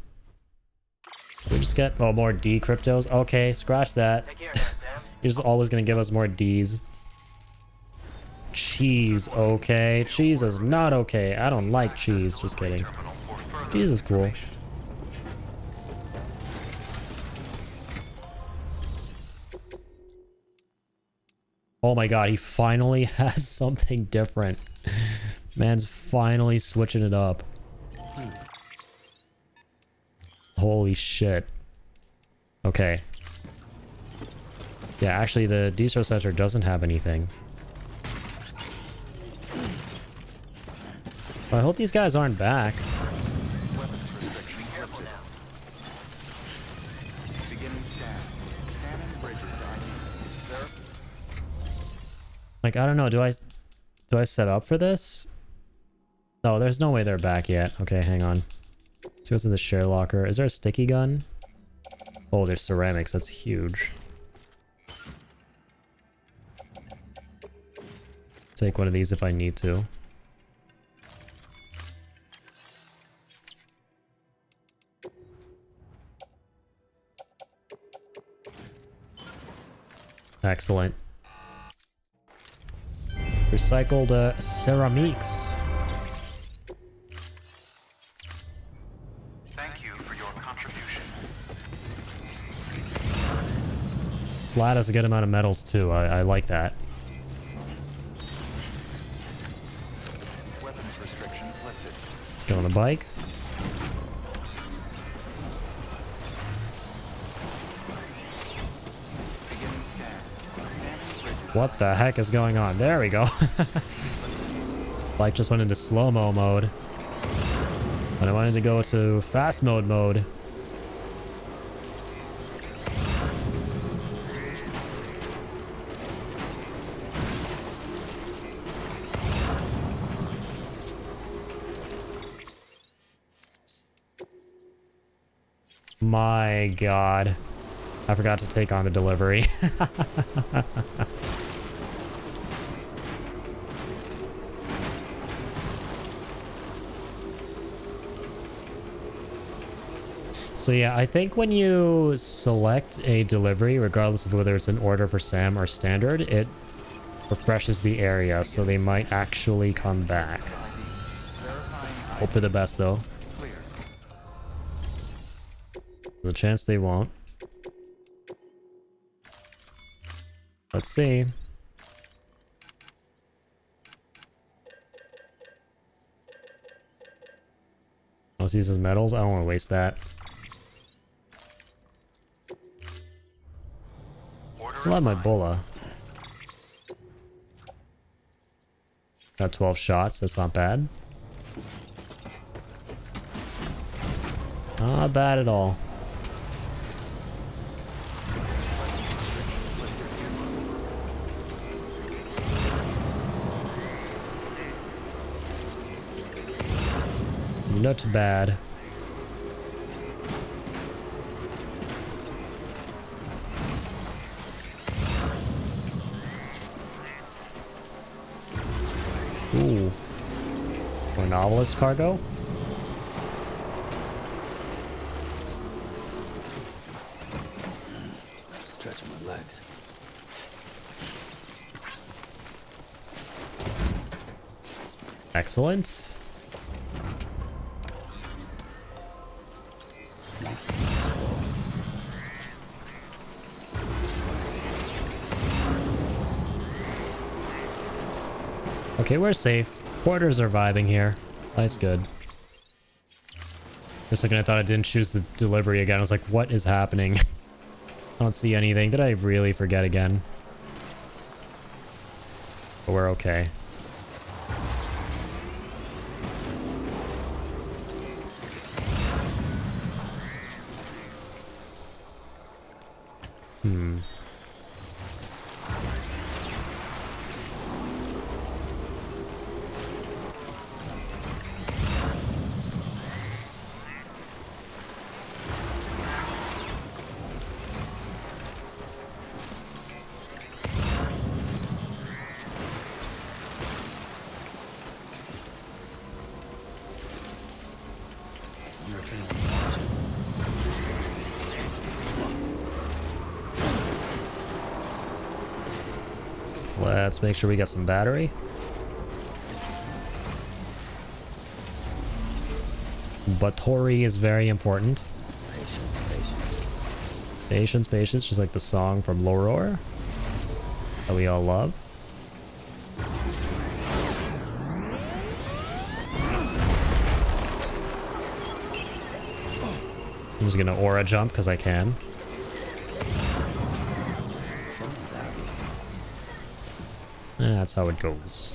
We just get more D cryptos. Okay, scratch that. Take care now, Sam. You're just always gonna give us more Ds. Cheese, okay. Cheese is not okay. I don't like cheese. Just kidding. Cheese is cool. Oh my god, he finally has something different. Man's finally switching it up. Holy shit. Okay. Yeah, actually the Distro Center doesn't have anything. Well, I hope these guys aren't back. Like, I don't know, do I set up for this? No, there's no way they're back yet. Okay, hang on. Let's go to the share locker. Is there a sticky gun? Oh, there's ceramics. That's huge. Take one of these if I need to. Excellent. Recycled ceramics. Thank you for your contribution. This lad has a good amount of metals too. I like that. Weapons restrictions lifted. Let's go on the bike. Beginning scan. Scanning bridges. What the heck is going on? There we go. Bike just went into slow-mo mode. But I wanted to go to fast mode. My god. I forgot to take on the delivery. So yeah, I think when you select a delivery, regardless of whether it's an order for Sam or standard, it refreshes the area, so they might actually come back. Hope for the best though. There's a chance they won't. Let's see. Let's use his metals. I don't want to waste that. Still have my Bulla. Got 12 shots. That's not bad. Not bad at all. Not bad. Ooh. Or novelist cargo? Stretching my legs. Excellent. Okay, we're safe. Porters are vibing here. That's good. Just looking, I thought I didn't choose the delivery again. I was like, what is happening? I don't see anything. Did I really forget again? But we're okay. Hmm. You're a fan of Let's make sure we get some battery. Battery is very important. patience, patience. Patience, patience, just like the song from Loror that we all love. I'm just gonna aura jump because I can. Someone's out here. That's how it goes.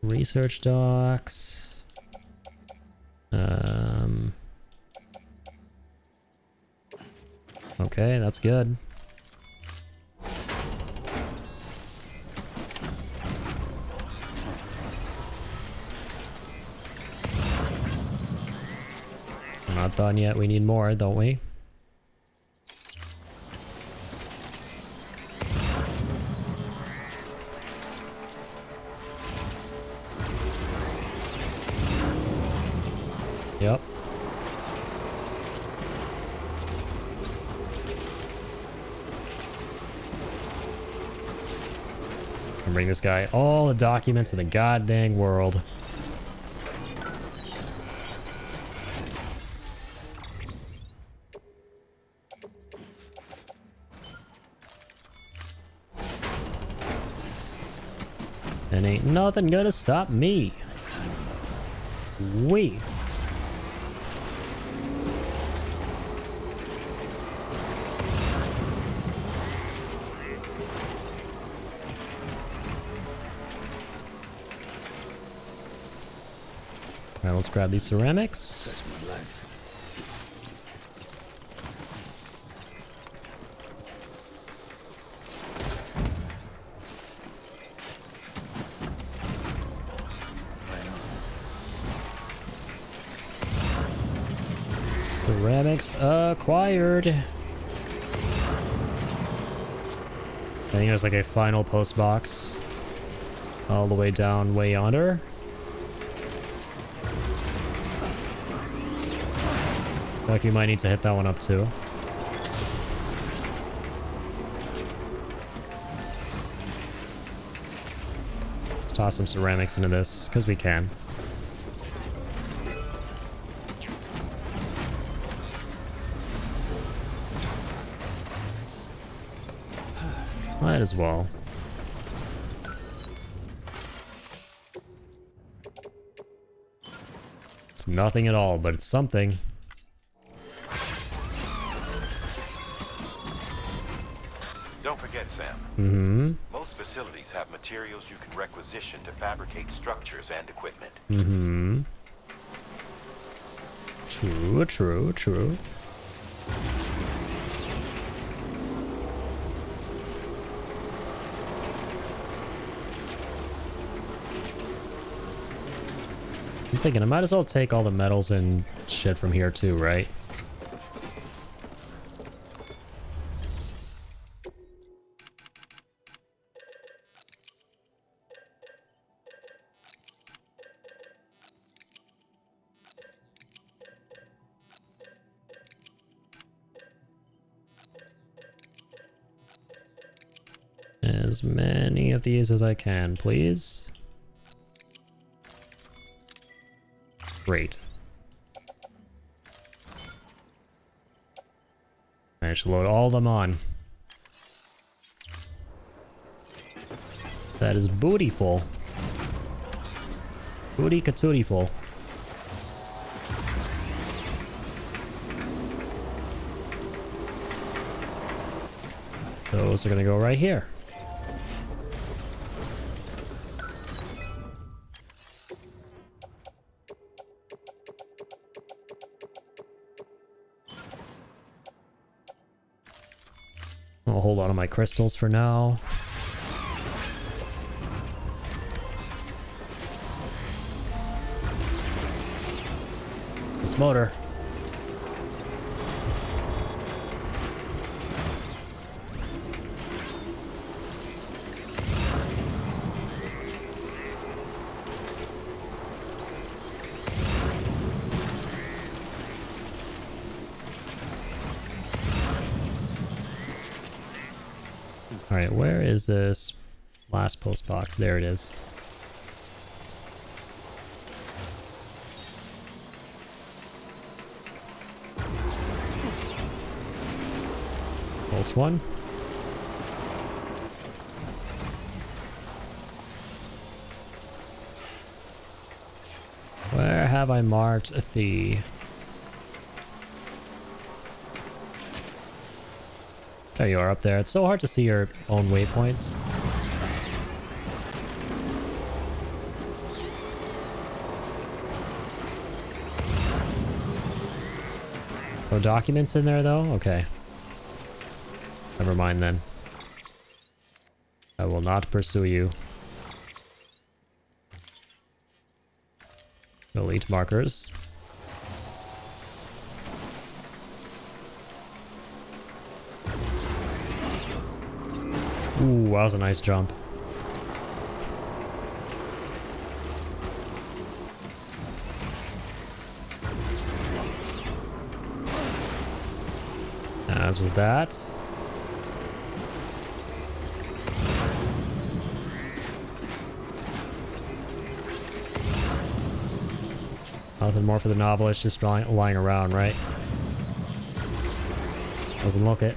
Research docs. Okay, that's good. We're not done yet. We need more, don't we? Yep. And bring this guy all the documents in the goddamn world. And ain't nothing gonna stop me. We. Alright, let's grab these ceramics. Stretch my legs. Ceramics acquired. I think there's like a final post box all the way down way yonder. Like you might need to hit that one up too. Let's toss some ceramics into this because we can. Might as well. It's nothing at all, but it's something. Don't forget, Sam. Mm-hmm. Most facilities have materials you can requisition to fabricate structures and equipment. Mm-hmm. True, true, true. I'm thinking I might as well take all the metals and shit from here too, right? As many of these as I can, please. Great. Managed to load all of them on. That is bootyful. Booty katootyful. Those are gonna go right here. I'll hold on to my crystals for now. It's motor. Alright, where is this last post box? There it is. Pulse one. Where have I marked the... There you are up there. It's so hard to see your own waypoints. No documents in there though? Okay. Never mind then. I will not pursue you. Delete markers. Ooh, that was a nice jump. As was that. Nothing more for the novelist, just lying around, right? Doesn't look it.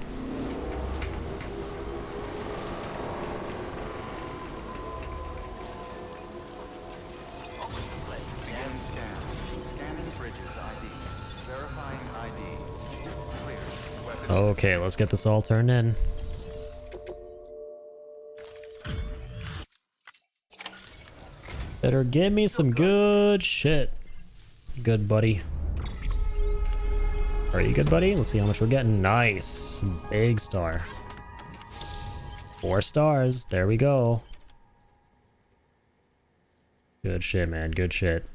Okay, let's get this all turned in. Better give me some good shit. Good, buddy. Are you good, buddy? Let's see how much we're getting. Nice. Big star. 4 stars. There we go. Good shit, man. Good shit.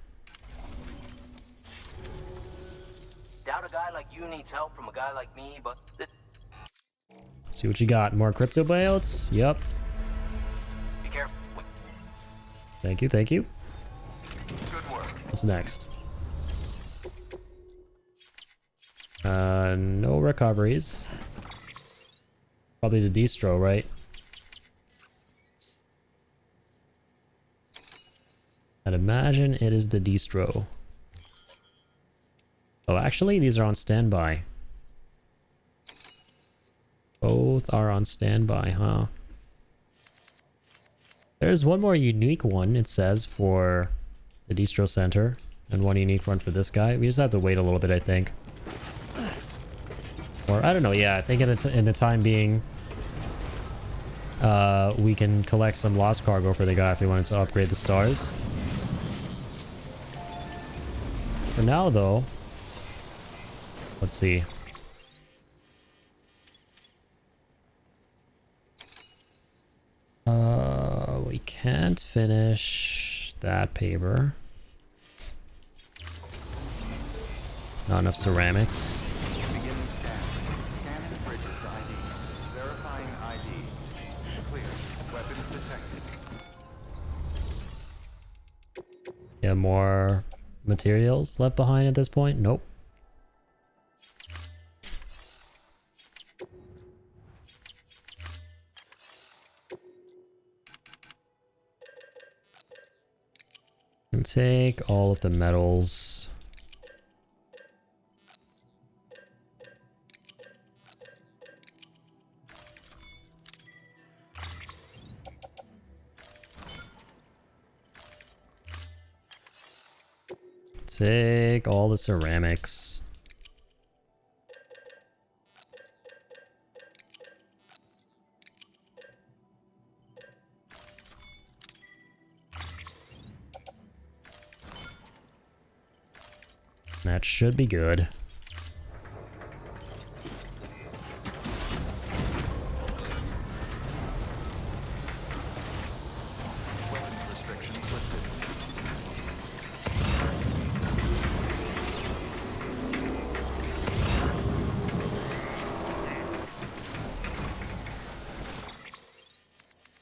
Doubt a guy like you needs help from a guy like me, but... See what you got. More crypto buyouts? Yep. Be careful. Thank you, thank you. Good work. What's next? No recoveries. Probably the distro, right? I'd imagine it is the distro. Oh, actually, these are on standby. Both are on standby, huh? There's one more unique one, it says, for the distro center. And one unique one for this guy. We just have to wait a little bit, I think. Or, I don't know, yeah, I think in the time being, we can collect some lost cargo for the guy if we wanted to upgrade the stars. For now, though, let's see. We can't finish that paper. Not enough ceramics. Beginning scan. Scanning bridges ID. Verifying ID. Clear. Weapons detected. Yeah, more materials left behind at this point? Nope. Take all of the metals. Take all the ceramics. That should be good. Weapons restrictions lifted.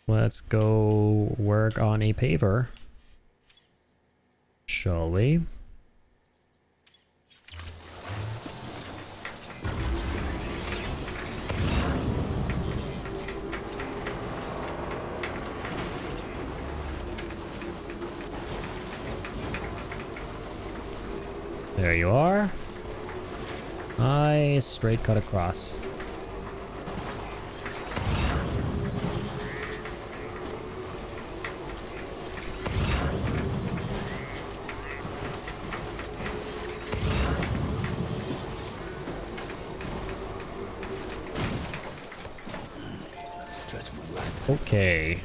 Let's go work on a paver. Shall we? There you are. Nice straight cut across. Stretch my legs. Okay.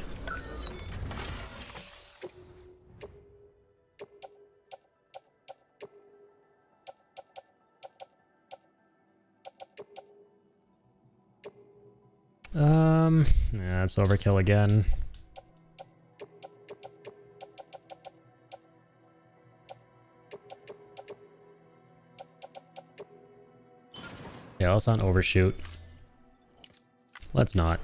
Yeah, it's overkill again. Yeah, let's not overshoot. Let's not.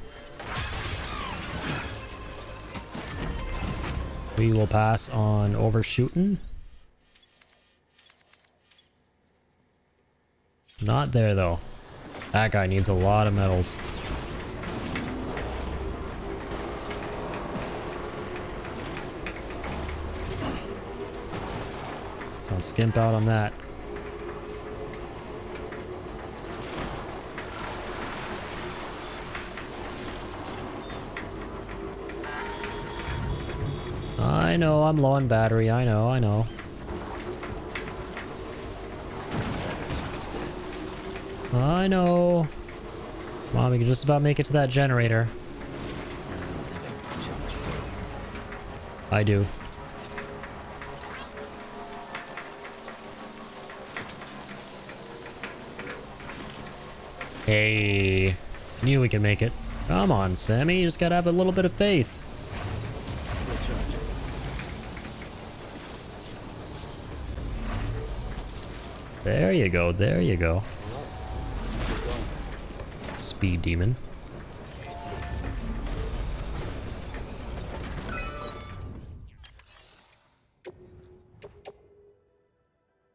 We will pass on overshooting. Not there though. That guy needs a lot of metals. So I'll skimp out on that. I know I'm low on battery. I know. I know. Come on, we can just about make it to that generator. I do. Hey, knew we could make it. Come on, Sammy, you just gotta have a little bit of faith. There you go, there you go. Speed demon.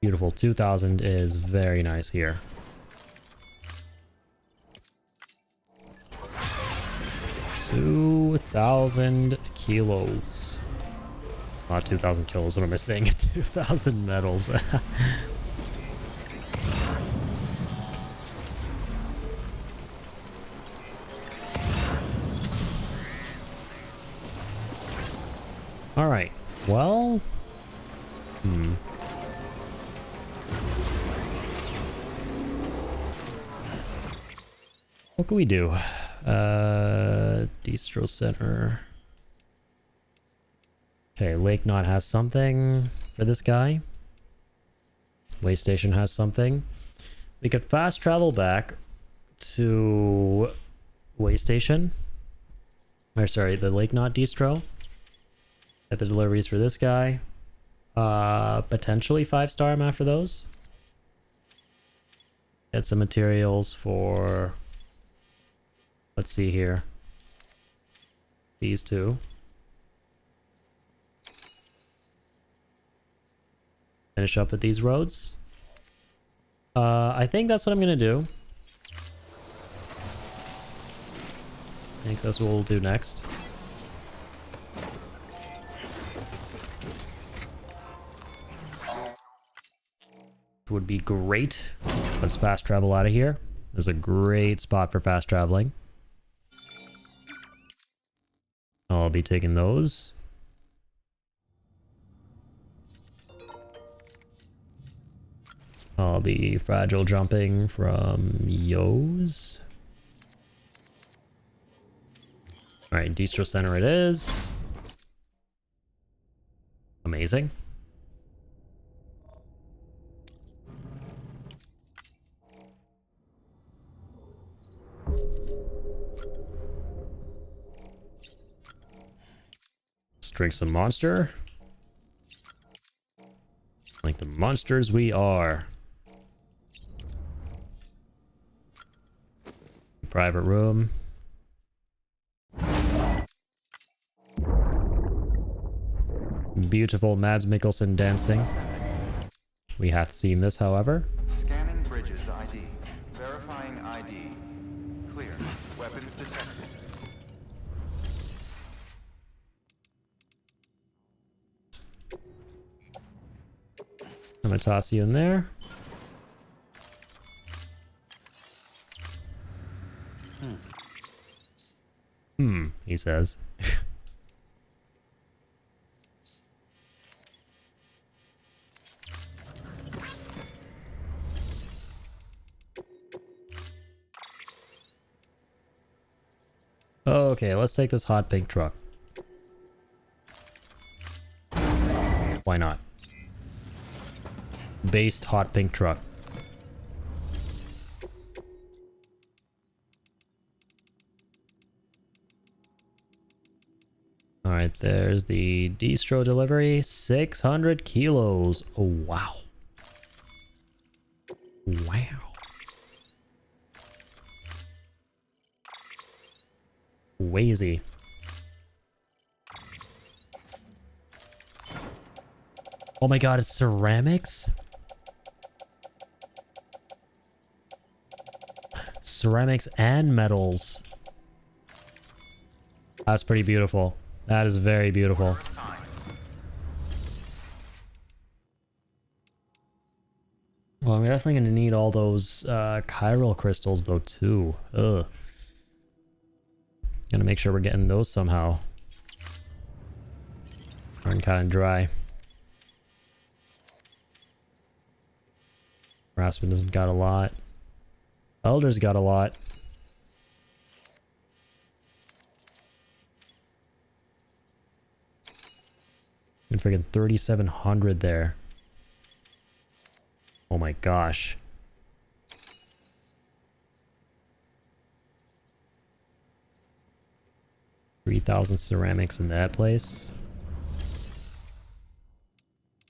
Beautiful, 2000 is very nice here. 2,000 kilos. Not 2,000 kilos, what am I saying? 2,000 metals. Alright, well... What can we do? Distro Center. Okay, Lake Knot has something for this guy. Way Station has something. We could fast travel back to Way Station. Or sorry, the Lake Knot Distro. Get the deliveries for this guy. Potentially 5-star him after those. Get some materials for... Let's see here. These two. Finish up with these roads. I think that's what I'm gonna do. I think that's what we'll do next. would be great. Let's fast travel out of here. There's a great spot for fast traveling. I'll be taking those. I'll be fragile jumping from Yo's. Alright, distro center it is. Amazing. Let's drink some monster. Like the monsters we are. Private room. Beautiful Mads Mikkelsen dancing. We have seen this, however. Scanning bridges ID. Verifying ID. Clear. Weapons detected. I'm gonna toss you in there. He says. Okay, let's take this hot pink truck. Why not? Based hot pink truck. Alright, there's the distro delivery. 600 kilos. Oh, wow. Wow. Wazy. Oh my god, it's ceramics? Ceramics and metals. That's pretty beautiful. That is very beautiful. Well, I'm definitely going to need all those chiral crystals, though, too. Ugh. Gonna make sure we're getting those somehow. Running kind of dry. Rasmussen's got a lot. Elder's got a lot. And freaking 3,700 there. Oh my gosh. $3,000 ceramics in that place.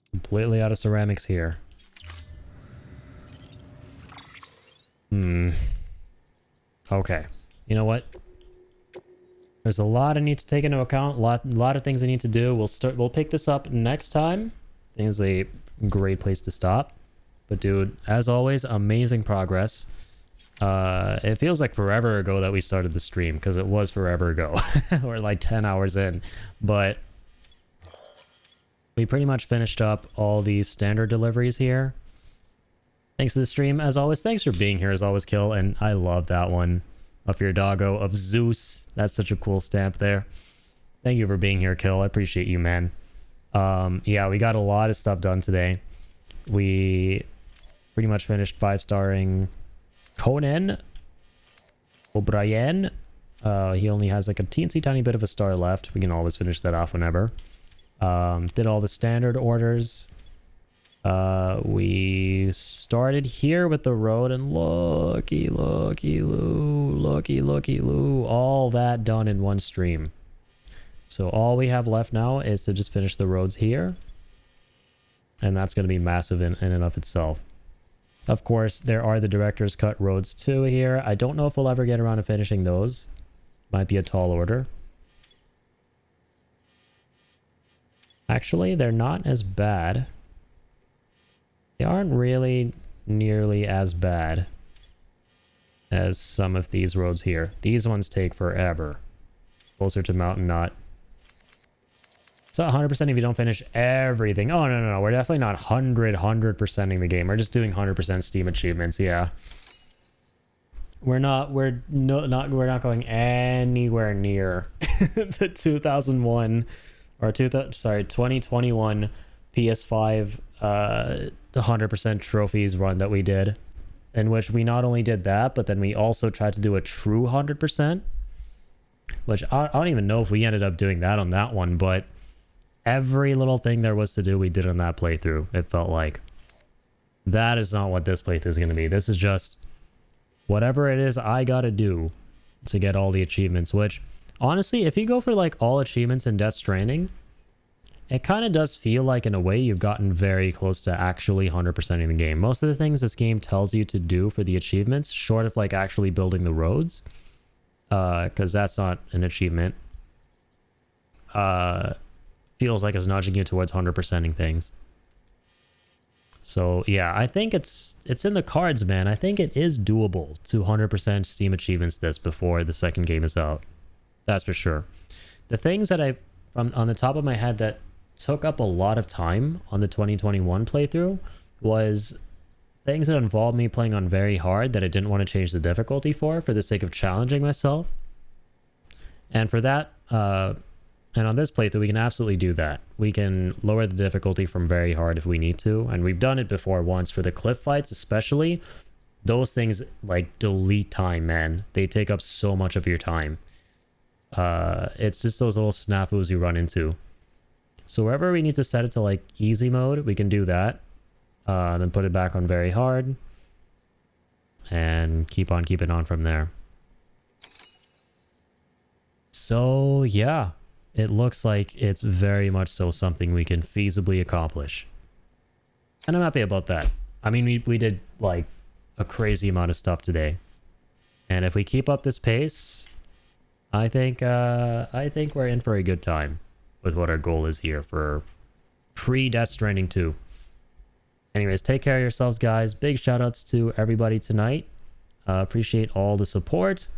Completely out of ceramics here. Okay. You know what? There's a lot I need to take into account. Lot of things I need to do. We'll pick this up next time. I think it's a great place to stop. But dude, as always, amazing progress. It feels like forever ago that we started the stream, because it was forever ago. We're like 10 hours in. But we pretty much finished up all these standard deliveries here. Thanks to the stream, as always. Thanks for being here, as always, Kill. And I love that one of your doggo of Zeus. That's such a cool stamp there. Thank you for being here, Kill. I appreciate you, man. Yeah, we got a lot of stuff done today. We pretty much finished 5-starring Conan O'Brien. He only has like a teensy tiny bit of a star left. We can always finish that off whenever. Did all the standard orders. We started here with the road, and looky loo, all that done in one stream. So all we have left now is to just finish the roads here, and that's going to be massive in and of itself. Of course, there are the director's cut roads too here. I don't know if we'll ever get around to finishing those. Might be a tall order. Actually, they're not as bad. They aren't really nearly as bad as some of these roads here. These ones take forever. Closer to Mountain Knot. It's not 100% if you don't finish everything. Oh, no. We're definitely not 100%ing the game. We're just doing 100% Steam achievements. Yeah. We're not going anywhere near the 2001 or 2021 PS5 100% trophies run that we did, in which we not only did that, but then we also tried to do a true 100%, which I don't even know if we ended up doing that on that one, but every little thing there was to do, we did on that playthrough. It felt like that is not what this playthrough is going to be. This is just whatever it is I got to do to get all the achievements, which honestly, if you go for like all achievements in Death Stranding, it kind of does feel like in a way you've gotten very close to actually 100%ing the game. Most of the things this game tells you to do for the achievements, short of like actually building the roads, because that's not an achievement, feels like it's nudging you towards 100%ing things. So yeah, I think it's in the cards, man. I think it is doable to 100% Steam achievements this before the second game is out. That's for sure. The things that on the top of my head that took up a lot of time on the 2021 playthrough was things that involved me playing on very hard that I didn't want to change the difficulty for the sake of challenging myself. And for that, and on this playthrough, we can absolutely do that. We can lower the difficulty from very hard if we need to. And we've done it before once for the cliff fights, especially. Those things like delete time, man. They take up so much of your time. It's just those little snafus you run into. So wherever we need to set it to like easy mode, we can do that. Then put it back on very hard. And keep on keeping on from there. So yeah. It looks like it's very much so something we can feasibly accomplish. And I'm happy about that. I mean, we did like a crazy amount of stuff today. And if we keep up this pace, I think we're in for a good time with what our goal is here for pre-Death Stranding 2. Anyways, take care of yourselves, guys. Big shout outs to everybody tonight. Appreciate all the support.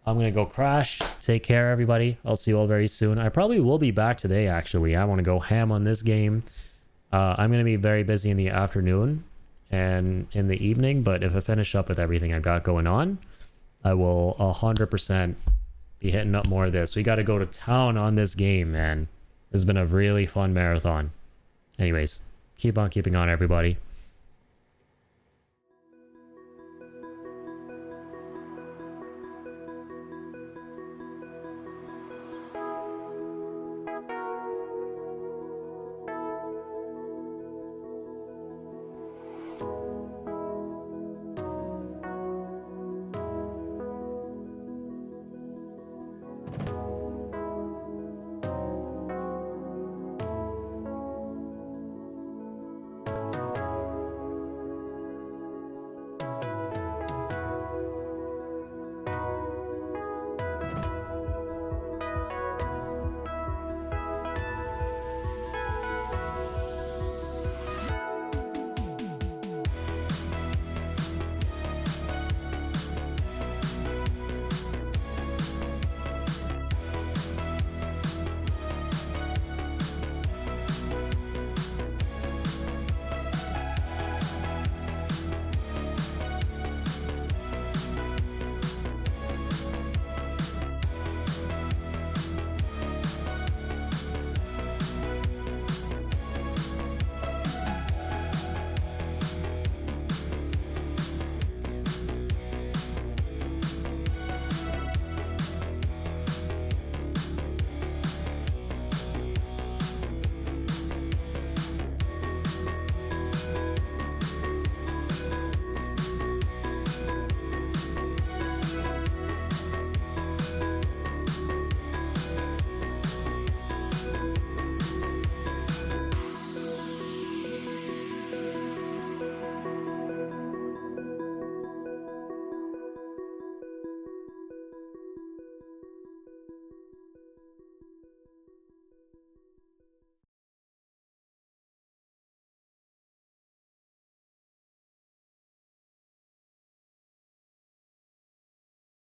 I'm going to go crash. Take care, everybody. I'll see you all very soon. I probably will be back today, actually. I want to go ham on this game. I'm going to be very busy in the afternoon and in the evening, but if I finish up with everything I've got going on, I will 100% be hitting up more of this. We got to go to town on this game, man. This has been a really fun marathon. Anyways, keep on keeping on, everybody.